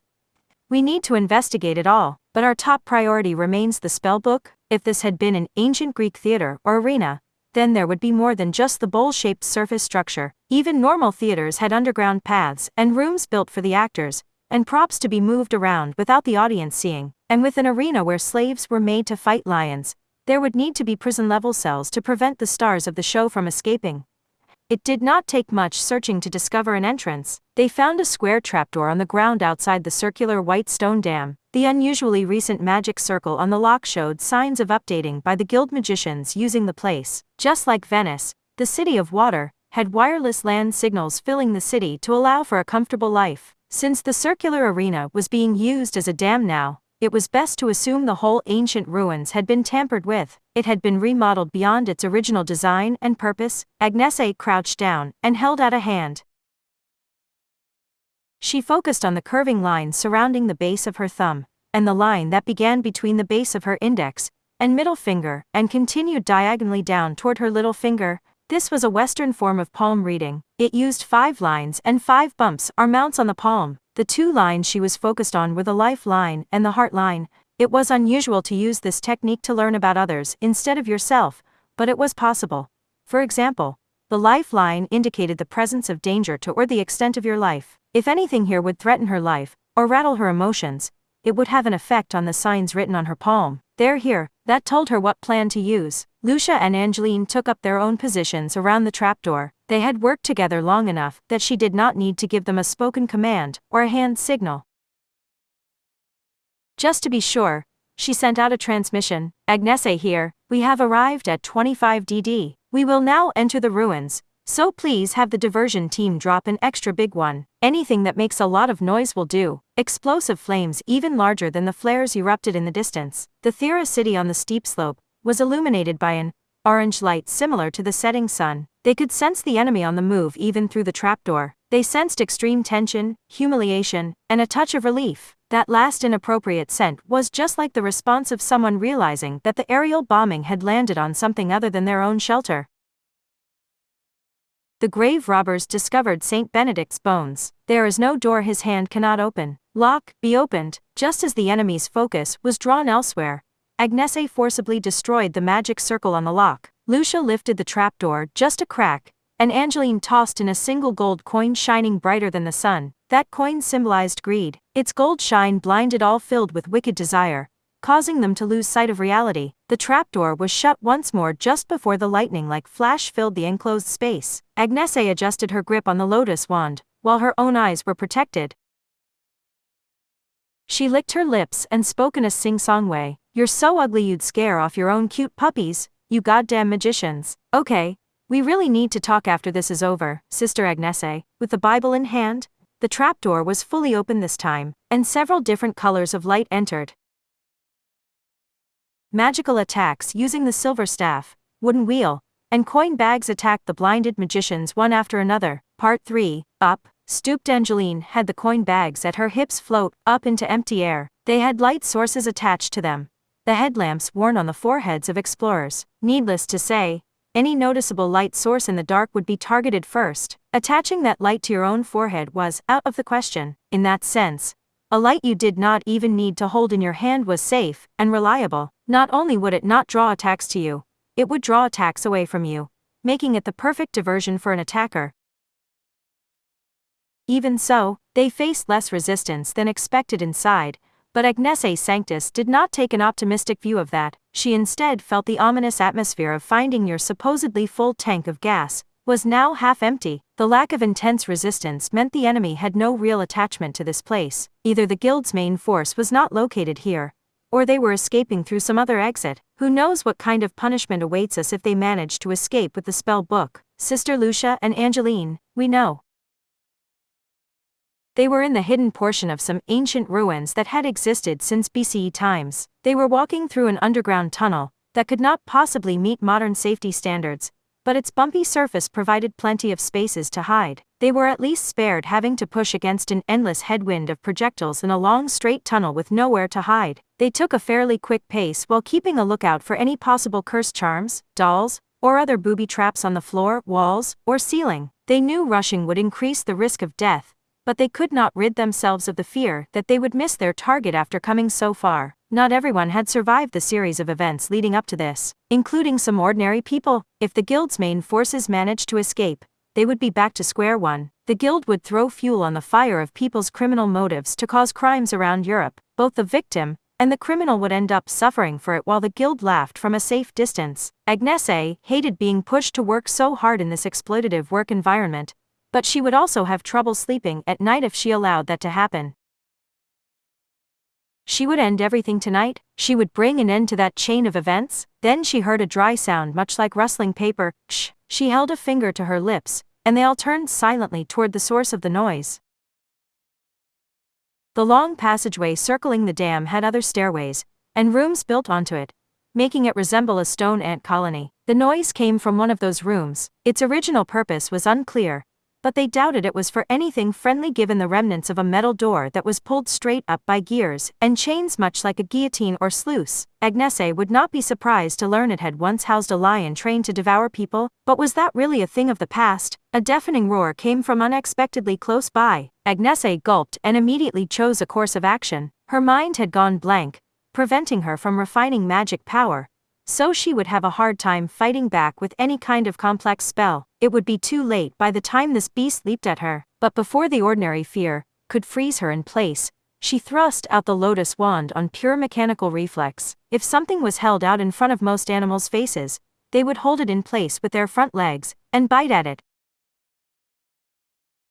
We need to investigate it all, but our top priority remains the spellbook. If this had been an ancient Greek theater or arena, then there would be more than just the bowl-shaped surface structure. Even normal theaters had underground paths and rooms built for the actors, and props to be moved around without the audience seeing. And with an arena where slaves were made to fight lions, there would need to be prison-level cells to prevent the stars of the show from escaping. It did not take much searching to discover an entrance. They found a square trapdoor on the ground outside the circular white stone dam. The unusually recent magic circle on the lock showed signs of updating by the guild magicians using the place. Just like Venice, the city of water had wireless land signals filling the city to allow for a comfortable life. Since the circular arena was being used as a dam now, it was best to assume the whole ancient ruins had been tampered with. It had been remodeled beyond its original design and purpose. Agnese crouched down and held out a hand. She focused on the curving line surrounding the base of her thumb, and the line that began between the base of her index and middle finger and continued diagonally down toward her little finger. This was a Western form of palm reading. It used 5 lines and 5 bumps or mounts on the palm. The 2 lines she was focused on were the life line and the heart line. It was unusual to use this technique to learn about others instead of yourself, but it was possible. For example, the life line indicated the presence of danger to or the extent of your life. If anything here would threaten her life or rattle her emotions, it would have an effect on the signs written on her palm. There here, that told her what plan to use. Lucia and Angeline took up their own positions around the trapdoor. They had worked together long enough that she did not need to give them a spoken command or a hand signal. Just to be sure, she sent out a transmission. Agnese here, we have arrived at 25DD. We will now enter the ruins, so please have the diversion team drop an extra big one. Anything that makes a lot of noise will do. Explosive flames even larger than the flares erupted in the distance. The Thera city on the steep slope was illuminated by an orange light similar to the setting sun. They could sense the enemy on the move even through the trapdoor. They sensed extreme tension, humiliation, and a touch of relief. That last inappropriate scent was just like the response of someone realizing that the aerial bombing had landed on something other than their own shelter. The grave robbers discovered Saint Benedict's bones. There is no door his hand cannot open. Lock, be opened. Just as the enemy's focus was drawn elsewhere, Agnese forcibly destroyed the magic circle on the lock. Lucia lifted the trapdoor just a crack, and Angeline tossed in a single gold coin shining brighter than the sun. That coin symbolized greed. Its gold shine blinded all filled with wicked desire, causing them to lose sight of reality. The trapdoor was shut once more just before the lightning-like flash filled the enclosed space. Agnese adjusted her grip on the lotus wand, while her own eyes were protected. She licked her lips and spoke in a sing-song way. You're so ugly you'd scare off your own cute puppies, you goddamn magicians. Okay, we really need to talk after this is over, Sister Agnese. With the Bible in hand, The trapdoor was fully open this time, and several different colors of light entered. Magical attacks using the silver staff, wooden wheel, and coin bags attacked the blinded magicians one after another. Part 3, Up. Stooped Angeline had the coin bags at her hips float up into empty air. They had light sources attached to them. The headlamps worn on the foreheads of explorers. Needless to say, any noticeable light source in the dark would be targeted first. Attaching that light to your own forehead was out of the question. In that sense, a light you did not even need to hold in your hand was safe and reliable. Not only would it not draw attacks to you, it would draw attacks away from you, making it the perfect diversion for an attacker. Even so, they faced less resistance than expected inside, but Agnese Sanctus did not take an optimistic view of that. She instead felt the ominous atmosphere of finding your supposedly full tank of gas was now half empty. The lack of intense resistance meant the enemy had no real attachment to this place. Either the guild's main force was not located here, or they were escaping through some other exit. Who knows what kind of punishment awaits us if they manage to escape with the spell book. Sister Lucia and Angeline, we know. They were in the hidden portion of some ancient ruins that had existed since BCE times. They were walking through an underground tunnel that could not possibly meet modern safety standards, but its bumpy surface provided plenty of spaces to hide. They were at least spared having to push against an endless headwind of projectiles in a long straight tunnel with nowhere to hide. They took a fairly quick pace while keeping a lookout for any possible cursed charms, dolls, or other booby traps on the floor, walls, or ceiling. They knew rushing would increase the risk of death, but they could not rid themselves of the fear that they would miss their target after coming so far. Not everyone had survived the series of events leading up to this, including some ordinary people. If the guild's main forces managed to escape, they would be back to square one. The guild would throw fuel on the fire of people's criminal motives to cause crimes around Europe. Both the victim and the criminal would end up suffering for it while the guild laughed from a safe distance. Agnese hated being pushed to work so hard in this exploitative work environment, but she would also have trouble sleeping at night if she allowed that to happen. She would end everything tonight. She would bring an end to that chain of events. Then she heard a dry sound much like rustling paper. Shh. She held a finger to her lips, and they all turned silently toward the source of the noise. The long passageway circling the dam had other stairways and rooms built onto it, making it resemble a stone ant colony. The noise came from one of those rooms. Its original purpose was unclear, but they doubted it was for anything friendly given the remnants of a metal door that was pulled straight up by gears and chains much like a guillotine or sluice. Agnese would not be surprised to learn it had once housed a lion trained to devour people, but was that really a thing of the past? A deafening roar came from unexpectedly close by. Agnese gulped and immediately chose a course of action. Her mind had gone blank, preventing her from refining magic power, so she would have a hard time fighting back with any kind of complex spell. It would be too late by the time this beast leaped at her. But before the ordinary fear could freeze her in place, she thrust out the lotus wand on pure mechanical reflex. If something was held out in front of most animals' faces, they would hold it in place with their front legs and bite at it.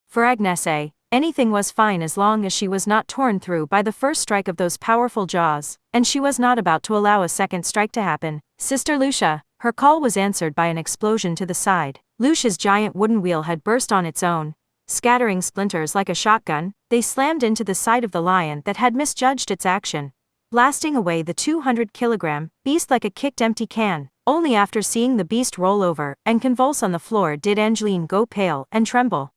For Agnese, anything was fine as long as she was not torn through by the first strike of those powerful jaws, and she was not about to allow a second strike to happen. Sister Lucia. Her call was answered by an explosion to the side. Lucia's giant wooden wheel had burst on its own, scattering splinters like a shotgun. They slammed into the side of the lion that had misjudged its action, blasting away the 200-kilogram beast like a kicked empty can. Only after seeing the beast roll over and convulse on the floor did Angeline go pale and tremble.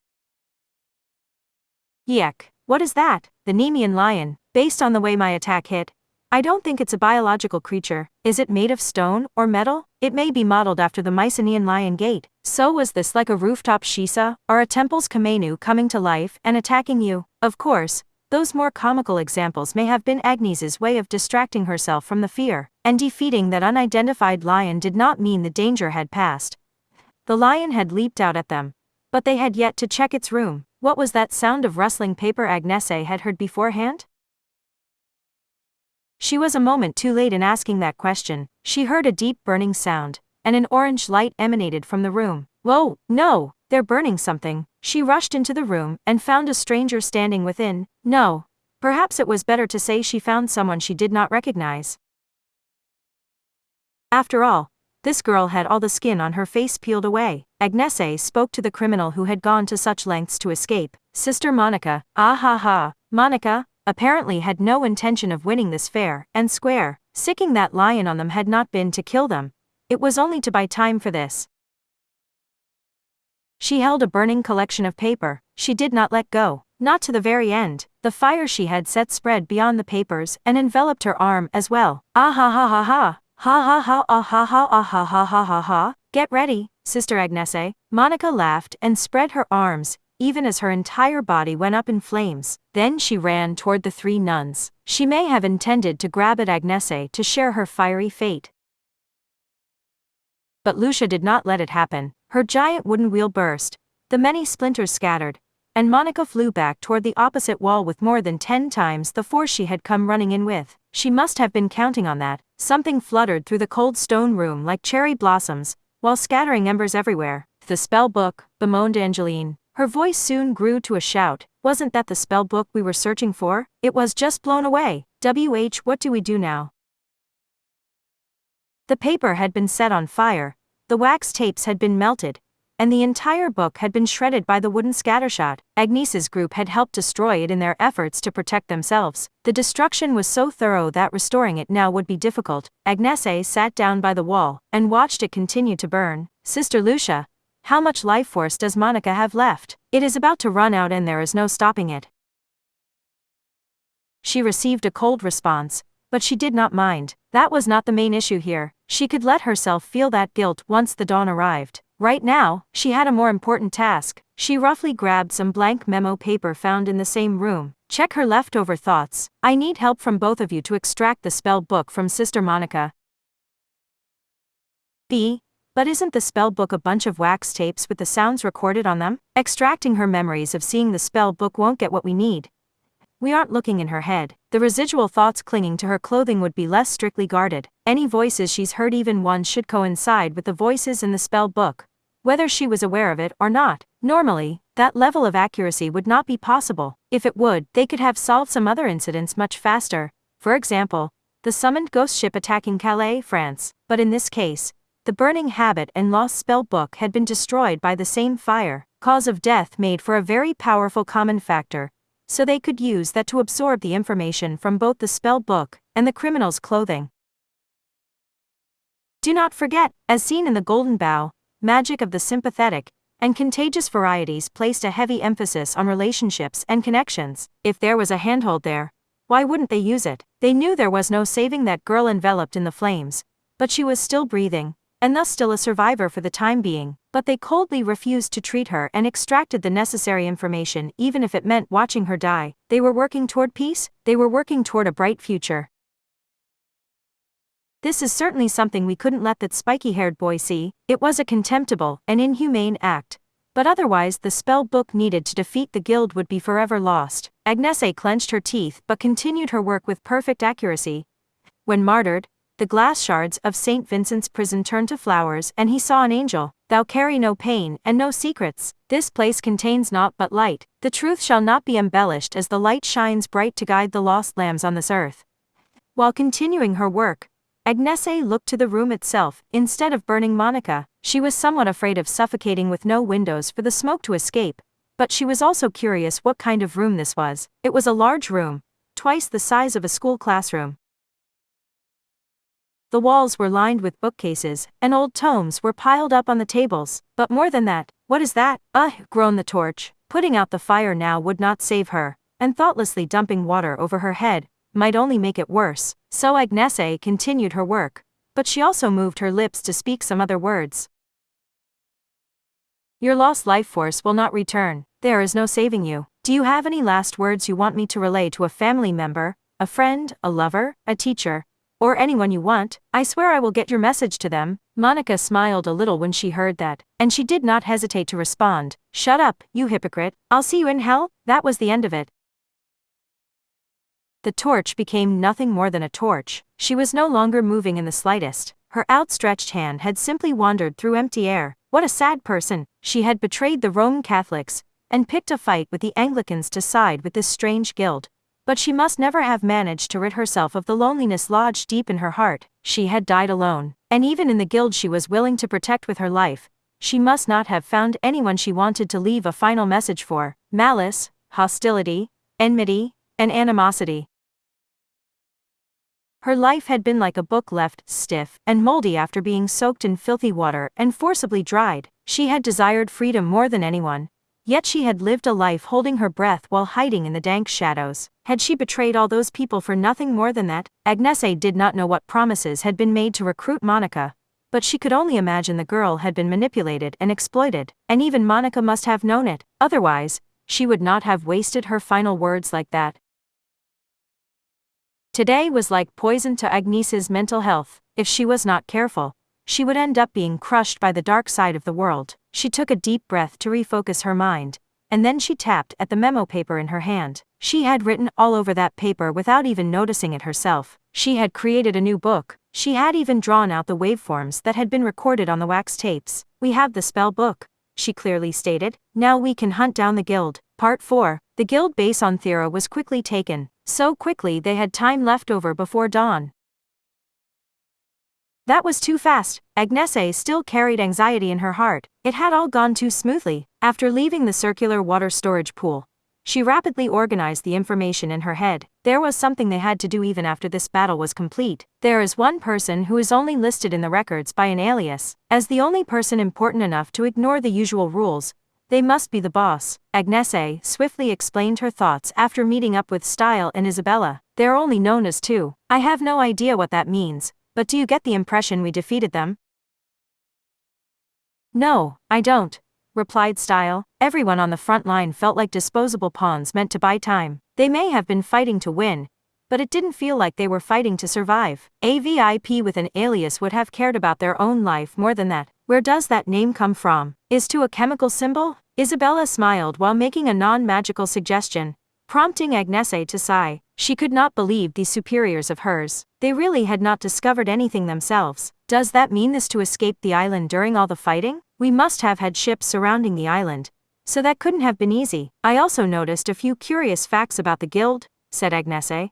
Yuck. What is that? The Nemean lion, based on the way my attack hit. I don't think it's a biological creature. Is it made of stone or metal? It may be modeled after the Mycenaean lion gate. So was this like a rooftop Shisa, or a temple's Kamenu coming to life and attacking you? Of course, those more comical examples may have been Agnese's way of distracting herself from the fear, and defeating that unidentified lion did not mean the danger had passed. The lion had leaped out at them, but they had yet to check its room. What was that sound of rustling paper Agnese had heard beforehand? She was a moment too late in asking that question. She heard a deep burning sound, and an orange light emanated from the room. Whoa, no, they're burning something. She rushed into the room and found a stranger standing within. No, perhaps it was better to say she found someone she did not recognize. After all, This girl had all the skin on her face peeled away. Agnese spoke to the criminal who had gone to such lengths to escape. Sister Monica, ah ha ha. Monica, apparently had no intention of winning this fair and square. Sicking that lion on them had not been to kill them. It was only to buy time for this. She held a burning collection of paper. She did not let go. Not to the very end. The fire she had set spread beyond the papers and enveloped her arm as well. Ah ha ha ha ha. Ha ha ha ah ha ha ah ha ha ha ha ha. Get ready, Sister Agnese. Monica laughed and spread her arms, even as her entire body went up in flames. Then she ran toward the three nuns. She may have intended to grab at Agnese to share her fiery fate. But Lucia did not let it happen. Her giant wooden wheel burst. The many splinters scattered, and Monica flew back toward the opposite wall with more than 10 times the force she had come running in with. She must have been counting on that. Something fluttered through the cold stone room like cherry blossoms, while scattering embers everywhere. The spell book, bemoaned Angeline. Her voice soon grew to a shout. Wasn't that the spell book we were searching for? It was just blown away. What do we do now? The paper had been set on fire, the wax tapes had been melted, and the entire book had been shredded by the wooden scattershot. Agnese's group had helped destroy it in their efforts to protect themselves. The destruction was so thorough that restoring it now would be difficult. Agnese sat down by the wall and watched it continue to burn. Sister Lucia, how much life force does Monica have left? It is about to run out and there is no stopping it. She received a cold response, but she did not mind. That was not the main issue here. She could let herself feel that guilt once the dawn arrived. Right now, she had a more important task. She roughly grabbed some blank memo paper found in the same room. Check her leftover thoughts. I need help from both of you to extract the spell book from Sister Monica. B. But isn't the spell book a bunch of wax tapes with the sounds recorded on them? Extracting her memories of seeing the spell book won't get what we need. We aren't looking in her head. The residual thoughts clinging to her clothing would be less strictly guarded. Any voices she's heard, even one, should coincide with the voices in the spell book, whether she was aware of it or not. Normally, that level of accuracy would not be possible. If it would, they could have solved some other incidents much faster. For example, the summoned ghost ship attacking Calais, France. But in this case, the burning habit and lost spell book had been destroyed by the same fire. Cause of death made for a very powerful common factor, so they could use that to absorb the information from both the spell book and the criminal's clothing. Do not forget, as seen in the Golden Bough, magic of the sympathetic and contagious varieties placed a heavy emphasis on relationships and connections. If there was a handhold there, why wouldn't they use it? They knew there was no saving that girl enveloped in the flames, but she was still breathing, and thus still a survivor for the time being. But they coldly refused to treat her and extracted the necessary information even if it meant watching her die. They were working toward peace, they were working toward a bright future. This is certainly something we couldn't let that spiky-haired boy see. It was a contemptible and inhumane act. But otherwise the spell book needed to defeat the guild would be forever lost. Agnese clenched her teeth but continued her work with perfect accuracy. When martyred, the glass shards of St. Vincent's prison turned to flowers and he saw an angel. Thou carry no pain and no secrets. This place contains naught but light. The truth shall not be embellished as the light shines bright to guide the lost lambs on this earth. While continuing her work, Agnese looked to the room itself. Instead of burning Monica, she was somewhat afraid of suffocating with no windows for the smoke to escape. But she was also curious what kind of room this was. It was a large room, twice the size of a school classroom. The walls were lined with bookcases, and old tomes were piled up on the tables. But more than that, what is that? Groaned the torch. Putting out the fire now would not save her, and thoughtlessly dumping water over her head might only make it worse. So Agnese continued her work, but she also moved her lips to speak some other words. Your lost life force will not return. There is no saving you. Do you have any last words you want me to relay to a family member, a friend, a lover, a teacher, or anyone you want? I swear I will get your message to them. Monica smiled a little when she heard that, and she did not hesitate to respond. Shut up, you hypocrite. I'll see you in hell. That was the end of it. The torch became nothing more than a torch. She was no longer moving in the slightest. Her outstretched hand had simply wandered through empty air. What a sad person. She had betrayed the Roman Catholics and picked a fight with the Anglicans to side with this strange guild. But she must never have managed to rid herself of the loneliness lodged deep in her heart. She had died alone. And even in the guild she was willing to protect with her life, she must not have found anyone she wanted to leave a final message for: malice, hostility, enmity, and animosity. Her life had been like a book left stiff and moldy after being soaked in filthy water and forcibly dried. She had desired freedom more than anyone, yet she had lived a life holding her breath while hiding in the dank shadows. Had she betrayed all those people for nothing more than that? Agnese did not know what promises had been made to recruit Monica, but she could only imagine the girl had been manipulated and exploited, and even Monica must have known it, otherwise, she would not have wasted her final words like that. Today was like poison to Agnese's mental health. If she was not careful, she would end up being crushed by the dark side of the world. She took a deep breath to refocus her mind, and then she tapped at the memo paper in her hand. She had written all over that paper without even noticing it herself. She had created a new book. She had even drawn out the waveforms that had been recorded on the wax tapes. "We have the spell book," she clearly stated. "Now we can hunt down the guild." Part 4. The guild base on Thera was quickly taken. So quickly they had time left over before dawn. That was too fast. Agnese still carried anxiety in her heart. It had all gone too smoothly. After leaving the circular water storage pool, she rapidly organized the information in her head. There was something they had to do even after this battle was complete. There is one person who is only listed in the records by an alias. As the only person important enough to ignore the usual rules, they must be the boss. Agnese swiftly explained her thoughts after meeting up with Style and Isabella. They're only known as two. I have no idea what that means, but do you get the impression we defeated them? No, I don't, replied Style. Everyone on the front line felt like disposable pawns meant to buy time. They may have been fighting to win, but it didn't feel like they were fighting to survive. A VIP with an alias would have cared about their own life more than that. Where does that name come from? Is to a chemical symbol? Isabella smiled while making a non-magical suggestion, prompting Agnese to sigh. She could not believe these superiors of hers. They really had not discovered anything themselves. Does that mean this to escape the island during all the fighting? We must have had ships surrounding the island, so that couldn't have been easy. I also noticed a few curious facts about the guild, said Agnese.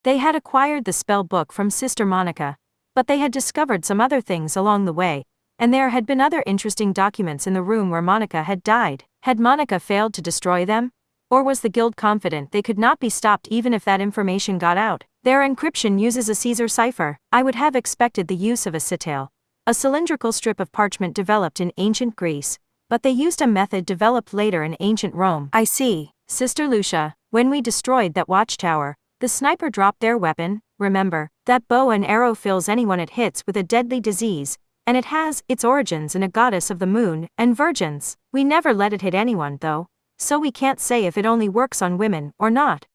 They had acquired the spell book from Sister Monica, but they had discovered some other things along the way, and there had been other interesting documents in the room where Monica had died. Had Monica failed to destroy them? Or was the guild confident they could not be stopped even if that information got out? Their encryption uses a Caesar cipher. I would have expected the use of a citale, a cylindrical strip of parchment developed in ancient Greece, but they used a method developed later in ancient Rome. I see. Sister Lucia, when we destroyed that watchtower, the sniper dropped their weapon. Remember, that bow and arrow fills anyone it hits with a deadly disease, and it has its origins in a goddess of the moon and virgins. We never let it hit anyone though, so we can't say if it only works on women or not.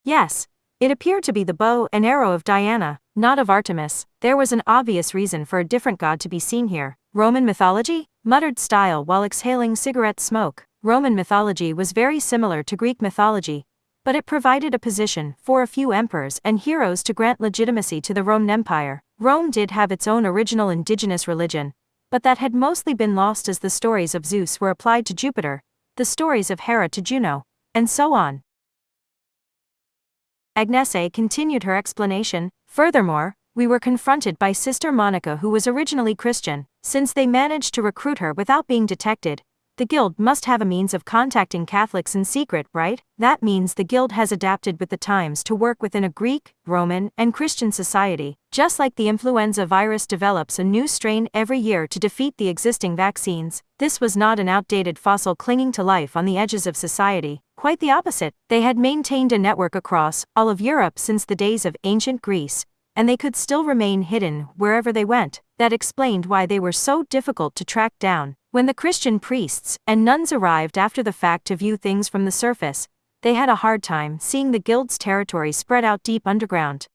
Yes, it appeared to be the bow and arrow of Diana, not of Artemis. There was an obvious reason for a different god to be seen here. Roman mythology? Muttered Style while exhaling cigarette smoke. Roman mythology was very similar to Greek mythology, but it provided a position for a few emperors and heroes to grant legitimacy to the Roman Empire. Rome did have its own original indigenous religion, but that had mostly been lost as the stories of Zeus were applied to Jupiter, the stories of Hera to Juno, and so on. Agnese continued her explanation. Furthermore, we were confronted by Sister Monica, who was originally Christian. Since they managed to recruit her without being detected, the guild must have a means of contacting Catholics in secret, right? That means the guild has adapted with the times to work within a Greek, Roman, and Christian society. Just like the influenza virus develops a new strain every year to defeat the existing vaccines, this was not an outdated fossil clinging to life on the edges of society. Quite the opposite. They had maintained a network across all of Europe since the days of ancient Greece, and they could still remain hidden wherever they went. That explained why they were so difficult to track down. When the Christian priests and nuns arrived after the fact to view things from the surface, they had a hard time seeing the guild's territory spread out deep underground.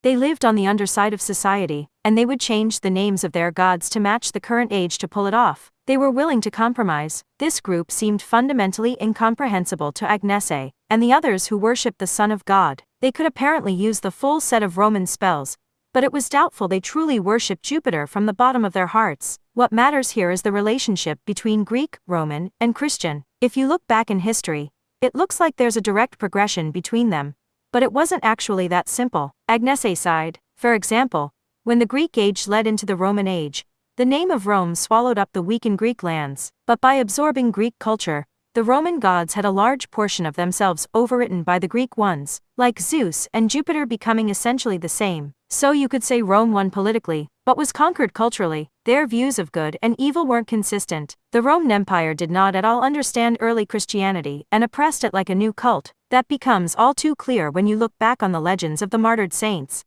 They lived on the underside of society, and they would change the names of their gods to match the current age to pull it off. They were willing to compromise. This group seemed fundamentally incomprehensible to Agnese and the others who worshipped the Son of God. They could apparently use the full set of Roman spells, but it was doubtful they truly worshipped Jupiter from the bottom of their hearts. What matters here is the relationship between Greek, Roman, and Christian. If you look back in history, it looks like there's a direct progression between them, but it wasn't actually that simple. Agnese sighed. For example, when the Greek age led into the Roman age, the name of Rome swallowed up the weakened Greek lands, but by absorbing Greek culture, the Roman gods had a large portion of themselves overwritten by the Greek ones, like Zeus and Jupiter becoming essentially the same. So you could say Rome won politically, but was conquered culturally. Their views of good and evil weren't consistent. The Roman Empire did not at all understand early Christianity and oppressed it like a new cult. That becomes all too clear when you look back on the legends of the martyred saints.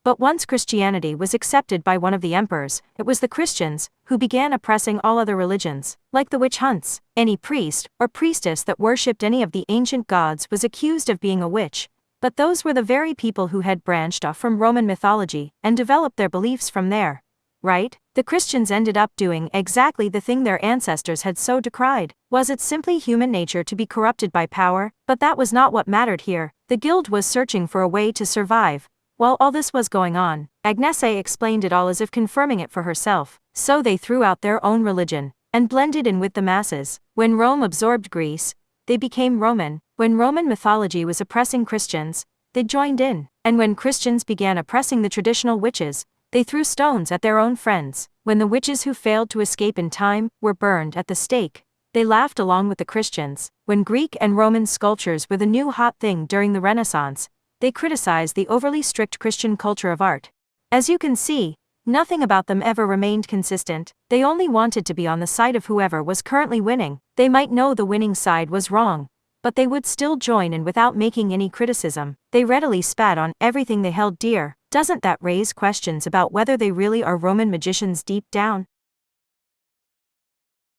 But once Christianity was accepted by one of the emperors, it was the Christians who began oppressing all other religions, like the witch hunts. Any priest or priestess that worshipped any of the ancient gods was accused of being a witch, but those were the very people who had branched off from Roman mythology and developed their beliefs from there. Right? The Christians ended up doing exactly the thing their ancestors had so decried. Was it simply human nature to be corrupted by power? But that was not what mattered here. The guild was searching for a way to survive. While all this was going on, Agnese explained it all as if confirming it for herself. So they threw out their own religion and blended in with the masses. When Rome absorbed Greece, they became Roman. When Roman mythology was oppressing Christians, they joined in. And when Christians began oppressing the traditional witches, they threw stones at their own friends. When the witches who failed to escape in time were burned at the stake, they laughed along with the Christians. When Greek and Roman sculptures were the new hot thing during the Renaissance, they criticized the overly strict Christian culture of art. As you can see, nothing about them ever remained consistent. They only wanted to be on the side of whoever was currently winning. They might know the winning side was wrong, but they would still join in without making any criticism. They readily spat on everything they held dear. Doesn't that raise questions about whether they really are Roman magicians deep down?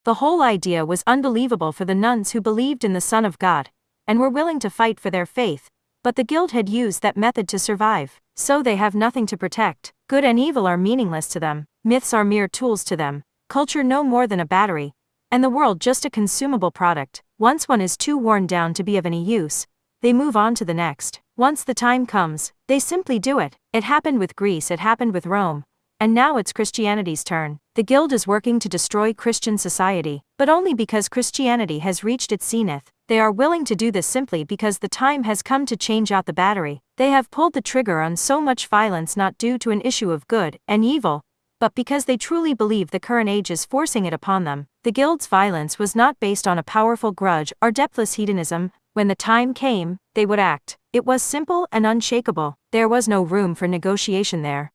The whole idea was unbelievable for the nuns who believed in the Son of God and were willing to fight for their faith. But the guild had used that method to survive, so they have nothing to protect. Good and evil are meaningless to them, myths are mere tools to them, culture no more than a battery, and the world just a consumable product. Once one is too worn down to be of any use, they move on to the next. Once the time comes, they simply do it. It happened with Greece, it happened with Rome, and now it's Christianity's turn. The guild is working to destroy Christian society, but only because Christianity has reached its zenith. They are willing to do this simply because the time has come to change out the battery. They have pulled the trigger on so much violence not due to an issue of good and evil, but because they truly believe the current age is forcing it upon them. The guild's violence was not based on a powerful grudge or depthless hedonism. When the time came, they would act. It was simple and unshakable. There was no room for negotiation there.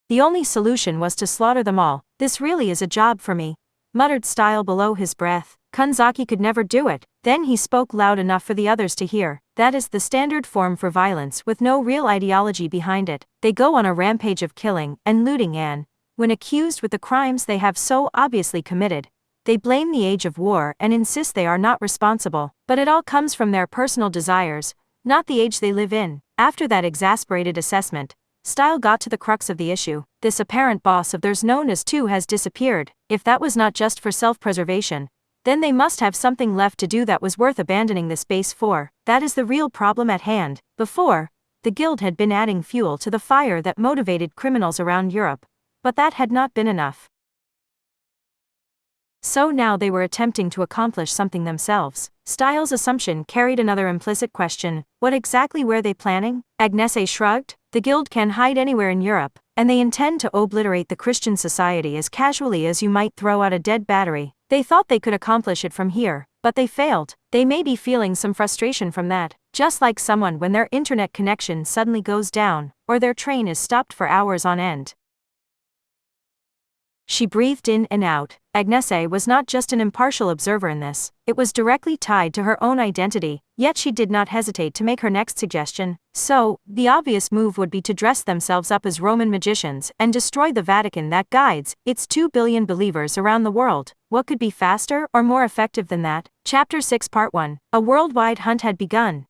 The only solution was to slaughter them all. This really is a job for me, muttered Style below his breath. Kanzaki could never do it. Then he spoke loud enough for the others to hear. That is the standard form for violence with no real ideology behind it. They go on a rampage of killing and looting and, when accused with the crimes they have so obviously committed, they blame the age of war and insist they are not responsible. But it all comes from their personal desires, not the age they live in. After that exasperated assessment, Style got to the crux of the issue. This apparent boss of theirs known as Two has disappeared. If that was not just for self-preservation, then they must have something left to do that was worth abandoning this base for. That is the real problem at hand. Before, the guild had been adding fuel to the fire that motivated criminals around Europe, but that had not been enough. So now they were attempting to accomplish something themselves. Style's assumption carried another implicit question. What exactly were they planning? Agnese shrugged. The guild can hide anywhere in Europe, and they intend to obliterate the Christian society as casually as you might throw out a dead battery. They thought they could accomplish it from here, but they failed. They may be feeling some frustration from that, just like someone when their internet connection suddenly goes down, or their train is stopped for hours on end. She breathed in and out. Agnese was not just an impartial observer in this, it was directly tied to her own identity, yet she did not hesitate to make her next suggestion. So, the obvious move would be to dress themselves up as Roman magicians and destroy the Vatican that guides its 2 billion believers around the world. What could be faster or more effective than that? Chapter 6 Part 1. A worldwide hunt had begun.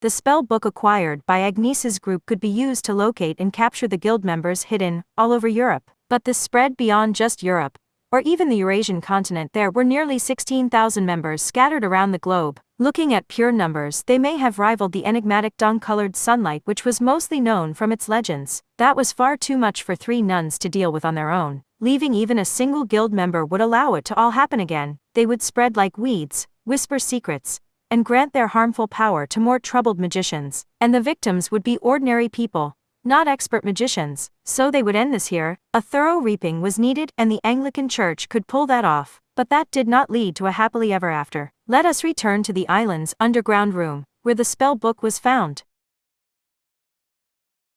The spell book acquired by Agnese's group could be used to locate and capture the guild members hidden all over Europe. But this spread beyond just Europe, or even the Eurasian continent. There were nearly 16,000 members scattered around the globe. Looking at pure numbers, they may have rivaled the enigmatic dawn-colored sunlight which was mostly known from its legends. That was far too much for 3 nuns to deal with on their own. leaving even a single guild member would allow it to all happen again. They would spread like weeds, whisper secrets, and grant their harmful power to more troubled magicians. And the victims would be ordinary people, not expert magicians. So they would end this here. A thorough reaping was needed, and the Anglican Church could pull that off. But that did not lead to a happily ever after. Let us return to the island's underground room, where the spell book was found.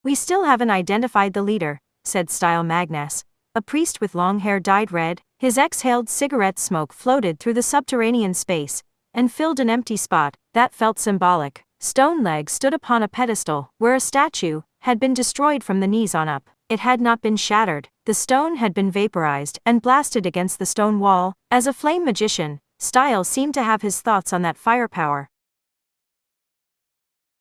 We still haven't identified the leader, said Style Magnus. A priest with long hair dyed red. His exhaled cigarette smoke floated through the subterranean space and filled an empty spot that felt symbolic. Stone Leg stood upon a pedestal where a statue had been destroyed from the knees on up. It had not been shattered. The stone had been vaporized and blasted against the stone wall. As a flame magician, Style seemed to have his thoughts on that firepower.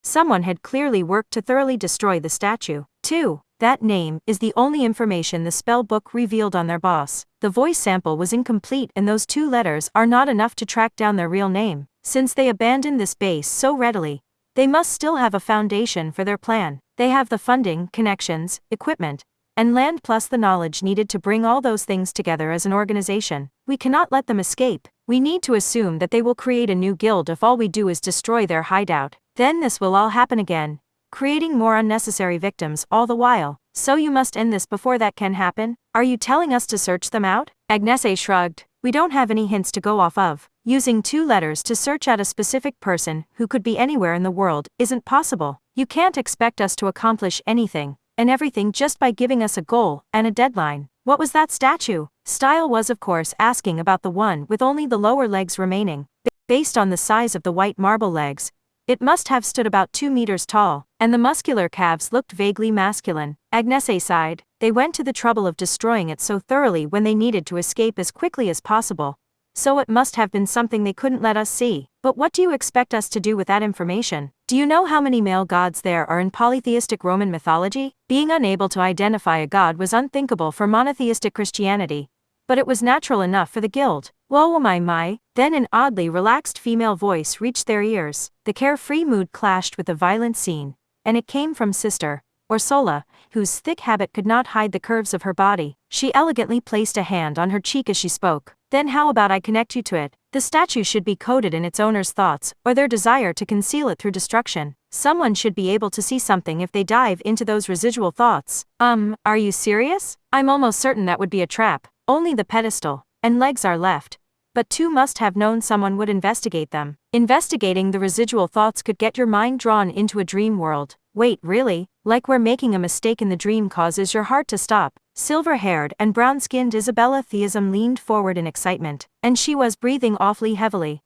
Someone had clearly worked to thoroughly destroy the statue. 2. That name is the only information the spell book revealed on their boss. The voice sample was incomplete, and those 2 letters are not enough to track down their real name. Since they abandoned this base so readily, they must still have a foundation for their plan. They have the funding, connections, equipment, and land, plus the knowledge needed to bring all those things together as an organization. We cannot let them escape. We need to assume that they will create a new guild if all we do is destroy their hideout. Then this will all happen again, creating more unnecessary victims all the while. So you must end this before that can happen? Are you telling us to search them out? Agnese shrugged. We don't have any hints to go off of. Using 2 letters to search out a specific person who could be anywhere in the world isn't possible. You can't expect us to accomplish anything and everything just by giving us a goal and a deadline. What was that statue? Style was of course asking about the one with only the lower legs remaining. Based on the size of the white marble legs, it must have stood about 2 meters tall, and the muscular calves looked vaguely masculine. Agnese sighed. They went to the trouble of destroying it so thoroughly when they needed to escape as quickly as possible. So it must have been something they couldn't let us see. But what do you expect us to do with that information? Do you know how many male gods there are in polytheistic Roman mythology? Being unable to identify a god was unthinkable for monotheistic Christianity, but it was natural enough for the guild. Whoa my. Then an oddly relaxed female voice reached their ears. The carefree mood clashed with the violent scene, and it came from Sister Orsola, whose thick habit could not hide the curves of her body. She elegantly placed a hand on her cheek as she spoke. Then how about I connect you to it? The statue should be coded in its owner's thoughts, or their desire to conceal it through destruction. Someone should be able to see something if they dive into those residual thoughts. Are you serious? I'm almost certain that would be a trap. Only the pedestal and legs are left. But 2 must have known someone would investigate them. Investigating the residual thoughts could get your mind drawn into a dream world. Wait, really? Like where making a mistake in the dream causes your heart to stop. Silver-haired and brown-skinned Isabella Theism leaned forward in excitement, and she was breathing awfully heavily.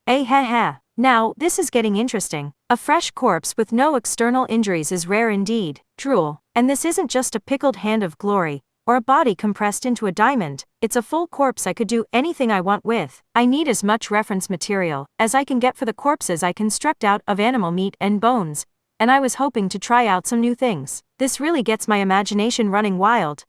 Now, this is getting interesting. A fresh corpse with no external injuries is rare indeed. Drool. And this isn't just a pickled hand of glory, or a body compressed into a diamond. It's a full corpse I could do anything I want with. I need as much reference material as I can get for the corpses I construct out of animal meat and bones, and I was hoping to try out some new things. This really gets my imagination running wild.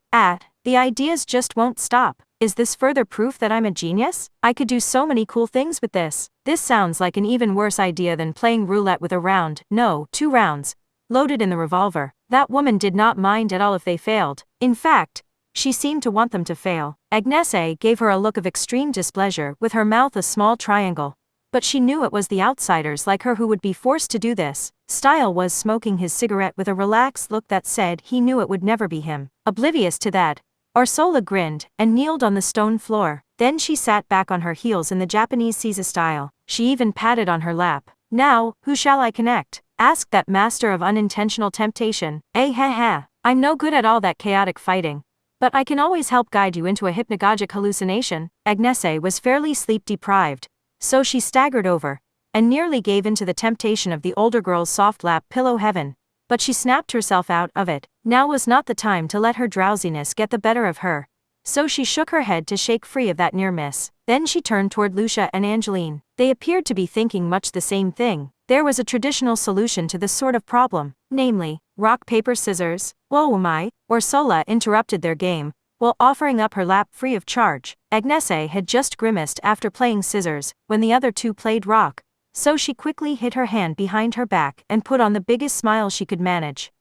The ideas just won't stop. Is this further proof that I'm a genius? I could do so many cool things with this. This sounds like an even worse idea than playing roulette with a round, no, 2 rounds, loaded in the revolver. That woman did not mind at all if they failed. In fact, she seemed to want them to fail. Agnese gave her a look of extreme displeasure, with her mouth a small triangle. But she knew it was the outsiders like her who would be forced to do this. Style was smoking his cigarette with a relaxed look that said he knew it would never be him. Oblivious to that, Orsola grinned and kneeled on the stone floor. Then she sat back on her heels in the Japanese Caesar style. She even patted on her lap. Now, who shall I connect? Asked that master of unintentional temptation. I'm no good at all that chaotic fighting, but I can always help guide you into a hypnagogic hallucination. Agnese was fairly sleep-deprived, so she staggered over and nearly gave in to the temptation of the older girl's soft lap pillow heaven. But she snapped herself out of it. Now was not the time to let her drowsiness get the better of her, so she shook her head to shake free of that near miss. Then she turned toward Lucia and Angeline. They appeared to be thinking much the same thing. There was a traditional solution to this sort of problem, namely, rock, paper, scissors. Whoa my, Orsola interrupted their game, while offering up her lap free of charge. Agnese had just grimaced after playing scissors, when the other 2 played rock, so she quickly hid her hand behind her back and put on the biggest smile she could manage.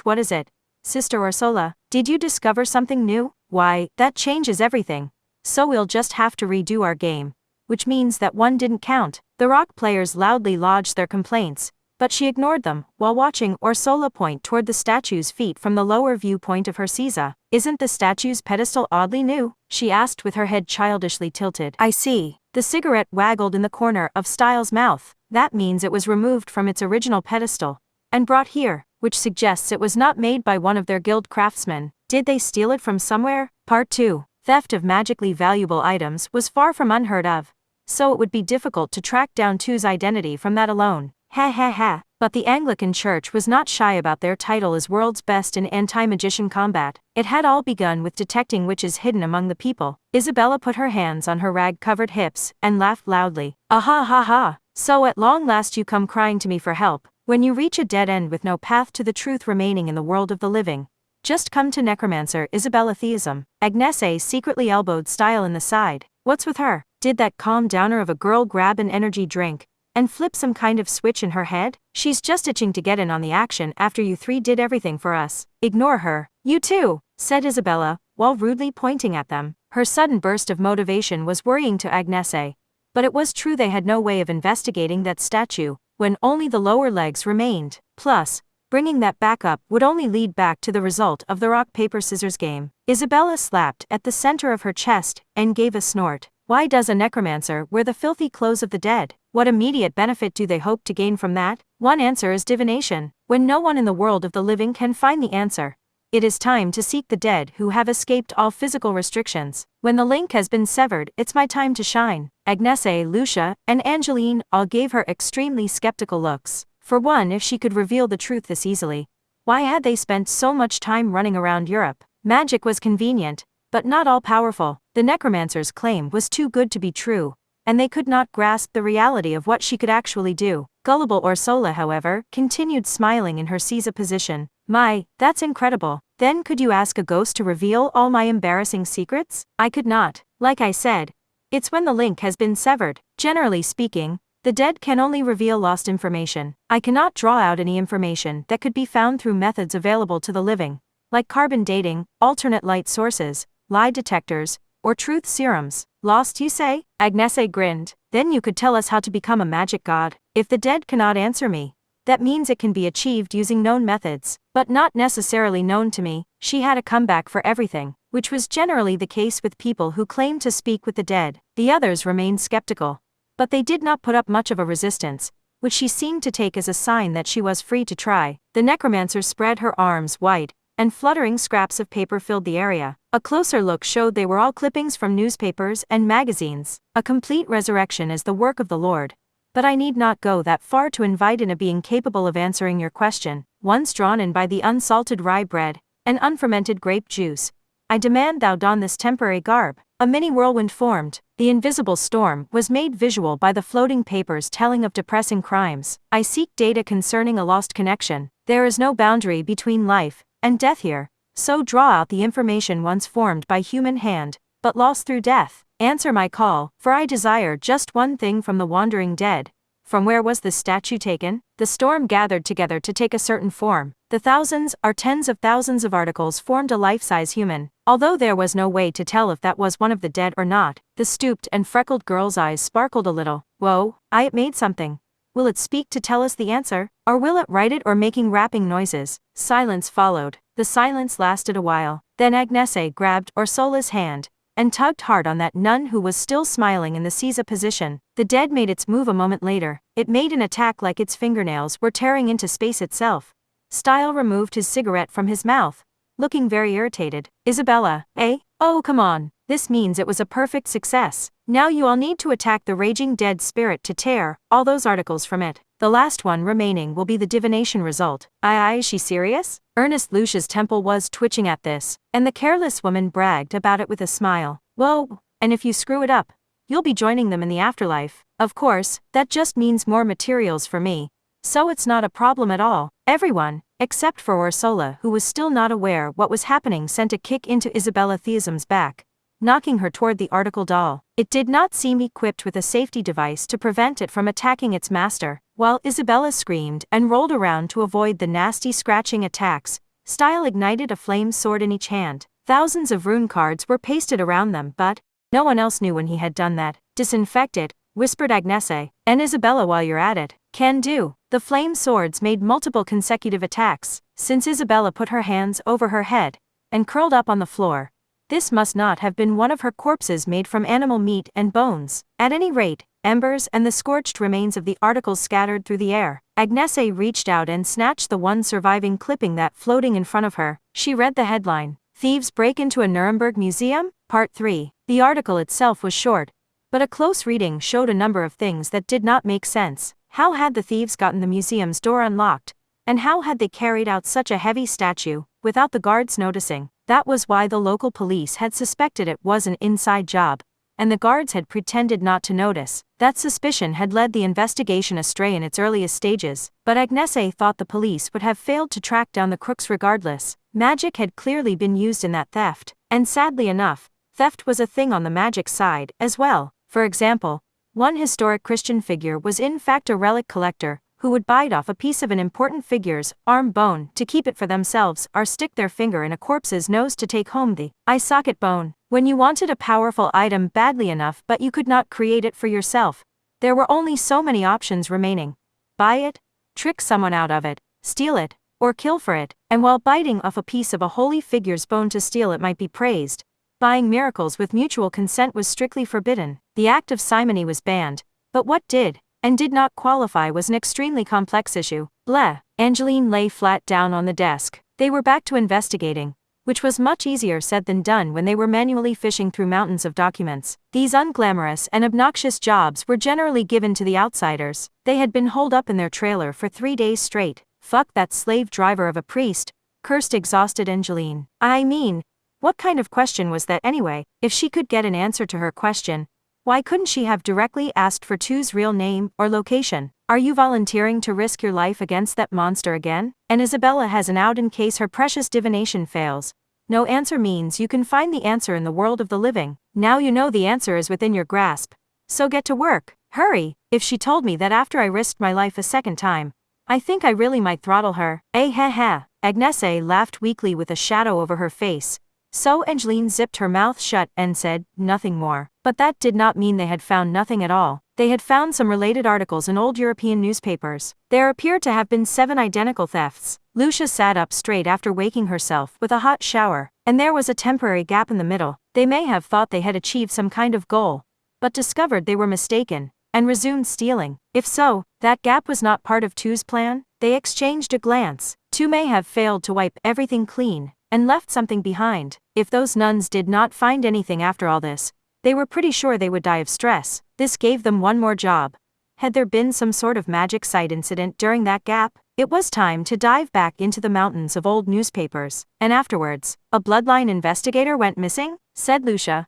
What is it? Sister Orsola, did you discover something new? Why, that changes everything. So we'll just have to redo our game. Which means that one didn't count. The rock players loudly lodged their complaints, but she ignored them, while watching Ursula point toward the statue's feet from the lower viewpoint of her Caesar. Isn't the statue's pedestal oddly new? She asked with her head childishly tilted. I see. The cigarette waggled in the corner of Styles' mouth. That means it was removed from its original pedestal and brought here, which suggests it was not made by one of their guild craftsmen. Did they steal it from somewhere? Part 2. Theft of magically valuable items was far from unheard of, so it would be difficult to track down Tu's identity from that alone. Ha ha ha. But the Anglican Church was not shy about their title as world's best in anti-magician combat. It had all begun with detecting witches hidden among the people. Isabella put her hands on her rag-covered hips and laughed loudly. Ah ha ha ha. So at long last you come crying to me for help, when you reach a dead end with no path to the truth remaining in the world of the living. Just come to necromancer Isabella Theism. Agnese secretly elbowed Style in the side. What's with her? Did that calm downer of a girl grab an energy drink and flip some kind of switch in her head? She's just itching to get in on the action after you three did everything for us. Ignore her. You too, said Isabella, while rudely pointing at them. Her sudden burst of motivation was worrying to Agnese. But it was true they had no way of investigating that statue, when only the lower legs remained. Plus, bringing that back up would only lead back to the result of the rock-paper-scissors game. Isabella slapped at the center of her chest and gave a snort. Why does a necromancer wear the filthy clothes of the dead? What immediate benefit do they hope to gain from that? One answer is divination. When no one in the world of the living can find the answer, it is time to seek the dead who have escaped all physical restrictions. When the link has been severed, it's my time to shine. Agnese, Lucia, and Angeline all gave her extremely skeptical looks. For one, if she could reveal the truth this easily, why had they spent so much time running around Europe? Magic was convenient, but not all-powerful. The necromancer's claim was too good to be true, and they could not grasp the reality of what she could actually do. Gullible Ursula, however, continued smiling in her Caesar position. My, that's incredible. Then could you ask a ghost to reveal all my embarrassing secrets? I could not. Like I said, it's when the link has been severed. Generally speaking, the dead can only reveal lost information. I cannot draw out any information that could be found through methods available to the living, like carbon dating, alternate light sources, lie detectors, or truth serums. Lost, you say? Agnese grinned. Then you could tell us how to become a magic god. If the dead cannot answer me, that means it can be achieved using known methods, but not necessarily known to me. She had a comeback for everything, which was generally the case with people who claimed to speak with the dead. The others remained skeptical, but they did not put up much of a resistance, which she seemed to take as a sign that she was free to try. The necromancer spread her arms wide, and fluttering scraps of paper filled the area. A closer look showed they were all clippings from newspapers and magazines. A complete resurrection is the work of the Lord, but I need not go that far to invite in a being capable of answering your question. Once drawn in by the unsalted rye bread and unfermented grape juice, I demand thou don this temporary garb. A mini whirlwind formed. The invisible storm was made visual by the floating papers telling of depressing crimes. I seek data concerning a lost connection. There is no boundary between life and death here, so draw out the information once formed by human hand, but lost through death. Answer my call, for I desire just one thing from the wandering dead. From where was the statue taken? The storm gathered together to take a certain form. The thousands or tens of thousands of articles formed a life-size human. Although there was no way to tell if that was one of the dead or not, the stooped and freckled girl's eyes sparkled a little. Whoa, it made something. Will it speak to tell us the answer? Or will it write it or making rapping noises? Silence followed. The silence lasted a while. Then Agnese grabbed Ursula's hand and tugged hard on that nun who was still smiling in the Caesar position. The dead made its move a moment later. It made an attack like its fingernails were tearing into space itself. Style removed his cigarette from his mouth, looking very irritated. Isabella, eh? Oh, come on. This means it was a perfect success. Now you all need to attack the raging dead spirit to tear all those articles from it. The last one remaining will be the divination result. Is she serious? Ernest Lucia's temple was twitching at this, and the careless woman bragged about it with a smile. Whoa, and if you screw it up, you'll be joining them in the afterlife. Of course, that just means more materials for me, so it's not a problem at all. Everyone, except for Ursula, who was still not aware what was happening, sent a kick into Isabella Theism's back, knocking her toward the article doll. It did not seem equipped with a safety device to prevent it from attacking its master. While Isabella screamed and rolled around to avoid the nasty scratching attacks, Style ignited a flame sword in each hand. Thousands of rune cards were pasted around them, but no one else knew when he had done that. "Disinfect it," whispered Agnese, "and Isabella while you're at it." "Can do." The flame swords made multiple consecutive attacks, since Isabella put her hands over her head and curled up on the floor. This must not have been one of her corpses made from animal meat and bones. At any rate, embers and the scorched remains of the articles scattered through the air. Agnese reached out and snatched the one surviving clipping that floating in front of her. She read the headline, "Thieves break into a Nuremberg museum? Part 3. The article itself was short, but a close reading showed a number of things that did not make sense. How had the thieves gotten the museum's door unlocked? And how had they carried out such a heavy statue, without the guards noticing? That was why the local police had suspected it was an inside job, and the guards had pretended not to notice. That suspicion had led the investigation astray in its earliest stages, but Agnese thought the police would have failed to track down the crooks regardless. Magic had clearly been used in that theft, and sadly enough, theft was a thing on the magic side as well. For example, one historic Christian figure was in fact a relic collector, who would bite off a piece of an important figure's arm bone to keep it for themselves or stick their finger in a corpse's nose to take home the eye socket bone. When you wanted a powerful item badly enough but you could not create it for yourself, there were only so many options remaining. Buy it, trick someone out of it, steal it, or kill for it. And while biting off a piece of a holy figure's bone to steal it might be praised, buying miracles with mutual consent was strictly forbidden. The act of simony was banned, but what did and did not qualify was an extremely complex issue. Bleh. Angeline lay flat down on the desk. They were back to investigating, which was much easier said than done when they were manually fishing through mountains of documents. These unglamorous and obnoxious jobs were generally given to the outsiders. They had been holed up in their trailer for 3 days straight. "Fuck that slave driver of a priest," cursed exhausted Angeline. I mean, what kind of question was that anyway? If she could get an answer to her question, why couldn't she have directly asked for Tu's real name or location? "Are you volunteering to risk your life against that monster again? And Isabella has an out in case her precious divination fails." No answer means you can find the answer in the world of the living. Now you know the answer is within your grasp. So get to work. Hurry. If she told me that after I risked my life a second time, I think I really might throttle her. Eh heh heh. Agnese laughed weakly with a shadow over her face. So Angeline zipped her mouth shut and said, "Nothing more." But that did not mean they had found nothing at all. They had found some related articles in old European newspapers. There appeared to have been 7 identical thefts. Lucia sat up straight after waking herself with a hot shower, and there was a temporary gap in the middle. They may have thought they had achieved some kind of goal, but discovered they were mistaken, and resumed stealing. If so, that gap was not part of Tu's plan. They exchanged a glance. Tu may have failed to wipe everything clean, and left something behind. If those nuns did not find anything after all this, they were pretty sure they would die of stress. This gave them one more job. Had there been some sort of magic site incident during that gap? It was time to dive back into the mountains of old newspapers. And afterwards, "A bloodline investigator went missing?" said Lucia.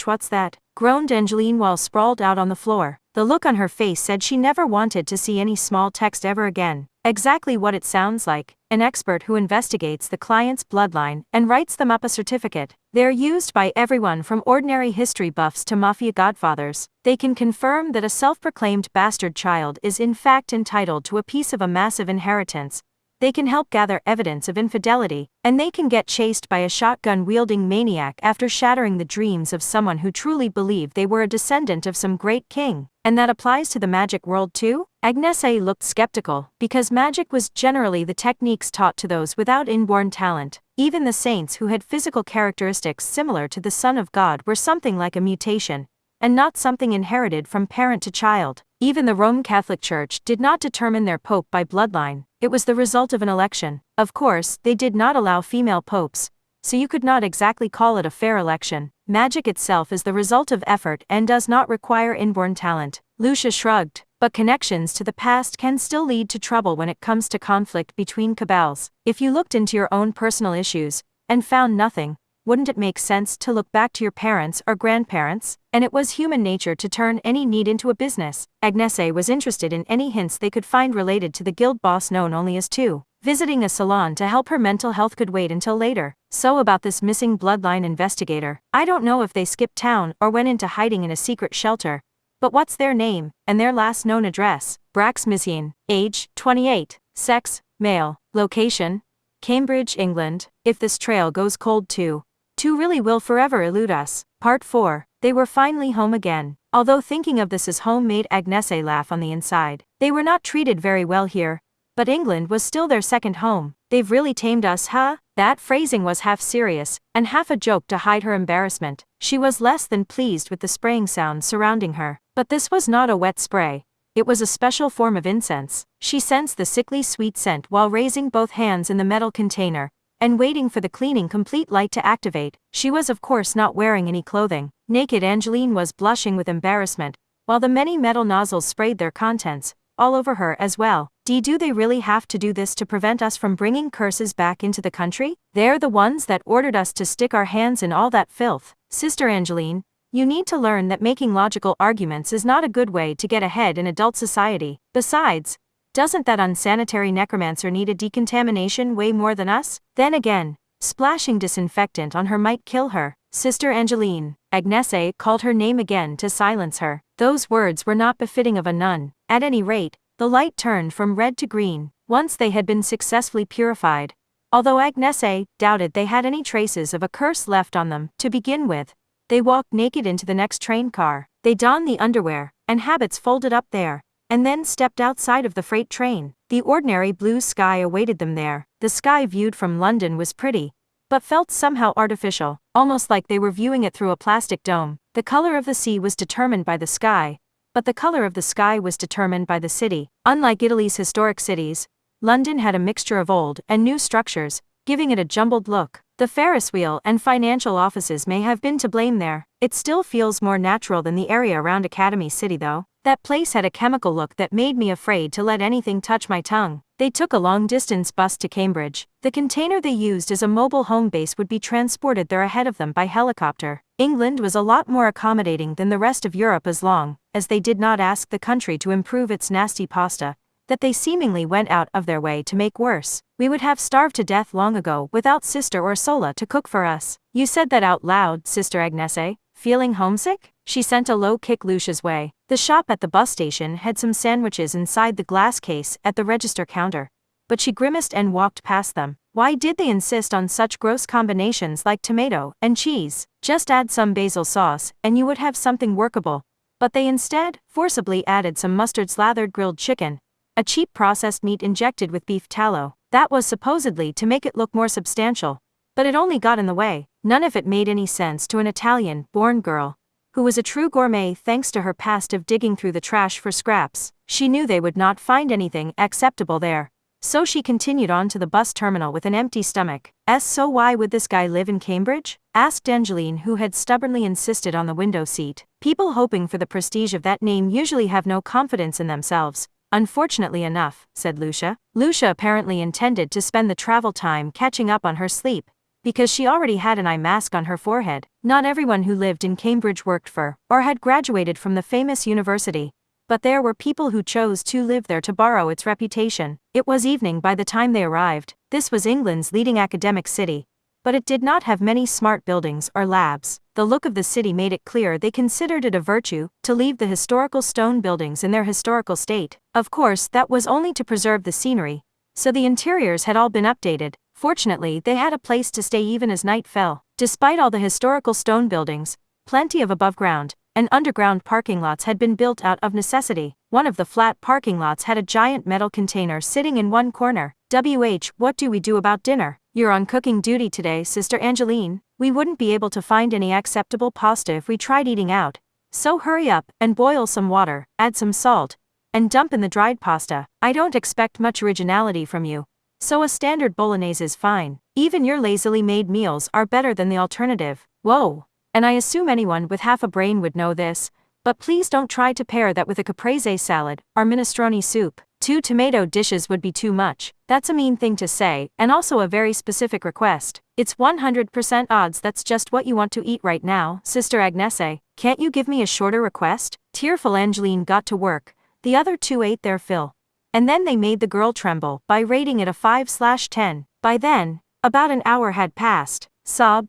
What's that?" groaned Angeline while sprawled out on the floor. The look on her face said she never wanted to see any small text ever again. Exactly what it sounds like. An expert who investigates the client's bloodline and writes them up a certificate. They're used by everyone from ordinary history buffs to mafia godfathers. They can confirm that a self-proclaimed bastard child is in fact entitled to a piece of a massive inheritance. They can help gather evidence of infidelity, and they can get chased by a shotgun-wielding maniac after shattering the dreams of someone who truly believed they were a descendant of some great king. And that applies to the magic world too? Agnese looked skeptical, because magic was generally the techniques taught to those without inborn talent. Even the saints who had physical characteristics similar to the Son of God were something like a mutation, and not something inherited from parent to child. Even the Roman Catholic Church did not determine their pope by bloodline. It was the result of an election. Of course, they did not allow female popes, so you could not exactly call it a fair election. Magic itself is the result of effort and does not require inborn talent. Lucia shrugged. But connections to the past can still lead to trouble when it comes to conflict between cabals. If you looked into your own personal issues and found nothing, wouldn't it make sense to look back to your parents or grandparents? And it was human nature to turn any need into a business. Agnese was interested in any hints they could find related to the guild boss known only as Tu. Visiting a salon to help her mental health could wait until later. So about this missing bloodline investigator, I don't know if they skipped town or went into hiding in a secret shelter. But what's their name, and their last known address? Brax Misian. Age, 28. Sex, male. Location, Cambridge, England. If this trail goes cold too, Two really will forever elude us. Part 4. They were finally home again. Although thinking of this as home made Agnese laugh on the inside. They were not treated very well here, but England was still their second home. They've really tamed us, huh? That phrasing was half serious, and half a joke to hide her embarrassment. She was less than pleased with the spraying sound surrounding her. But this was not a wet spray. It was a special form of incense. She sensed the sickly sweet scent while raising both hands in the metal container, and waiting for the cleaning complete light to activate. She was of course not wearing any clothing. Naked Angeline was blushing with embarrassment, while the many metal nozzles sprayed their contents all over her as well. Do they really have to do this to prevent us from bringing curses back into the country? They're the ones that ordered us to stick our hands in all that filth. Sister Angeline, you need to learn that making logical arguments is not a good way to get ahead in adult society. Besides, doesn't that unsanitary necromancer need a decontamination way more than us? Then again, splashing disinfectant on her might kill her. Sister Angeline. Agnese called her name again to silence her. Those words were not befitting of a nun. At any rate, the light turned from red to green, once they had been successfully purified. Although Agnese doubted they had any traces of a curse left on them to begin with, they walked naked into the next train car. They donned the underwear and habits folded up there, and then stepped outside of the freight train. The ordinary blue sky awaited them there. The sky viewed from London was pretty, but felt somehow artificial, almost like they were viewing it through a plastic dome. The color of the sea was determined by the sky, but the color of the sky was determined by the city. Unlike Italy's historic cities, London had a mixture of old and new structures, giving it a jumbled look. The Ferris wheel and financial offices may have been to blame there. It still feels more natural than the area around Academy City though. That place had a chemical look that made me afraid to let anything touch my tongue. They took a long-distance bus to Cambridge. The container they used as a mobile home base would be transported there ahead of them by helicopter. England was a lot more accommodating than the rest of Europe as long as they did not ask the country to improve its nasty pasta, that they seemingly went out of their way to make worse. We would have starved to death long ago without Sister Orsola to cook for us. You said that out loud, Sister Agnese? Feeling homesick? She sent a low kick Lucia's way. The shop at the bus station had some sandwiches inside the glass case at the register counter, but she grimaced and walked past them. Why did they insist on such gross combinations like tomato and cheese? Just add some basil sauce and you would have something workable. But they instead forcibly added some mustard-slathered grilled chicken, a cheap processed meat injected with beef tallow. That was supposedly to make it look more substantial, but it only got in the way. None of it made any sense to an Italian-born girl, who was a true gourmet thanks to her past of digging through the trash for scraps. She knew they would not find anything acceptable there, so she continued on to the bus terminal with an empty stomach. So why would this guy live in Cambridge? Asked Angeline, who had stubbornly insisted on the window seat. People hoping for the prestige of that name usually have no confidence in themselves. Unfortunately enough, said Lucia. Lucia apparently intended to spend the travel time catching up on her sleep, because she already had an eye mask on her forehead. Not everyone who lived in Cambridge worked for, or had graduated from the famous university, but there were people who chose to live there to borrow its reputation. It was evening by the time they arrived. This was England's leading academic city, but it did not have many smart buildings or labs. The look of the city made it clear they considered it a virtue to leave the historical stone buildings in their historical state. Of course, that was only to preserve the scenery, so the interiors had all been updated. Fortunately, they had a place to stay even as night fell. Despite all the historical stone buildings, plenty of above-ground and underground parking lots had been built out of necessity. One of the flat parking lots had a giant metal container sitting in one corner. What do we do about dinner? You're on cooking duty today, Sister Angeline. We wouldn't be able to find any acceptable pasta if we tried eating out. So hurry up and boil some water, add some salt, and dump in the dried pasta. I don't expect much originality from you, so a standard bolognese is fine. Even your lazily made meals are better than the alternative. Whoa. And I assume anyone with half a brain would know this, but please don't try to pair that with a caprese salad or minestrone soup. 2 tomato dishes would be too much. That's a mean thing to say, and also a very specific request. It's 100% odds that's just what you want to eat right now, Sister Agnese. Can't you give me a shorter request? Tearful Angeline got to work. The other two ate their fill, and then they made the girl tremble by rating it a 5/10. By then, about an hour had passed. Sob.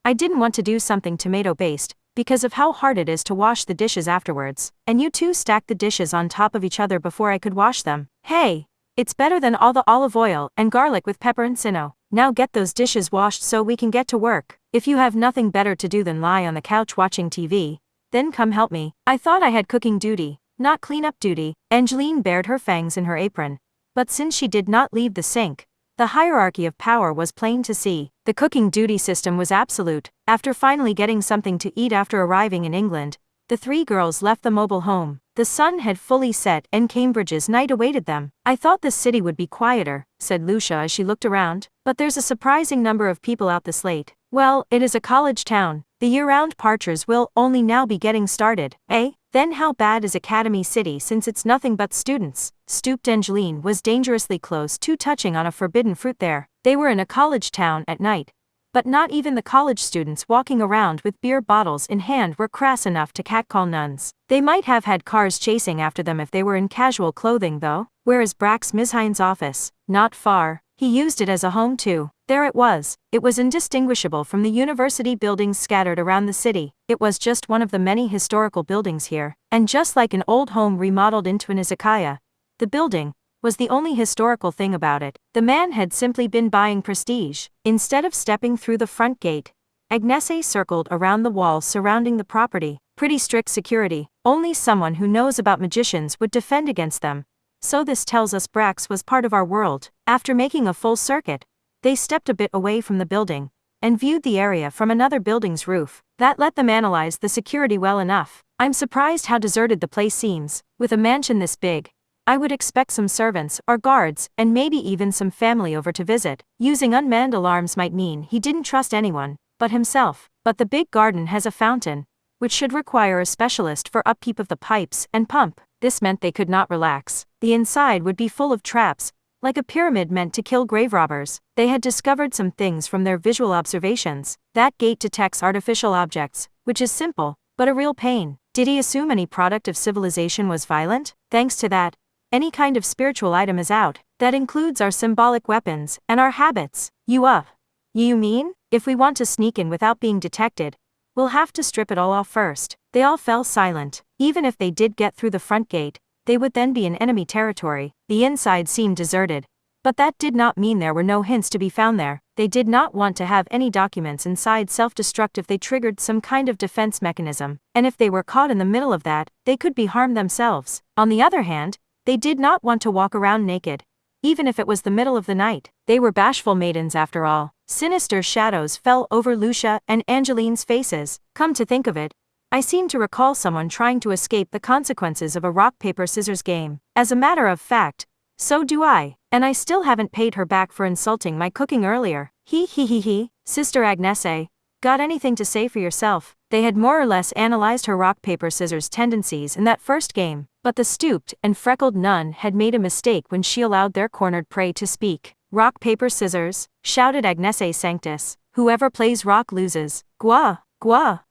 I didn't want to do something tomato-based, because of how hard it is to wash the dishes afterwards, and you two stacked the dishes on top of each other before I could wash them. Hey, it's better than all the olive oil and garlic with pepper and cinno. Now get those dishes washed so we can get to work. If you have nothing better to do than lie on the couch watching TV, then come help me. I thought I had cooking duty, not cleanup duty. Angeline bared her fangs in her apron. But since she did not leave the sink, the hierarchy of power was plain to see. The cooking duty system was absolute. After finally getting something to eat after arriving in England, the three girls left the mobile home. The sun had fully set and Cambridge's night awaited them. I thought the city would be quieter, said Lucia as she looked around, but there's a surprising number of people out this late. Well, it is a college town. The year-round parchers will only now be getting started. Eh? Then how bad is Academy City since it's nothing but students? Stooped Angeline was dangerously close to touching on a forbidden fruit there. They were in a college town at night. But not even the college students walking around with beer bottles in hand were crass enough to catcall nuns. They might have had cars chasing after them if they were in casual clothing though. Where is Brack's Mizhine's office? Not far. He used it as a home too. There it was. It was indistinguishable from the university buildings scattered around the city. It was just one of the many historical buildings here. And just like an old home remodeled into an izakaya, the building was the only historical thing about it. The man had simply been buying prestige. Instead of stepping through the front gate, Agnese circled around the walls surrounding the property. Pretty strict security. Only someone who knows about magicians would defend against them. So this tells us Brax was part of our world. After making a full circuit, they stepped a bit away from the building and viewed the area from another building's roof. That let them analyze the security well enough. I'm surprised how deserted the place seems. With a mansion this big, I would expect some servants or guards and maybe even some family over to visit. Using unmanned alarms might mean he didn't trust anyone but himself. But the big garden has a fountain, which should require a specialist for upkeep of the pipes and pump. This meant they could not relax. The inside would be full of traps, like a pyramid meant to kill grave robbers. They had discovered some things from their visual observations. That gate detects artificial objects, which is simple, but a real pain. Did he assume any product of civilization was violent? Thanks to that, any kind of spiritual item is out. That includes our symbolic weapons and our habits. You mean? If we want to sneak in without being detected, we'll have to strip it all off first. They all fell silent. Even if they did get through the front gate, they would then be in enemy territory. The inside seemed deserted. But that did not mean there were no hints to be found there. They did not want to have any documents inside self-destruct if they triggered some kind of defense mechanism. And if they were caught in the middle of that, they could be harmed themselves. On the other hand, they did not want to walk around naked, even if it was the middle of the night. They were bashful maidens after all. Sinister shadows fell over Lucia and Angeline's faces. Come to think of it, I seem to recall someone trying to escape the consequences of a rock-paper-scissors game. As a matter of fact, so do I, and I still haven't paid her back for insulting my cooking earlier. He. Sister Agnese, got anything to say for yourself? They had more or less analyzed her rock-paper-scissors tendencies in that first game, but the stooped and freckled nun had made a mistake when she allowed their cornered prey to speak. Rock-paper-scissors, shouted Agnese Sanctus. Whoever plays rock loses. Gua.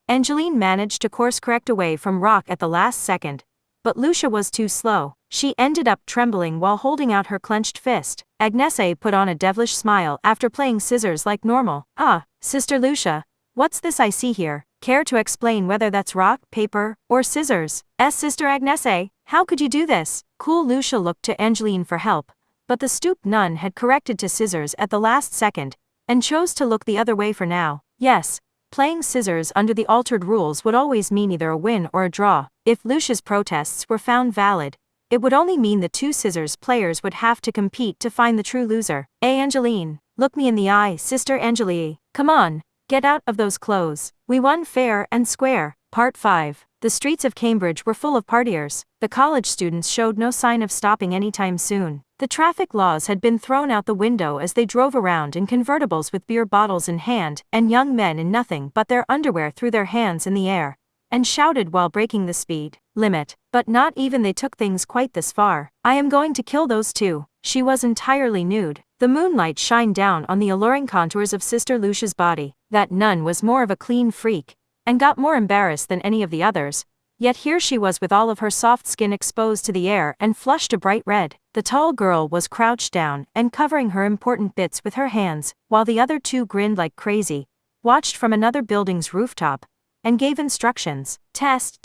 Angeline managed to course-correct away from rock at the last second, but Lucia was too slow. She ended up trembling while holding out her clenched fist. Agnese put on a devilish smile after playing scissors like normal. Sister Lucia, what's this I see here? Care to explain whether that's rock, paper, or scissors? Sister Agnese, how could you do this? Cool. Lucia looked to Angeline for help, but the stooped nun had corrected to scissors at the last second, and chose to look the other way for now. Yes, playing scissors under the altered rules would always mean either a win or a draw. If Lucia's protests were found valid, it would only mean the two scissors players would have to compete to find the true loser. Angeline, look me in the eye. Sister Angeli, come on, get out of those clothes. We won fair and square. Part 5. The streets of Cambridge were full of partiers. The college students showed no sign of stopping anytime soon. The traffic laws had been thrown out the window as they drove around in convertibles with beer bottles in hand, and young men in nothing but their underwear threw their hands in the air and shouted while breaking the speed limit. But not even they took things quite this far. I am going to kill those two. She was entirely nude. The moonlight shined down on the alluring contours of Sister Lucia's body. That nun was more of a clean freak, and got more embarrassed than any of the others. Yet here she was with all of her soft skin exposed to the air and flushed a bright red. The tall girl was crouched down and covering her important bits with her hands, while the other two grinned like crazy, watched from another building's rooftop, and gave instructions. Test.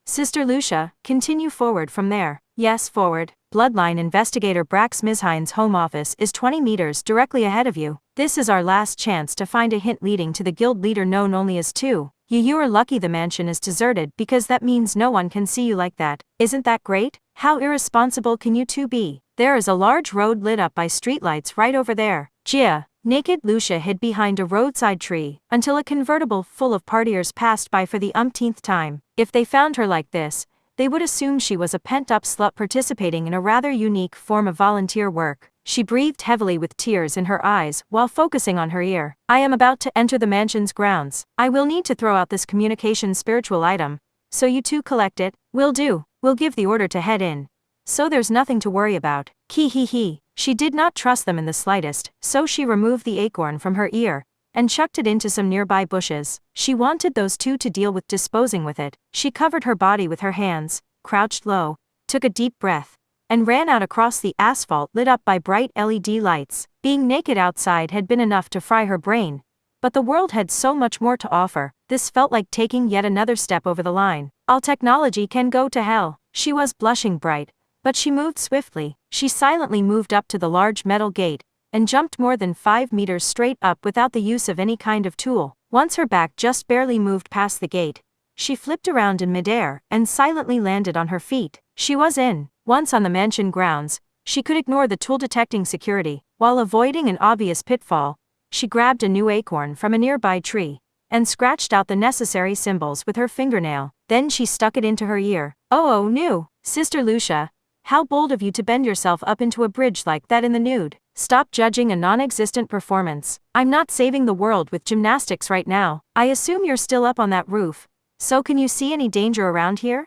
Sister Lucia, continue forward from there. Yes, forward. Bloodline Investigator Brax Mizhine's home office is 20 meters directly ahead of you. This is our last chance to find a hint leading to the guild leader known only as 2. You are lucky the mansion is deserted because that means no one can see you like that. Isn't that great? How irresponsible can you two be? There is a large road lit up by streetlights right over there. Gia. Naked Lucia hid behind a roadside tree until a convertible full of partiers passed by for the umpteenth time. If they found her like this, they would assume she was a pent-up slut participating in a rather unique form of volunteer work. She breathed heavily with tears in her eyes while focusing on her ear. I am about to enter the mansion's grounds. I will need to throw out this communication spiritual item, so you two collect it. Will do. We'll give the order to head in. So there's nothing to worry about. He. She did not trust them in the slightest, so she removed the acorn from her ear and chucked it into some nearby bushes. She wanted those two to deal with disposing with it. She covered her body with her hands, crouched low, took a deep breath, and ran out across the asphalt lit up by bright LED lights. Being naked outside had been enough to fry her brain, but the world had so much more to offer. This felt like taking yet another step over the line. All technology can go to hell. She was blushing bright, but she moved swiftly. She silently moved up to the large metal gate and jumped more than 5 meters straight up without the use of any kind of tool. Once her back just barely moved past the gate, she flipped around in midair and silently landed on her feet. She was in. Once on the mansion grounds, she could ignore the tool-detecting security. While avoiding an obvious pitfall, she grabbed a new acorn from a nearby tree and scratched out the necessary symbols with her fingernail. Then she stuck it into her ear. Oh no, Sister Lucia, how bold of you to bend yourself up into a bridge like that in the nude. Stop judging a non-existent performance. I'm not saving the world with gymnastics right now. I assume you're still up on that roof. So can you see any danger around here?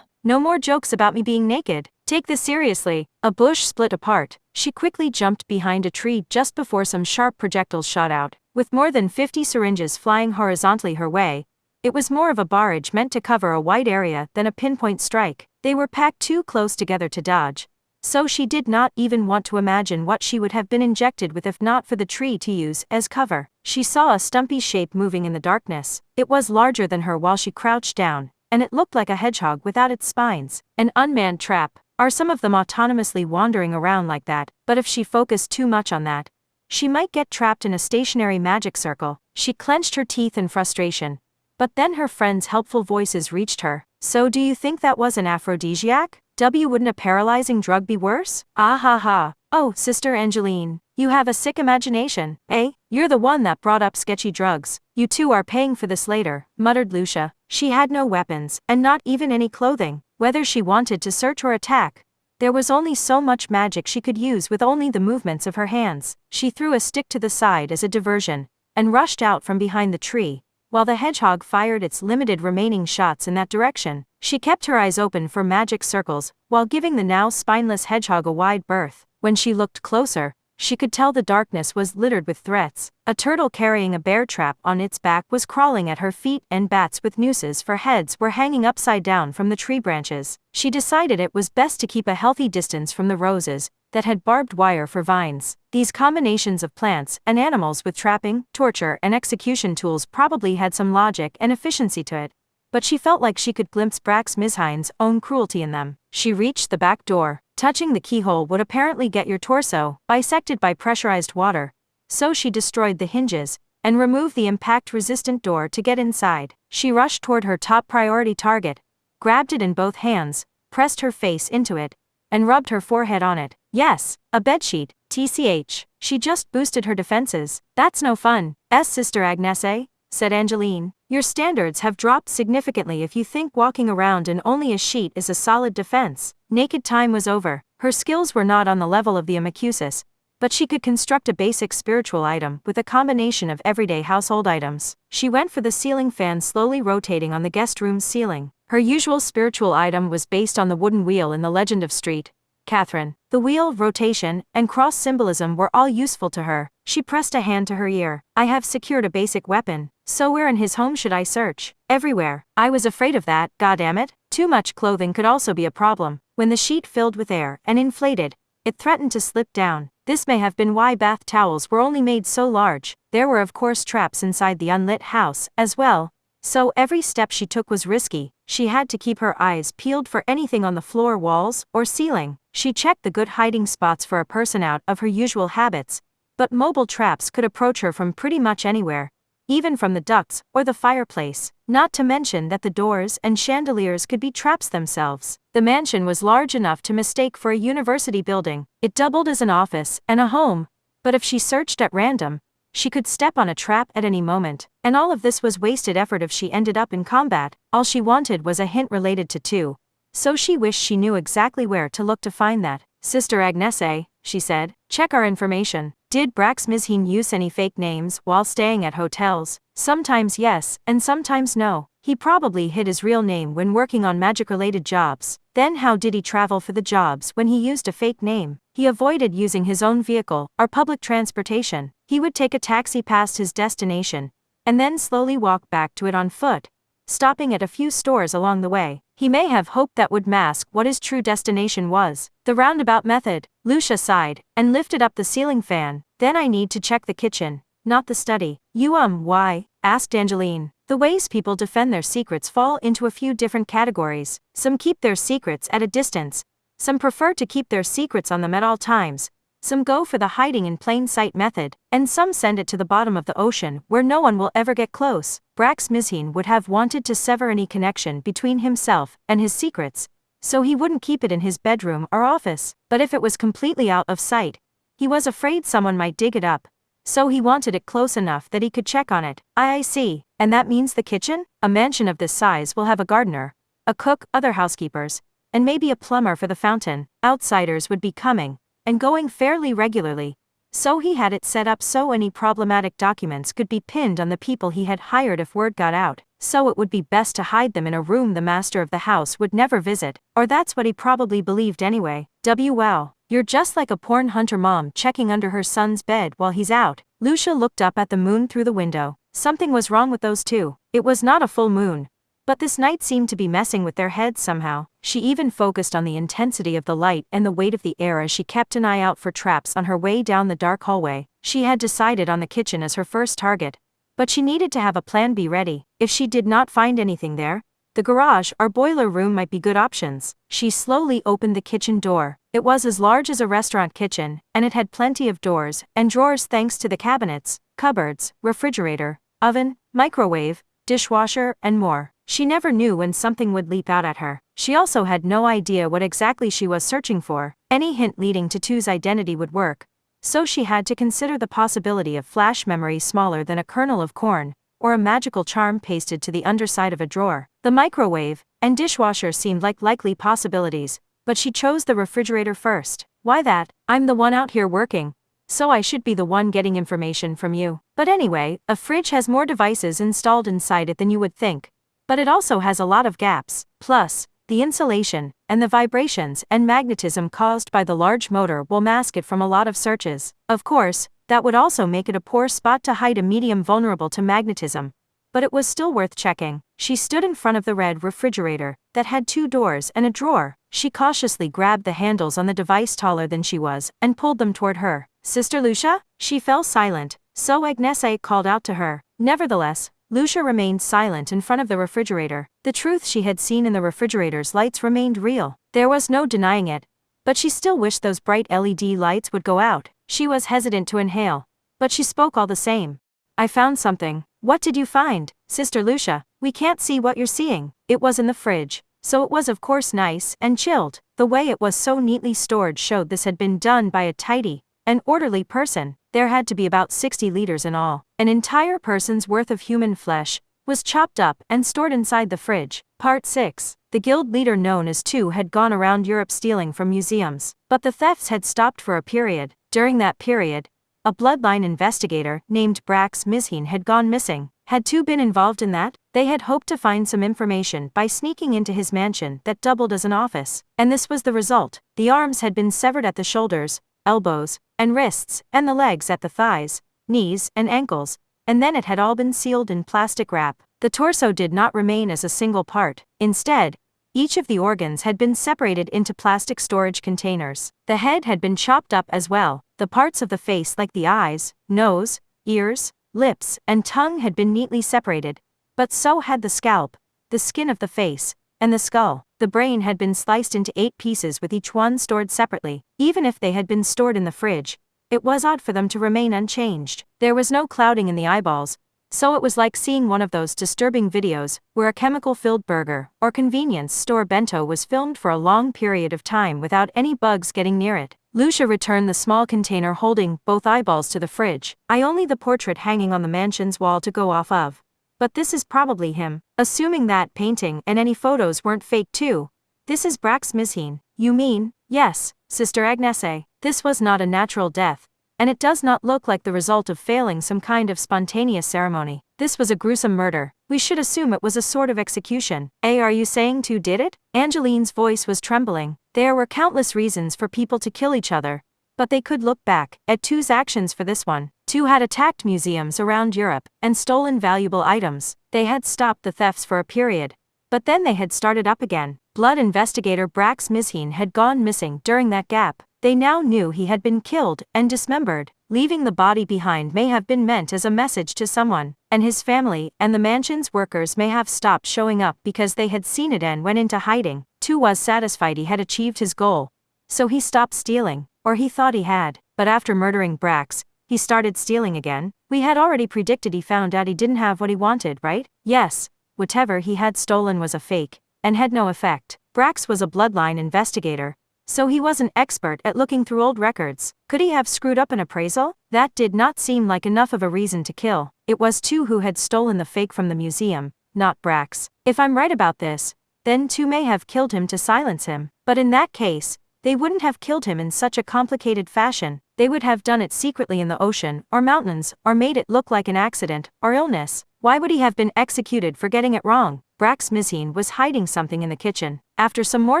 No more jokes about me being naked. Take this seriously. A bush split apart. She quickly jumped behind a tree just before some sharp projectiles shot out. With more than 50 syringes flying horizontally her way, it was more of a barrage meant to cover a wide area than a pinpoint strike. They were packed too close together to dodge, so she did not even want to imagine what she would have been injected with if not for the tree to use as cover. She saw a stumpy shape moving in the darkness. It was larger than her while she crouched down, and it looked like a hedgehog without its spines. An unmanned trap. Are some of them autonomously wandering around like that? But if she focused too much on that, she might get trapped in a stationary magic circle. She clenched her teeth in frustration. But then her friends' helpful voices reached her. So do you think that was an aphrodisiac? Wouldn't a paralyzing drug be worse? Ah ha ha. Oh, Sister Angeline, you have a sick imagination, eh? You're the one that brought up sketchy drugs. You two are paying for this later, muttered Lucia. She had no weapons, and not even any clothing. Whether she wanted to search or attack, there was only so much magic she could use with only the movements of her hands. She threw a stick to the side as a diversion, and rushed out from behind the tree, while the hedgehog fired its limited remaining shots in that direction. She kept her eyes open for magic circles, while giving the now spineless hedgehog a wide berth. When she looked closer, she could tell the darkness was littered with threats. A turtle carrying a bear trap on its back was crawling at her feet, and bats with nooses for heads were hanging upside down from the tree branches. She decided it was best to keep a healthy distance from the roses that had barbed wire for vines. These combinations of plants and animals with trapping, torture, and execution tools probably had some logic and efficiency to it, but she felt like she could glimpse Brax Mizhine's own cruelty in them. She reached the back door. Touching the keyhole would apparently get your torso bisected by pressurized water, so she destroyed the hinges and removed the impact-resistant door to get inside. She rushed toward her top priority target, grabbed it in both hands, pressed her face into it, and rubbed her forehead on it. Yes, a bedsheet, TCH. She just boosted her defenses. That's no fun, Sister Agnese, said Angeline. Your standards have dropped significantly if you think walking around in only a sheet is a solid defense. Naked time was over. Her skills were not on the level of the Amacusis, but she could construct a basic spiritual item with a combination of everyday household items. She went for the ceiling fan slowly rotating on the guest room's ceiling. Her usual spiritual item was based on the wooden wheel in The Legend of Street Catherine. The wheel, rotation, and cross symbolism were all useful to her. She pressed a hand to her ear. I have secured a basic weapon. So where in his home should I search? Everywhere. I was afraid of that, goddammit. Too much clothing could also be a problem. When the sheet filled with air and inflated, it threatened to slip down. This may have been why bath towels were only made so large. There were of course traps inside the unlit house, as well, so every step she took was risky. She had to keep her eyes peeled for anything on the floor, walls, or ceiling. She checked the good hiding spots for a person out of her usual habits, but mobile traps could approach her from pretty much anywhere, even from the ducts or the fireplace, not to mention that the doors and chandeliers could be traps themselves. The mansion was large enough to mistake for a university building. It doubled as an office and a home, but if she searched at random, she could step on a trap at any moment, and all of this was wasted effort if she ended up in combat. All she wanted was a hint related to two, so she wished she knew exactly where to look to find that. Sister Agnese, she said, check our information. Did Brax Mizhin use any fake names while staying at hotels? Sometimes yes, and sometimes no. He probably hid his real name when working on magic-related jobs. Then how did he travel for the jobs when he used a fake name? He avoided using his own vehicle or public transportation. He would take a taxi past his destination, and then slowly walk back to it on foot, stopping at a few stores along the way. He may have hoped that would mask what his true destination was. The roundabout method. Lucia sighed, and lifted up the ceiling fan. Then I need to check the kitchen, not the study. Why? Asked Angeline. The ways people defend their secrets fall into a few different categories. Some keep their secrets at a distance. Some prefer to keep their secrets on them at all times. Some go for the hiding in plain sight method, and some send it to the bottom of the ocean where no one will ever get close. Brax Mizhin would have wanted to sever any connection between himself and his secrets, so he wouldn't keep it in his bedroom or office. But if it was completely out of sight, he was afraid someone might dig it up, so he wanted it close enough that he could check on it. I see. And that means the kitchen? A mansion of this size will have a gardener, a cook, other housekeepers, and maybe a plumber for the fountain. Outsiders would be coming and going fairly regularly, so he had it set up so any problematic documents could be pinned on the people he had hired if word got out. So it would be best to hide them in a room the master of the house would never visit, or that's what he probably believed anyway. Wow, you're just like a porn hunter mom checking under her son's bed while he's out. Lucia looked up at the moon through the window. Something was wrong with those two. It was not a full moon, but this night seemed to be messing with their heads somehow. She even focused on the intensity of the light and the weight of the air as she kept an eye out for traps on her way down the dark hallway. She had decided on the kitchen as her first target, but she needed to have a plan B ready. If she did not find anything there, the garage or boiler room might be good options. She slowly opened the kitchen door. It was as large as a restaurant kitchen, and it had plenty of doors and drawers thanks to the cabinets, cupboards, refrigerator, oven, microwave, dishwasher, and more. She never knew when something would leap out at her. She also had no idea what exactly she was searching for. Any hint leading to Tu's identity would work, so she had to consider the possibility of flash memory smaller than a kernel of corn, or a magical charm pasted to the underside of a drawer. The microwave and dishwasher seemed like likely possibilities, but she chose the refrigerator first. Why that? I'm the one out here working, so I should be the one getting information from you. But anyway, a fridge has more devices installed inside it than you would think, but it also has a lot of gaps. Plus, the insulation and the vibrations and magnetism caused by the large motor will mask it from a lot of searches. Of course, that would also make it a poor spot to hide a medium vulnerable to magnetism, but it was still worth checking. She stood in front of the red refrigerator that had two doors and a drawer. She cautiously grabbed the handles on the device taller than she was and pulled them toward her. Sister Lucia? She fell silent, so Agnese called out to her. Nevertheless, Lucia remained silent in front of the refrigerator. The truth she had seen in the refrigerator's lights remained real. There was no denying it, but she still wished those bright LED lights would go out. She was hesitant to inhale, but she spoke all the same. I found something. What did you find, Sister Lucia? We can't see what you're seeing. It was in the fridge, so it was of course nice and chilled. The way it was so neatly stored showed this had been done by a tidy and orderly person. There had to be about 60 liters in all. An entire person's worth of human flesh was chopped up and stored inside the fridge. Part 6. The guild leader known as Tu had gone around Europe stealing from museums, but the thefts had stopped for a period. During that period, a bloodline investigator named Brax Mizhin had gone missing. Had Tu been involved in that? They had hoped to find some information by sneaking into his mansion that doubled as an office, and this was the result. The arms had been severed at the shoulders, elbows, and wrists, and the legs at the thighs, knees, and ankles, and then it had all been sealed in plastic wrap. The torso did not remain as a single part. Instead, each of the organs had been separated into plastic storage containers. The head had been chopped up as well. The parts of the face like the eyes, nose, ears, lips, and tongue had been neatly separated, But so had the scalp, the skin of the face, and the skull. The brain had been sliced into 8 pieces with each one stored separately. Even if they had been stored in the fridge, it was odd for them to remain unchanged. There was no clouding in the eyeballs, so it was like seeing one of those disturbing videos where a chemical-filled burger or convenience store bento was filmed for a long period of time without any bugs getting near it. Lucia returned the small container holding both eyeballs to the fridge. I only the portrait hanging on the mansion's wall to go off of. But this is probably him. Assuming that painting and any photos weren't fake too. This is Brax Misheen. You mean? Yes, Sister Agnese. This was not a natural death, and it does not look like the result of failing some kind of spontaneous ceremony. This was a gruesome murder. We should assume it was a sort of execution. Are you saying Tu did it? Angeline's voice was trembling. There were countless reasons for people to kill each other, but they could look back at Tu's actions for this one. Tu had attacked museums around Europe and stolen valuable items. They had stopped the thefts for a period, but then they had started up again. Blood investigator Brax Misheen had gone missing during that gap. They now knew he had been killed and dismembered. Leaving the body behind may have been meant as a message to someone, and his family and the mansion's workers may have stopped showing up because they had seen it and went into hiding. Tu was satisfied he had achieved his goal, so he stopped stealing, or he thought he had. But after murdering Brax, he started stealing again. We had already predicted he found out he didn't have what he wanted, right? Yes, whatever he had stolen was a fake, and had no effect. Brax was a bloodline investigator, so he was an expert at looking through old records. Could he have screwed up an appraisal? That did not seem like enough of a reason to kill. It was Tu who had stolen the fake from the museum, not Brax. If I'm right about this, then Tu may have killed him to silence him. But in that case, they wouldn't have killed him in such a complicated fashion. They would have done it secretly in the ocean, or mountains, or made it look like an accident, or illness. Why would he have been executed for getting it wrong? Brax Misheen was hiding something in the kitchen. After some more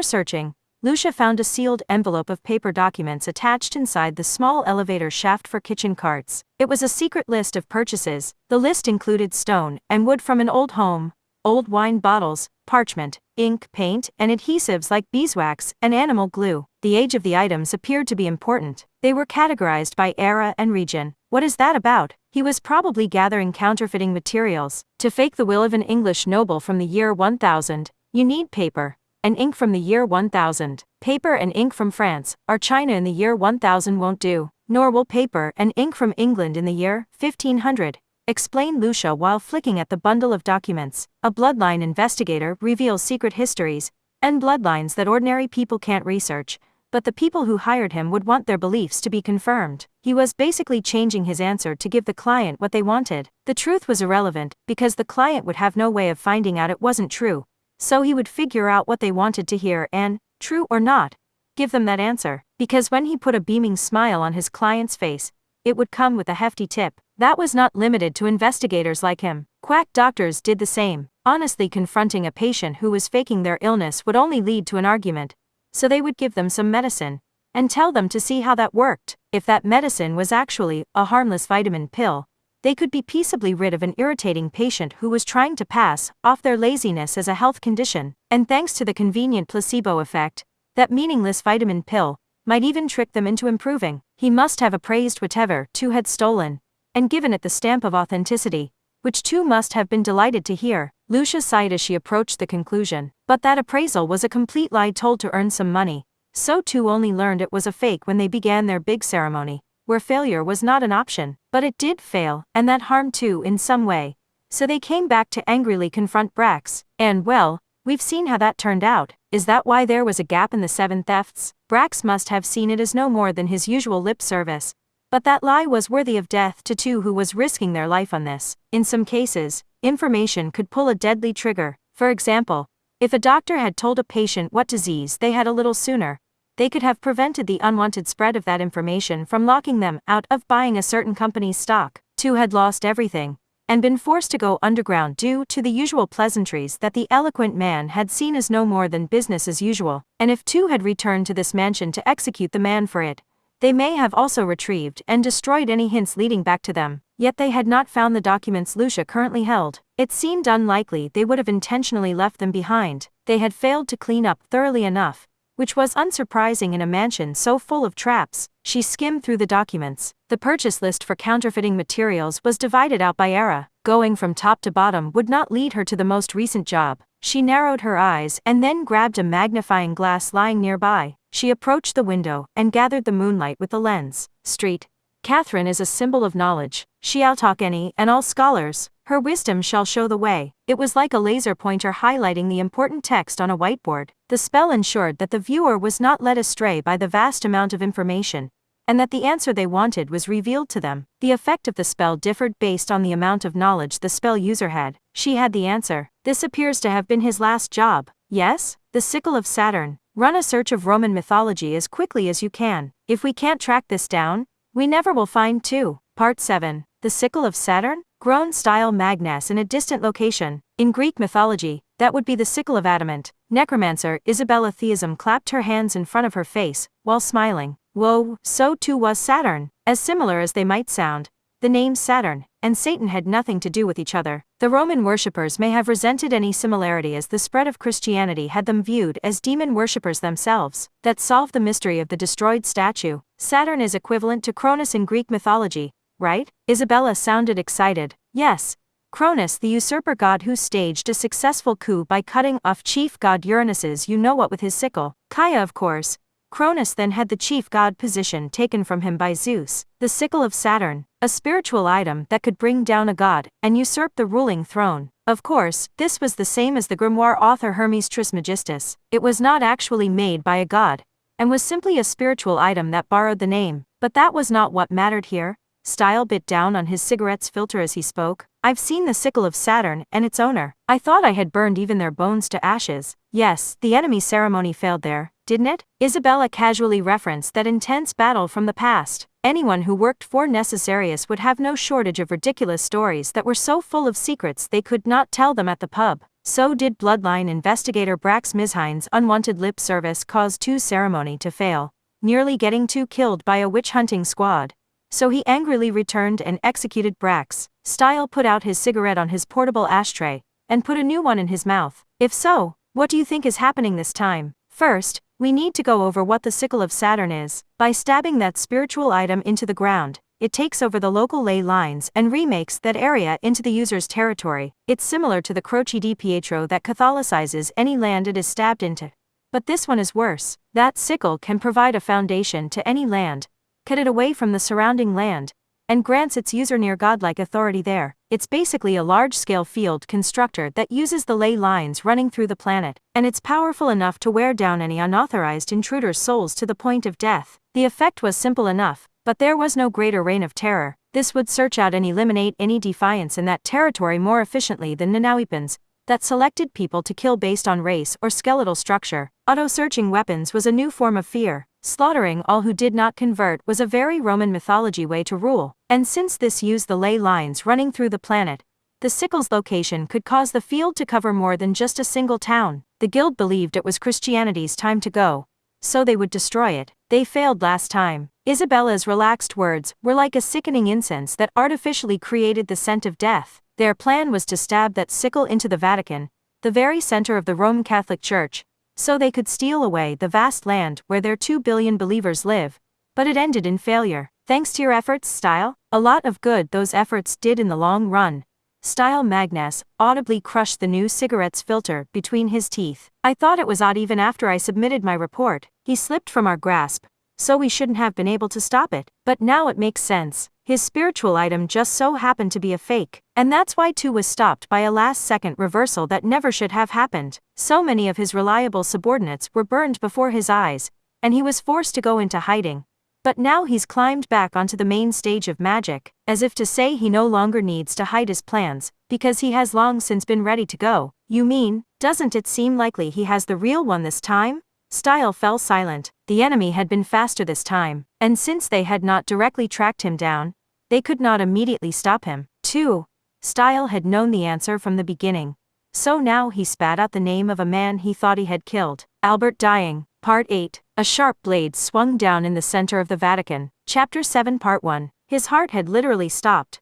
searching, Lucia found a sealed envelope of paper documents attached inside the small elevator shaft for kitchen carts. It was a secret list of purchases. The list included stone and wood from an old home, old wine bottles, parchment, ink, paint, and adhesives like beeswax and animal glue. The age of the items appeared to be important. They were categorized by era and region. What is that about? He was probably gathering counterfeiting materials. To fake the will of an English noble from the year 1000, you need paper and ink from the year 1000. Paper and ink from France or China in the year 1000 won't do, nor will paper and ink from England in the year 1500. Explained Lucia while flicking at the bundle of documents. A bloodline investigator reveals secret histories and bloodlines that ordinary people can't research, but the people who hired him would want their beliefs to be confirmed. He was basically changing his answer to give the client what they wanted. The truth was irrelevant, because the client would have no way of finding out it wasn't true. So he would figure out what they wanted to hear and, true or not, give them that answer. Because when he put a beaming smile on his client's face, it would come with a hefty tip. That was not limited to investigators like him. Quack doctors did the same. Honestly, confronting a patient who was faking their illness would only lead to an argument, so they would give them some medicine and tell them to see how that worked. If that medicine was actually a harmless vitamin pill, they could be peaceably rid of an irritating patient who was trying to pass off their laziness as a health condition. And thanks to the convenient placebo effect, that meaningless vitamin pill might even trick them into improving. He must have appraised whatever Tu had stolen and given it the stamp of authenticity, which Tu must have been delighted to hear. Lucia sighed as she approached the conclusion. But that appraisal was a complete lie told to earn some money. So Tu only learned it was a fake when they began their big ceremony, where failure was not an option. But it did fail, and that harmed Tu in some way. So they came back to angrily confront Brax. And well, we've seen how that turned out. Is that why there was a gap in the 7 thefts? Brax must have seen it as no more than his usual lip service. But that lie was worthy of death to Tu who was risking their life on this. In some cases, information could pull a deadly trigger. For example, if a doctor had told a patient what disease they had a little sooner, they could have prevented the unwanted spread of that information from locking them out of buying a certain company's stock. Tu had lost everything and been forced to go underground due to the usual pleasantries that the eloquent man had seen as no more than business as usual. And if Tu had returned to this mansion to execute the man for it, they may have also retrieved and destroyed any hints leading back to them. Yet they had not found the documents Lucia currently held. It seemed unlikely they would have intentionally left them behind. They had failed to clean up thoroughly enough, which was unsurprising in a mansion so full of traps. She skimmed through the documents. The purchase list for counterfeiting materials was divided out by era. Going from top to bottom would not lead her to the most recent job. She narrowed her eyes and then grabbed a magnifying glass lying nearby. She approached the window and gathered the moonlight with the lens. Street. Catherine is a symbol of knowledge. She'll talk any and all scholars. Her wisdom shall show the way. It was like a laser pointer highlighting the important text on a whiteboard. The spell ensured that the viewer was not led astray by the vast amount of information, and that the answer they wanted was revealed to them. The effect of the spell differed based on the amount of knowledge the spell user had. She had the answer. This appears to have been his last job. Yes? The sickle of Saturn. Run a search of Roman mythology as quickly as you can. If we can't track this down, we never will find. Part 7. The sickle of Saturn? Grown style Agnese in a distant location. In Greek mythology, that would be the sickle of adamant. Necromancer Isabella Theism clapped her hands in front of her face, while smiling. Whoa, so too was Saturn. As similar as they might sound, the names Saturn and Satan had nothing to do with each other. The Roman worshippers may have resented any similarity as the spread of Christianity had them viewed as demon worshippers themselves. That solved the mystery of the destroyed statue. Saturn is equivalent to Cronus in Greek mythology, right? Isabella sounded excited. Yes. Cronus, the usurper god who staged a successful coup by cutting off chief god Uranus's you-know-what with his sickle. Kaya, of course. Cronus then had the chief god position taken from him by Zeus. The sickle of Saturn, a spiritual item that could bring down a god and usurp the ruling throne. Of course, this was the same as the grimoire author Hermes Trismegistus. It was not actually made by a god, and was simply a spiritual item that borrowed the name. But that was not what mattered here. Style bit down on his cigarette's filter as he spoke. I've seen the sickle of Saturn and its owner. I thought I had burned even their bones to ashes. Yes, the enemy ceremony failed there, didn't it? Isabella casually referenced that intense battle from the past. Anyone who worked for Necessarius would have no shortage of ridiculous stories that were so full of secrets they could not tell them at the pub. So did Bloodline investigator Brax Mizhine's unwanted lip service cause Two's ceremony to fail, nearly getting Two killed by a witch-hunting squad. So he angrily returned and executed Brax. Style put out his cigarette on his portable ashtray, and put a new one in his mouth. If so, what do you think is happening this time? First, we need to go over what the sickle of Saturn is. By stabbing that spiritual item into the ground, it takes over the local ley lines and remakes that area into the user's territory. It's similar to the Croce di Pietro that Catholicizes any land it is stabbed into. But this one is worse. That sickle can provide a foundation to any land, cut it away from the surrounding land, and grants its user near godlike authority there. It's basically a large-scale field constructor that uses the ley lines running through the planet, and it's powerful enough to wear down any unauthorized intruder's souls to the point of death. The effect was simple enough, but there was no greater reign of terror. This would search out and eliminate any defiance in that territory more efficiently than Nanaweapons, that selected people to kill based on race or skeletal structure. Auto-searching weapons was a new form of fear. Slaughtering all who did not convert was a very Roman mythology way to rule, and since this used the ley lines running through the planet, the sickle's location could cause the field to cover more than just a single town. The guild believed it was Christianity's time to go, so they would destroy it. They failed last time. Isabella's relaxed words were like a sickening incense that artificially created the scent of death. Their plan was to stab that sickle into the Vatican, the very center of the Roman Catholic Church, so they could steal away the vast land where their 2 billion believers live. But it ended in failure. Thanks to your efforts, Style. A lot of good those efforts did in the long run. Style Agnese audibly crushed the new cigarette's filter between his teeth. I thought it was odd even after I submitted my report. He slipped from our grasp, so we shouldn't have been able to stop it. But now it makes sense. His spiritual item just so happened to be a fake, and that's why Two was stopped by a last-second reversal that never should have happened. So many of his reliable subordinates were burned before his eyes, and he was forced to go into hiding. But now he's climbed back onto the main stage of magic, as if to say he no longer needs to hide his plans, because he has long since been ready to go. You mean, doesn't it seem likely he has the real one this time? Style fell silent. The enemy had been faster this time, and since they had not directly tracked him down, they could not immediately stop him. 2. Style had known the answer from the beginning. So now he spat out the name of a man he thought he had killed. Albert dying. Part 8. A sharp blade swung down in the center of the Vatican. Chapter 7 Part 1. His heart had literally stopped.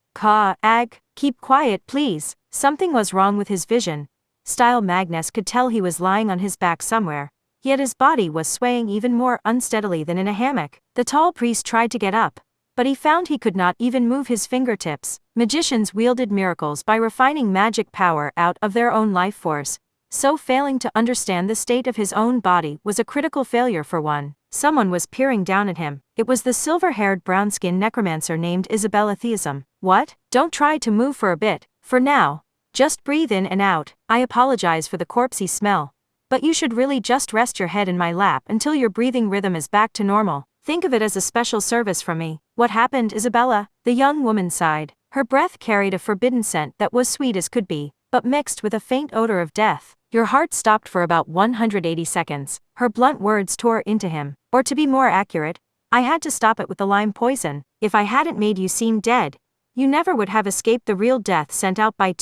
Keep quiet please. Something was wrong with his vision. Style Agnese could tell he was lying on his back somewhere, yet his body was swaying even more unsteadily than in a hammock. The tall priest tried to get up, but he found he could not even move his fingertips. Magicians wielded miracles by refining magic power out of their own life force, so failing to understand the state of his own body was a critical failure for one. Someone was peering down at him. It was the silver-haired brown-skinned necromancer named Isabella Theism. What? Don't try to move for a bit, for now. Just breathe in and out. I apologize for the corpsey smell, but you should really just rest your head in my lap until your breathing rhythm is back to normal. Think of it as a special service from me. What happened, Isabella? The young woman sighed. Her breath carried a forbidden scent that was sweet as could be, but mixed with a faint odor of death. Your heart stopped for about 180 seconds. Her blunt words tore into him. Or to be more accurate, I had to stop it with the lime poison. If I hadn't made you seem dead, you never would have escaped the real death sent out by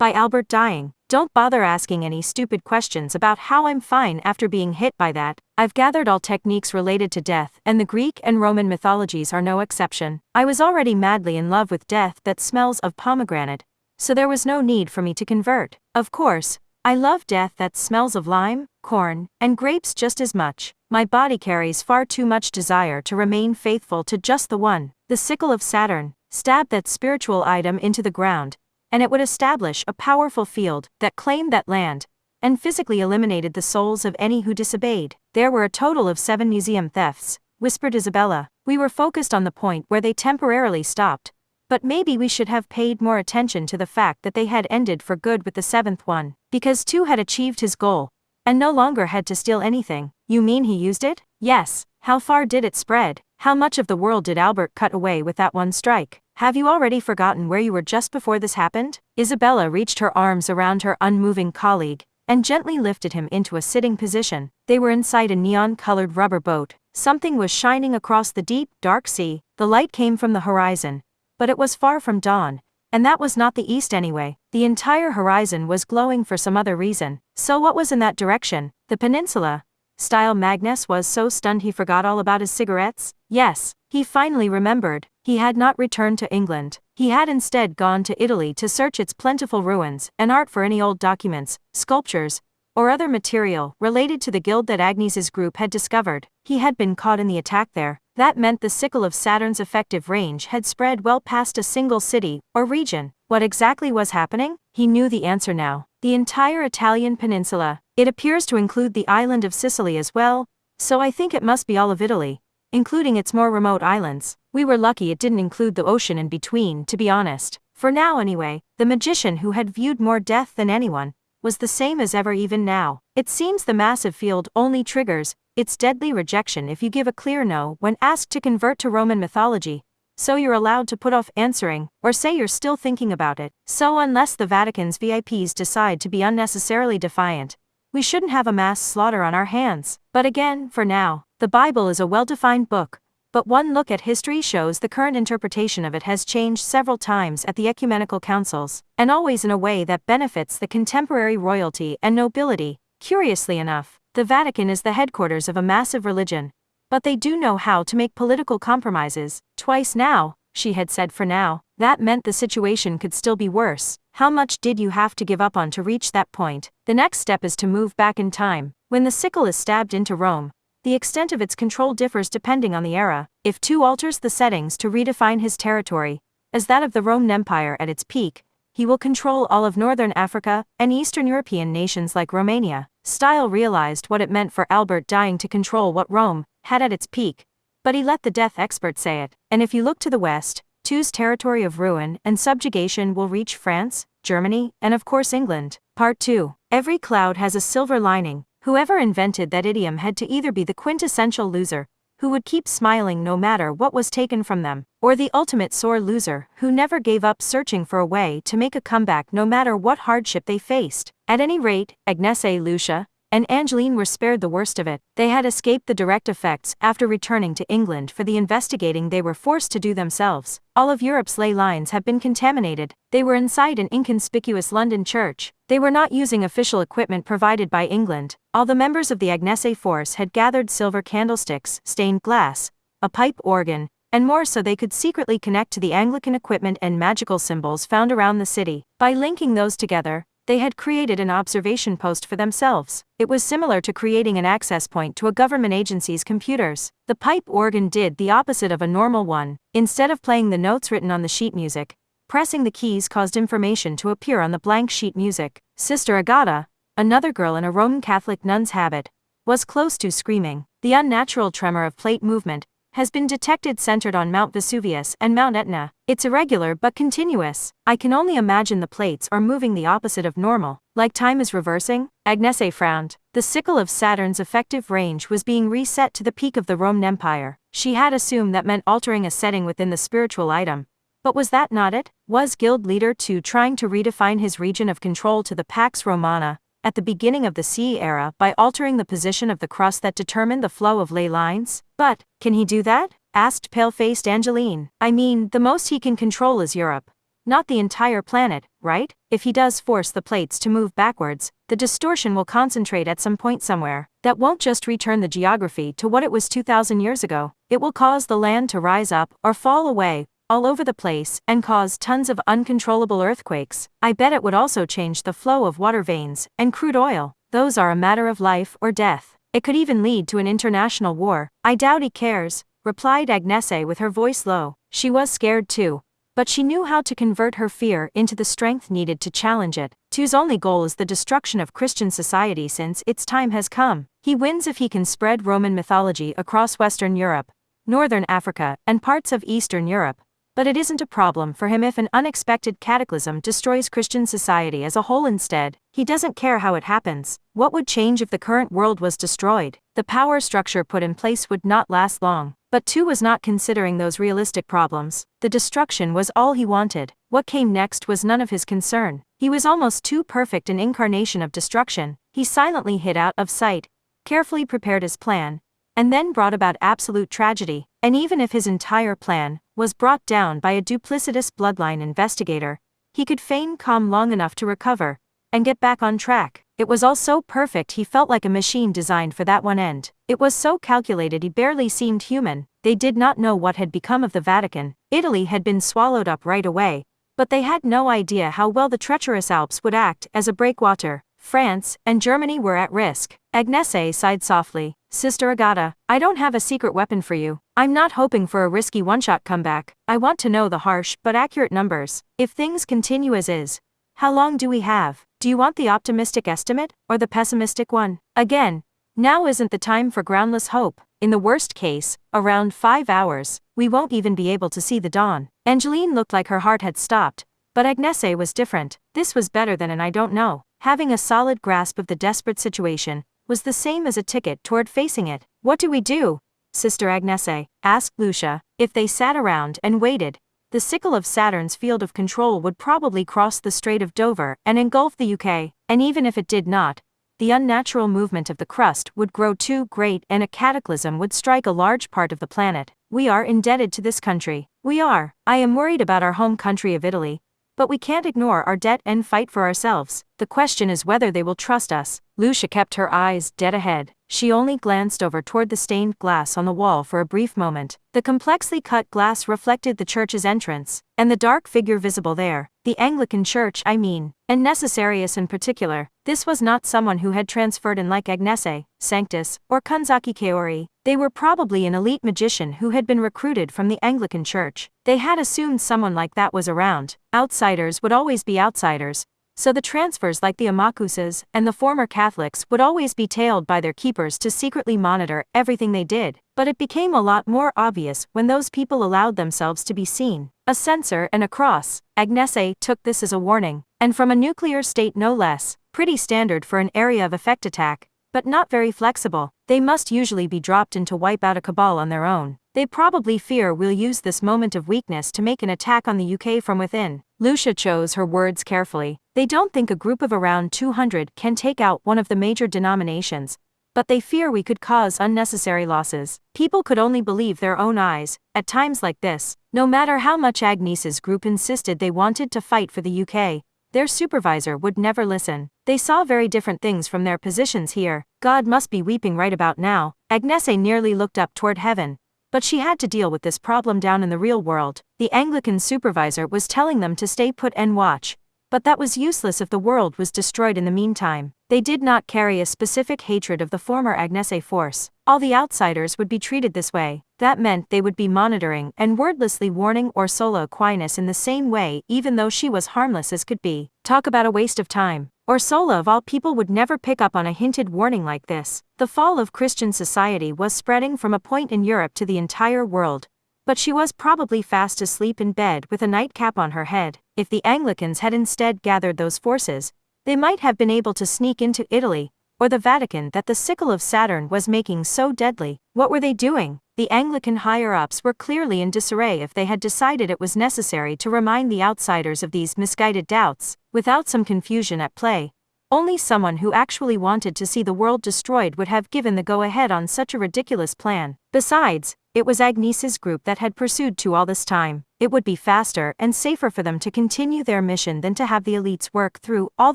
Albert dying. Don't bother asking any stupid questions about how I'm fine after being hit by that. I've gathered all techniques related to death, and the Greek and Roman mythologies are no exception. I was already madly in love with death that smells of pomegranate, so there was no need for me to convert. Of course, I love death that smells of lime, corn, and grapes just as much. My body carries far too much desire to remain faithful to just the one. The sickle of Saturn stabbed that spiritual item into the ground, and it would establish a powerful field that claimed that land, and physically eliminated the souls of any who disobeyed. There were a total of 7 museum thefts, whispered Isabella. We were focused on the point where they temporarily stopped, but maybe we should have paid more attention to the fact that they had ended for good with the 7th one, because 2 had achieved his goal, and no longer had to steal anything. You mean he used it? Yes. How far did it spread? How much of the world did Albert cut away with that one strike? Have you already forgotten where you were just before this happened? Isabella reached her arms around her unmoving colleague, and gently lifted him into a sitting position. They were inside a neon-colored rubber boat. Something was shining across the deep, dark sea. The light came from the horizon, but it was far from dawn, and that was not the east anyway. The entire horizon was glowing for some other reason. So what was in that direction? The peninsula. Agnese was so stunned he forgot all about his cigarettes. Yes, he finally remembered. He had not returned to England. He had instead gone to Italy to search its plentiful ruins and art for any old documents, sculptures, or other material related to the guild that Agnese's group had discovered. He had been caught in the attack there. That meant the sickle of Saturn's effective range had spread well past a single city or region. What exactly was happening? He knew the answer now. The entire Italian peninsula. It appears to include the island of Sicily as well, so I think it must be all of Italy, including its more remote islands. We were lucky it didn't include the ocean in between, to be honest. For now anyway, the magician who had viewed more death than anyone was the same as ever even now. It seems the massive field only triggers its deadly rejection if you give a clear no when asked to convert to Roman mythology, so you're allowed to put off answering, or say you're still thinking about it. So unless the Vatican's VIPs decide to be unnecessarily defiant, we shouldn't have a mass slaughter on our hands. But again, for now, the Bible is a well-defined book, but one look at history shows the current interpretation of it has changed several times at the ecumenical councils, and always in a way that benefits the contemporary royalty and nobility. Curiously enough, the Vatican is the headquarters of a massive religion, but they do know how to make political compromises. Twice now, she had said. For now, that meant the situation could still be worse. How much did you have to give up on to reach that point? The next step is to move back in time. When the sickle is stabbed into Rome, the extent of its control differs depending on the era. If 2 alters the settings to redefine his territory as that of the Roman Empire at its peak, he will control all of northern Africa and Eastern European nations like Romania. Style realized what it meant for Albert dying to control what Rome had at its peak, but he let the death expert say it. And if you look to the west, 2's territory of ruin and subjugation will reach France, Germany, and of course England. Part 2. Every cloud has a silver lining. Whoever invented that idiom had to either be the quintessential loser, who would keep smiling no matter what was taken from them, or the ultimate sore loser, who never gave up searching for a way to make a comeback no matter what hardship they faced. At any rate, Agnese, Lucia, and Angeline were spared the worst of it. They had escaped the direct effects after returning to England for the investigating they were forced to do themselves. All of Europe's ley lines have been contaminated. They were inside an inconspicuous London church. They were not using official equipment provided by England. All the members of the Agnese force had gathered silver candlesticks, stained glass, a pipe organ, and more so they could secretly connect to the Anglican equipment and magical symbols found around the city. By linking those together, They had created an observation post for themselves. It was similar to creating an access point to a government agency's computers. The pipe organ did the opposite of a normal one. Instead of playing the notes written on the sheet music, pressing the keys caused information to appear on the blank sheet music. Sister Agata, another girl in a Roman Catholic nun's habit, was close to screaming. The unnatural tremor of plate movement has been detected centered on Mount Vesuvius and Mount Etna. It's irregular but continuous. I can only imagine the plates are moving the opposite of normal, like time is reversing. Agnese frowned. The sickle of Saturn's effective range was being reset to the peak of the Roman Empire. She had assumed that meant altering a setting within the spiritual item. But was that not it? Was Guild Leader 2 trying to redefine his region of control to the Pax Romana at the beginning of the CE era by altering the position of the crust that determined the flow of ley lines? But, can he do that? Asked pale-faced Angeline. I mean, the most he can control is Europe. Not the entire planet, right? If he does force the plates to move backwards, the distortion will concentrate at some point somewhere. That won't just return the geography to what it was 2,000 years ago. It will cause the land to rise up or fall away all over the place and cause tons of uncontrollable earthquakes. I bet it would also change the flow of water veins and crude oil. Those are a matter of life or death. It could even lead to an international war. I doubt he cares, replied Agnese with her voice low. She was scared too, but she knew how to convert her fear into the strength needed to challenge it. Two's only goal is the destruction of Christian society since its time has come. He wins if he can spread Roman mythology across Western Europe, Northern Africa, and parts of Eastern Europe. But it isn't a problem for him if an unexpected cataclysm destroys Christian society as a whole instead. He doesn't care how it happens. What would change if the current world was destroyed? The power structure put in place would not last long. But Tu was not considering those realistic problems. The destruction was all he wanted. What came next was none of his concern. He was almost too perfect an incarnation of destruction. He silently hid out of sight, carefully prepared his plan, and then brought about absolute tragedy. And even if his entire plan was brought down by a duplicitous bloodline investigator, he could feign calm long enough to recover and get back on track. It was all so perfect he felt like a machine designed for that one end. It was so calculated he barely seemed human. They did not know what had become of the Vatican. Italy had been swallowed up right away, but they had no idea how well the treacherous Alps would act as a breakwater. France and Germany were at risk. Agnese sighed softly. Sister Agata, I don't have a secret weapon for you. I'm not hoping for a risky one-shot comeback. I want to know the harsh but accurate numbers. If things continue as is, how long do we have? Do you want the optimistic estimate or the pessimistic one? Again, now isn't the time for groundless hope. In the worst case, around 5 hours, we won't even be able to see the dawn. Angeline looked like her heart had stopped, but Agnese was different. This was better than an I don't know. Having a solid grasp of the desperate situation was the same as a ticket toward facing it. What do we do, Sister Agnese? Asked Lucia. If they sat around and waited, the sickle of Saturn's field of control would probably cross the Strait of Dover and engulf the UK, and even if it did not, the unnatural movement of the crust would grow too great and a cataclysm would strike a large part of the planet. We are indebted to this country. We are. I am worried about our home country of Italy, but we can't ignore our debt and fight for ourselves. The question is whether they will trust us. Lucia kept her eyes dead ahead. She only glanced over toward the stained glass on the wall for a brief moment. The complexly cut glass reflected the church's entrance, and the dark figure visible there, the Anglican church I mean, and Necessarius in particular. This was not someone who had transferred in like Agnese, Sanctus, or Kanzaki Kaori. They were probably an elite magician who had been recruited from the Anglican church. They had assumed someone like that was around. Outsiders would always be outsiders, so the transfers like the Amakuses and the former Catholics would always be tailed by their keepers to secretly monitor everything they did. But it became a lot more obvious when those people allowed themselves to be seen. A censer and a cross. Agnese took this as a warning, and from a nuclear state no less. Pretty standard for an area of effect attack, but not very flexible. They must usually be dropped in to wipe out a cabal on their own. They probably fear we'll use this moment of weakness to make an attack on the UK from within. Lucia chose her words carefully. They don't think a group of around 200 can take out one of the major denominations, but they fear we could cause unnecessary losses. People could only believe their own eyes. At times like this, no matter how much Agnese's group insisted they wanted to fight for the UK, their supervisor would never listen. They saw very different things from their positions here. God must be weeping right about now. Agnese nearly looked up toward heaven, but she had to deal with this problem down in the real world. The Anglican supervisor was telling them to stay put and watch. But that was useless if the world was destroyed in the meantime. They did not carry a specific hatred of the former Agnese force. All the outsiders would be treated this way. That meant they would be monitoring and wordlessly warning Ursula Aquinas in the same way, even though she was harmless as could be. Talk about a waste of time. Ursula of all people would never pick up on a hinted warning like this. The fall of Christian society was spreading from a point in Europe to the entire world. But she was probably fast asleep in bed with a nightcap on her head. If the Anglicans had instead gathered those forces, they might have been able to sneak into Italy, or the Vatican that the sickle of Saturn was making so deadly. What were they doing? The Anglican higher-ups were clearly in disarray if they had decided it was necessary to remind the outsiders of these misguided doubts, without some confusion at play. Only someone who actually wanted to see the world destroyed would have given the go-ahead on such a ridiculous plan. Besides, it was Agnese's group that had pursued to all this time. It would be faster and safer for them to continue their mission than to have the elites work through all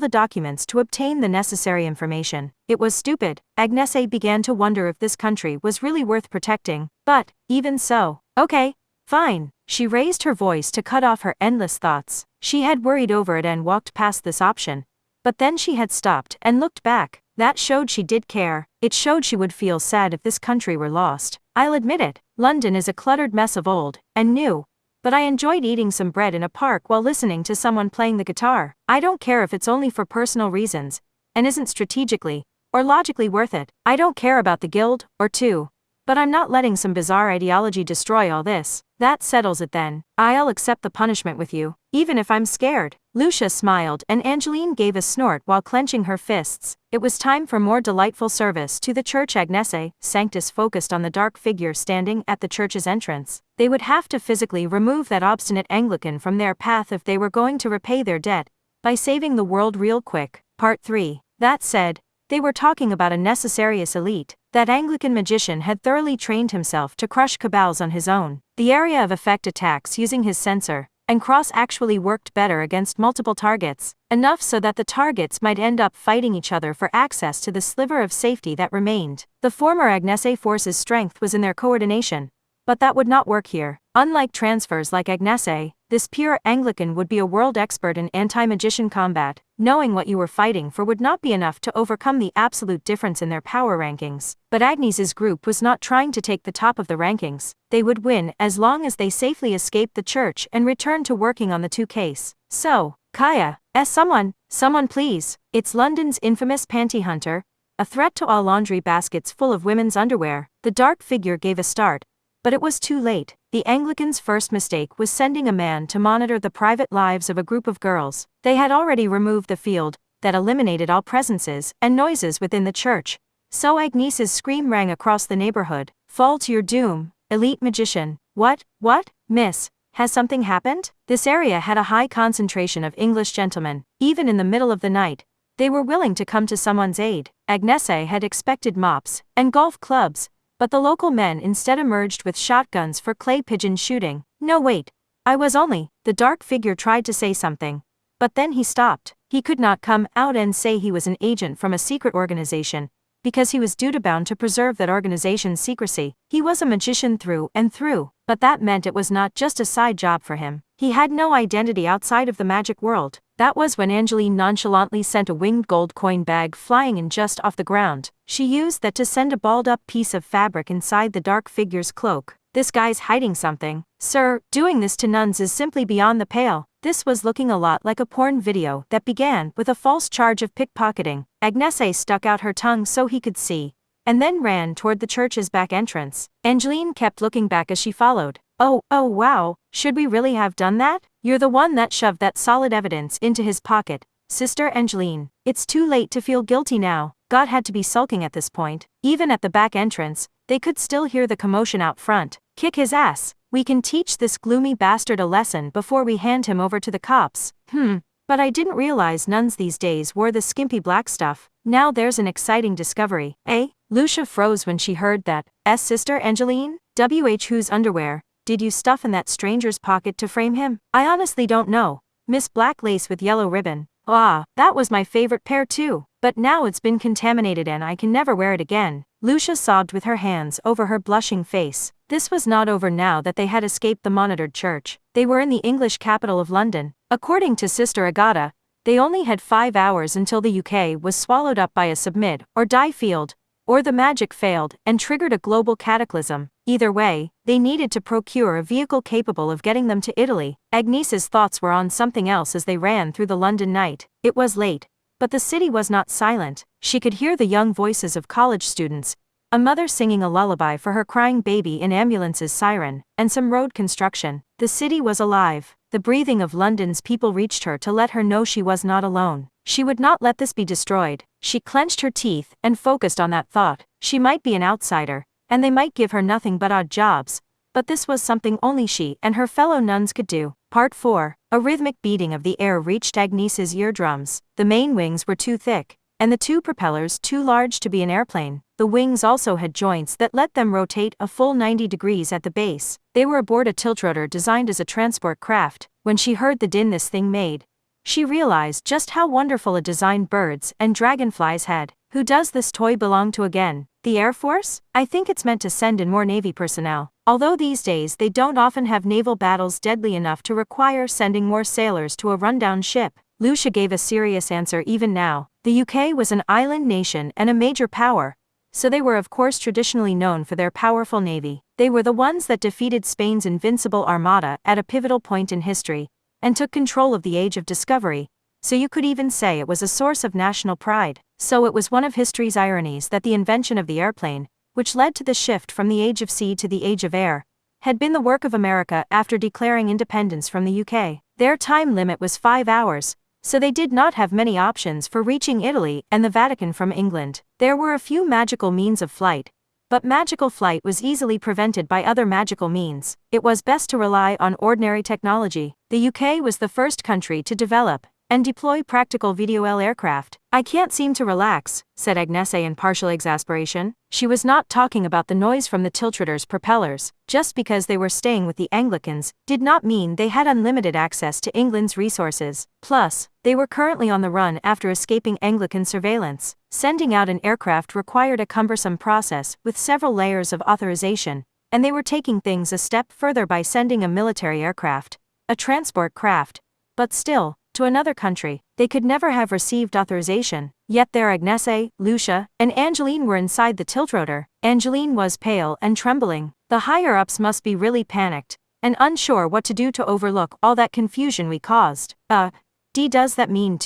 the documents to obtain the necessary information. It was stupid. Agnese began to wonder if this country was really worth protecting. But, even so, okay, fine. She raised her voice to cut off her endless thoughts. She had worried over it and walked past this option. But then she had stopped and looked back. That showed she did care. It showed she would feel sad if this country were lost. I'll admit it, London is a cluttered mess of old and new. But I enjoyed eating some bread in a park while listening to someone playing the guitar. I don't care if it's only for personal reasons, and isn't strategically or logically worth it. I don't care about the guild, or two. But I'm not letting some bizarre ideology destroy all this. That settles it then. I'll accept the punishment with you, even if I'm scared. Lucia smiled and Angeline gave a snort while clenching her fists. It was time for more delightful service to the church. Agnese, Sanctus focused on the dark figure standing at the church's entrance. They would have to physically remove that obstinate Anglican from their path if they were going to repay their debt, by saving the world real quick. Part 3. That said, they were talking about a necessarious elite. That Anglican magician had thoroughly trained himself to crush cabals on his own. The area of effect attacks using his sensor and cross actually worked better against multiple targets, enough so that the targets might end up fighting each other for access to the sliver of safety that remained. The former Agnese force's strength was in their coordination, but that would not work here. Unlike transfers like Agnese, this pure Anglican would be a world expert in anti-magician combat. Knowing what you were fighting for would not be enough to overcome the absolute difference in their power rankings. But Agnese's group was not trying to take the top of the rankings. They would win as long as they safely escaped the church and returned to working on the 2 case. So, Kaya, someone please. It's London's infamous panty hunter, a threat to all laundry baskets full of women's underwear. The dark figure gave a start, but it was too late. The Anglicans' first mistake was sending a man to monitor the private lives of a group of girls. They had already removed the field that eliminated all presences and noises within the church. So Agnese's scream rang across the neighborhood. Fall to your doom, elite magician. What, miss? Has something happened? This area had a high concentration of English gentlemen. Even in the middle of the night, they were willing to come to someone's aid. Agnese had expected mops and golf clubs, but the local men instead emerged with shotguns for clay pigeon shooting. No wait, the dark figure tried to say something, but then he stopped. He could not come out and say he was an agent from a secret organization, because he was duty-bound to preserve that organization's secrecy. He was a magician through and through, but that meant it was not just a side job for him. He had no identity outside of the magic world. That was when Angeline nonchalantly sent a winged gold coin bag flying in just off the ground. She used that to send a balled-up piece of fabric inside the dark figure's cloak. This guy's hiding something. Sir, doing this to nuns is simply beyond the pale. This was looking a lot like a porn video that began with a false charge of pickpocketing. Agnese stuck out her tongue so he could see, and then ran toward the church's back entrance. Angeline kept looking back as she followed. Oh wow, should we really have done that? You're the one that shoved that solid evidence into his pocket, Sister Angeline. It's too late to feel guilty now. God had to be sulking at this point. Even at the back entrance, they could still hear the commotion out front. Kick his ass. We can teach this gloomy bastard a lesson before we hand him over to the cops. But I didn't realize nuns these days wore the skimpy black stuff. Now there's an exciting discovery. Lucia froze when she heard that. Sister Angeline? Whose underwear did you stuff in that stranger's pocket to frame him? I honestly don't know. Miss Black lace with yellow ribbon. That was my favorite pair too. But now it's been contaminated and I can never wear it again. Lucia sobbed with her hands over her blushing face. This was not over now that they had escaped the monitored church. They were in the English capital of London. According to Sister Agata, They only had 5 hours until the UK was swallowed up by a submit or die field, or the magic failed and triggered a global cataclysm. Either way, they needed to procure a vehicle capable of getting them to Italy. Agnese's thoughts were on something else as they ran through the London night. It was late, but the city was not silent. She could hear the young voices of college students, a mother singing a lullaby for her crying baby, in ambulance's siren, and some road construction. The city was alive. The breathing of London's people reached her to let her know she was not alone. She would not let this be destroyed. She clenched her teeth and focused on that thought. She might be an outsider, and they might give her nothing but odd jobs, but this was something only she and her fellow nuns could do. Part 4. A rhythmic beating of the air reached Agnese's eardrums. The main wings were too thick, and the two propellers too large to be an airplane. The wings also had joints that let them rotate a full 90 degrees at the base. They were aboard a tiltrotor designed as a transport craft. When she heard the din this thing made, she realized just how wonderful a design birds and dragonflies had. Who does this toy belong to again? The Air Force? I think it's meant to send in more Navy personnel. Although these days they don't often have naval battles deadly enough to require sending more sailors to a rundown ship. Lucia gave a serious answer. Even now, the UK was an island nation and a major power, so they were of course traditionally known for their powerful navy. They were the ones that defeated Spain's invincible armada at a pivotal point in history, and took control of the Age of Discovery, so you could even say it was a source of national pride. So it was one of history's ironies that the invention of the airplane, which led to the shift from the age of sea to the age of air, had been the work of America after declaring independence from the UK. Their time limit was 5 hours, so they did not have many options for reaching Italy and the Vatican from England. There were a few magical means of flight, but magical flight was easily prevented by other magical means. It was best to rely on ordinary technology. The UK was the first country to develop and deploy practical VTOL aircraft. I can't seem to relax, said Agnese in partial exasperation. She was not talking about the noise from the tiltrotor's propellers. Just because they were staying with the Anglicans did not mean they had unlimited access to England's resources. Plus, they were currently on the run after escaping Anglican surveillance. Sending out an aircraft required a cumbersome process with several layers of authorization, and they were taking things a step further by sending a military aircraft, a transport craft, but still, to another country. They could never have received authorization. Yet there Agnese, Lucia, and Angeline were inside the tiltrotor. Angeline was pale and trembling. The higher-ups must be really panicked, and unsure what to do to overlook all that confusion we caused. Does that mean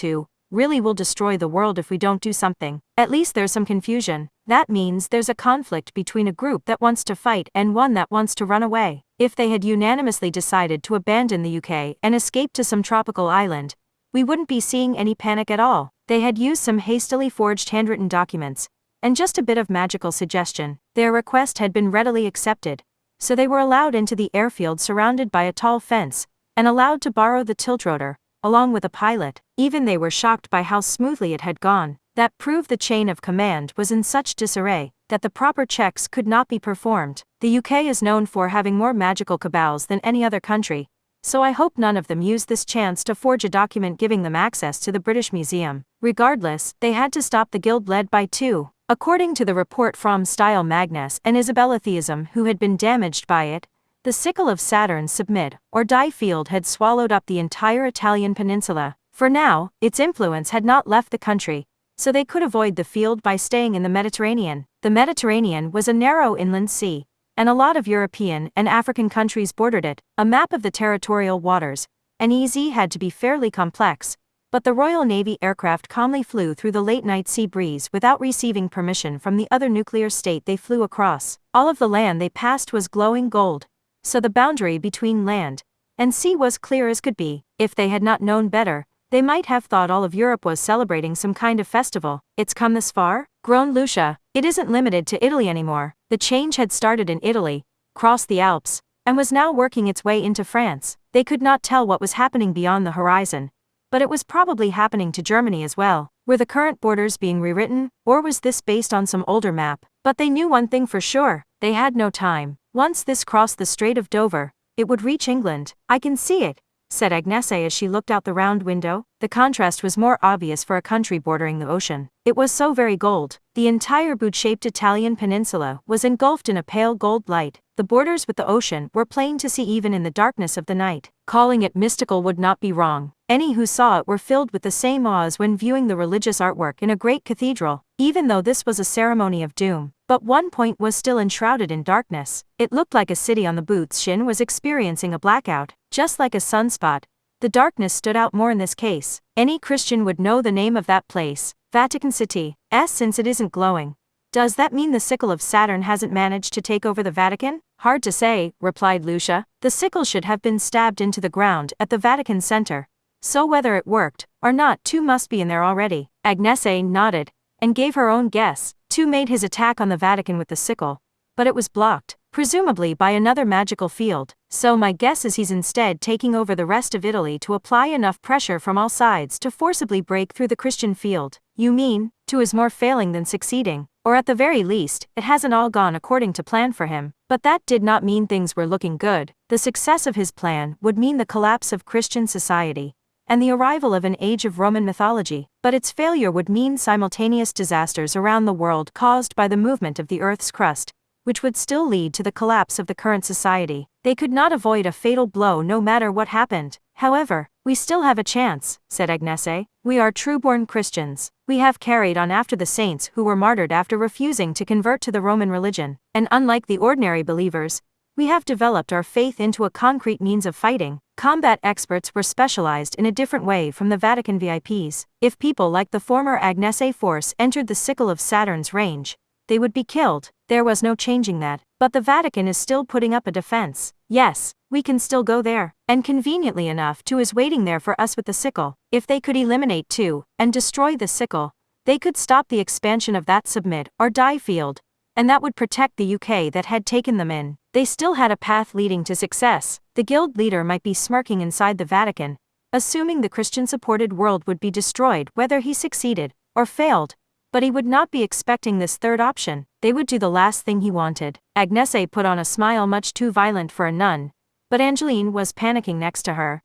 really will destroy the world if we don't do something? At least there's some confusion. That means there's a conflict between a group that wants to fight and one that wants to run away. If they had unanimously decided to abandon the UK and escape to some tropical island, we wouldn't be seeing any panic at all. They had used some hastily forged handwritten documents, and just a bit of magical suggestion. Their request had been readily accepted, so they were allowed into the airfield surrounded by a tall fence, and allowed to borrow the tiltrotor, along with a pilot. Even they were shocked by how smoothly it had gone. That proved the chain of command was in such disarray that the proper checks could not be performed. The UK is known for having more magical cabals than any other country, so I hope none of them used this chance to forge a document giving them access to the British Museum. Regardless, they had to stop the guild led by two. According to the report from Style Magnus and Isabella Theism, who had been damaged by it, the sickle of Saturn's submit or die field had swallowed up the entire Italian peninsula. For now, its influence had not left the country, so they could avoid the field by staying in the Mediterranean. The Mediterranean was a narrow inland sea, and a lot of European and African countries bordered it. A map of the territorial waters, and EZ had to be fairly complex, but the Royal Navy aircraft calmly flew through the late-night sea breeze without receiving permission from the other nuclear state they flew across. All of the land they passed was glowing gold, so the boundary between land and sea was clear as could be. If they had not known better, they might have thought all of Europe was celebrating some kind of festival. It's come this far? Groaned Lucia. It isn't limited to Italy anymore. The change had started in Italy, crossed the Alps, and was now working its way into France. They could not tell what was happening beyond the horizon, but it was probably happening to Germany as well. Were the current borders being rewritten, or was this based on some older map? But they knew one thing for sure: they had no time. Once this crossed the Strait of Dover, it would reach England. I can see it, said Agnese as she looked out the round window. The contrast was more obvious for a country bordering the ocean. It was so very gold. The entire boot-shaped Italian peninsula was engulfed in a pale gold light. The borders with the ocean were plain to see even in the darkness of the night. Calling it mystical would not be wrong. Any who saw it were filled with the same awe as when viewing the religious artwork in a great cathedral, even though this was a ceremony of doom. But one point was still enshrouded in darkness. It looked like a city on the Bootsshin was experiencing a blackout, just like a sunspot. The darkness stood out more in this case. Any Christian would know the name of that place, Vatican City, since it isn't glowing. Does that mean the sickle of Saturn hasn't managed to take over the Vatican? Hard to say, replied Lucia. The sickle should have been stabbed into the ground at the Vatican center. So whether it worked or not, two must be in there already. Agnese nodded and gave her own guess. Two made his attack on the Vatican with the sickle, but it was blocked, presumably by another magical field. So my guess is he's instead taking over the rest of Italy to apply enough pressure from all sides to forcibly break through the Christian field. You mean, two is more failing than succeeding? Or at the very least, it hasn't all gone according to plan for him. But that did not mean things were looking good. The success of his plan would mean the collapse of Christian society and the arrival of an age of Roman mythology, but its failure would mean simultaneous disasters around the world caused by the movement of the Earth's crust, which would still lead to the collapse of the current society. They could not avoid a fatal blow no matter what happened. However, we still have a chance, said Agnese. We are true-born Christians. We have carried on after the saints who were martyred after refusing to convert to the Roman religion, and unlike the ordinary believers, we have developed our faith into a concrete means of fighting. Combat experts were specialized in a different way from the Vatican VIPs. If people like the former Agnese force entered the sickle of Saturn's range, they would be killed. There was no changing that. But the Vatican is still putting up a defense. Yes, we can still go there. And conveniently enough, two is waiting there for us with the sickle. If they could eliminate two and destroy the sickle, they could stop the expansion of that submit or die field, and that would protect the UK that had taken them in. They still had a path leading to success. The guild leader might be smirking inside the Vatican, assuming the Christian-supported world would be destroyed whether he succeeded or failed. But he would not be expecting this third option. They would do the last thing he wanted. Agnese put on a smile much too violent for a nun, but Angeline was panicking next to her.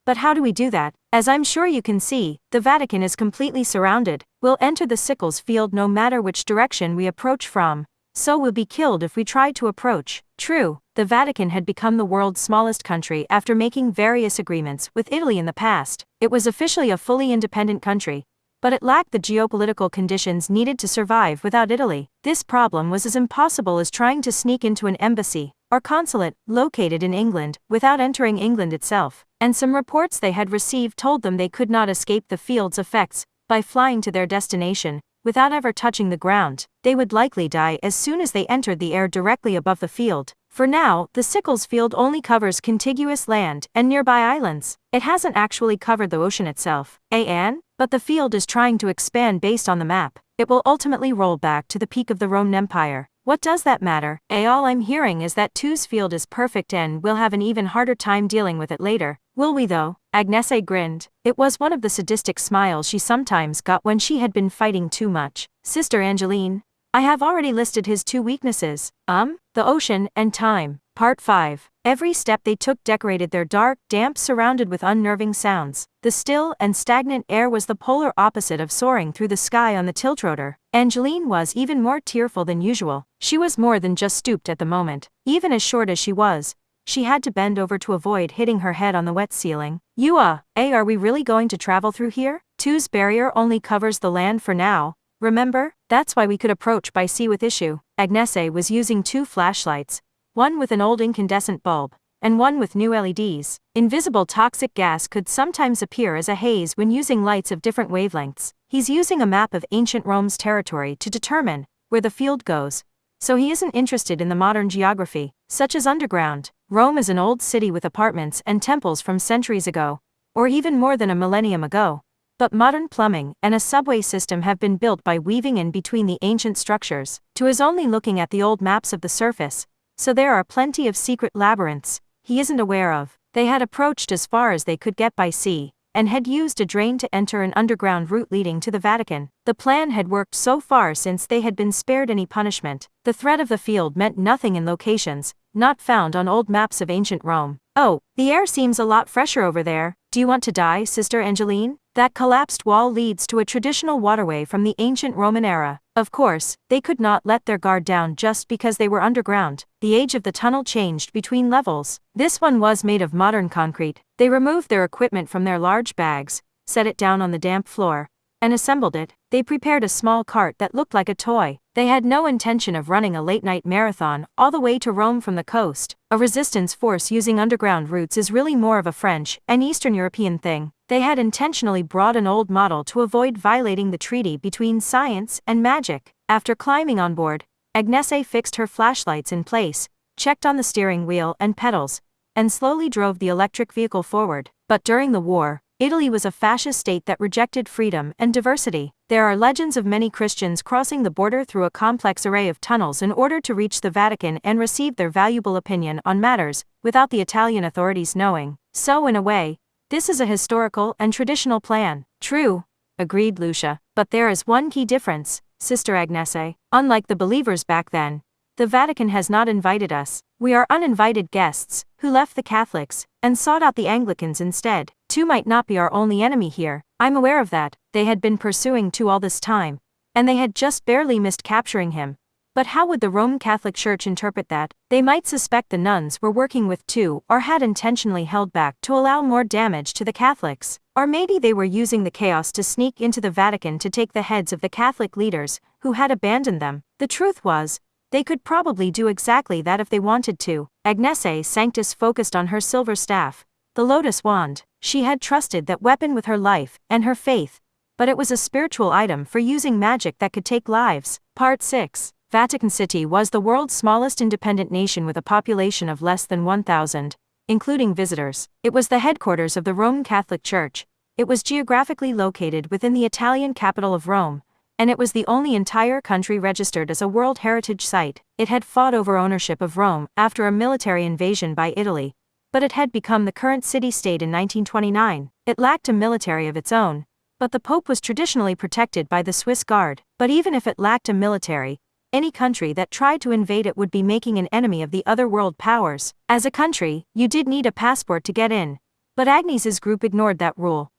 But how do we do that? As I'm sure you can see, the Vatican is completely surrounded. We'll enter the sickle's field no matter which direction we approach from. So we'll be killed if we try to approach. True, the Vatican had become the world's smallest country after making various agreements with Italy in the past. It was officially a fully independent country, but it lacked the geopolitical conditions needed to survive without Italy. This problem was as impossible as trying to sneak into an embassy or consulate located in England without entering England itself. And some reports they had received told them they could not escape the field's effects by flying to their destination without ever touching the ground. They would likely die as soon as they entered the air directly above the field. For now, the sickle's field only covers contiguous land and nearby islands. It hasn't actually covered the ocean itself. Anne? But the field is trying to expand based on the map. It will ultimately roll back to the peak of the Roman Empire. What does that matter? All I'm hearing is that two's field is perfect and we'll have an even harder time dealing with it later. Will we though? Agnese grinned. It was one of the sadistic smiles she sometimes got when she had been fighting too much. Sister Angeline, I have already listed his two weaknesses. The ocean and time. Part 5. Every step they took decorated their dark, damp, surrounded with unnerving sounds. The still and stagnant air was the polar opposite of soaring through the sky on the tiltrotor. Angeline was even more tearful than usual. She was more than just stooped at the moment. Even as short as she was, she had to bend over to avoid hitting her head on the wet ceiling. Are we really going to travel through here? Two's barrier only covers the land for now. Remember? That's why we could approach by sea with issue. Agnese was using two flashlights, one with an old incandescent bulb, and one with new LEDs. Invisible toxic gas could sometimes appear as a haze when using lights of different wavelengths. He's using a map of ancient Rome's territory to determine where the field goes, so he isn't interested in the modern geography, such as underground. Rome is an old city with apartments and temples from centuries ago, or even more than a millennium ago. But modern plumbing and a subway system have been built by weaving in between the ancient structures. Two is only looking at the old maps of the surface, so there are plenty of secret labyrinths he isn't aware of. They had approached as far as they could get by sea, and had used a drain to enter an underground route leading to the Vatican. The plan had worked so far since they had been spared any punishment. The threat of the field meant nothing in locations not found on old maps of ancient Rome. Oh, the air seems a lot fresher over there. Do you want to die, Sister Angeline? That collapsed wall leads to a traditional waterway from the ancient Roman era. Of course, they could not let their guard down just because they were underground. The age of the tunnel changed between levels. This one was made of modern concrete. They removed their equipment from their large bags, set it down on the damp floor, and assembled it. They prepared a small cart that looked like a toy. They had no intention of running a late-night marathon all the way to Rome from the coast. A resistance force using underground routes is really more of a French and Eastern European thing. They had intentionally brought an old model to avoid violating the treaty between science and magic. After climbing on board, Agnese fixed her flashlights in place, checked on the steering wheel and pedals, and slowly drove the electric vehicle forward. But during the war, Italy was a fascist state that rejected freedom and diversity. There are legends of many Christians crossing the border through a complex array of tunnels in order to reach the Vatican and receive their valuable opinion on matters, without the Italian authorities knowing. So in a way, this is a historical and traditional plan. True, agreed Lucia, but there is one key difference, Sister Agnese. Unlike the believers back then, the Vatican has not invited us. We are uninvited guests, who left the Catholics, and sought out the Anglicans instead. Tu might not be our only enemy here. I'm aware of that. They had been pursuing Tu all this time, and they had just barely missed capturing him. But how would the Roman Catholic Church interpret that? They might suspect the nuns were working with Tu or had intentionally held back to allow more damage to the Catholics. Or maybe they were using the chaos to sneak into the Vatican to take the heads of the Catholic leaders who had abandoned them. The truth was, they could probably do exactly that if they wanted to. Agnese Sanctus focused on her silver staff, the lotus wand. She had trusted that weapon with her life and her faith, but it was a spiritual item for using magic that could take lives. Part 6. Vatican City was the world's smallest independent nation with a population of less than 1,000, including visitors. It was the headquarters of the Roman Catholic Church. It was geographically located within the Italian capital of Rome, and it was the only entire country registered as a World Heritage Site. It had fought over ownership of Rome after a military invasion by Italy, but it had become the current city-state in 1929. It lacked a military of its own, but the Pope was traditionally protected by the Swiss Guard. But even if it lacked a military, any country that tried to invade it would be making an enemy of the other world powers. As a country, you did need a passport to get in, but Agnese's group ignored that rule.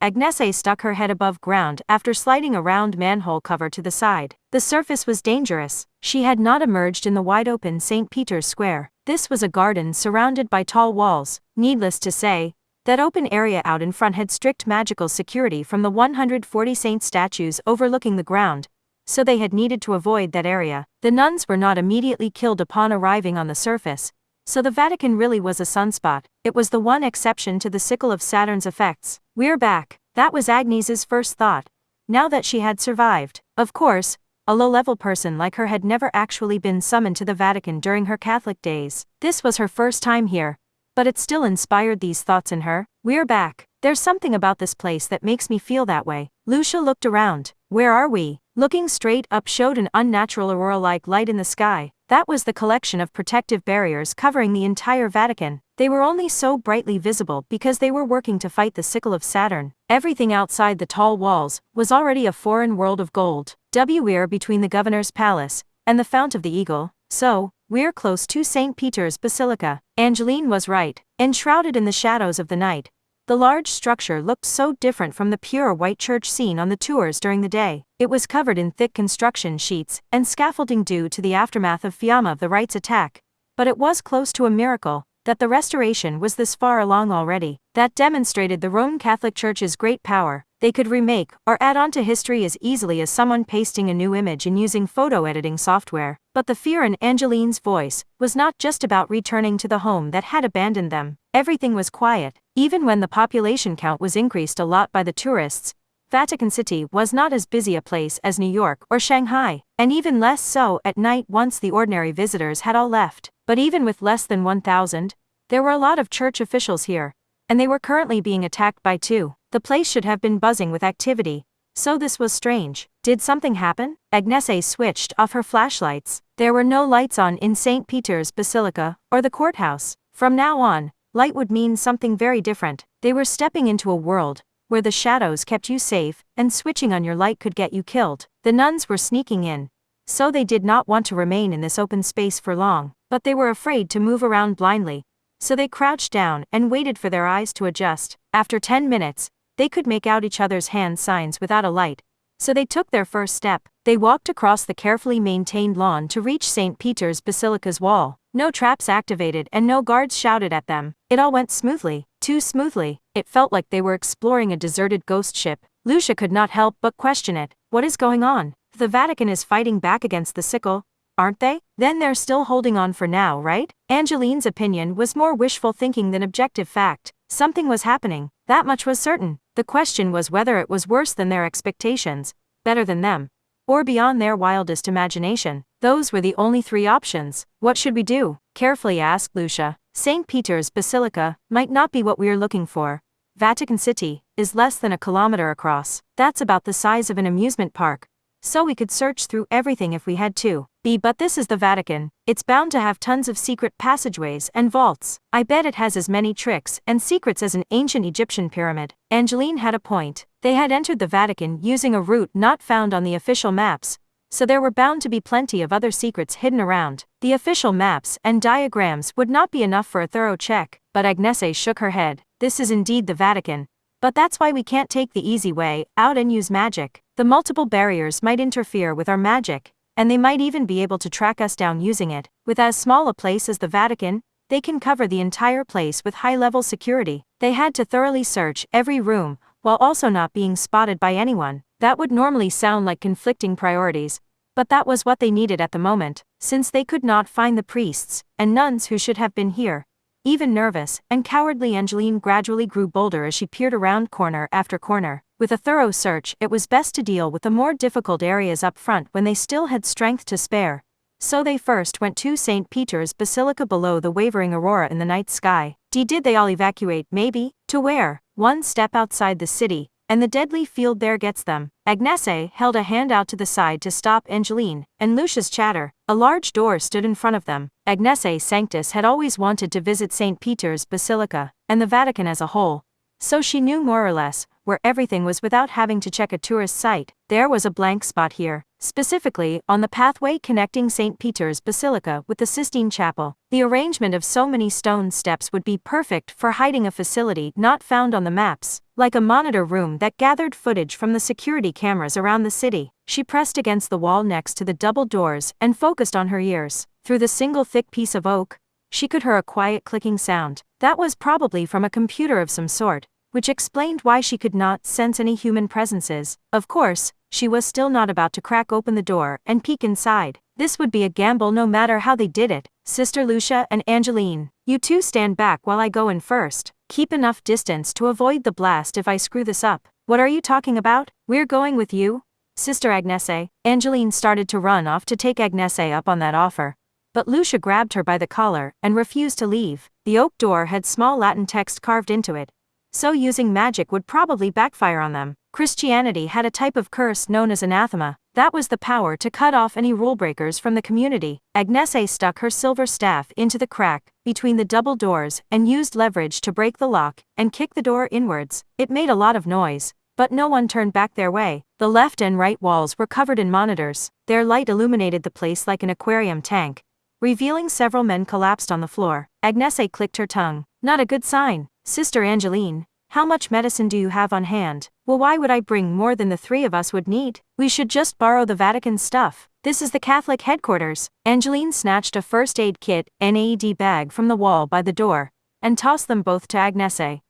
Agnese stuck her head above ground after sliding a round manhole cover to the side. The surface was dangerous. She had not emerged in the wide-open St. Peter's Square. This was a garden surrounded by tall walls. Needless to say, that open area out in front had strict magical security from the 140 saint statues overlooking the ground, so they had needed to avoid that area. The nuns were not immediately killed upon arriving on the surface, so the Vatican really was a sunspot. It was the one exception to the sickle of Saturn's effects. We're back. That was Agnese's first thought, now that she had survived. Of course, a low-level person like her had never actually been summoned to the Vatican during her Catholic days. This was her first time here, but it still inspired these thoughts in her. We're back. There's something about this place that makes me feel that way. Lucia looked around. Where are we? Looking straight up showed an unnatural aurora-like light in the sky. That was the collection of protective barriers covering the entire Vatican. They were only so brightly visible because they were working to fight the sickle of Saturn. Everything outside the tall walls was already a foreign world of gold. We're between the governor's palace and the Fount of the Eagle, so we're close to St. Peter's Basilica. Angeline was right. Enshrouded in the shadows of the night, the large structure looked so different from the pure white church seen on the tours during the day. It was covered in thick construction sheets and scaffolding due to the aftermath of Fiamma of the Right's attack, but it was close to a miracle that the restoration was this far along already. That demonstrated the Roman Catholic Church's great power. They could remake or add on to history as easily as someone pasting a new image and using photo editing software. But the fear in Angeline's voice was not just about returning to the home that had abandoned them. Everything was quiet. Even when the population count was increased a lot by the tourists, Vatican City was not as busy a place as New York or Shanghai, and even less so at night once the ordinary visitors had all left. But even with less than 1,000, there were a lot of church officials here, and they were currently being attacked by two. The place should have been buzzing with activity, so this was strange. Did something happen? Agnese switched off her flashlights. There were no lights on in St. Peter's Basilica or the courthouse. From now on, light would mean something very different. They were stepping into a world where the shadows kept you safe, and switching on your light could get you killed. The nuns were sneaking in, so they did not want to remain in this open space for long, but they were afraid to move around blindly, so they crouched down and waited for their eyes to adjust. After 10 minutes, they could make out each other's hand signs without a light, So they took their first step. They walked across the carefully maintained lawn to reach St. Peter's Basilica's wall. No traps activated and no guards shouted at them. It all went smoothly, too smoothly. It felt like they were exploring a deserted ghost ship. Lucia could not help but question it. What is going on? The Vatican is fighting back against the sickle, aren't they? Then they're still holding on for now, right? Angeline's opinion was more wishful thinking than objective fact. Something was happening, that much was certain. The question was whether it was worse than their expectations, better than them, or beyond their wildest imagination. Those were the only three options. What should we do? Carefully asked Lucia. St. Peter's Basilica might not be what we're looking for. Vatican City is less than a kilometer across. That's about the size of an amusement park. So we could search through everything if we had to. But this is the Vatican. It's bound to have tons of secret passageways and vaults. I bet it has as many tricks and secrets as an ancient Egyptian pyramid. Angeline had a point. They had entered the Vatican using a route not found on the official maps, so there were bound to be plenty of other secrets hidden around. The official maps and diagrams would not be enough for a thorough check, but Agnese shook her head. This is indeed the Vatican. But that's why we can't take the easy way out and use magic. The multiple barriers might interfere with our magic, and they might even be able to track us down using it. With as small a place as the Vatican, they can cover the entire place with high-level security. They had to thoroughly search every room, while also not being spotted by anyone. That would normally sound like conflicting priorities, but that was what they needed at the moment, since they could not find the priests and nuns who should have been here. Even nervous and cowardly, Angeline gradually grew bolder as she peered around corner after corner. With a thorough search, it was best to deal with the more difficult areas up front when they still had strength to spare. So they first went to St. Peter's Basilica below the wavering aurora in the night sky. Did they all evacuate? Maybe. To where? One step outside the city, and the deadly field there gets them. Agnese held a hand out to the side to stop Angeline and Lucia's chatter. A large door stood in front of them. Agnese Sanctus had always wanted to visit St. Peter's Basilica, and the Vatican as a whole, so she knew more or less where everything was without having to check a tourist site. There was a blank spot here, specifically on the pathway connecting St. Peter's Basilica with the Sistine Chapel. The arrangement of so many stone steps would be perfect for hiding a facility not found on the maps, like a monitor room that gathered footage from the security cameras around the city. She pressed against the wall next to the double doors and focused on her ears. Through the single thick piece of oak, she could hear a quiet clicking sound. That was probably from a computer of some sort, which explained why she could not sense any human presences. Of course, she was still not about to crack open the door and peek inside. This would be a gamble no matter how they did it. Sister Lucia and Angeline, you two stand back while I go in first. Keep enough distance to avoid the blast if I screw this up. What are you talking about? We're going with you, Sister Agnese. Angeline started to run off to take Agnese up on that offer, but Lucia grabbed her by the collar and refused to leave. The oak door had small Latin text carved into it, so using magic would probably backfire on them. Christianity had a type of curse known as anathema. That was the power to cut off any rule-breakers from the community. Agnese stuck her silver staff into the crack between the double doors and used leverage to break the lock and kick the door inwards. It made a lot of noise, but no one turned back their way. The left and right walls were covered in monitors. Their light illuminated the place like an aquarium tank, revealing several men collapsed on the floor. Agnese clicked her tongue. Not a good sign. Sister Angeline, how much medicine do you have on hand? Well, why would I bring more than the three of us would need? We should just borrow the Vatican's stuff. This is the Catholic headquarters. Angeline snatched a first aid kit and AED bag from the wall by the door, and tossed them both to Agnese.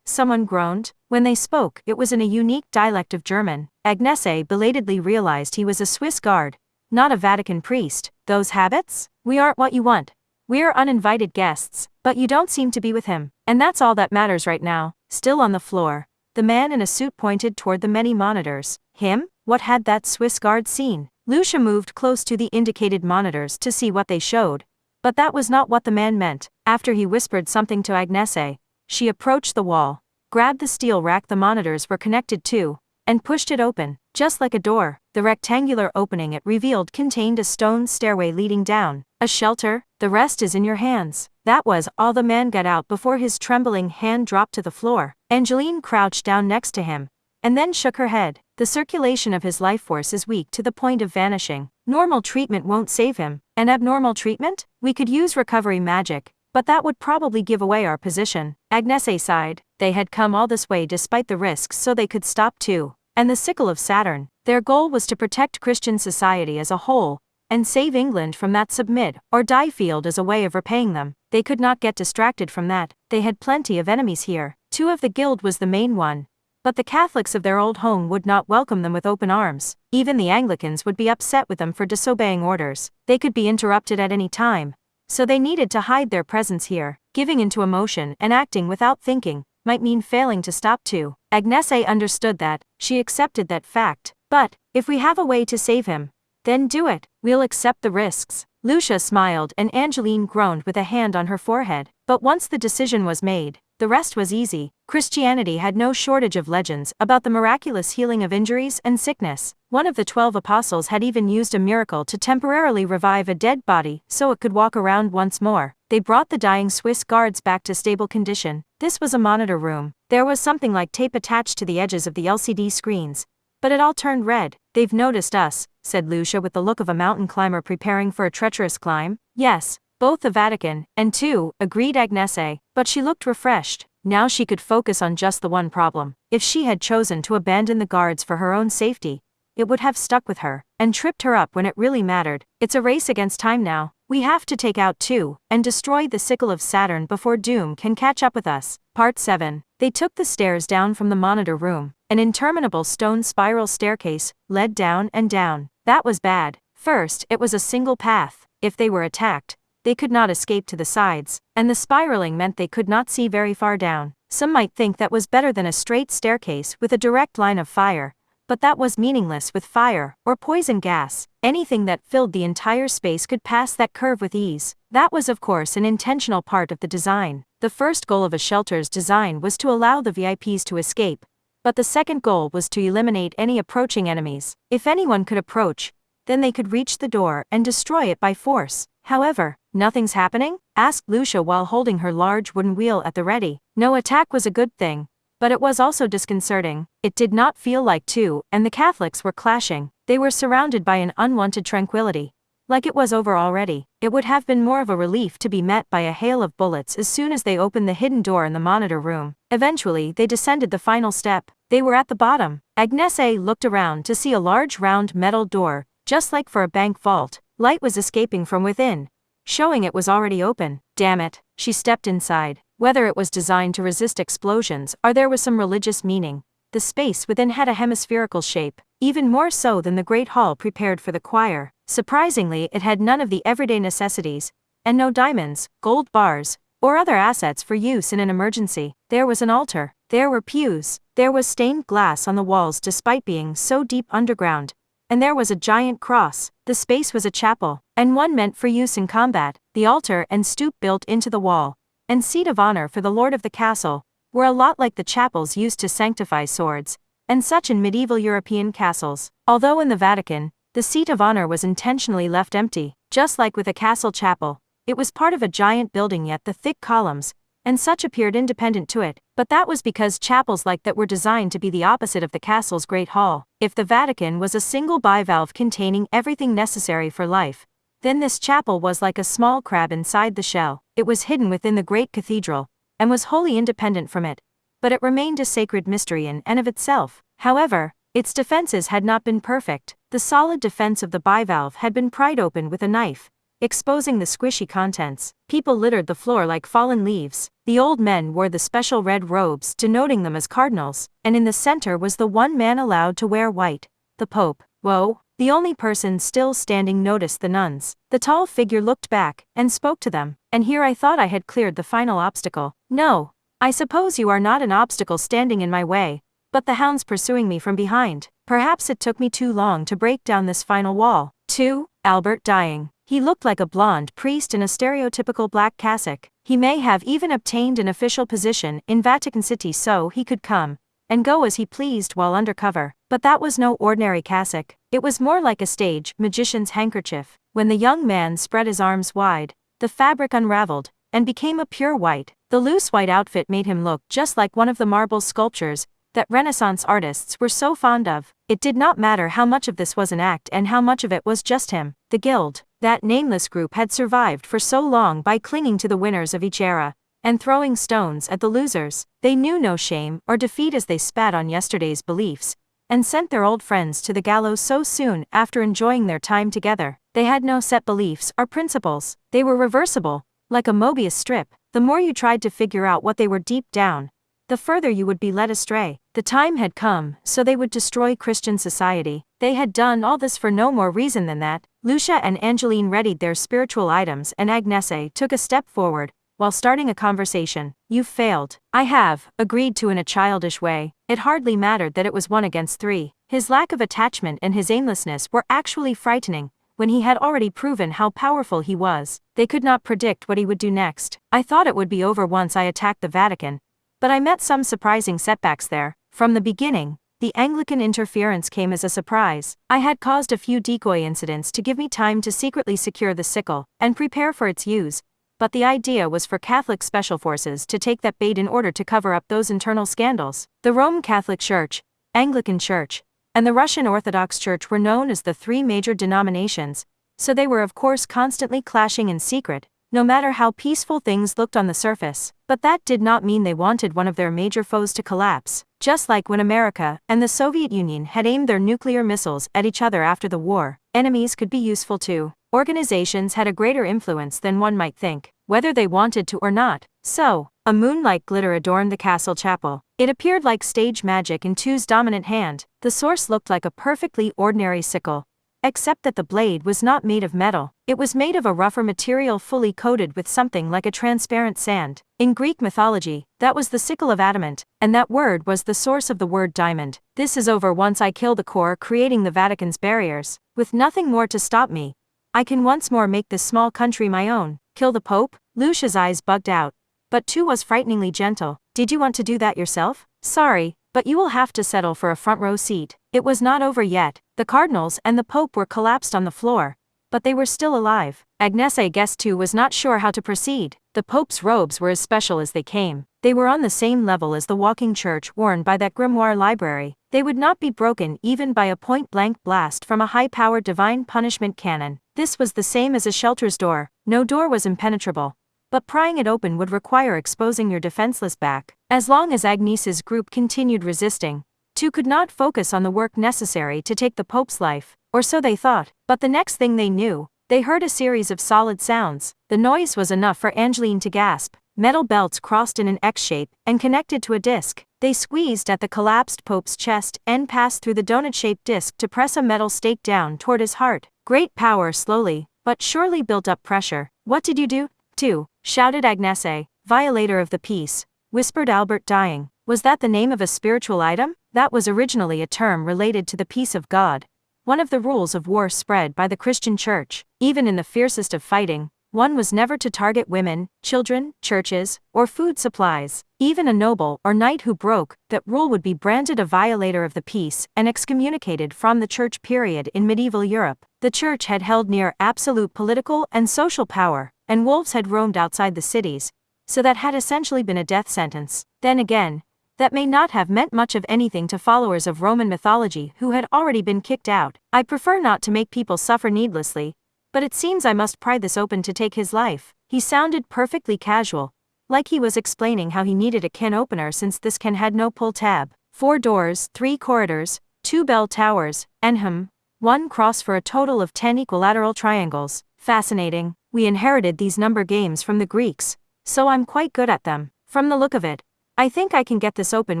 Someone groaned. When they spoke, it was in a unique dialect of German. Agnese belatedly realized he was a Swiss guard, not a Vatican priest. Those habits? We aren't what you want. We're uninvited guests, but you don't seem to be with him, and that's all that matters right now. Still on the floor, the man in a suit pointed toward the many monitors. Him? What had that Swiss guard seen? Lucia moved close to the indicated monitors to see what they showed, but that was not what the man meant. After he whispered something to Agnese, she approached the wall, grabbed the steel rack the monitors were connected to, and pushed it open. Just like a door, the rectangular opening it revealed contained a stone stairway leading down. A shelter, the rest is in your hands. That was all the man got out before his trembling hand dropped to the floor. Angeline crouched down next to him, and then shook her head. The circulation of his life force is weak to the point of vanishing. Normal treatment won't save him. An abnormal treatment? We could use recovery magic, but that would probably give away our position. Agnese sighed. They had come all this way despite the risks so they could stop too. and the sickle of Saturn. Their goal was to protect Christian society as a whole, and save England from that submit or die field as a way of repaying them. They could not get distracted from that. They had plenty of enemies here. Two of the guild was the main one. But the Catholics of their old home would not welcome them with open arms. Even the Anglicans would be upset with them for disobeying orders. They could be interrupted at any time. So they needed to hide their presence here. Giving into emotion and acting without thinking might mean failing to stop too. Agnese understood that. She accepted that fact. But, if we have a way to save him, then do it. We'll accept the risks. Lucia smiled and Angeline groaned with a hand on her forehead. But once the decision was made, the rest was easy. Christianity had no shortage of legends about the miraculous healing of injuries and sickness. One of the 12 apostles had even used a miracle to temporarily revive a dead body so it could walk around once more. They brought the dying Swiss guards back to stable condition. This was a monitor room. There was something like tape attached to the edges of the LCD screens. But it all turned red. They've noticed us, said Lucia with the look of a mountain climber preparing for a treacherous climb. Yes, both the Vatican, and too, agreed Agnese, but she looked refreshed. Now she could focus on just the one problem. If she had chosen to abandon the guards for her own safety, it would have stuck with her, and tripped her up when it really mattered. It's a race against time now. We have to take out two, and destroy the sickle of Saturn before doom can catch up with us. Part 7. They took the stairs down from the monitor room. An interminable stone spiral staircase led down and down. That was bad. First, it was a single path. If they were attacked, they could not escape to the sides, and the spiraling meant they could not see very far down. Some might think that was better than a straight staircase with a direct line of fire, but that was meaningless with fire or poison gas. Anything that filled the entire space could pass that curve with ease. That was of course an intentional part of the design. The first goal of a shelter's design was to allow the VIPs to escape, but the second goal was to eliminate any approaching enemies. If anyone could approach, then they could reach the door and destroy it by force. However, nothing's happening? Asked Lucia while holding her large wooden wheel at the ready. No attack was a good thing, but it was also disconcerting. It did not feel like two, and the Catholics were clashing. They were surrounded by an unwanted tranquility. Like it was over already. It would have been more of a relief to be met by a hail of bullets as soon as they opened the hidden door in the monitor room. Eventually they descended the final step. They were at the bottom. Agnese looked around to see a large round metal door, just like for a bank vault. Light was escaping from within, showing it was already open. Damn it. She stepped inside. Whether it was designed to resist explosions or there was some religious meaning, the space within had a hemispherical shape, even more so than the great hall prepared for the choir. Surprisingly, it had none of the everyday necessities, and no diamonds, gold bars, or other assets for use in an emergency. There was an altar. There were pews. There was stained glass on the walls despite being so deep underground. And there was a giant cross. The space was a chapel, and one meant for use in combat. The altar and stoop built into the wall, and seat of honor for the lord of the castle, were a lot like the chapels used to sanctify swords, and such in medieval European castles. Although in the Vatican, the seat of honor was intentionally left empty, just like with a castle chapel. It was part of a giant building yet the thick columns, and such appeared independent to it, but that was because chapels like that were designed to be the opposite of the castle's great hall. If the Vatican was a single bivalve containing everything necessary for life, then this chapel was like a small crab inside the shell. It was hidden within the great cathedral, and was wholly independent from it, but it remained a sacred mystery in and of itself. However, its defenses had not been perfect. The solid defense of the bivalve had been pried open with a knife, exposing the squishy contents. People littered the floor like fallen leaves. The old men wore the special red robes denoting them as cardinals, and in the center was the one man allowed to wear white, the Pope. Whoa! The only person still standing noticed the nuns. The tall figure looked back, and spoke to them. And here I thought I had cleared the final obstacle. No, I suppose you are not an obstacle standing in my way, but the hounds pursuing me from behind. Perhaps it took me too long to break down this final wall. 2. Albert dying. He looked like a blonde priest in a stereotypical black cassock. He may have even obtained an official position in Vatican City so he could come and go as he pleased while undercover. But that was no ordinary cassock. It was more like a stage magician's handkerchief. When the young man spread his arms wide, the fabric unraveled and became a pure white. The loose white outfit made him look just like one of the marble sculptures that Renaissance artists were so fond of. It did not matter how much of this was an act and how much of it was just him. The guild, that nameless group, had survived for so long by clinging to the winners of each era and throwing stones at the losers. They knew no shame or defeat as they spat on yesterday's beliefs and sent their old friends to the gallows so soon after enjoying their time together. They had no set beliefs or principles. They were reversible, like a Mobius strip. The more you tried to figure out what they were deep down, the further you would be led astray. The time had come, so they would destroy Christian society. They had done all this for no more reason than that. Lucia and Angeline readied their spiritual items and Agnese took a step forward, while starting a conversation. "You've failed." "I have," agreed to in a childish way. It hardly mattered that it was 1 against 3. His lack of attachment and his aimlessness were actually frightening, when he had already proven how powerful he was. They could not predict what he would do next. "I thought it would be over once I attacked the Vatican. But I met some surprising setbacks there. From the beginning, the Anglican interference came as a surprise. I had caused a few decoy incidents to give me time to secretly secure the sickle and prepare for its use, but the idea was for Catholic special forces to take that bait in order to cover up those internal scandals. The Roman Catholic Church, Anglican Church, and the Russian Orthodox Church were known as the 3 major denominations, so they were of course constantly clashing in secret, no matter how peaceful things looked on the surface. But that did not mean they wanted one of their major foes to collapse. Just like when America and the Soviet Union had aimed their nuclear missiles at each other after the war, enemies could be useful too. Organizations had a greater influence than one might think, whether they wanted to or not. So, a moon-like glitter adorned the castle chapel. It appeared like stage magic in Tu's dominant hand. The source looked like a perfectly ordinary sickle, except that the blade was not made of metal. It was made of a rougher material fully coated with something like a transparent sand. In Greek mythology, that was the sickle of adamant, and that word was the source of the word diamond. "This is over once I kill the core creating the Vatican's barriers. With nothing more to stop me, I can once more make this small country my own." "Kill the Pope?" Lucia's eyes bugged out. But Tu was frighteningly gentle. "Did you want to do that yourself? Sorry, but you will have to settle for a front row seat." It was not over yet. The cardinals and the Pope were collapsed on the floor, but they were still alive. Agnese guessed Tu was not sure how to proceed. The Pope's robes were as special as they came. They were on the same level as the walking church worn by that grimoire library. They would not be broken even by a point-blank blast from a high-powered divine punishment cannon. This was the same as a shelter's door. No door was impenetrable, but prying it open would require exposing your defenseless back. As long as Agnese's group continued resisting, Tu could not focus on the work necessary to take the Pope's life, or so they thought. But the next thing they knew, they heard a series of solid sounds. The noise was enough for Angeline to gasp. Metal belts crossed in an X shape and connected to a disc. They squeezed at the collapsed Pope's chest and passed through the donut-shaped disc to press a metal stake down toward his heart. Great power slowly, but surely built up pressure. "What did you do, Tu?" shouted Agnese. "Violator of the peace," whispered Albert, dying. Was that the name of a spiritual item? That was originally a term related to the peace of God, one of the rules of war spread by the Christian Church. Even in the fiercest of fighting, one was never to target women, children, churches, or food supplies. Even a noble or knight who broke that rule would be branded a violator of the peace and excommunicated from the church. Period. In medieval Europe, the church had held near absolute political and social power, and wolves had roamed outside the cities, so that had essentially been a death sentence. Then again, that may not have meant much of anything to followers of Roman mythology who had already been kicked out. "I prefer not to make people suffer needlessly, but it seems I must pry this open to take his life." He sounded perfectly casual, like he was explaining how he needed a can opener since this can had no pull tab. 4 doors, 3 corridors, 2 bell towers, and 1 cross for a total of 10 equilateral triangles. Fascinating. We inherited these number games from the Greeks, so I'm quite good at them. From the look of it, I think I can get this open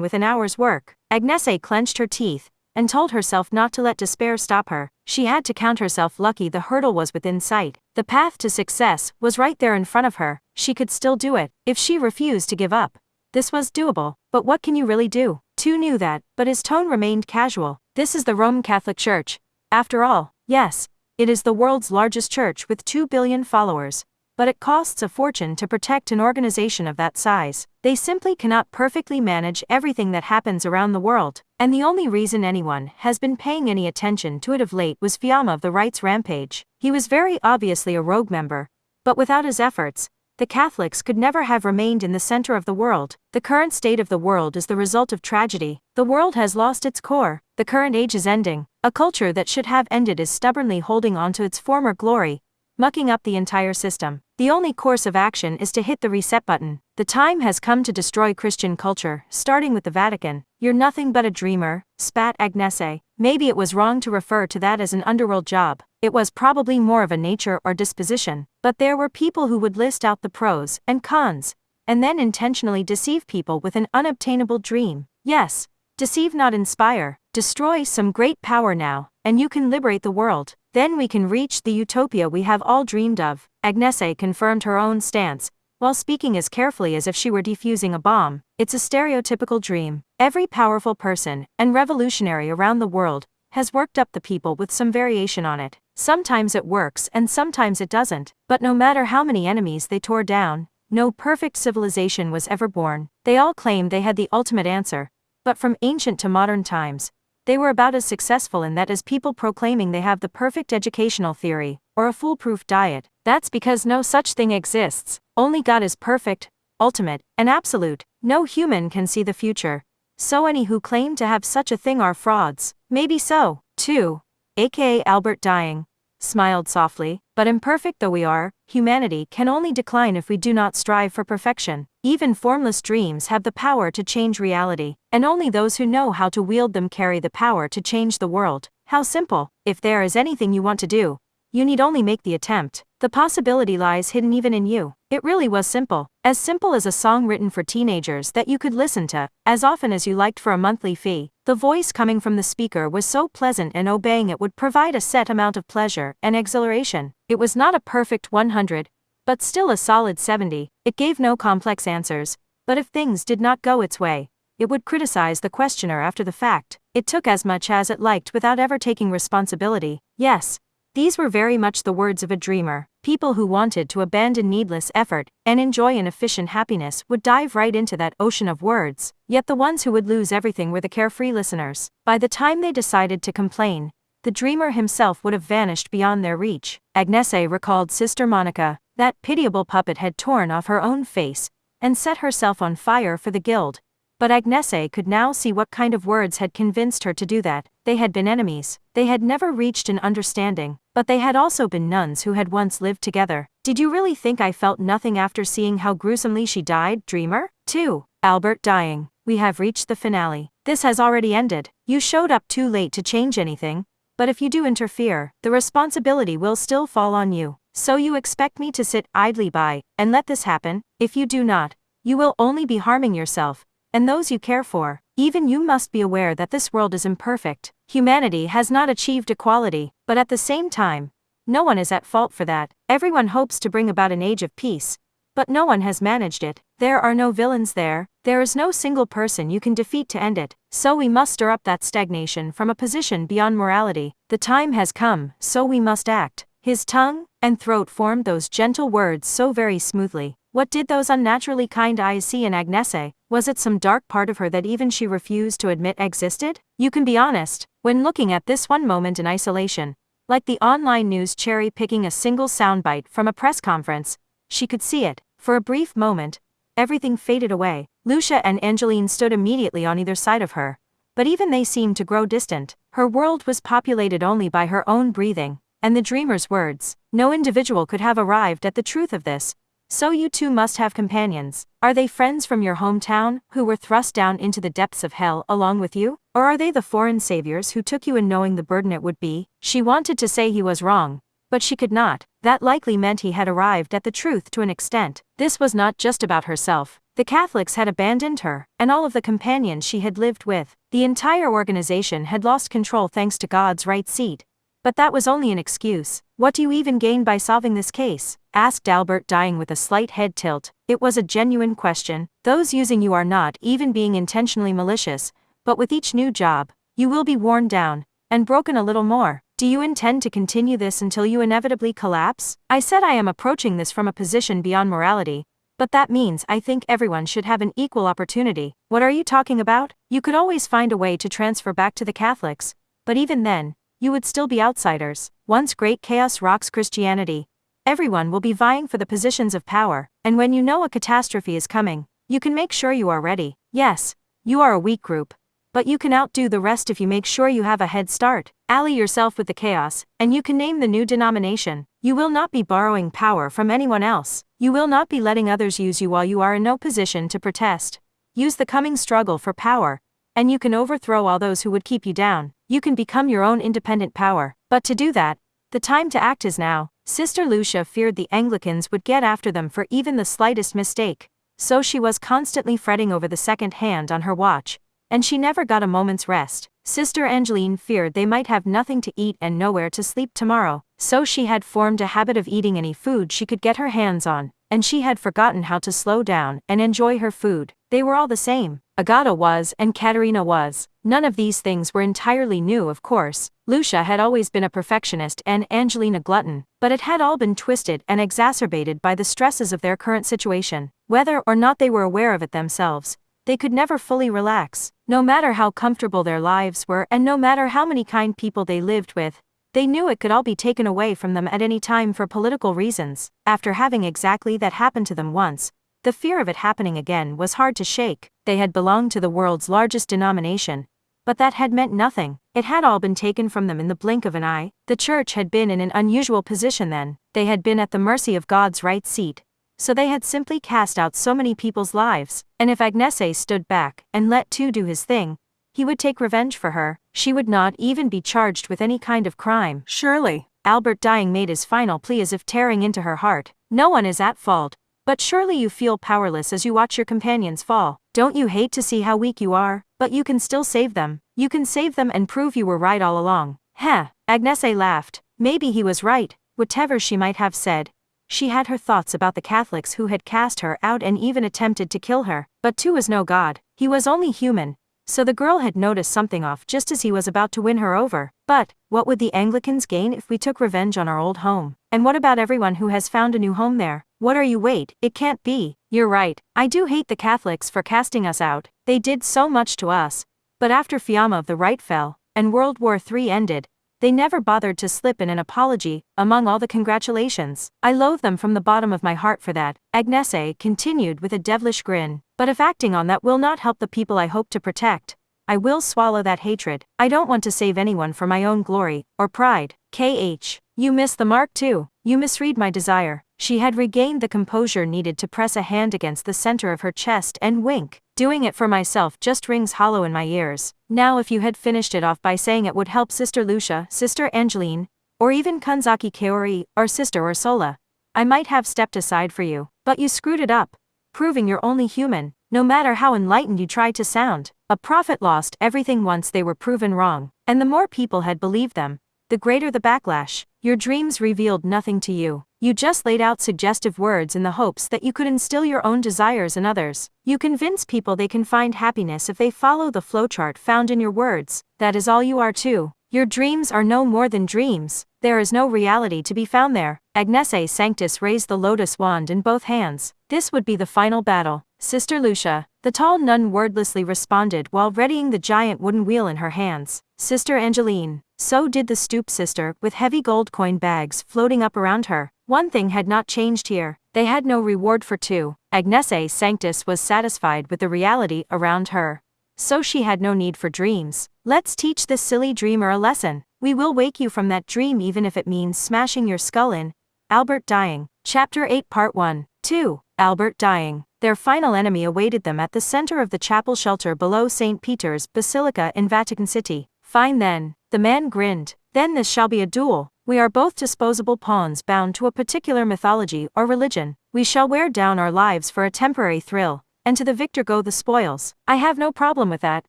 with an hour's work. Agnese clenched her teeth and told herself not to let despair stop her. She had to count herself lucky the hurdle was within sight. The path to success was right there in front of her. She could still do it, if she refused to give up. This was doable, but what can you really do? Tu knew that, but his tone remained casual. "This is the Roman Catholic Church. After all, yes, it is the world's largest church with 2 billion followers. But it costs a fortune to protect an organization of that size. They simply cannot perfectly manage everything that happens around the world, and the only reason anyone has been paying any attention to it of late was Fiamma of the Rights Rampage. He was very obviously a rogue member, but without his efforts, the Catholics could never have remained in the center of the world. The current state of the world is the result of tragedy. The world has lost its core. The current age is ending. A culture that should have ended is stubbornly holding on to its former glory, mucking up the entire system. The only course of action is to hit the reset button. The time has come to destroy Christian culture, starting with the Vatican. You're nothing but a dreamer, spat Agnese. Maybe it was wrong to refer to that as an underworld job. It was probably more of a nature or disposition. But there were people who would list out the pros and cons, and then intentionally deceive people with an unobtainable dream. Yes, deceive, not inspire. Destroy some great power now, and you can liberate the world. Then we can reach the utopia we have all dreamed of. Agnese confirmed her own stance, while speaking as carefully as if she were defusing a bomb. It's a stereotypical dream. Every powerful person and revolutionary around the world has worked up the people with some variation on it. Sometimes it works and sometimes it doesn't. But no matter how many enemies they tore down, no perfect civilization was ever born. They all claimed they had the ultimate answer, but from ancient to modern times, they were about as successful in that as people proclaiming they have the perfect educational theory, or a foolproof diet. That's because no such thing exists. Only God is perfect, ultimate, and absolute. No human can see the future. So any who claim to have such a thing are frauds. Maybe so, too. aka Albert Dying smiled softly. But imperfect though we are, humanity can only decline if we do not strive for perfection. Even formless dreams have the power to change reality, and only those who know how to wield them carry the power to change the world. How simple. If there is anything you want to do, you need only make the attempt. The possibility lies hidden even in you. It really was simple. As simple as a song written for teenagers that you could listen to as often as you liked for a monthly fee. The voice coming from the speaker was so pleasant, and obeying it would provide a set amount of pleasure and exhilaration. It was not a perfect 100, but still a solid 70. It gave no complex answers, but if things did not go its way, it would criticize the questioner after the fact. It took as much as it liked without ever taking responsibility. Yes, these were very much the words of a dreamer. People who wanted to abandon needless effort and enjoy an efficient happiness would dive right into that ocean of words. Yet the ones who would lose everything were the carefree listeners. By the time they decided to complain, the dreamer himself would have vanished beyond their reach. Agnese recalled Sister Monica. That pitiable puppet had torn off her own face and set herself on fire for the guild. But Agnese could now see what kind of words had convinced her to do that. They had been enemies. They had never reached an understanding. But they had also been nuns who had once lived together. Did you really think I felt nothing after seeing how gruesomely she died, dreamer? 2. Albert Dying. We have reached the finale. This has already ended. You showed up too late to change anything. But if you do interfere, the responsibility will still fall on you. So you expect me to sit idly by and let this happen? If you do not, you will only be harming yourself and those you care for. Even you must be aware that this world is imperfect. Humanity has not achieved equality, but at the same time, no one is at fault for that. Everyone hopes to bring about an age of peace, but no one has managed it. There are no villains there. There is no single person you can defeat to end it. So we must stir up that stagnation from a position beyond morality. The time has come, so we must act. His tongue and throat formed those gentle words so very smoothly. What did those unnaturally kind eyes see in Agnese? Was it some dark part of her that even she refused to admit existed? You can be honest, when looking at this one moment in isolation, like the online news cherry-picking a single soundbite from a press conference, she could see it. For a brief moment, everything faded away. Lucia and Angeline stood immediately on either side of her, but even they seemed to grow distant. Her world was populated only by her own breathing and the dreamer's words. No individual could have arrived at the truth of this. So you too must have companions. Are they friends from your hometown, who were thrust down into the depths of hell along with you? Or are they the foreign saviors who took you in knowing the burden it would be? She wanted to say he was wrong, but she could not. That likely meant he had arrived at the truth to an extent. This was not just about herself. The Catholics had abandoned her, and all of the companions she had lived with. The entire organization had lost control thanks to God's right seat. But that was only an excuse. What do you even gain by solving this case? Asked Albert Dying with a slight head tilt. It was a genuine question. Those using you are not even being intentionally malicious, but with each new job, you will be worn down and broken a little more. Do you intend to continue this until you inevitably collapse? I said I am approaching this from a position beyond morality, but that means I think everyone should have an equal opportunity. What are you talking about? You could always find a way to transfer back to the Catholics, but even then, you would still be outsiders. Once great chaos rocks Christianity, everyone will be vying for the positions of power, and when you know a catastrophe is coming, you can make sure you are ready. Yes, you are a weak group, but you can outdo the rest if you make sure you have a head start. Ally yourself with the chaos, and you can name the new denomination. You will not be borrowing power from anyone else. You will not be letting others use you while you are in no position to protest. Use the coming struggle for power, and you can overthrow all those who would keep you down. You can become your own independent power. But to do that, the time to act is now. Sister Lucia feared the Anglicans would get after them for even the slightest mistake, so she was constantly fretting over the second hand on her watch, and she never got a moment's rest. Sister Angeline feared they might have nothing to eat and nowhere to sleep tomorrow, so she had formed a habit of eating any food she could get her hands on, and she had forgotten how to slow down and enjoy her food. They were all the same. Agata was and Katerina was. None of these things were entirely new, of course. Lucia had always been a perfectionist and Angeline a glutton, but it had all been twisted and exacerbated by the stresses of their current situation. Whether or not they were aware of it themselves, they could never fully relax. No matter how comfortable their lives were and no matter how many kind people they lived with, they knew it could all be taken away from them at any time for political reasons. After having exactly that happen to them once, the fear of it happening again was hard to shake. They had belonged to the world's largest denomination, but that had meant nothing. It had all been taken from them in the blink of an eye. The church had been in an unusual position then. They had been at the mercy of God's right seat, so they had simply cast out so many people's lives. And if Agnese stood back and let Tu do his thing, he would take revenge for her. She would not even be charged with any kind of crime. Surely. Albert dying made his final plea as if tearing into her heart. No one is at fault. But surely you feel powerless as you watch your companions fall. Don't you hate to see how weak you are? But you can still save them. You can save them and prove you were right all along. Heh. Agnese laughed. Maybe he was right. Whatever she might have said, she had her thoughts about the Catholics who had cast her out and even attempted to kill her. But Tu was no god. He was only human. So the girl had noticed something off just as he was about to win her over. But, what would the Anglicans gain if we took revenge on our old home? And what about everyone who has found a new home there? What are you? Wait, it can't be. You're right. I do hate the Catholics for casting us out. They did so much to us. But after Fiamma of the Right fell, and World War III ended, they never bothered to slip in an apology, among all the congratulations. I loathe them from the bottom of my heart for that, Agnese continued with a devilish grin. But if acting on that will not help the people I hope to protect, I will swallow that hatred. I don't want to save anyone for my own glory, or pride. KH. You miss the mark too. You misread my desire. She had regained the composure needed to press a hand against the center of her chest and wink. Doing it for myself just rings hollow in my ears. Now if you had finished it off by saying it would help Sister Lucia, Sister Angeline, or even Kanzaki Kaori, or Sister Ursula, I might have stepped aside for you. But you screwed it up, proving you're only human. No matter how enlightened you tried to sound, a prophet lost everything once they were proven wrong. And the more people had believed them, the greater the backlash. Your dreams revealed nothing to you. You just laid out suggestive words in the hopes that you could instill your own desires in others. You convince people they can find happiness if they follow the flowchart found in your words. That is all you are too. Your dreams are no more than dreams. There is no reality to be found there. Agnese Sanctus raised the lotus wand in both hands. This would be the final battle. Sister Lucia, the tall nun wordlessly responded while readying the giant wooden wheel in her hands. Sister Angeline. So did the stoop sister, with heavy gold coin bags floating up around her. One thing had not changed here. They had no reward for Tu. Agnese Sanctus was satisfied with the reality around her, so she had no need for dreams. Let's teach this silly dreamer a lesson. We will wake you from that dream even if it means smashing your skull in. Albert dying. Chapter 8 Part 1. 2. Albert dying. Their final enemy awaited them at the center of the chapel shelter below St. Peter's Basilica in Vatican City. Fine then. The man grinned. Then this shall be a duel. We are both disposable pawns bound to a particular mythology or religion. We shall wear down our lives for a temporary thrill, and to the victor go the spoils. I have no problem with that.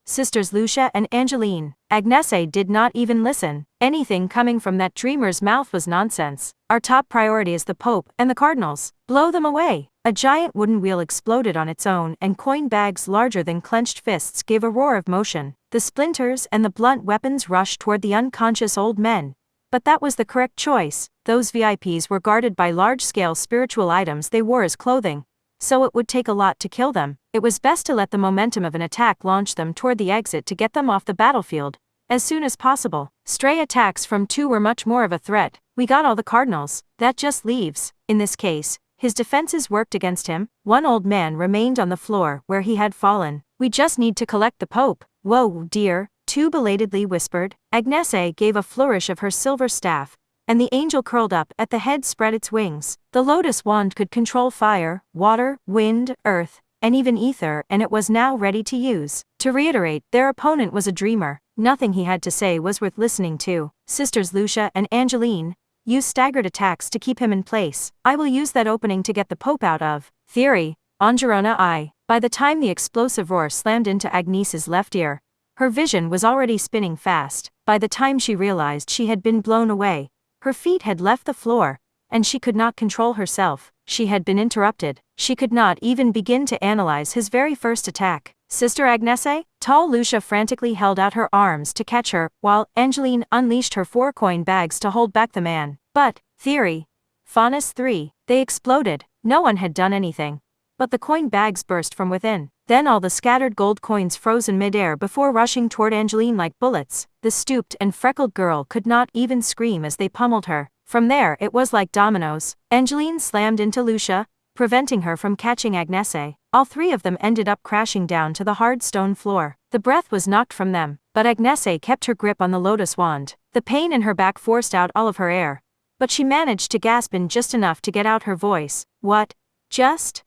Sisters Lucia and Angeline. Agnese did not even listen. Anything coming from that dreamer's mouth was nonsense. Our top priority is the Pope and the Cardinals. Blow them away. A giant wooden wheel exploded on its own and coin bags larger than clenched fists gave a roar of motion. The splinters and the blunt weapons rushed toward the unconscious old men. But that was the correct choice. Those VIPs were guarded by large-scale spiritual items they wore as clothing, so it would take a lot to kill them. It was best to let the momentum of an attack launch them toward the exit to get them off the battlefield as soon as possible. Stray attacks from Tu were much more of a threat. We got all the Cardinals. That just leaves, in this case, his defenses worked against him. One old man remained on the floor where he had fallen. We just need to collect the Pope. Whoa, dear, Tu belatedly whispered. Agnese gave a flourish of her silver staff, and the angel curled up at the head spread its wings. The lotus wand could control fire, water, wind, earth, and even ether, and it was now ready to use. To reiterate, their opponent was a dreamer. Nothing he had to say was worth listening to. Sisters Lucia and Angeline use staggered attacks to keep him in place. I will use that opening to get the Pope out of. Theory. Angerona I. By the time the explosive roar slammed into Agnese's left ear, her vision was already spinning fast. By the time she realized she had been blown away, her feet had left the floor, and she could not control herself. She had been interrupted. She could not even begin to analyze his very first attack. Sister Agnese? Tall Lucia frantically held out her arms to catch her, while Angeline unleashed her 4 coin bags to hold back the man. But, theory. Faunus 3. They exploded. No one had done anything. But the coin bags burst from within. Then all the scattered gold coins froze in midair before rushing toward Angeline like bullets. The stooped and freckled girl could not even scream as they pummeled her. From there it was like dominoes. Angeline slammed into Lucia, preventing her from catching Agnese. All 3 of them ended up crashing down to the hard stone floor. The breath was knocked from them, but Agnese kept her grip on the lotus wand. The pain in her back forced out all of her air, but she managed to gasp in just enough to get out her voice. What just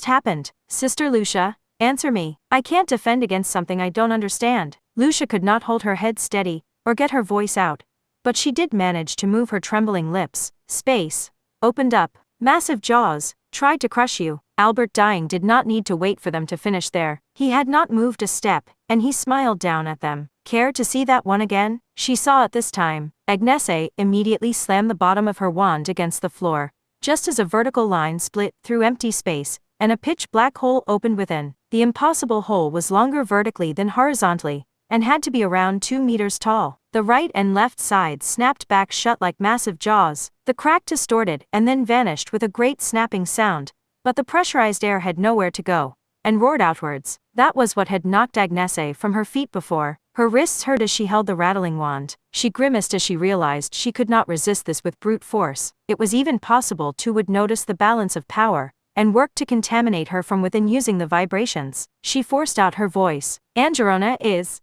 happened? Sister Lucia, answer me. I can't defend against something I don't understand. Lucia could not hold her head steady, or get her voice out. But she did manage to move her trembling lips. Space opened up. Massive jaws tried to crush you. Albert dying did not need to wait for them to finish there. He had not moved a step, and he smiled down at them. Care to see that one again? She saw it this time. Agnese immediately slammed the bottom of her wand against the floor, just as a vertical line split through empty space, and a pitch black hole opened within. The impossible hole was longer vertically than horizontally, and had to be around 2 meters tall. The right and left sides snapped back shut like massive jaws. The crack distorted and then vanished with a great snapping sound, but the pressurized air had nowhere to go, and roared outwards. That was what had knocked Agnese from her feet before. Her wrists hurt as she held the rattling wand. She grimaced as she realized she could not resist this with brute force. It was even possible two would notice the balance of power, and work to contaminate her from within using the vibrations. She forced out her voice. Angerona is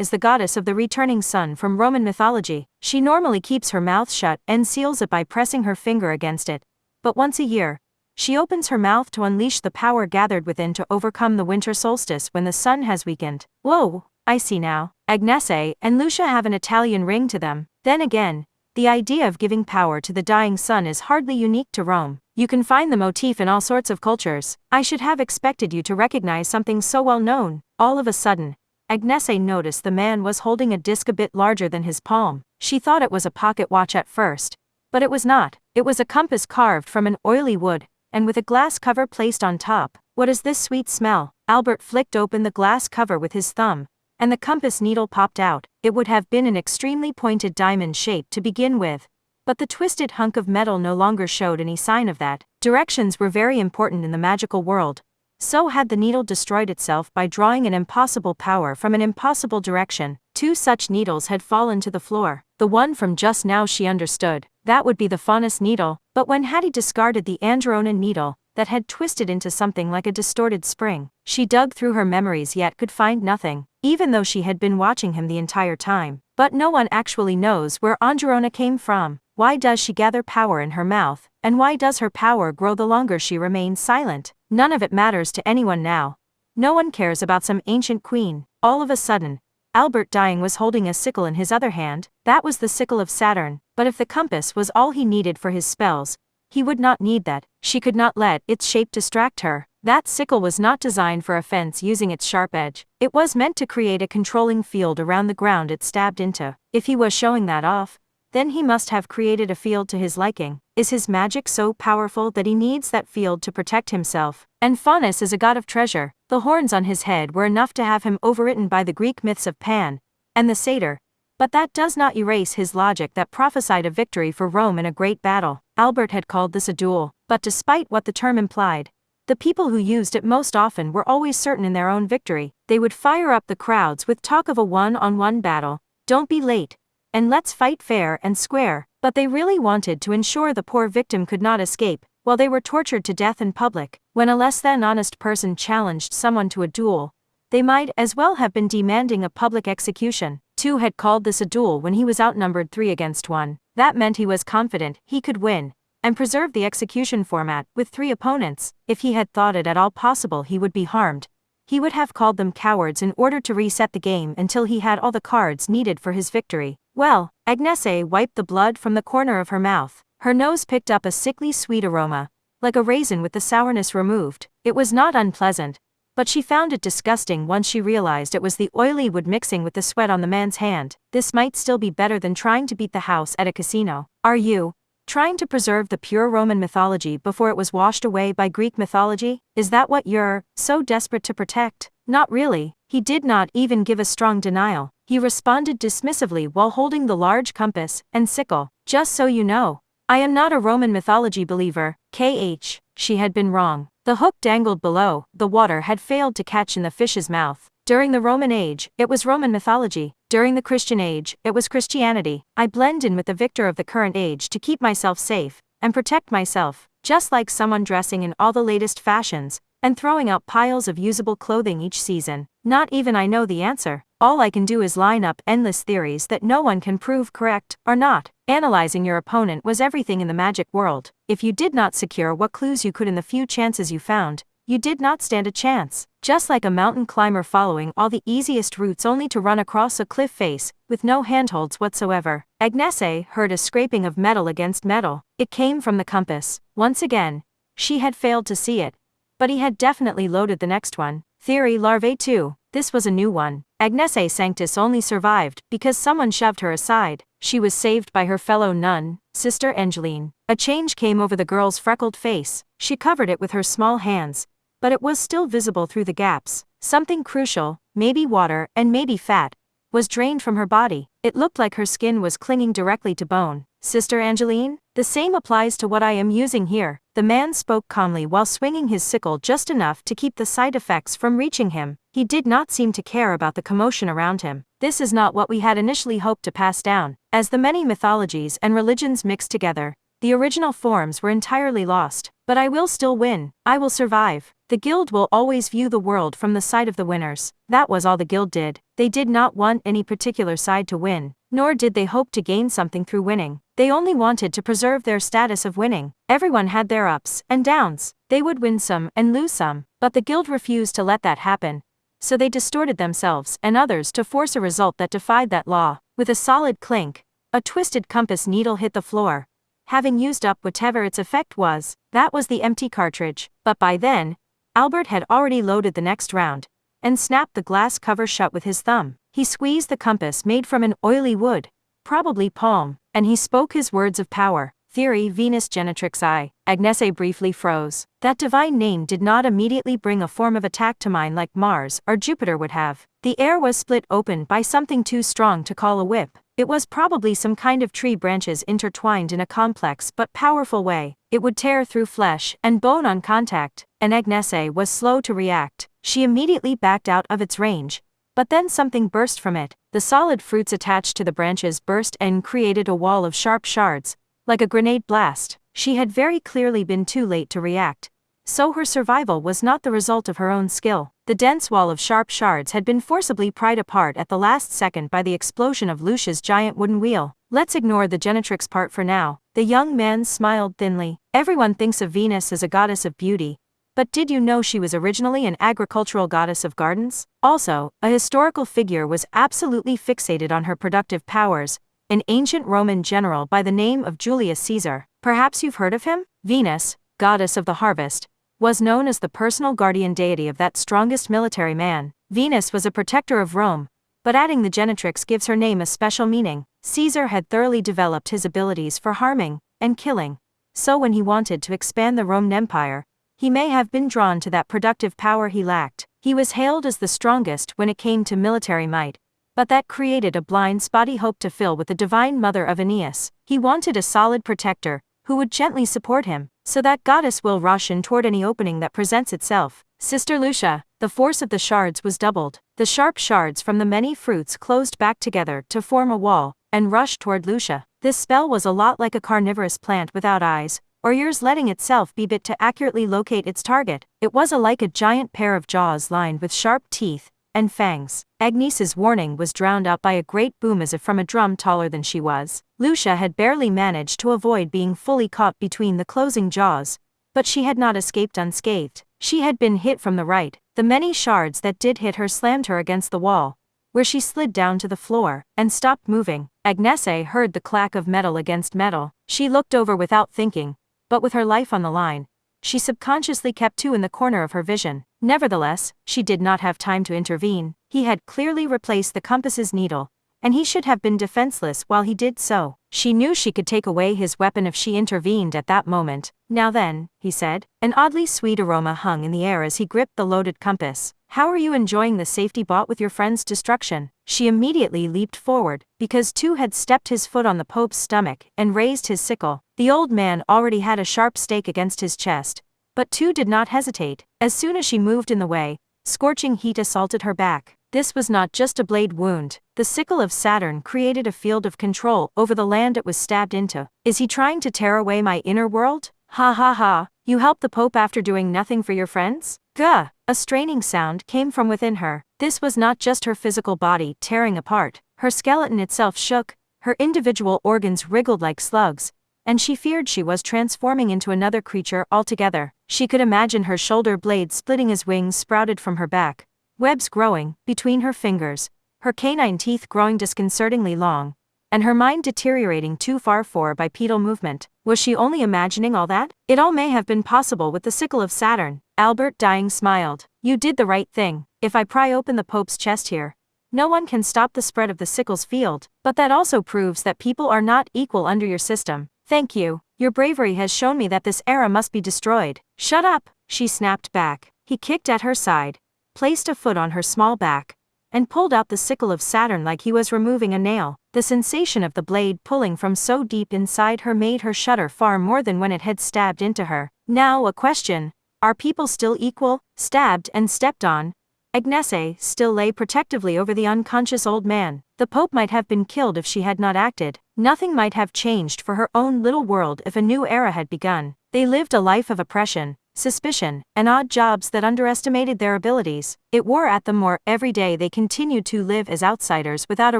the goddess of the returning sun from Roman mythology. She normally keeps her mouth shut and seals it by pressing her finger against it. But once a year, she opens her mouth to unleash the power gathered within to overcome the winter solstice when the sun has weakened. Whoa, I see now. Agnese and Lucia have an Italian ring to them. Then again, the idea of giving power to the dying sun is hardly unique to Rome. You can find the motif in all sorts of cultures. I should have expected you to recognize something so well known. All of a sudden, Agnese noticed the man was holding a disc a bit larger than his palm. She thought it was a pocket watch at first, but it was not. It was a compass carved from an oily wood, and with a glass cover placed on top. What is this sweet smell? Albert flicked open the glass cover with his thumb, and the compass needle popped out. It would have been an extremely pointed diamond shape to begin with, but the twisted hunk of metal no longer showed any sign of that. Directions were very important in the magical world. So had the needle destroyed itself by drawing an impossible power from an impossible direction. 2 such needles had fallen to the floor. The one from just now she understood. That would be the Faunus needle. But when had he discarded the Angerona needle, that had twisted into something like a distorted spring? She dug through her memories yet could find nothing, even though she had been watching him the entire time. But no one actually knows where Angerona came from. Why does she gather power in her mouth, and why does her power grow the longer she remains silent? None of it matters to anyone now. No one cares about some ancient queen. All of a sudden, Albert dying was holding a sickle in his other hand. That was the sickle of Saturn. But if the compass was all he needed for his spells, he would not need that. She could not let its shape distract her. That sickle was not designed for offense using its sharp edge. It was meant to create a controlling field around the ground it stabbed into. If he was showing that off, then he must have created a field to his liking. Is his magic so powerful that he needs that field to protect himself? And Faunus is a god of treasure. The horns on his head were enough to have him overwritten by the Greek myths of Pan and the satyr. But that does not erase his logic that prophesied a victory for Rome in a great battle. Albert had called this a duel, but despite what the term implied, the people who used it most often were always certain in their own victory. They would fire up the crowds with talk of a one-on-one battle. Don't be late, and let's fight fair and square. But they really wanted to ensure the poor victim could not escape, while they were tortured to death in public. When a less than honest person challenged someone to a duel, they might as well have been demanding a public execution. 2 had called this a duel when he was outnumbered 3 against 1. That meant he was confident he could win, and preserve the execution format with 3 opponents. If he had thought it at all possible he would be harmed, he would have called them cowards in order to reset the game until he had all the cards needed for his victory. Well, Agnese wiped the blood from the corner of her mouth. Her nose picked up a sickly sweet aroma, like a raisin with the sourness removed. It was not unpleasant, but she found it disgusting once she realized it was the oily wood mixing with the sweat on the man's hand. This might still be better than trying to beat the house at a casino. Are you trying to preserve the pure Roman mythology before it was washed away by Greek mythology? Is that what you're so desperate to protect? Not really. He did not even give a strong denial. He responded dismissively while holding the large compass and sickle. Just so you know, I am not a Roman mythology believer, KH. She had been wrong. The hook dangled below, the water had failed to catch in the fish's mouth. During the Roman age, it was Roman mythology. During the Christian age, it was Christianity. I blend in with the victor of the current age to keep myself safe, and protect myself, just like someone dressing in all the latest fashions, and throwing out piles of usable clothing each season. Not even I know the answer. All I can do is line up endless theories that no one can prove correct or not. Analyzing your opponent was everything in the magic world. If you did not secure what clues you could in the few chances you found, you did not stand a chance. Just like a mountain climber following all the easiest routes only to run across a cliff face, with no handholds whatsoever. Agnese heard a scraping of metal against metal. It came from the compass. Once again, she had failed to see it, but he had definitely loaded the next one. Theory Larvae 2. This was a new one. Agnese Sanctus only survived because someone shoved her aside. She was saved by her fellow nun, Sister Angeline. A change came over the girl's freckled face. She covered it with her small hands, but it was still visible through the gaps. Something crucial, maybe water and maybe fat, was drained from her body. It looked like her skin was clinging directly to bone. Sister Angeline? The same applies to what I am using here. The man spoke calmly while swinging his sickle just enough to keep the side effects from reaching him. He did not seem to care about the commotion around him. This is not what we had initially hoped to pass down. As the many mythologies and religions mixed together, the original forms were entirely lost. But I will still win. I will survive. The guild will always view the world from the side of the winners. That was all the guild did. They did not want any particular side to win, nor did they hope to gain something through winning. They only wanted to preserve their status of winning. Everyone had their ups and downs. They would win some and lose some, but the guild refused to let that happen. So they distorted themselves and others to force a result that defied that law. With a solid clink, a twisted compass needle hit the floor. Having used up whatever its effect was, that was the empty cartridge. But by then, Albert had already loaded the next round, and snapped the glass cover shut with his thumb. He squeezed the compass made from an oily wood, probably palm, and he spoke his words of power. Theory Venus Genetrix I. Agnese briefly froze. That divine name did not immediately bring a form of attack to mind like Mars or Jupiter would have. The air was split open by something too strong to call a whip. It was probably some kind of tree branches intertwined in a complex but powerful way. It would tear through flesh and bone on contact, and Agnese was slow to react. She immediately backed out of its range, but then something burst from it. The solid fruits attached to the branches burst and created a wall of sharp shards, like a grenade blast. She had very clearly been too late to react, so her survival was not the result of her own skill. The dense wall of sharp shards had been forcibly pried apart at the last second by the explosion of Lucia's giant wooden wheel. Let's ignore the Genetrix part for now. The young man smiled thinly. Everyone thinks of Venus as a goddess of beauty, but did you know she was originally an agricultural goddess of gardens? Also, a historical figure was absolutely fixated on her productive powers, an ancient Roman general by the name of Julius Caesar. Perhaps you've heard of him? Venus, goddess of the harvest, was known as the personal guardian deity of that strongest military man. Venus was a protector of Rome, but adding the Genetrix gives her name a special meaning. Caesar had thoroughly developed his abilities for harming and killing, so when he wanted to expand the Roman Empire, he may have been drawn to that productive power he lacked. He was hailed as the strongest when it came to military might, but that created a blind spot he hoped to fill with the divine mother of Aeneas. He wanted a solid protector, who would gently support him, so that goddess will rush in toward any opening that presents itself. Sister Lucia. The force of the shards was doubled. The sharp shards from the many fruits closed back together to form a wall, and rushed toward Lucia. This spell was a lot like a carnivorous plant without eyes, or ears letting itself be bit to accurately locate its target. It was like a giant pair of jaws lined with sharp teeth and fangs. Agnese's warning was drowned out by a great boom as if from a drum taller than she was. Lucia had barely managed to avoid being fully caught between the closing jaws. But she had not escaped unscathed. She had been hit from the right. The many shards that did hit her slammed her against the wall, where she slid down to the floor, and stopped moving. Agnese heard the clack of metal against metal. She looked over without thinking, but with her life on the line, she subconsciously kept two in the corner of her vision. Nevertheless, she did not have time to intervene. He had clearly replaced the compass's needle, and he should have been defenseless while he did so. She knew she could take away his weapon if she intervened at that moment. "Now then," he said. An oddly sweet aroma hung in the air as he gripped the loaded compass. "How are you enjoying the safety bought with your friend's destruction?" She immediately leaped forward, because Tu had stepped his foot on the Pope's stomach and raised his sickle. The old man already had a sharp stake against his chest, but Tu did not hesitate. As soon as she moved in the way, scorching heat assaulted her back. This was not just a blade wound. The sickle of Saturn created a field of control over the land it was stabbed into. "Is he trying to tear away my inner world? Ha ha ha, you helped the Pope after doing nothing for your friends? Gah!" A straining sound came from within her. This was not just her physical body tearing apart. Her skeleton itself shook, her individual organs wriggled like slugs, and she feared she was transforming into another creature altogether. She could imagine her shoulder blades splitting as wings sprouted from her back, webs growing between her fingers, her canine teeth growing disconcertingly long, and her mind deteriorating too far for bipedal movement. Was she only imagining all that? It all may have been possible with the sickle of Saturn. Albert dying smiled. "You did the right thing. If I pry open the Pope's chest here, no one can stop the spread of the sickle's field. But that also proves that people are not equal under your system. Thank you. Your bravery has shown me that this era must be destroyed." "Shut up," she snapped back. He kicked at her side, placed a foot on her small back, and pulled out the sickle of Saturn like he was removing a nail. The sensation of the blade pulling from so deep inside her made her shudder far more than when it had stabbed into her. Now a question: are people still equal? Stabbed and stepped on, Agnese still lay protectively over the unconscious old man. The Pope might have been killed if she had not acted. Nothing might have changed for her own little world if a new era had begun. They lived a life of oppression, suspicion, and odd jobs that underestimated their abilities. It wore at them more. Every day they continued to live as outsiders without a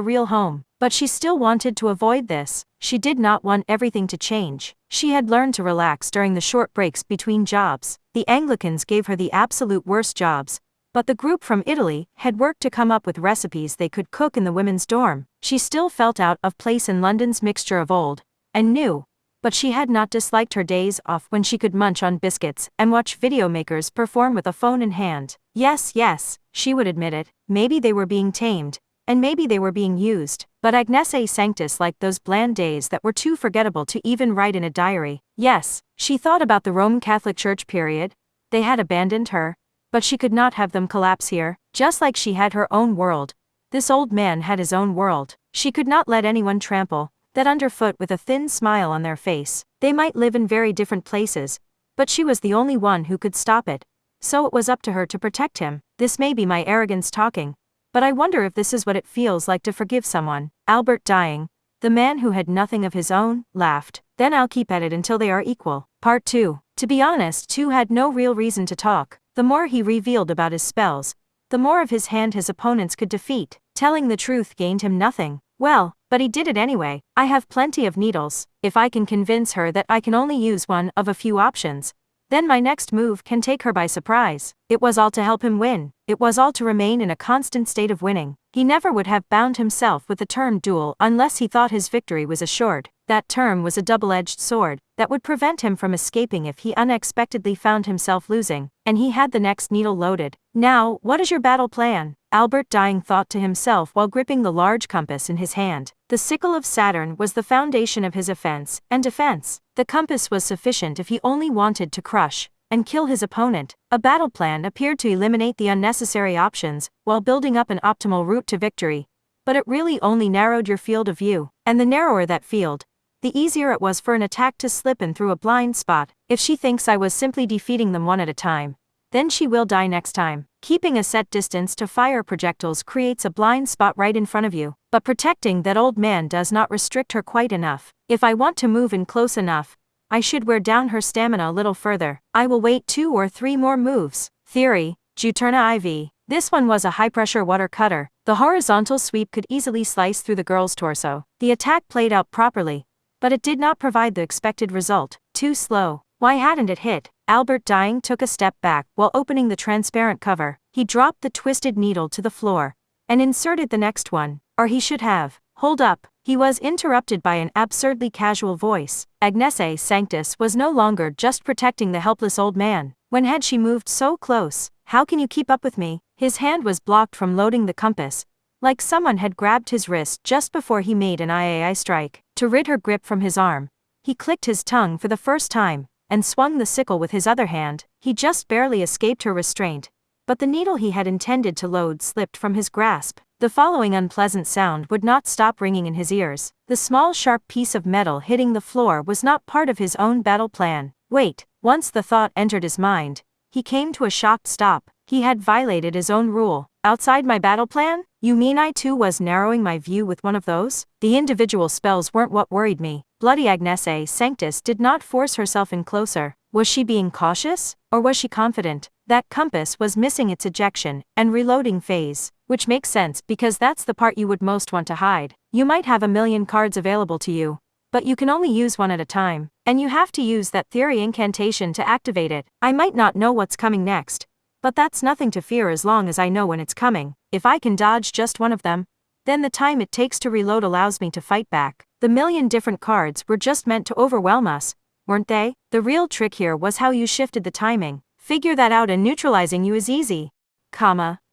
real home. But she still wanted to avoid this. She did not want everything to change. She had learned to relax during the short breaks between jobs. The Anglicans gave her the absolute worst jobs, but the group from Italy had worked to come up with recipes they could cook in the women's dorm. She still felt out of place in London's mixture of old and new, but she had not disliked her days off when she could munch on biscuits and watch videomakers perform with a phone in hand. Yes, she would admit it, maybe they were being tamed, and maybe they were being used, but Agnese Sanctus liked those bland days that were too forgettable to even write in a diary. Yes, she thought about the Roman Catholic Church period. They had abandoned her, but she could not have them collapse here. Just like she had her own world, this old man had his own world. She could not let anyone trample that underfoot with a thin smile on their face. They might live in very different places, but she was the only one who could stop it. So it was up to her to protect him. This may be my arrogance talking, but I wonder if this is what it feels like to forgive someone. Albert dying, the man who had nothing of his own, laughed. Then I'll keep at it until they are equal. Part 2. To be honest, Tu had no real reason to talk. The more he revealed about his spells, the more of his hand his opponents could defeat. Telling the truth gained him nothing. Well, but he did it anyway. I have plenty of needles. If I can convince her that I can only use one of a few options, then my next move can take her by surprise. It was all to help him win. It was all to remain in a constant state of winning. He never would have bound himself with the term duel unless he thought his victory was assured. That term was a double-edged sword that would prevent him from escaping if he unexpectedly found himself losing, and he had the next needle loaded. Now, what is your battle plan? Albert dying thought to himself while gripping the large compass in his hand. The sickle of Saturn was the foundation of his offense and defense. The compass was sufficient if he only wanted to crush and kill his opponent. A battle plan appeared to eliminate the unnecessary options while building up an optimal route to victory, but it really only narrowed your field of view, and the narrower that field, the easier it was for an attack to slip in through a blind spot. If she thinks I was simply defeating them one at a time, then she will die next time. Keeping a set distance to fire projectiles creates a blind spot right in front of you, but protecting that old man does not restrict her quite enough. If I want to move in close enough, I should wear down her stamina a little further. I will wait 2 or 3 more moves. Theory, Juturna IV. This one was a high-pressure water cutter. The horizontal sweep could easily slice through the girl's torso. The attack played out properly, but it did not provide the expected result. Too slow. Why hadn't it hit? Albert, dying, took a step back while opening the transparent cover. He dropped the twisted needle to the floor and inserted the next one. Or he should have. Hold up. He was interrupted by an absurdly casual voice. Agnese Sanctus was no longer just protecting the helpless old man. When had she moved so close? How can you keep up with me? His hand was blocked from loading the compass, like someone had grabbed his wrist just before he made an III strike. To rid her grip from his arm, he clicked his tongue for the first time and swung the sickle with his other hand. He just barely escaped her restraint, but the needle he had intended to load slipped from his grasp. The following unpleasant sound would not stop ringing in his ears. The small sharp piece of metal hitting the floor was not part of his own battle plan. Wait. Once the thought entered his mind, he came to a shocked stop. He had violated his own rule. Outside my battle plan? You mean I too was narrowing my view with one of those? The individual spells weren't what worried me. Bloody Agnese Sanctus did not force herself in closer. Was she being cautious? Or was she confident? That compass was missing its ejection and reloading phase, which makes sense because that's the part you would most want to hide. You might have a million cards available to you, but you can only use one at a time, and you have to use that theory incantation to activate it. I might not know what's coming next, but that's nothing to fear as long as I know when it's coming. If I can dodge just one of them, then the time it takes to reload allows me to fight back. The million different cards were just meant to overwhelm us, weren't they? The real trick here was how you shifted the timing. Figure that out and neutralizing you is easy.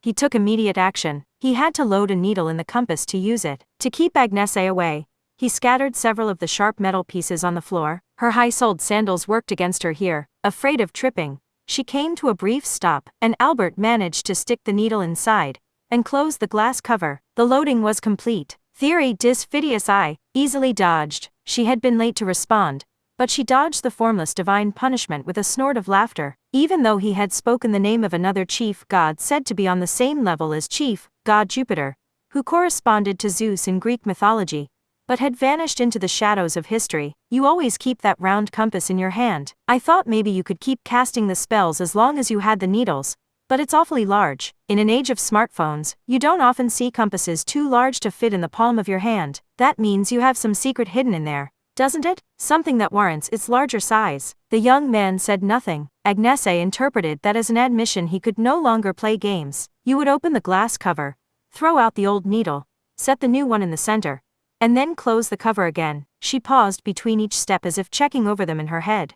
He took immediate action. He had to load a needle in the compass to use it. To keep Agnese away, he scattered several of the sharp metal pieces on the floor. Her high-soled sandals worked against her here. Afraid of tripping, she came to a brief stop, and Albert managed to stick the needle inside and close the glass cover. The loading was complete. Theory Disfidious I easily dodged. She had been late to respond, but she dodged the formless divine punishment with a snort of laughter. Even though he had spoken the name of another chief god said to be on the same level as chief god Jupiter, who corresponded to Zeus in Greek mythology, but had vanished into the shadows of history. You always keep that round compass in your hand. I thought maybe you could keep casting the spells as long as you had the needles, but it's awfully large. In an age of smartphones, you don't often see compasses too large to fit in the palm of your hand. That means you have some secret hidden in there, doesn't it? Something that warrants its larger size. The young man said nothing. Agnese interpreted that as an admission he could no longer play games. You would open the glass cover, throw out the old needle, set the new one in the center, and then close the cover again. She paused between each step as if checking over them in her head.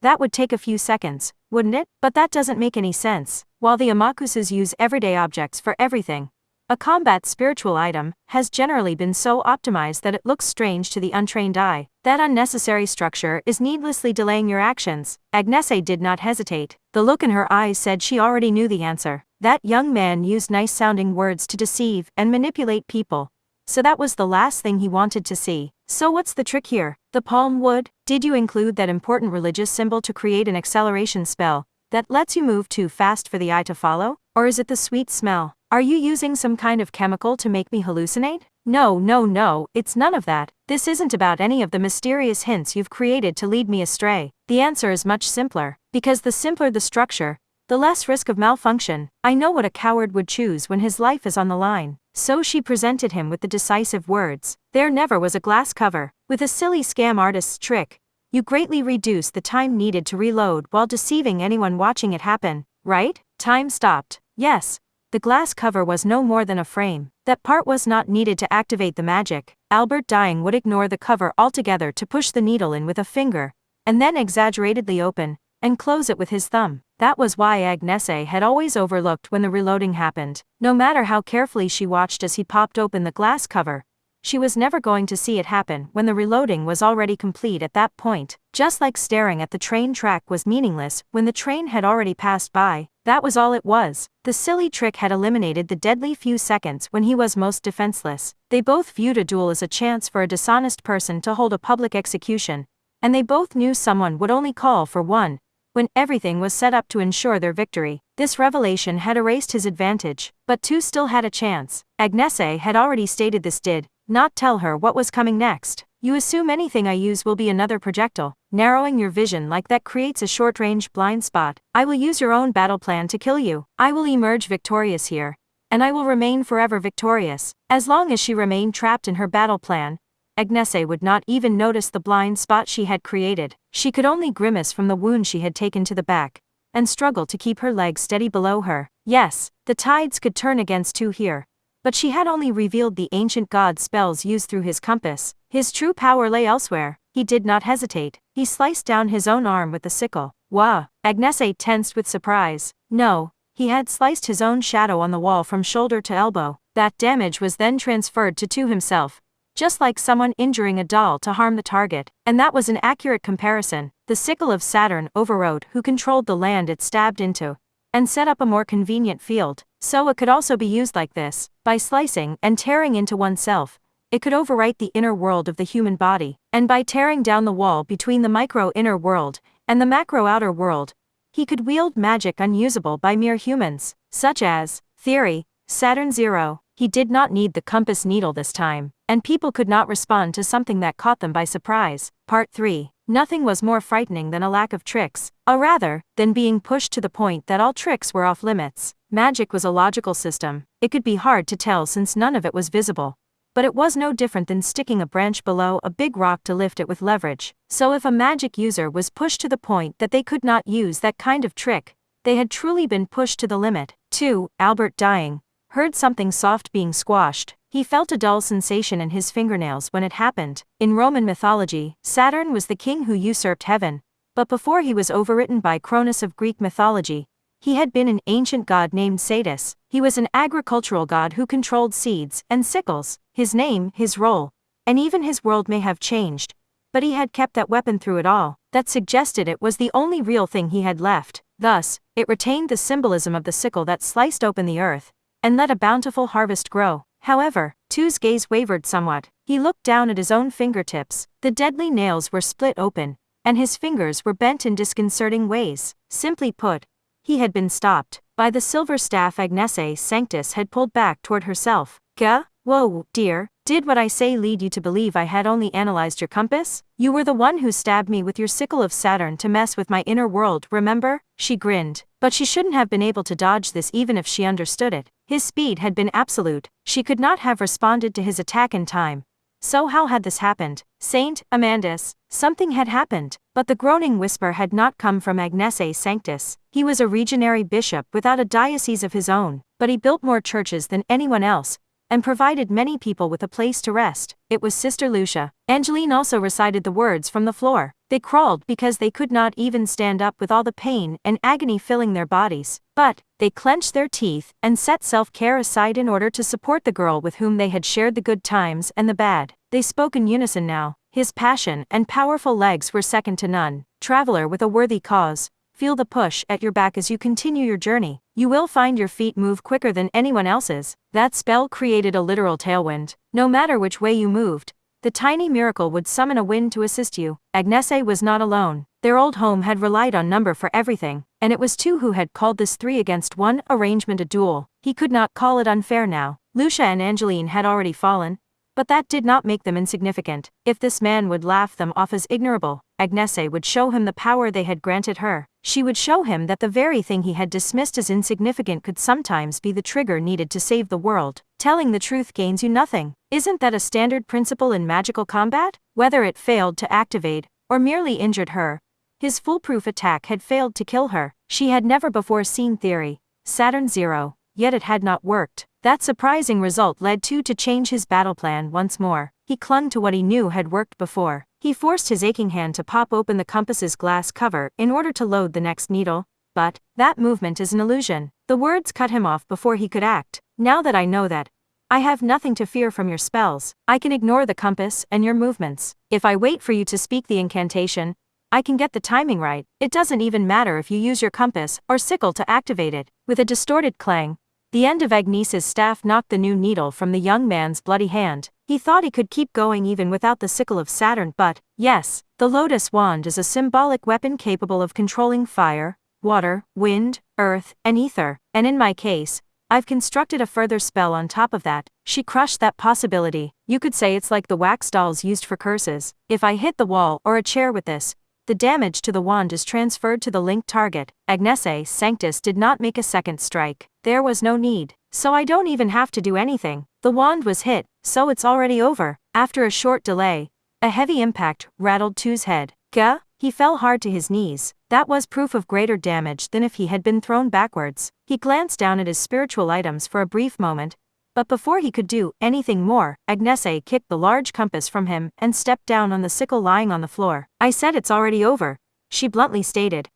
That would take a few seconds, wouldn't it? But that doesn't make any sense. While the Amakuses use everyday objects for everything, a combat spiritual item has generally been so optimized that it looks strange to the untrained eye. That unnecessary structure is needlessly delaying your actions. Agnese did not hesitate. The look in her eyes said she already knew the answer. That young man used nice-sounding words to deceive and manipulate people, so that was the last thing he wanted to see. So what's the trick here? The palm wood? Did you include that important religious symbol to create an acceleration spell that lets you move too fast for the eye to follow? Or is it the sweet smell? Are you using some kind of chemical to make me hallucinate? No, it's none of that. This isn't about any of the mysterious hints you've created to lead me astray. The answer is much simpler, because the simpler the structure, the less risk of malfunction. I know what a coward would choose when his life is on the line. So she presented him with the decisive words. There never was a glass cover. With a silly scam artist's trick, you greatly reduce the time needed to reload while deceiving anyone watching it happen, right? Time stopped. Yes. The glass cover was no more than a frame. That part was not needed to activate the magic. Albert, dying, would ignore the cover altogether to push the needle in with a finger, and then exaggeratedly open and close it with his thumb. That was why Agnese had always overlooked when the reloading happened. No matter how carefully she watched as he popped open the glass cover, she was never going to see it happen when the reloading was already complete at that point. Just like staring at the train track was meaningless when the train had already passed by, that was all it was. The silly trick had eliminated the deadly few seconds when he was most defenseless. They both viewed a duel as a chance for a dishonest person to hold a public execution, and they both knew someone would only call for one when everything was set up to ensure their victory. This revelation had erased his advantage, but two still had a chance. Agnese had already stated this did not tell her what was coming next. You assume anything I use will be another projectile. Narrowing your vision like that creates a short-range blind spot. I will use your own battle plan to kill you. I will emerge victorious here, and I will remain forever victorious. As long as she remained trapped in her battle plan, Agnese would not even notice the blind spot she had created. She could only grimace from the wound she had taken to the back, and struggle to keep her legs steady below her. Yes, the tides could turn against two here. But she had only revealed the ancient god's spells used through his compass. His true power lay elsewhere. He did not hesitate. He sliced down his own arm with the sickle. Wah! Agnese tensed with surprise. No, he had sliced his own shadow on the wall from shoulder to elbow. That damage was then transferred to himself, just like someone injuring a doll to harm the target. And that was an accurate comparison. The sickle of Saturn overrode who controlled the land it stabbed into, and set up a more convenient field. So it could also be used like this. By slicing and tearing into oneself, it could overwrite the inner world of the human body. And by tearing down the wall between the micro inner world and the macro outer world, he could wield magic unusable by mere humans, such as theory, Saturn Zero. He did not need the compass needle this time, and people could not respond to something that caught them by surprise. Part 3. Nothing was more frightening than a lack of tricks, or rather, than being pushed to the point that all tricks were off limits. Magic was a logical system. It could be hard to tell since none of it was visible. But it was no different than sticking a branch below a big rock to lift it with leverage. So if a magic user was pushed to the point that they could not use that kind of trick, they had truly been pushed to the limit. 2. Albert, dying, heard something soft being squashed. He felt a dull sensation in his fingernails when it happened. In Roman mythology, Saturn was the king who usurped heaven. But before he was overwritten by Cronus of Greek mythology, he had been an ancient god named Satis. He was an agricultural god who controlled seeds and sickles. His name, his role, and even his world may have changed, but he had kept that weapon through it all. That suggested it was the only real thing he had left. Thus, it retained the symbolism of the sickle that sliced open the earth and let a bountiful harvest grow. However, Tu's gaze wavered somewhat. He looked down at his own fingertips. The deadly nails were split open, and his fingers were bent in disconcerting ways. Simply put, he had been stopped by the silver staff Agnese Sanctus had pulled back toward herself. Gah? Whoa, dear, did what I say lead you to believe I had only analyzed your compass? You were the one who stabbed me with your sickle of Saturn to mess with my inner world, remember? She grinned. But she shouldn't have been able to dodge this even if she understood it. His speed had been absolute. She could not have responded to his attack in time. So how had this happened? Saint Amandus, something had happened. But the groaning whisper had not come from Agnese Sanctus. He was a legionary bishop without a diocese of his own, but he built more churches than anyone else, and provided many people with a place to rest. It was Sister Lucia. Angeline also recited the words from the floor. They crawled because they could not even stand up with all the pain and agony filling their bodies. But they clenched their teeth and set self-care aside in order to support the girl with whom they had shared the good times and the bad. They spoke in unison now. His passion and powerful legs were second to none. Traveler with a worthy cause, feel the push at your back as you continue your journey. You will find your feet move quicker than anyone else's. That spell created a literal tailwind. No matter which way you moved, the tiny miracle would summon a wind to assist you. Agnese was not alone. Their old home had relied on number for everything, and it was two who had called this 3-against-1 arrangement a duel. He could not call it unfair now. Lucia and Angeline had already fallen, but that did not make them insignificant. If this man would laugh them off as ignorable, Agnese would show him the power they had granted her. She would show him that the very thing he had dismissed as insignificant could sometimes be the trigger needed to save the world. Telling the truth gains you nothing. Isn't that a standard principle in magical combat? Whether it failed to activate, or merely injured her, his foolproof attack had failed to kill her. She had never before seen theory, Saturn Zero, yet it had not worked. That surprising result led Tu to change his battle plan once more. He clung to what he knew had worked before. He forced his aching hand to pop open the compass's glass cover in order to load the next needle. But that movement is an illusion. The words cut him off before he could act. Now that I know that, I have nothing to fear from your spells. I can ignore the compass and your movements. If I wait for you to speak the incantation, I can get the timing right. It doesn't even matter if you use your compass or sickle to activate it. With a distorted clang, the end of Agnese's staff knocked the new needle from the young man's bloody hand. He thought he could keep going even without the sickle of Saturn, but, yes, the Lotus Wand is a symbolic weapon capable of controlling fire, water, wind, earth, and ether. And in my case, I've constructed a further spell on top of that. She crushed that possibility. You could say it's like the wax dolls used for curses. If I hit the wall or a chair with this, the damage to the wand is transferred to the linked target. Agnese Sanctus did not make a second strike. There was no need. So I don't even have to do anything. The wand was hit, so it's already over. After a short delay, a heavy impact rattled Tu's head. Gah! He fell hard to his knees. That was proof of greater damage than if he had been thrown backwards. He glanced down at his spiritual items for a brief moment, but before he could do anything more, Agnese kicked the large compass from him and stepped down on the sickle lying on the floor. I said it's already over, she bluntly stated.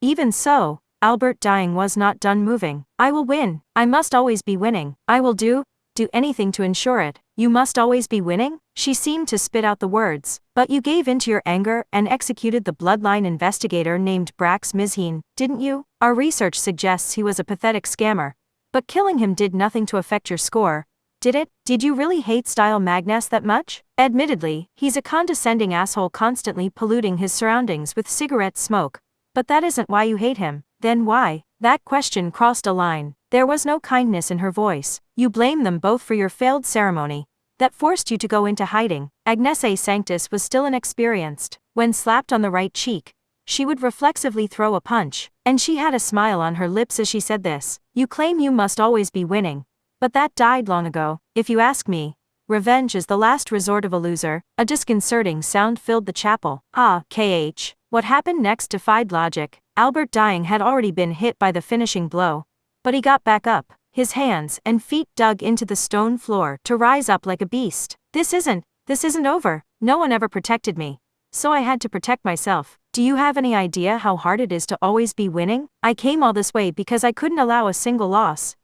Even so, Albert dying was not done moving. I will win. I must always be winning. I will do anything to ensure it. You must always be winning? She seemed to spit out the words. But you gave in to your anger and executed the bloodline investigator named Brax Mizheen, didn't you? Our research suggests he was a pathetic scammer. But killing him did nothing to affect your score, did it? Did you really hate Style Magnus that much? Admittedly, he's a condescending asshole constantly polluting his surroundings with cigarette smoke. But that isn't why you hate him. Then why? That question crossed a line. There was no kindness in her voice. You blame them both for your failed ceremony that forced you to go into hiding. Agnese Sanctus was still inexperienced. When slapped on the right cheek, she would reflexively throw a punch, and she had a smile on her lips as she said this. You claim you must always be winning, but that died long ago. If you ask me, revenge is the last resort of a loser. A disconcerting sound filled the chapel. What happened next defied logic. Albert dying had already been hit by the finishing blow, but he got back up. His hands and feet dug into the stone floor to rise up like a beast. This isn't over. No one ever protected me, so I had to protect myself. Do you have any idea how hard it is to always be winning? I came all this way because I couldn't allow a single loss.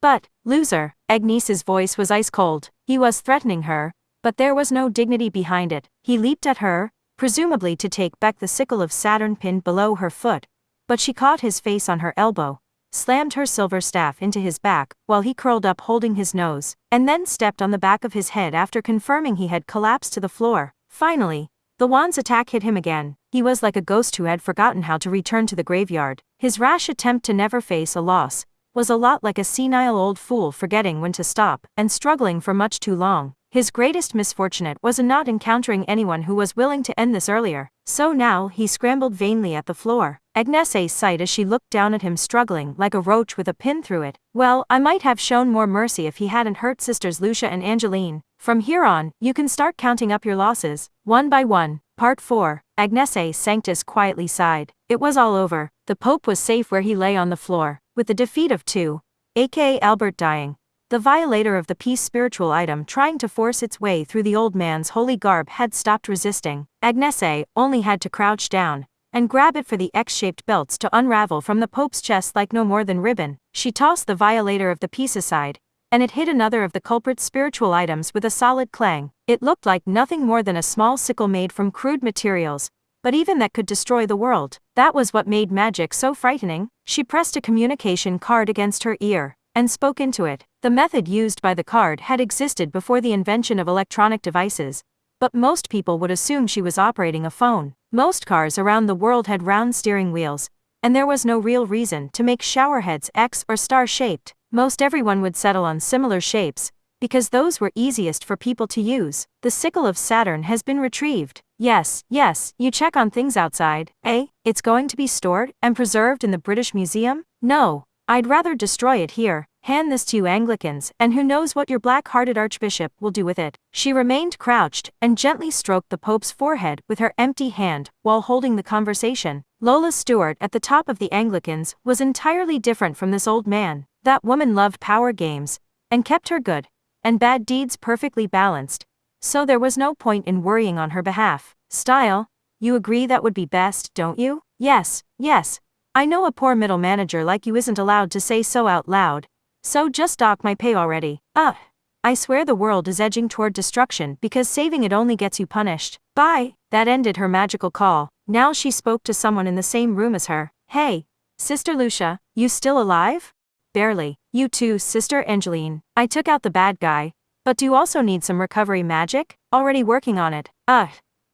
But, loser. Agnese's voice was ice cold. He was threatening her, but there was no dignity behind it. He leaped at her, presumably to take back the sickle of Saturn pinned below her foot, but she caught his face on her elbow, slammed her silver staff into his back while he curled up holding his nose, and then stepped on the back of his head after confirming he had collapsed to the floor. Finally, the wand's attack hit him again. He was like a ghost who had forgotten how to return to the graveyard. His rash attempt to never face a loss was a lot like a senile old fool forgetting when to stop and struggling for much too long. His greatest misfortune was in not encountering anyone who was willing to end this earlier. So now he scrambled vainly at the floor. Agnese sighed as she looked down at him struggling like a roach with a pin through it. Well, I might have shown more mercy if he hadn't hurt sisters Lucia and Angeline. From here on, you can start counting up your losses, one by one. Part 4. Agnese Sanctus quietly sighed. It was all over. The Pope was safe where he lay on the floor, with the defeat of Tu, aka Albert dying, the violator of the peace spiritual item trying to force its way through the old man's holy garb had stopped resisting. Agnese only had to crouch down and grab it for the X-shaped belts to unravel from the Pope's chest like no more than ribbon. She tossed the violator of the peace aside, and it hit another of the culprit's spiritual items with a solid clang. It looked like nothing more than a small sickle made from crude materials, but even that could destroy the world. That was what made magic so frightening. She pressed a communication card against her ear and spoke into it. The method used by the card had existed before the invention of electronic devices, but most people would assume she was operating a phone. Most cars around the world had round steering wheels, and there was no real reason to make showerheads X or star-shaped. Most everyone would settle on similar shapes, because those were easiest for people to use. The sickle of Saturn has been retrieved. Yes, you check on things outside, eh? It's going to be stored and preserved in the British Museum? No, I'd rather destroy it here. Hand this to you Anglicans, and who knows what your black-hearted archbishop will do with it. She remained crouched and gently stroked the Pope's forehead with her empty hand while holding the conversation. Lola Stewart at the top of the Anglicans was entirely different from this old man. That woman loved power games and kept her good and bad deeds perfectly balanced, so there was no point in worrying on her behalf. Style, you agree that would be best, don't you? Yes. I know a poor middle manager like you isn't allowed to say so out loud, so just dock my pay already. I swear the world is edging toward destruction because saving it only gets you punished. Bye. That ended her magical call. Now she spoke to someone in the same room as her. Hey, Sister Lucia, you still alive? Barely. You too, Sister Angeline. I took out the bad guy, but do you also need some recovery magic? Already working on it.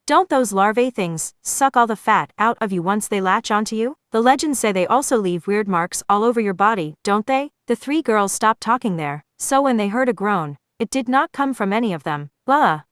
Don't those larvae things suck all the fat out of you once they latch onto you? The legends say they also leave weird marks all over your body, don't they? The three girls stopped talking there, so when they heard a groan, it did not come from any of them.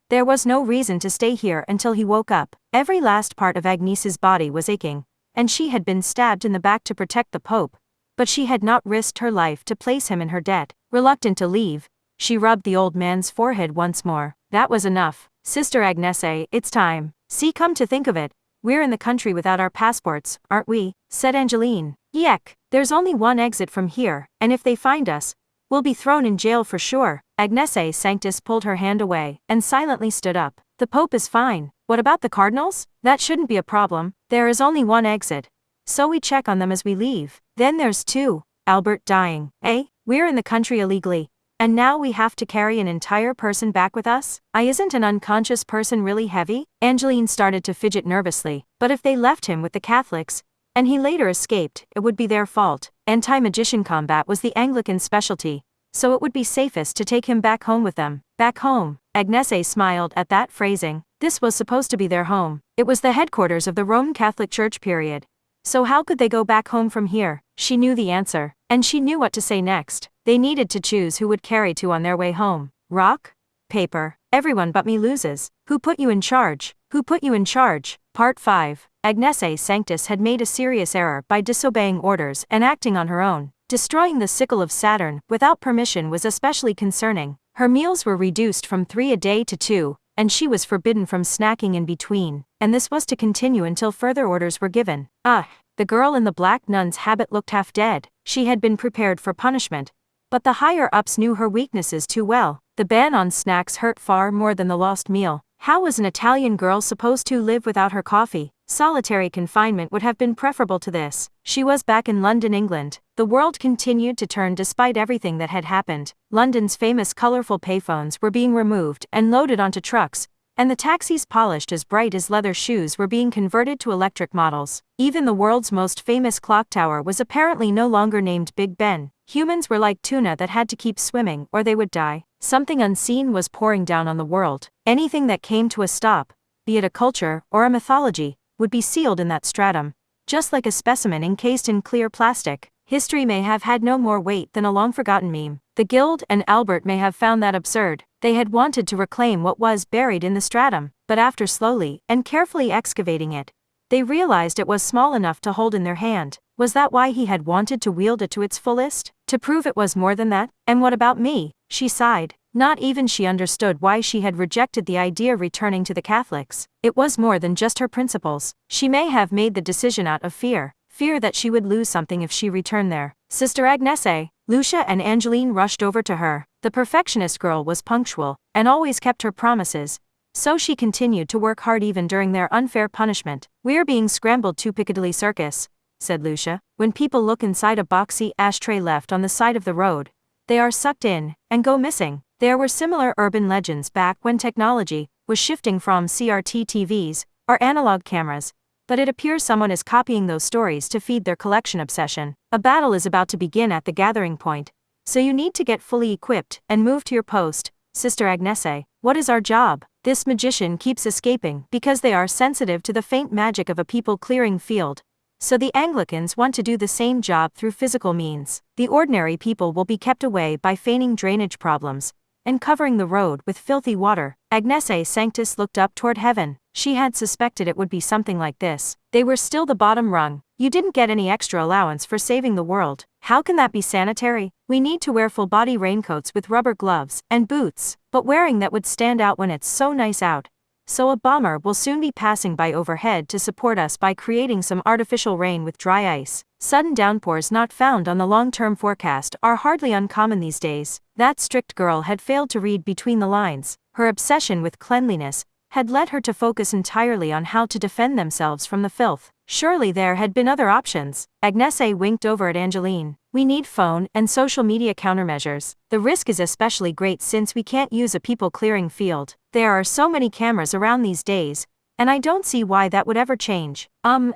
There was no reason to stay here until he woke up. Every last part of Agnese's body was aching, and she had been stabbed in the back to protect the Pope, but she had not risked her life to place him in her debt. Reluctant to leave, she rubbed the old man's forehead once more. That was enough. Sister Agnese, it's time. See, come to think of it, we're in the country without our passports, aren't we? Said Angeline. Yuck, there's only one exit from here, and if they find us, we'll be thrown in jail for sure. Agnese Sanctus pulled her hand away and silently stood up. The Pope is fine. What about the cardinals? That shouldn't be a problem. There is only one exit, so we check on them as we leave. Then there's two. Albert dying. Eh? We're in the country illegally, and now we have to carry an entire person back with us? Isn't an unconscious person really heavy? Angeline started to fidget nervously. But if they left him with the Catholics, and he later escaped, it would be their fault. Anti-magician combat was the Anglican specialty, so it would be safest to take him back home with them. Back home. Agnese smiled at that phrasing. This was supposed to be their home. It was the headquarters of the Roman Catholic Church period. So how could they go back home from here? She knew the answer, and she knew what to say next. They needed to choose who would carry two on their way home. Rock? Paper. Everyone but me loses. Who put you in charge? Who put you in charge? Part 5. Agnese Sanctus had made a serious error by disobeying orders and acting on her own. Destroying the sickle of Saturn without permission was especially concerning. Her meals were reduced from 3 a day to 2, and she was forbidden from snacking in between, and this was to continue until further orders were given. The girl in the black nun's habit looked half dead. She had been prepared for punishment, but the higher-ups knew her weaknesses too well. The ban on snacks hurt far more than the lost meal. How was an Italian girl supposed to live without her coffee? Solitary confinement would have been preferable to this. She was back in London, England. The world continued to turn despite everything that had happened. London's famous colorful payphones were being removed and loaded onto trucks, and the taxis polished as bright as leather shoes were being converted to electric models. Even the world's most famous clock tower was apparently no longer named Big Ben. Humans were like tuna that had to keep swimming or they would die. Something unseen was pouring down on the world. Anything that came to a stop, be it a culture or a mythology, would be sealed in that stratum, just like a specimen encased in clear plastic. History may have had no more weight than a long-forgotten meme. The Guild and Albert may have found that absurd. They had wanted to reclaim what was buried in the stratum, but after slowly and carefully excavating it, they realized it was small enough to hold in their hand. Was that why he had wanted to wield it to its fullest? To prove it was more than that? And what about me? She sighed. Not even she understood why she had rejected the idea of returning to the Catholics. It was more than just her principles. She may have made the decision out of fear that she would lose something if she returned there. Sister Agnese. Lucia and Angeline rushed over to her. The perfectionist girl was punctual, and always kept her promises, so she continued to work hard even during their unfair punishment. "We're being scrambled to Piccadilly Circus," said Lucia. "When people look inside a boxy ashtray left on the side of the road, they are sucked in, and go missing." There were similar urban legends back when technology was shifting from CRT TVs, or analog cameras, but it appears someone is copying those stories to feed their collection obsession. A battle is about to begin at the gathering point, so you need to get fully equipped and move to your post. Sister Agnese, what is our job? This magician keeps escaping because they are sensitive to the faint magic of a people-clearing field, so the Anglicans want to do the same job through physical means. The ordinary people will be kept away by feigning drainage problems and covering the road with filthy water. Agnese Sanctus looked up toward heaven. She had suspected it would be something like this. They were still the bottom rung. You didn't get any extra allowance for saving the world. How can that be sanitary? We need to wear full-body raincoats with rubber gloves and boots, but wearing that would stand out when it's so nice out. So a bomber will soon be passing by overhead to support us by creating some artificial rain with dry ice. Sudden downpours not found on the long-term forecast are hardly uncommon these days. That strict girl had failed to read between the lines. Her obsession with cleanliness had led her to focus entirely on how to defend themselves from the filth. Surely there had been other options. Agnese winked over at Angeline. We need phone and social media countermeasures. The risk is especially great since we can't use a people-clearing field. There are so many cameras around these days, and I don't see why that would ever change.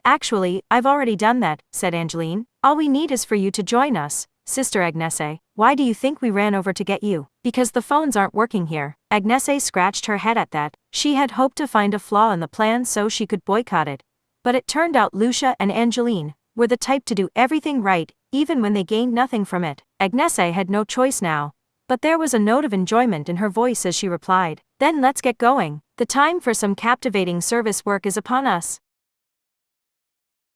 Actually, I've already done that, said Angeline. All we need is for you to join us. Sister Agnese, why do you think we ran over to get you? Because the phones aren't working here. Agnese scratched her head at that. She had hoped to find a flaw in the plan so she could boycott it. But it turned out Lucia and Angeline were the type to do everything right, even when they gained nothing from it. Agnese had no choice now, but there was a note of enjoyment in her voice as she replied. Then let's get going. The time for some captivating service work is upon us.